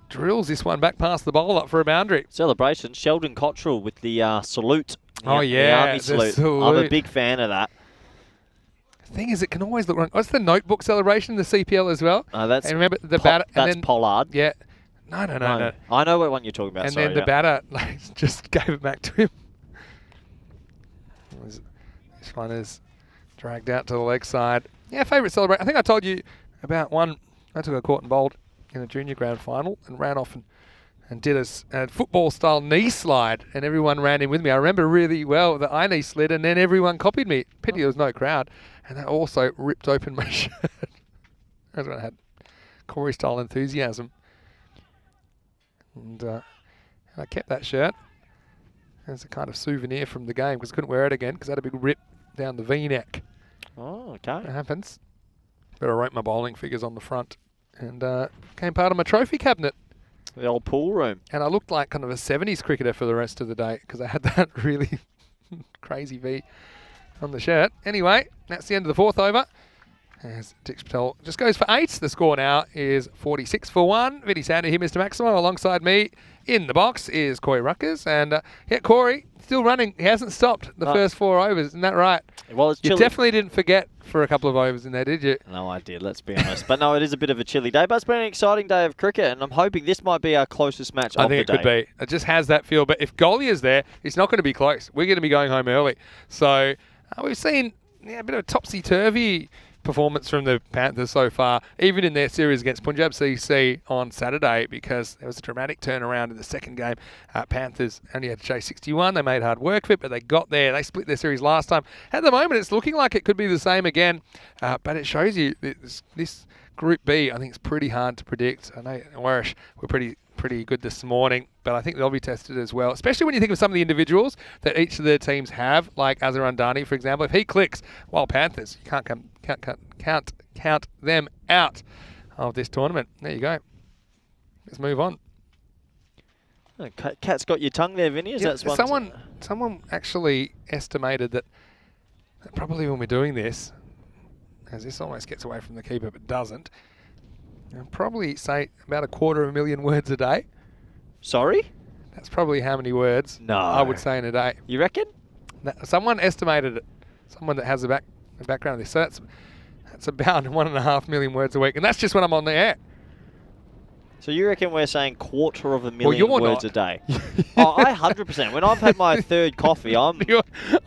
drills this one back past the bowl up for a boundary. Celebration. Sheldon Cottrell with the salute. Oh, the yeah. Army salute. I'm a big fan of that. The thing is, it can always look wrong. What's the notebook celebration, the CPL as well? That's and remember the batter. that's and then, Pollard. Yeah. No. I know what one you're talking about. And sorry, then the batter just gave it back to him. This one is dragged out to the leg side. Yeah, favourite celebration. I think I told you about one. I took a caught and bowled in a junior grand final and ran off and did a football-style knee slide, and everyone ran in with me. I remember really well that I knee slid, and then everyone copied me. Pity there was no crowd. And that also ripped open my shirt. That's when I had Corey-style enthusiasm. And I kept that shirt as a kind of souvenir from the game because I couldn't wear it again because I had a big rip down the V-neck. Oh, okay. That happens. But I wrote my bowling figures on the front and became part of my trophy cabinet. The old pool room. And I looked like kind of a 70s cricketer for the rest of the day because I had that really crazy V on the shirt. Anyway, that's the end of the 4th over. As Dix Patel just goes for 8. The score now is 46 for 1. Vinny Sander here, Mr. Maximo. Alongside me in the box is Corey Ruckers. And Corey, still running. He hasn't stopped the first 4 overs. Isn't that right? Well, it's You chilly. definitely didn't forget for a couple of overs in there, did you? No, I did, let's be honest. But no, it is a bit of a chilly day. But it's been an exciting day of cricket, and I'm hoping this might be our closest match of the day. I think it could be. It just has that feel. But if Golia's there, it's not going to be close. We're going to be going home early. So we've seen a bit of a topsy-turvy performance from the Panthers so far, even in their series against Punjab CC on Saturday, because there was a dramatic turnaround in the second game. Panthers only had to chase 61. They made hard work of it, but they got there. They split their series last time. At the moment, it's looking like it could be the same again, but it shows you this Group B, I think it's pretty hard to predict. I know Warish were pretty good this morning, but I think they'll be tested as well, especially when you think of some of the individuals that each of the teams have, like Azhar Andani, for example. If he clicks, well, Panthers, you can't count them out of this tournament. There you go. Let's move on. Cat's got your tongue there, Vinny. Someone actually estimated that probably when we're doing this, as this almost gets away from the keeper but doesn't, I'll probably say about 250,000 words a day. Sorry? That's probably how many words I would say in a day. You reckon? Someone estimated it. Someone that has a background of this. So that's about 1.5 million words a week. And that's just when I'm on the air. So you reckon we're saying 250,000 words a day? I 100%. When I've had my third coffee, I'm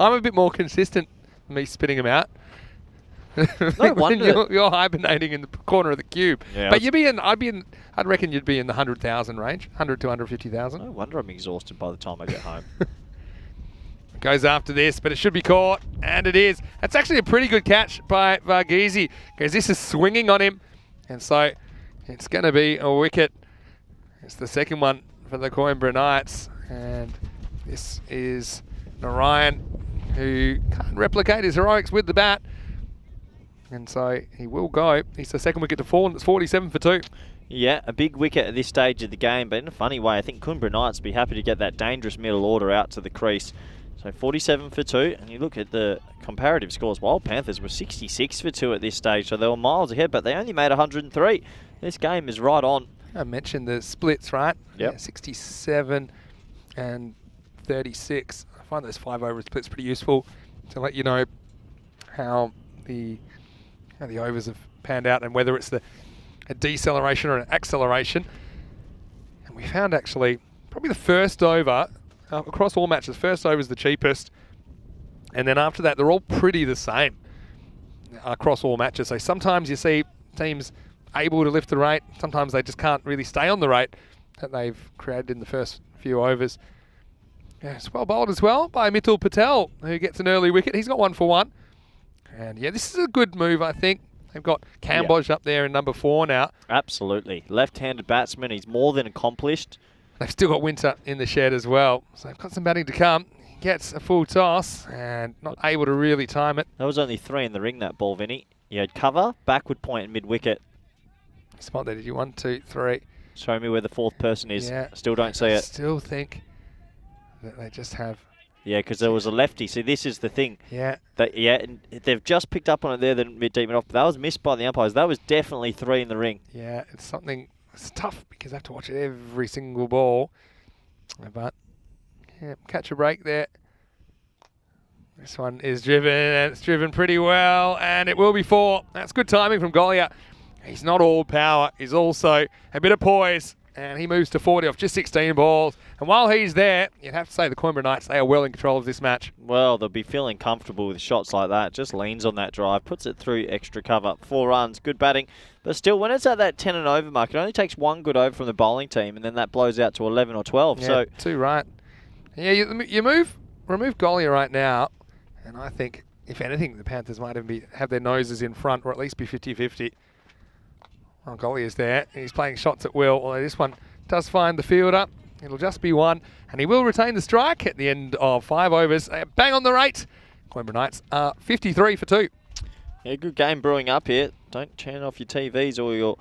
a bit more consistent than me spitting them out. No wonder. You're hibernating in the corner of the cube. Yeah, but I'd reckon you'd be in the 100,000 range, 100 to 150,000. No wonder I'm exhausted by the time I get home. Goes after this, but it should be caught, and it is. That's actually a pretty good catch by Varghese, because this is swinging on him, and so it's going to be a wicket. It's the second one for the Coimbra Knights, and this is Narayan, who can't replicate his heroics with the bat. And so he will go. He's the second wicket to fall, and it's 47 for 2. Yeah, a big wicket at this stage of the game, but in a funny way, I think Coimbra Knights would be happy to get that dangerous middle order out to the crease. So 47 for 2, and you look at the comparative scores. Wild Panthers were 66 for 2 at this stage, so they were miles ahead, but they only made 103. This game is right on. I mentioned the splits, right? Yep. Yeah, 67 and 36. I find those 5 over splits pretty useful to let you know how the overs have panned out and whether it's a deceleration or an acceleration. And we found actually probably the first over across all matches. First over is the cheapest, and then after that they're all pretty the same across all matches. So sometimes you see teams able to lift the rate, sometimes they just can't really stay on the rate that they've created in the first few overs. Yeah, it's well bowled as well by Mitul Patel, who gets an early wicket. He's got 1 for 1. And yeah, this is a good move, I think. They've got Cambodge up there in number 4 now. Absolutely. Left-handed batsman. He's more than accomplished. They've still got Winter in the shed as well. So they've got some batting to come. He gets a full toss and not able to really time it. There was only 3 in the ring, that ball, Vinny. You had cover, backward point, and mid-wicket. Spot there, did you? 1, 2, 3. Show me where the 4th person is. Yeah. Still don't see it. Still think that they just have... Yeah, because there was a lefty. See, this is the thing. Yeah. And they've just picked up on it there, the mid-deep and off. But that was missed by the umpires. That was definitely 3 in the ring. Yeah, it's tough because I have to watch it every single ball. But, yeah, catch a break there. This one is driven, and it's driven pretty well, and it will be 4. That's good timing from Golia. He's not all power. He's also a bit of poise, and he moves to 40 off just 16 balls. And while he's there, you'd have to say the Coimbra Knights, they are well in control of this match. Well, they'll be feeling comfortable with shots like that. Just leans on that drive, puts it through extra cover. 4 runs, good batting. But still, when it's at that 10 and over mark, it only takes 1 good over from the bowling team, and then that blows out to 11 or 12. Yeah, So 2 right. Yeah, you remove Golia right now, and I think, if anything, the Panthers might even have their noses in front, or at least be 50-50. Well, Golia's there. He's playing shots at will, although this one does find the fielder. It'll just be 1, and he will retain the strike at the end of 5 overs. Bang on the rate. Coimbra Knights are 53 for 2. yeah, good game brewing up here. Don't turn off your TVs or your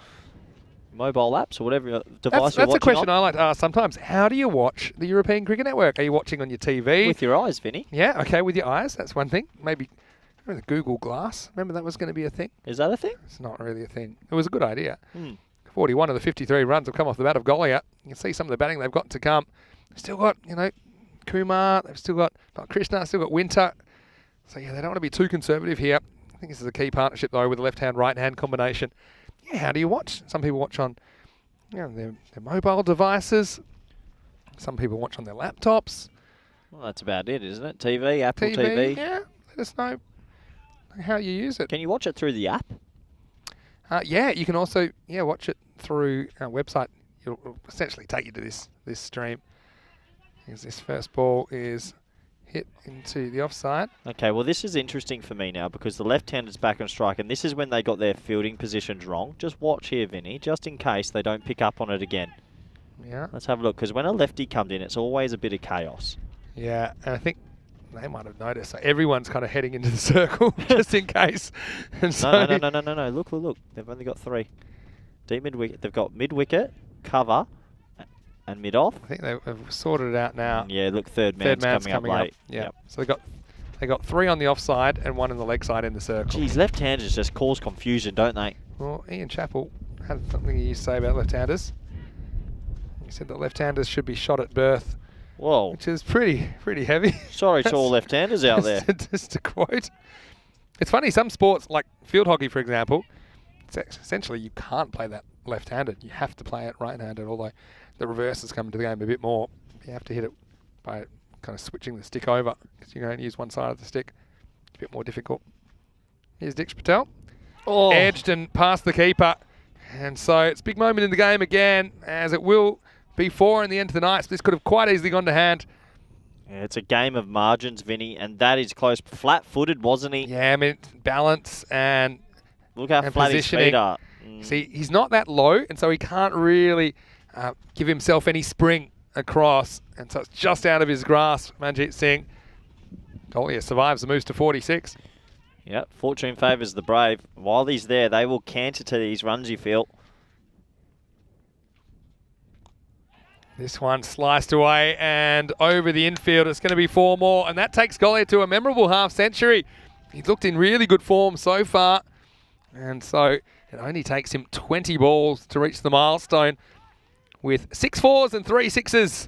mobile apps or whatever your device That's you're a watching question on. I like to ask sometimes. How do you watch the European Cricket Network? Are you watching on your TV? With your eyes, Vinny. Yeah, okay, with your eyes. That's one thing. Maybe remember the Google Glass. Remember that was going to be a thing? Is that a thing? It's not really a thing. It was a good idea. 41 of the 53 runs have come off the bat of Golia. You can see some of the batting they've got to come. They've still got, Kumar. They've still got Krishna. Still got Winter. So, yeah, they don't want to be too conservative here. I think this is a key partnership, though, with the left-hand, right-hand combination. Yeah, how do you watch? Some people watch on their mobile devices. Some people watch on their laptops. Well, that's about it, isn't it? TV, Apple TV. Yeah, let us know how you use it. Can you watch it through the app? Yeah, you can also watch it through our website. It'll essentially take you to this stream. As this first ball is hit into the offside. Okay, well, this is interesting for me now because the left-hander's back on strike, and this is when they got their fielding positions wrong. Just watch here, Vinny, just in case they don't pick up on it again. Yeah. Let's have a look, because when a lefty comes in, it's always a bit of chaos. Yeah, and I think they might have noticed. So everyone's kind of heading into the circle just in case. And so No. Look. They've only got 3. Deep mid-wicket. They've got mid-wicket, cover, and mid-off. I think they've sorted it out now. And yeah, look, third man's coming up late. Yeah. Yep. So they got 3 on the offside and 1 in the leg side in the circle. Geez, left-handers just cause confusion, don't they? Well, Ian Chappell had something he used to say about left-handers. He said that left-handers should be shot at birth. Whoa. Which is pretty heavy. Sorry to all left-handers out there. Just to quote. It's funny, some sports, like field hockey, for example, essentially you can't play that left-handed. You have to play it right-handed, although the reverse has come into the game a bit more. You have to hit it by kind of switching the stick over because you can only use one side of the stick. It's a bit more difficult. Here's Diksha Patel. Oh. Edged and past the keeper. And so it's a big moment in the game again, as it will be 4 in the end of the night. So this could have quite easily gone to hand. Yeah, it's a game of margins, Vinny, and that is close. Flat-footed, wasn't he? Yeah, I mean, balance and look how flat his feet are. See, he's not that low, and so he can't really give himself any spring across. And so it's just out of his grasp. Manjeet Singh. Golia survives and moves to 46. Yep, fortune favours the brave. While he's there, they will canter to these runs, you feel. This one sliced away and over the infield. It's going to be 4 more, and that takes Golia to a memorable half-century. He's looked in really good form so far, and so it only takes him 20 balls to reach the milestone with 6 4s and 3 6s.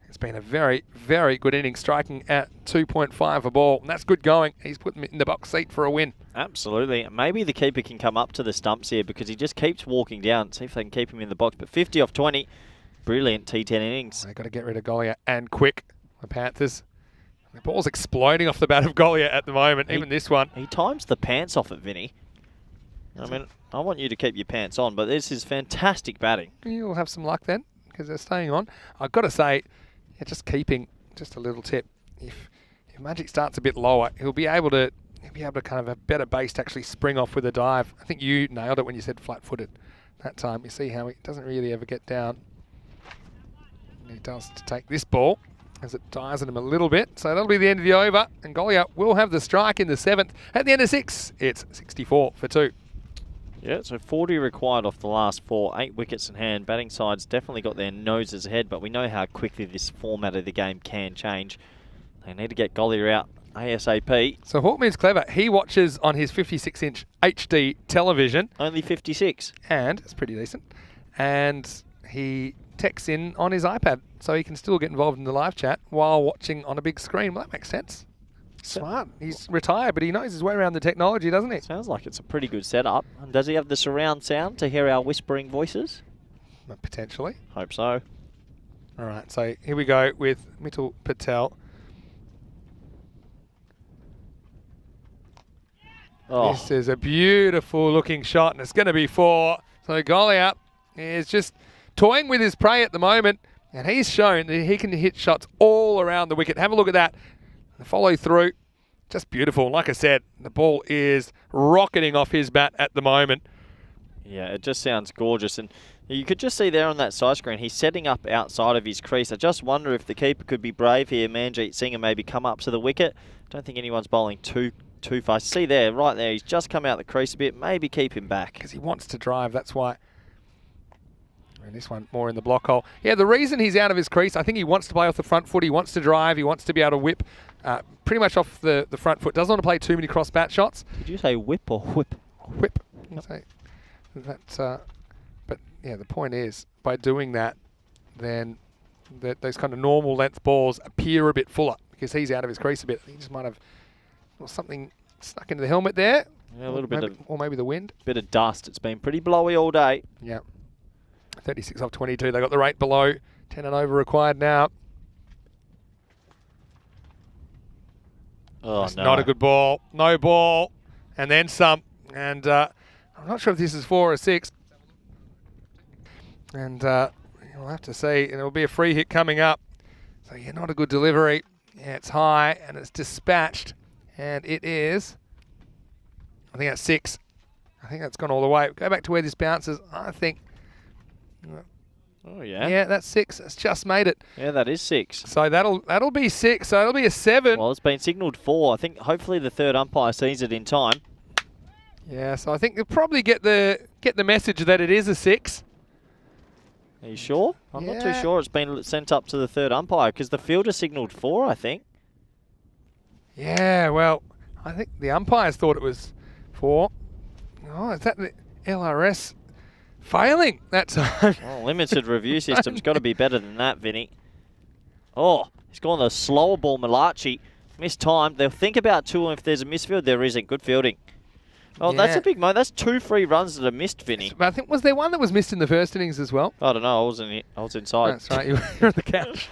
It's been a very, very good inning, striking at 2.5 a ball, and that's good going. He's put him in the box seat for a win. Absolutely. Maybe the keeper can come up to the stumps here because he just keeps walking down. See if they can keep him in the box, but 50 off 20. Brilliant T10 innings. They've got to get rid of Golia and quick. The Panthers. The ball's exploding off the bat of Golia at the moment, even this one. He times the pants off it, Vinny. I mean, I want you to keep your pants on, but this is fantastic batting. You'll have some luck then, because they're staying on. I've got to say, just keeping, just a little tip. If Magic starts a bit lower, he'll be able to kind of have a better base to actually spring off with a dive. I think you nailed it when you said flat-footed that time. You see how he doesn't really ever get down. He does to take this ball as it dies at him a little bit. So that'll be the end of the over. And Golia will have the strike in the 7th. At the end of 6, it's 64 for 2. Yeah, so 40 required off the last 4. 8 wickets in hand. Batting sides definitely got their noses ahead, but we know how quickly this format of the game can change. They need to get Golia out ASAP. So Hawkman's clever. He watches on his 56-inch HD television. Only 56. And it's pretty decent. And he texts in on his iPad, so he can still get involved in the live chat while watching on a big screen. Well, that makes sense. Smart. He's retired, but he knows his way around the technology, doesn't he? Sounds like it's a pretty good setup. And does he have the surround sound to hear our whispering voices? Potentially. Hope so. All right, so here we go with Mittal Patel. Oh, This is a beautiful looking shot, and it's going to be 4. So Goliath is just toying with his prey at the moment, and he's shown that he can hit shots all around the wicket. Have a look at that. The follow through, just beautiful. Like I said, the ball is rocketing off his bat at the moment. yeah, it just sounds gorgeous. And you could just see there on that side screen, he's setting up outside of his crease. I just wonder if the keeper could be brave here, Manjeet Singh, and maybe come up to the wicket. Don't think anyone's bowling too fast. See there, right there, he's just come out the crease a bit. Maybe keep him back. Because he wants to drive, that's why. And this one more in the block hole. Yeah, the reason he's out of his crease, I think he wants to play off the front foot. He wants to drive. He wants to be able to whip pretty much off the front foot. Doesn't want to play too many cross bat shots. Did you say whip or whip? Whip. So that's, but yeah, the point is, by doing that, then those kind of normal length balls appear a bit fuller because he's out of his crease a bit. He just might have something stuck into the helmet there. Yeah, a little bit of, or maybe the wind. Bit of dust. It's been pretty blowy all day. Yeah. 36 off 22. They got the rate below. 10 and over required now. Oh, That's no. not a good ball. No ball. And then some. And I'm not sure if this is 4 or 6. And you'll have to see. And it'll be a free hit coming up. So, yeah, not a good delivery. Yeah, it's high and it's dispatched. And it is, I think that's 6. I think that's gone all the way. Go back to where this bounces. I think. Oh, yeah. Yeah, that's 6. It's just made it. Yeah, that is 6. So that'll be 6. So it'll be a 7. Well, it's been signalled 4. I think hopefully the third umpire sees it in time. Yeah, so I think you'll probably get the message that it is a 6. Are you sure? I'm not too Yeah. sure it's been sent up to the third umpire because the fielder signalled 4, I think. Yeah, well, I think the umpires thought it was 4. Oh, is that the LRS failing that time? Oh, limited review system's got to be better than that, Vinny. Oh, he's gone the slower ball, Malachi. Missed time. They'll think about 2 if there's a misfield. There isn't. Good fielding. Oh, that's Yeah. a big mo. That's 2 free runs that are missed, Vinny. But I think, was there one that was missed in the first innings as well? I don't know. I was inside. That's right, you were on the couch.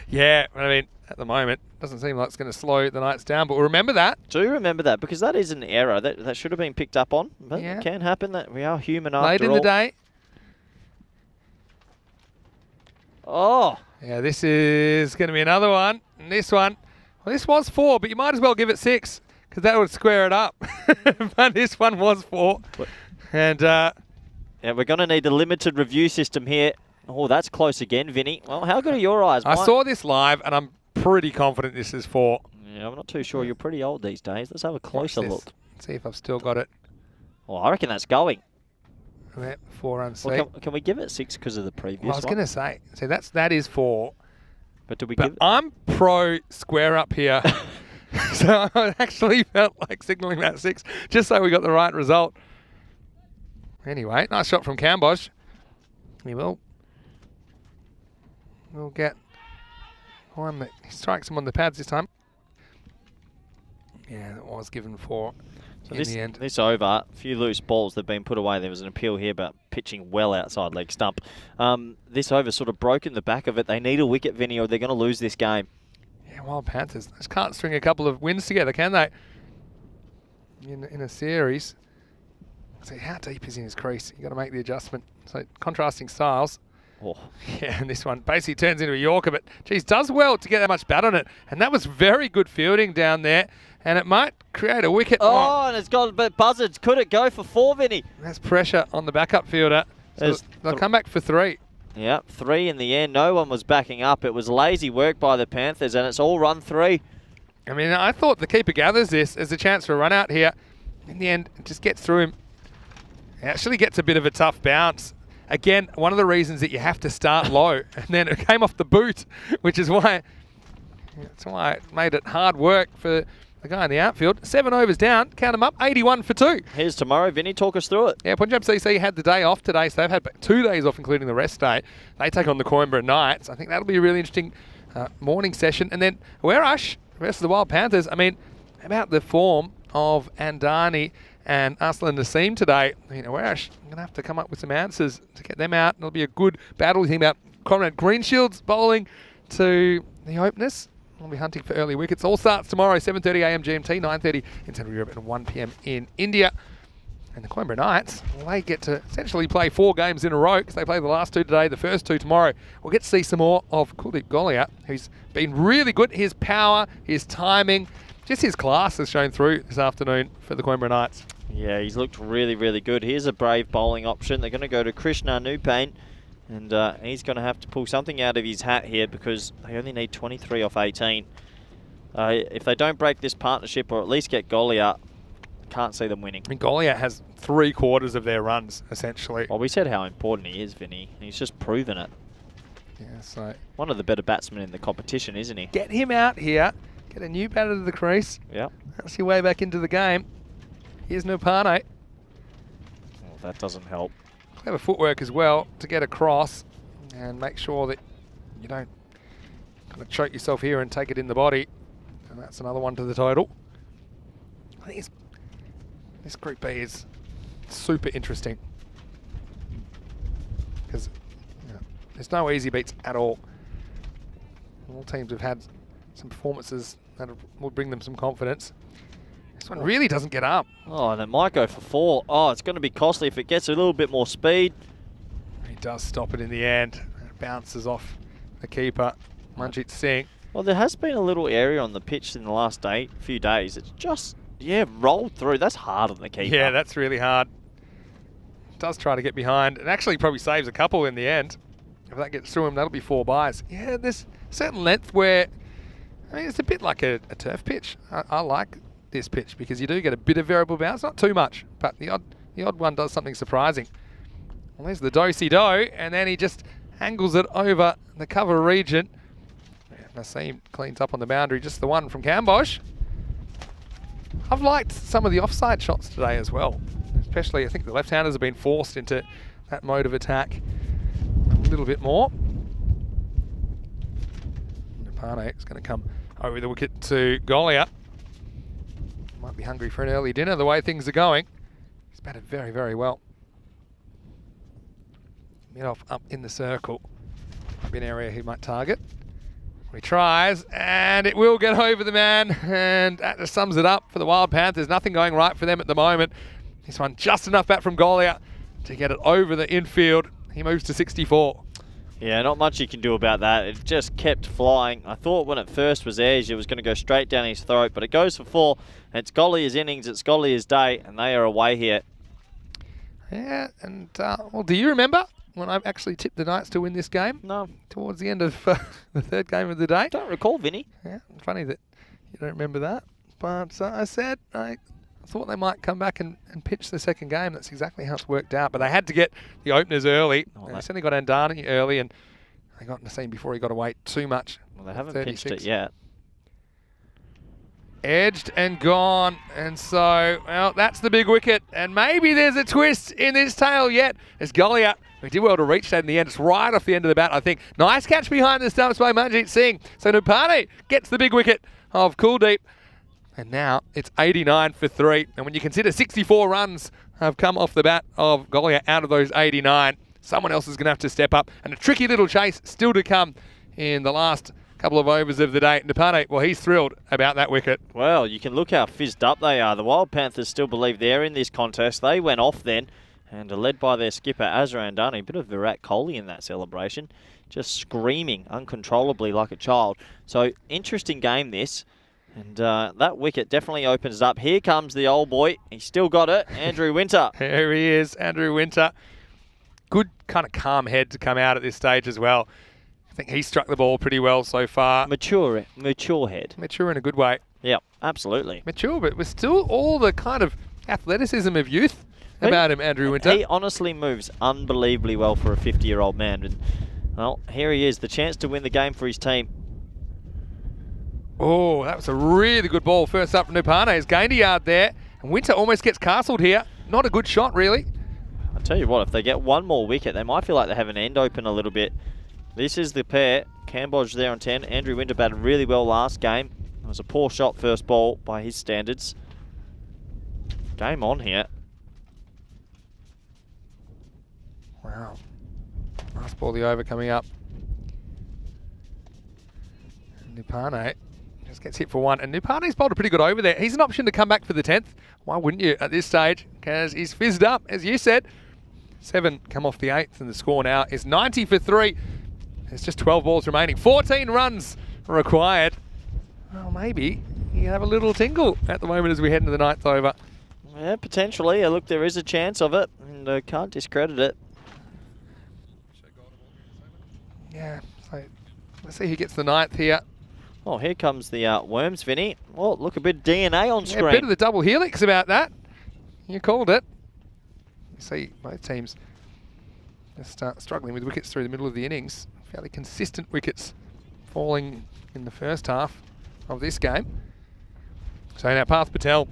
Yeah, I mean, at the moment, doesn't seem like it's going to slow the Knights down, but remember that. Do remember that because that is an error. That should have been picked up on. But Yeah. it can happen. That we are human after Late in all. the day. Oh, Yeah, this is going to be another one. And this one, well, this was 4, but you might as well give it 6 because that would square it up. But this one was 4. And yeah, we're going to need a limited review system here. Oh, that's close again, Vinny. Well, how good are your eyes? I saw this live, and I'm pretty confident this is 4. Yeah, I'm not too sure. You're pretty old these days. Let's have a closer Watch this. look. See if I've still got it. Oh, I reckon that's going. There, 4 unseen. Well, can we give it 6 because of the previous Well, I was one? going to say, see, that is 4. But do we But give it? I'm pro square up here. So I actually felt like signalling that 6 just so we got the right result. Anyway, nice shot from Cambosh. We'll get one that he strikes him on the pads this time. Yeah, that was given 4 in the end. This over, a few loose balls that have been put away. There was an appeal here about pitching well outside leg stump. This over sort of broken the back of it. They need a wicket, Vinny, or they're going to lose this game. Yeah, Wild Panthers. They just can't string a couple of wins together, can they? In a series. So how deep is in his crease? You've got to make the adjustment. So contrasting styles. Oh. Yeah, and this one basically turns into a Yorker, but geez, does well to get that much bat on it. And that was very good fielding down there. And it might create a wicket. Oh, and it's got a bit buzzards. Could it go for 4, Vinny? That's pressure on the backup fielder. So they'll come back for 3. Yep, 3 in the end. No one was backing up. It was lazy work by the Panthers, and it's all run 3. I mean, I thought the keeper gathers this as a chance for a run out here. In the end, it just gets through him. It actually gets a bit of a tough bounce. Again, one of the reasons that you have to start low, and then it came off the boot, which is why it made it hard work for the guy in the outfield. 7 overs down, count them up, 81 for 2. Here's tomorrow. Vinny, talk us through it. Yeah, Punjab CC had the day off today, so they've had 2 days off, including the rest day. They take on the Coimbra Knights. I think that'll be a really interesting morning session. And then Werash the rest of the Wild Panthers, I mean, about the form of Andani and Aslan Nassim today, you know, we're actually going to have to come up with some answers to get them out. It'll be a good battle. We think about Conrad Greenshields bowling to the openers. We'll be hunting for early wickets. All starts tomorrow, 7:30 a.m. GMT, 9:30 in Central Europe, and 1 p.m. in India. And the Coimbra Knights, well, they get to essentially play 4 games in a row because they play the last 2 today, the first 2 tomorrow. We'll get to see some more of Kuldeep Golia, who's been really good. His power, his timing, just his class has shown through this afternoon for the Coimbra Knights. Yeah, he's looked really, really good. Here's a brave bowling option. They're going to go to Krishna Nupane, and he's going to have to pull something out of his hat here because they only need 23 off 18. If they don't break this partnership or at least get Golia, can't see them winning. I mean, Golia has 3/4 of their runs, essentially. Well, we said how important he is, Vinny. He's just proven it. Yeah, so One of the better batsmen in the competition, isn't he? get him out here, get a new batter to the crease. Yep. That's your way back into the game. Here's Nupane. Well, that doesn't help. Clever footwork as well to get across and make sure that you don't kind of choke yourself here and take it in the body. And that's another one to the total. I think this Group B is super interesting because there's no easy beats at all. All teams have had some performances that will bring them some confidence. This one really doesn't get up. Oh, and it might go for 4. Oh, it's going to be costly if it gets a little bit more speed. He does stop it in the end. It bounces off the keeper, Manjit Singh. Well, there has been a little area on the pitch in the last few days. It's just, rolled through. That's hard on the keeper. Yeah, that's really hard. Does try to get behind. It actually probably saves a couple in the end. If that gets through him, that'll be 4 byes. Yeah, there's certain length where, I mean, it's a bit like a turf pitch. I like this pitch because you do get a bit of variable bounce, not too much, but the odd one does something surprising. Well, there's the do-si-do, and then he just angles it over the cover region. Nassim cleans up on the boundary, just the one from Cambosh. I've liked some of the offside shots today as well, especially I think the left-handers have been forced into that mode of attack a little bit more. Nupane is going to come over the wicket to Golia. Might be hungry for an early dinner the way things are going. He's batted very, very well. Mid-off up in the circle. Might be an area he might target. He tries, and it will get over the man, and that just sums it up for the Wild Panthers. Nothing going right for them at the moment. This one just enough bat from Golia to get it over the infield. He moves to 64. Yeah, not much you can do about that. It just kept flying. I thought when it first was edged, it was going to go straight down his throat, but it goes for 4. And it's Golia's innings, it's Golia's day, and they are away here. Yeah, and well, do you remember when I actually tipped the Knights to win this game? No. Towards the end of the 3rd game of the day. Don't recall, Vinny. Yeah, funny that you don't remember that. But I said I thought they might come back and pitch the 2nd game. That's exactly how it's worked out. But they had to get the openers early. Oh, They certainly got Andani early, and they got Nassim before he got to wait too much. Well, they haven't 36. pitched it yet. Edged and gone, and so, well, that's the big wicket. And maybe there's a twist in this tale yet. It's Golia, who did well to reach that in the end. It's right off the end of the bat, I think. Nice catch behind the stumps by Manjit Singh. So Nupane gets the big wicket of Kuldeep. And now it's 89 for 3. And when you consider 64 runs have come off the bat of Golia out of those 89, someone else is going to have to step up. And a tricky little chase still to come in the last couple of overs of the day. Nupane, well, he's thrilled about that wicket. Well, you can look how fizzed up they are. The Wild Panthers still believe they're in this contest. They went off then and are led by their skipper, Azra Andani. A bit of Virat Kohli in that celebration. Just screaming uncontrollably like a child. So, interesting game this. And that wicket definitely opens it up. Here comes the old boy. He's still got it. Andrew Winter. There he is, Andrew Winter. Good kind of calm head to come out at this stage as well. I think he struck the ball pretty well so far. Mature head. Mature in a good way. Yep, absolutely. Mature, but with still all the kind of athleticism of youth about him, Andrew Winter. He honestly moves unbelievably well for a 50-year-old man. And, well, here he is, the chance to win the game for his team. Oh, that was a really good ball. First up from Nupane. He's gained a yard there. And Winter almost gets castled here. Not a good shot, really. I'll tell you what, if they get one more wicket, they might feel like they have an end open a little bit. This is the pair. Camboge there on 10. Andrew Winter batted really well last game. It was a poor shot first ball by his standards. Game on here. Wow. Last ball of the over coming up. Nupane just gets hit for one. And Nupane's bowled a pretty good over there. He's an option to come back for the 10th. Why wouldn't you at this stage? Because he's fizzed up, as you said. 7 come off the 8th, and the score now is 90 for 3. There's just 12 balls remaining. 14 runs required. Well, maybe you have a little tingle at the moment as we head into the 9th over. Yeah, potentially. Look, there is a chance of it, and I can't discredit it. Yeah, so let's see who gets the 9th here. Oh, here comes the worms, Vinny. Oh, look, a bit of DNA on screen. Yeah, a bit of the double helix about that. You called it. You see both teams just struggling with wickets through the middle of the innings. Fairly consistent wickets falling in the first half of this game. So now Parth Patel,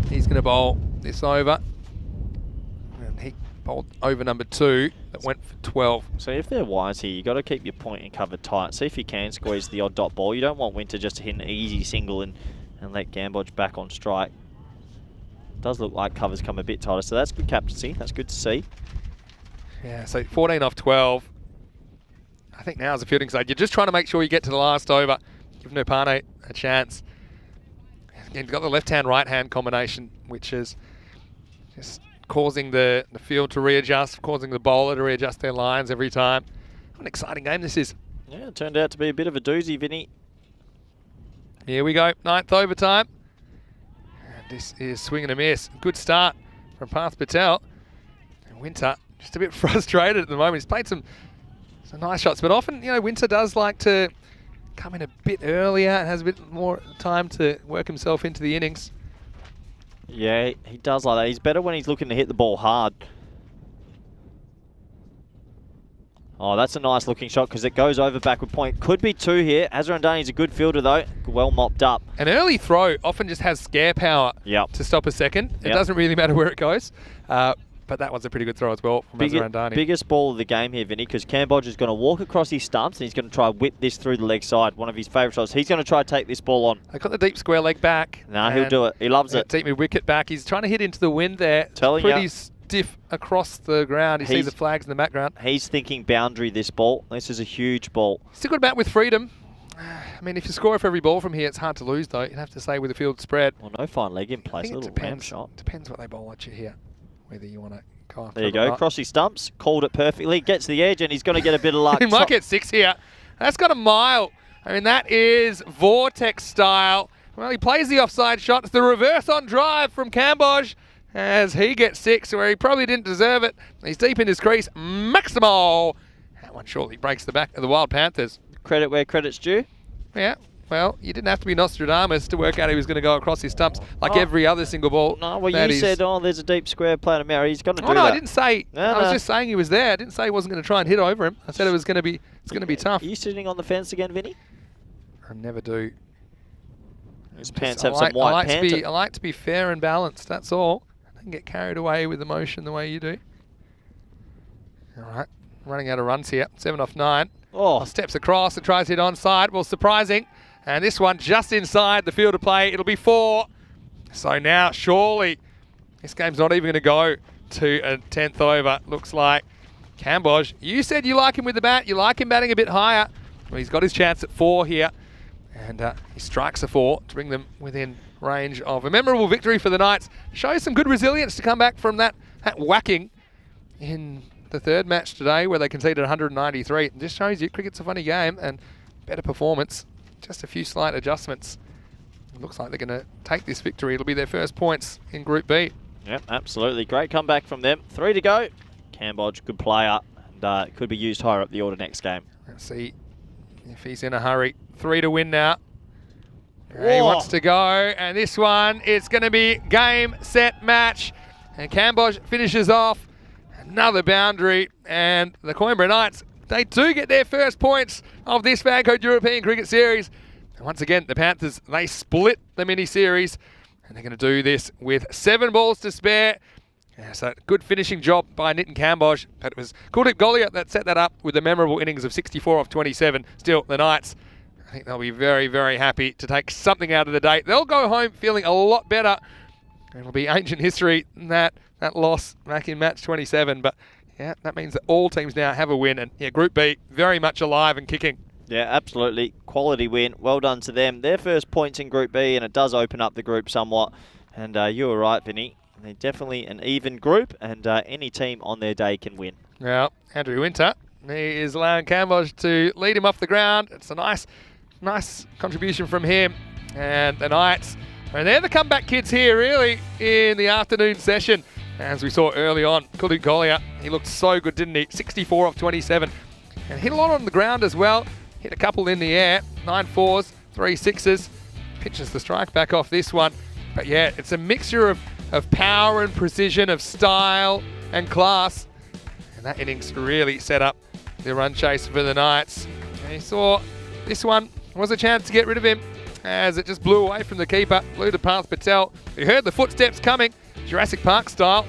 he's going to bowl this over. And he bowled over number 2 that went for 12. So if they're wise here, you got to keep your point and cover tight. See if you can squeeze the odd dot ball. You don't want Winter just to hit an easy single and let Gambodge back on strike. Does look like cover's come a bit tighter, so that's good captaincy. That's good to see. Yeah, so 14 off 12. I think now is the fielding side. You're just trying to make sure you get to the last over. Give Nupane a chance. Again, you've got the left-hand, right-hand combination, which is just causing the field to readjust, causing the bowler to readjust their lines every time. What an exciting game this is. Yeah, it turned out to be a bit of a doozy, Vinny. Here we go, 9th overtime. And this is swing and a miss. Good start from Parth Patel. And Winter just a bit frustrated at the moment. He's played some nice shots, but often, you know, Winter does like to come in a bit earlier and has a bit more time to work himself into the innings. Yeah, he does like that. He's better when he's looking to hit the ball hard. Oh, that's a nice looking shot because it goes over backward point. Could be 2 here. Azarandani's a good fielder though. Well mopped up. An early throw often just has scare power to stop a second. It doesn't really matter where it goes. But that one's a pretty good throw as well from Azarandani. Biggest ball of the game here, Vinny, because Cambodge is going to walk across his stumps and he's going to try whip this through the leg side. One of his favourite shots. He's going to try to take this ball on. They got the deep square leg back. Nah, he'll do it. He loves it. Deep mid wicket back. He's trying to hit into the wind there. Pretty stiff across the ground. You see the flags in the background. He's thinking boundary this ball. This is a huge ball. Still got a bat with freedom. I mean, if you score for every ball from here, it's hard to lose though. You'd have to say with the field spread. Well, no fine leg in place. A little ram shot. Depends what they bowl at you here. Whether you want to go after There you go. Cross his stumps. Called it perfectly. Gets the edge and he's going to get a bit of luck. He might get 6 here. That's got a mile. I mean, that is Vortex style. Well, he plays the offside shot. It's the reverse on drive from Cambodge as he gets 6 where he probably didn't deserve it. He's deep in his crease. Maximo. That one surely breaks the back of the Wild Panthers. Credit where credit's due. Yeah. Well, you didn't have to be Nostradamus to work out he was going to go across his stumps like every other single ball. No, well, you said, there's a deep square playing a mirror. He's going to do that. No, I didn't say. I was just saying he was there. I didn't say he wasn't going to try and hit over him. I said it was going to be. It's going to be tough. Are you sitting on the fence again, Vinny? I never do. His pants have some white pants. I like to be fair and balanced. That's all. I don't get carried away with emotion the way you do. All right, running out of runs here. 7 off 9. Oh, steps across and tries to hit onside. Well, surprising. And this one just inside the field of play. It'll be 4. So now, surely, this game's not even going to go to a 10th over. Looks like Cambodge. You said you like him with the bat. You like him batting a bit higher. Well, he's got his chance at 4 here. And he strikes a 4 to bring them within range of a memorable victory for the Knights. Shows some good resilience to come back from that whacking in the 3rd match today where they conceded 193. It just shows you cricket's a funny game and better performance. Just a few slight adjustments. It looks like they're going to take this victory. It'll be their first points in Group B. Yep, absolutely. Great comeback from them. 3 to go. Cambodge, good player. And could be used higher up the order next game. Let's see if he's in a hurry. 3 to win now. He wants to go. And this one, it's going to be game, set, match. And Cambodge finishes off. Another boundary. And the Coimbra Knights, they do get their first points of this FanCode European Cricket Series. And once again, the Panthers, they split the mini-series. And they're going to do this with 7 balls to spare. Yeah, so good finishing job by Nitin Cambodge. But it was Kuldeep Goliath that set that up with a memorable innings of 64 off 27. Still, the Knights I think they'll be very, very happy to take something out of the day. They'll go home feeling a lot better. It'll be ancient history, that loss back in match 27. But yeah, that means that all teams now have a win. And yeah, Group B very much alive and kicking. Yeah, absolutely. Quality win. Well done to them. Their first points in Group B, and it does open up the group somewhat. And you were right, Vinny. They're definitely an even group, and any team on their day can win. Now, Andrew Winter, he is allowing Cambodge to lead him off the ground. It's a nice contribution from him. And the Knights, and they're the comeback kids here, really, in the afternoon session. As we saw early on, Kuldeep Golia, he looked so good, didn't he? 64 off 27. And hit a lot on the ground as well. Hit a couple in the air, 9 4s, 3 6s. Pitches the strike back off this one. But yeah, it's a mixture of power and precision, of style and class. And that innings really set up the run chase for the Knights. And you saw this one was a chance to get rid of him as it just blew away from the keeper, blew to Parth Patel. He heard the footsteps coming, Jurassic Park style.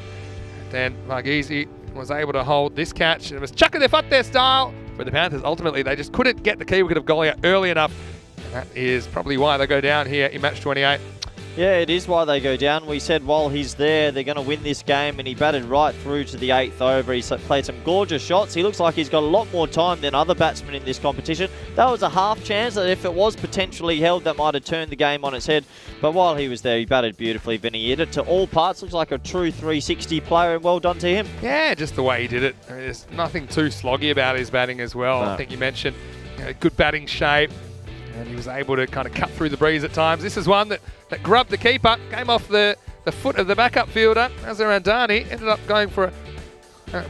And then Marghese was able to hold this catch. It was chuck of their foot there style. For the Panthers, ultimately, they just couldn't get the key wicket of Golia early enough. And that is probably why they go down here in match 28. Yeah, it is why they go down. We said while he's there, they're going to win this game, and he batted right through to the 8th over. He played some gorgeous shots. He looks like he's got a lot more time than other batsmen in this competition. That was a half chance that if it was potentially held, that might have turned the game on its head. But while he was there, he batted beautifully. Vinny hit it to all parts. Looks like a true 360 player, and well done to him. Yeah, just the way he did it. I mean, there's nothing too sloggy about his batting as well. No. I think you mentioned good batting shape, and he was able to kind of cut through the breeze at times. This is one that grubbed the keeper, came off the foot of the backup fielder. Azhar Andani ended up going for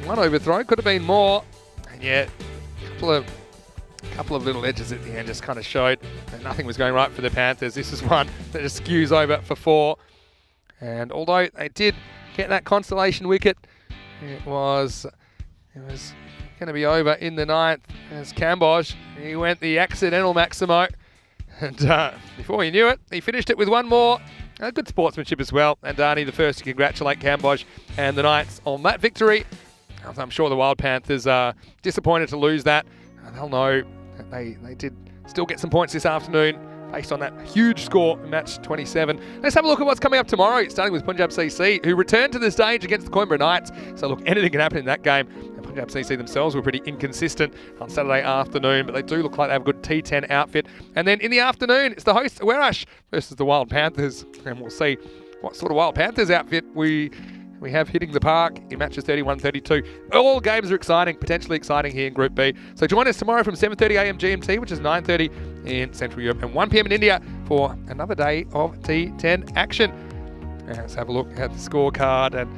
one overthrow, could have been more. And yeah, a couple of little edges at the end just kind of showed that nothing was going right for the Panthers. This is one that just skews over for 4. And although they did get that consolation wicket, it was going to be over in the 9th as Cambodge, he went the accidental Maximo. And before you knew it, he finished it with one more. Good sportsmanship as well. And Dani, the first to congratulate Cambodge and the Knights on that victory. I'm sure the Wild Panthers are disappointed to lose that. They'll know that they did still get some points this afternoon based on that huge score in match 27. Let's have a look at what's coming up tomorrow, starting with Punjab CC, who returned to the stage against the Coimbra Knights. So look, anything can happen in that game. And Punjab CC themselves were pretty inconsistent on Saturday afternoon, but they do look like they have a good T10 outfit. And then in the afternoon, it's the hosts Werash versus the Wild Panthers. And we'll see what sort of Wild Panthers outfit we have hitting the park in matches 31-32. All games are exciting, potentially exciting here in Group B. So join us tomorrow from 7:30am GMT, which is 9:30 in Central Europe, and 1 p.m. in India for another day of T10 action. Let's have a look at the scorecard, and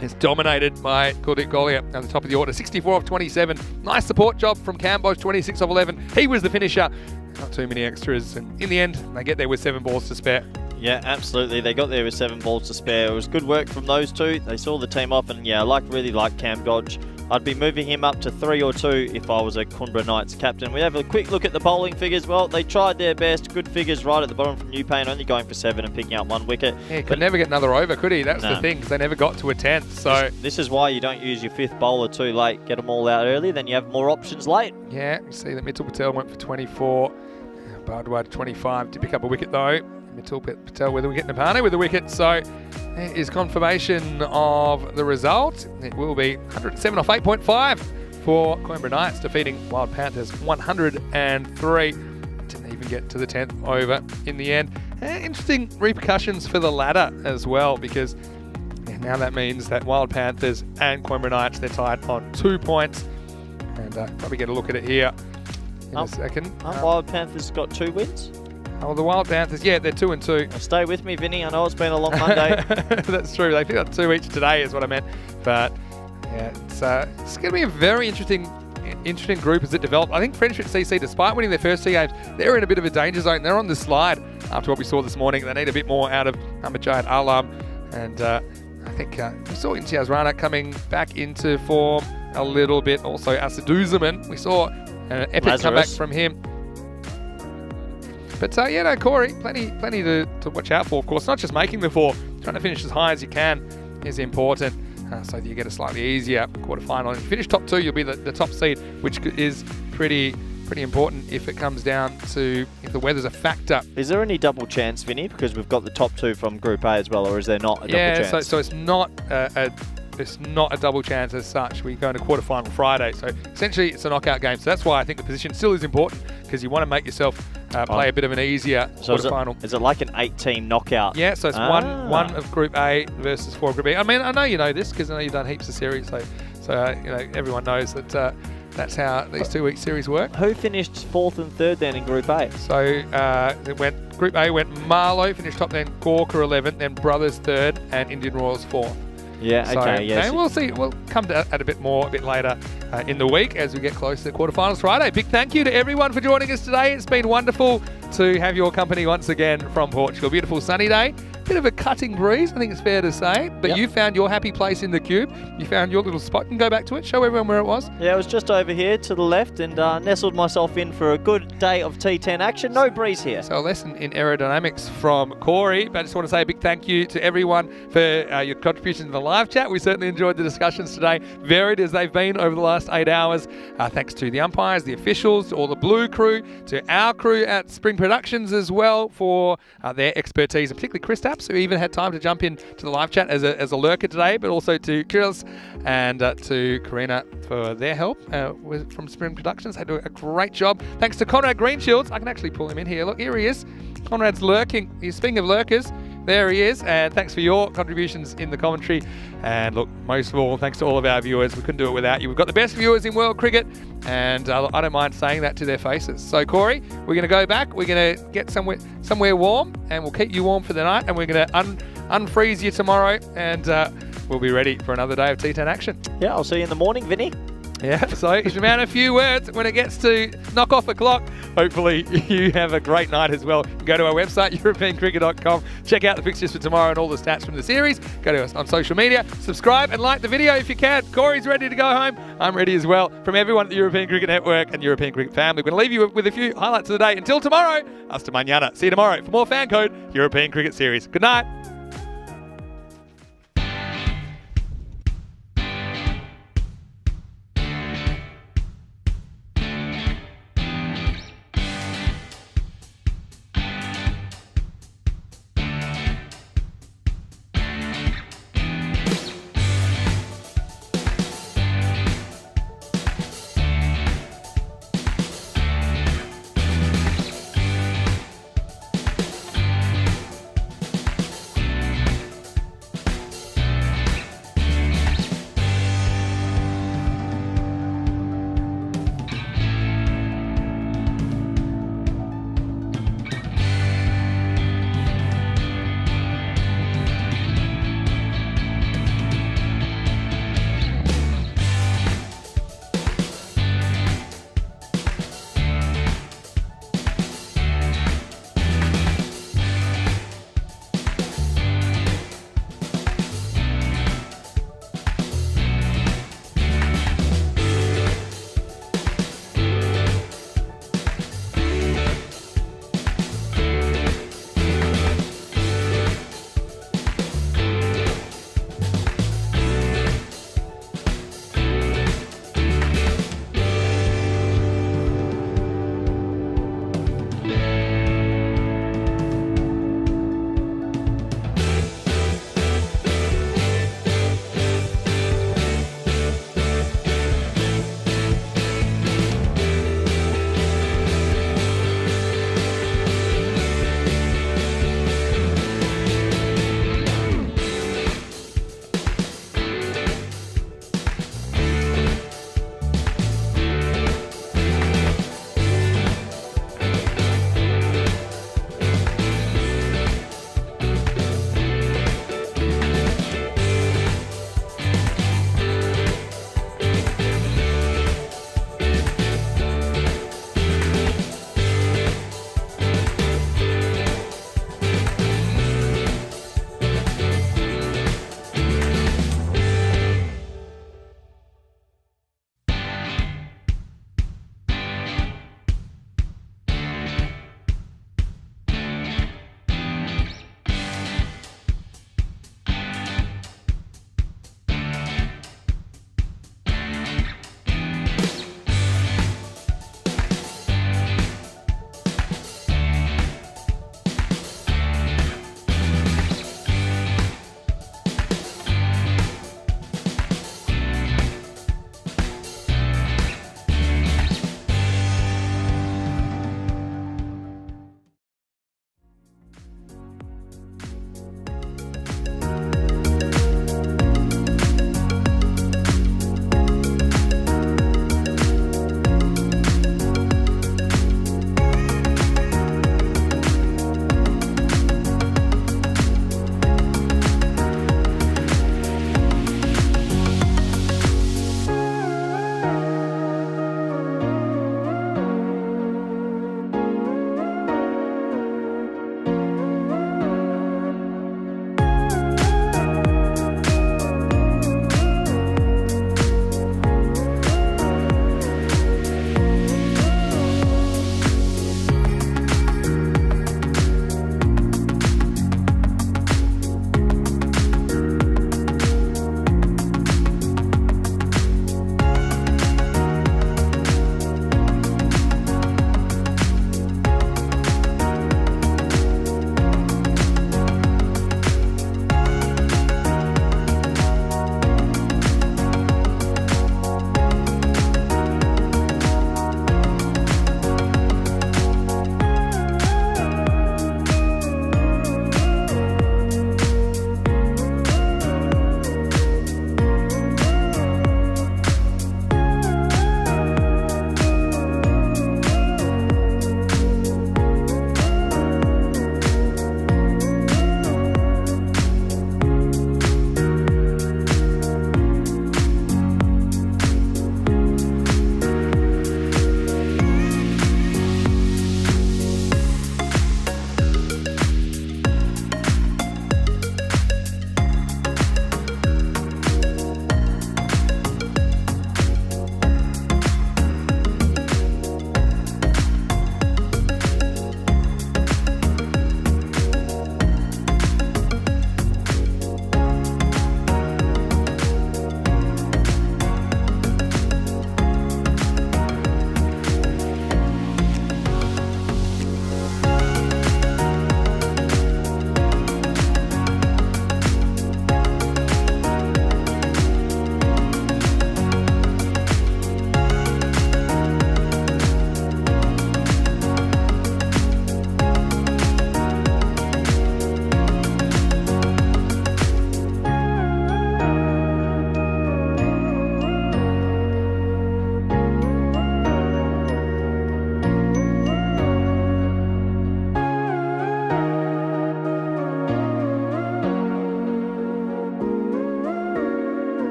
it's dominated by Kuldeep Golia at the top of the order, 64 off 27. Nice support job from Cambodge, 26 off 11. He was the finisher. Not too many extras, and in the end, they get there with 7 balls to spare. Yeah, absolutely. They got there with 7 balls to spare. It was good work from those two. They saw the team off, and yeah, I really like Cam Dodge. I'd be moving him up to 3 or 2 if I was a Coimbra Knights captain. We have a quick look at the bowling figures. Well, they tried their best. Good figures right at the bottom from New Pain, only going for 7 and picking up 1 wicket. Yeah, he could never get another over, could he? That's the thing, because they never got to a 10th. So this is why you don't use your 5th bowler too late. Get them all out early, then you have more options late. Yeah, you see that Mitchell Patel went for 24. Bardwaj 25 to pick up a wicket though. Mitchell Patel with a wicket, Napane with a wicket. So there is confirmation of the result. It will be 107 off 8.5 for Coimbra Knights, defeating Wild Panthers 103. Didn't even get to the 10th over in the end. Interesting repercussions for the ladder as well, because now that means that Wild Panthers and Coimbra Knights, they're tied on 2 points. And probably get a look at it here in a second. Wild Panthers got 2 wins? Oh, the Wild Panthers, yeah, they're 2 and 2. Well, stay with me, Vinny. I know it's been a long Monday. That's true. They picked up 2 each today is what I meant. But yeah, it's going to be a very interesting group as it develops. I think Friendship CC, despite winning their first 2 games, they're in a bit of a danger zone. They're on the slide after what we saw this morning. They need a bit more out of Amajad Alam. And I think we saw Imtiaz Rana coming back into form a little bit. Also, Asaduzaman, we saw an epic comeback from him. But yeah, no, Corey, plenty to watch out for. Of course, not just making the 4, trying to finish as high as you can is important. So that you get a slightly easier quarterfinal. And if you finish top 2, you'll be the top seed, which is pretty pretty important if it comes down to if the weather's a factor. Is there any double chance, Vinny? Because we've got the top 2 from Group A as well, or is there not a double chance? Yeah, so it's not a double chance as such. We go into quarterfinal Friday, so essentially it's a knockout game. So that's why I think the position still is important, because you want to make yourself play a bit of an easier quarterfinal. Is it like an 8-team knockout? Yeah, so it's one of Group A versus 4 of Group B. I mean, I know you know this because I know you've done heaps of series, so you know everyone knows that that's how these 2-week series work. Who finished 4th and 3rd then in Group A? So Group A went Marlow, finished top, then Gawker 11th, then Brothers 3rd, and Indian Royals 4th. Yeah, okay, yes. And we'll see. We'll come to that a bit later in the week as we get close to the quarterfinals Friday. Big thank you to everyone for joining us today. It's been wonderful to have your company once again from Portugal. Beautiful sunny day. Bit of a cutting breeze, I think it's fair to say. But you found your happy place in the cube. You found your little spot. You can go back to it. Show everyone where it was. Yeah, it was just over here to the left and nestled myself in for a good day of T10 action. No breeze here. So a lesson in aerodynamics from Corey. But I just want to say a big thank you to everyone for your contribution to the live chat. We certainly enjoyed the discussions today, varied as they've been over the last 8 hours. Thanks to the umpires, the officials, to all the Blue crew, to our crew at Spring Productions as well for their expertise, and particularly Chris Tapps, who even had time to jump in to the live chat as a lurker today, but also to Kirill and to Karina for their help from Spring Productions. They do a great job. Thanks to Conrad Greenshields. I can actually pull him in here. Look, here he is. Conrad's lurking. Speaking of lurkers, there he is. And thanks for your contributions in the commentary. And look, most of all, thanks to all of our viewers. We couldn't do it without you. We've got the best viewers in world cricket, and I don't mind saying that to their faces. So, Corey, we're going to go back. We're going to get somewhere warm, and we'll keep you warm for the night. And we're going to unfreeze you tomorrow, and we'll be ready for another day of T10 action. Yeah, I'll see you in the morning, Vinny. Yeah, so it's about a few words when it gets to knock off a clock. Hopefully you have a great night as well. Go to our website, europeancricket.com. Check out the fixtures for tomorrow and all the stats from the series. Go to us on social media. Subscribe and like the video if you can. Corey's ready to go home. I'm ready as well. From everyone at the European Cricket Network and European Cricket family, we're going to leave you with a few highlights of the day. Until tomorrow, hasta mañana. See you tomorrow for more FanCode European Cricket Series. Good night.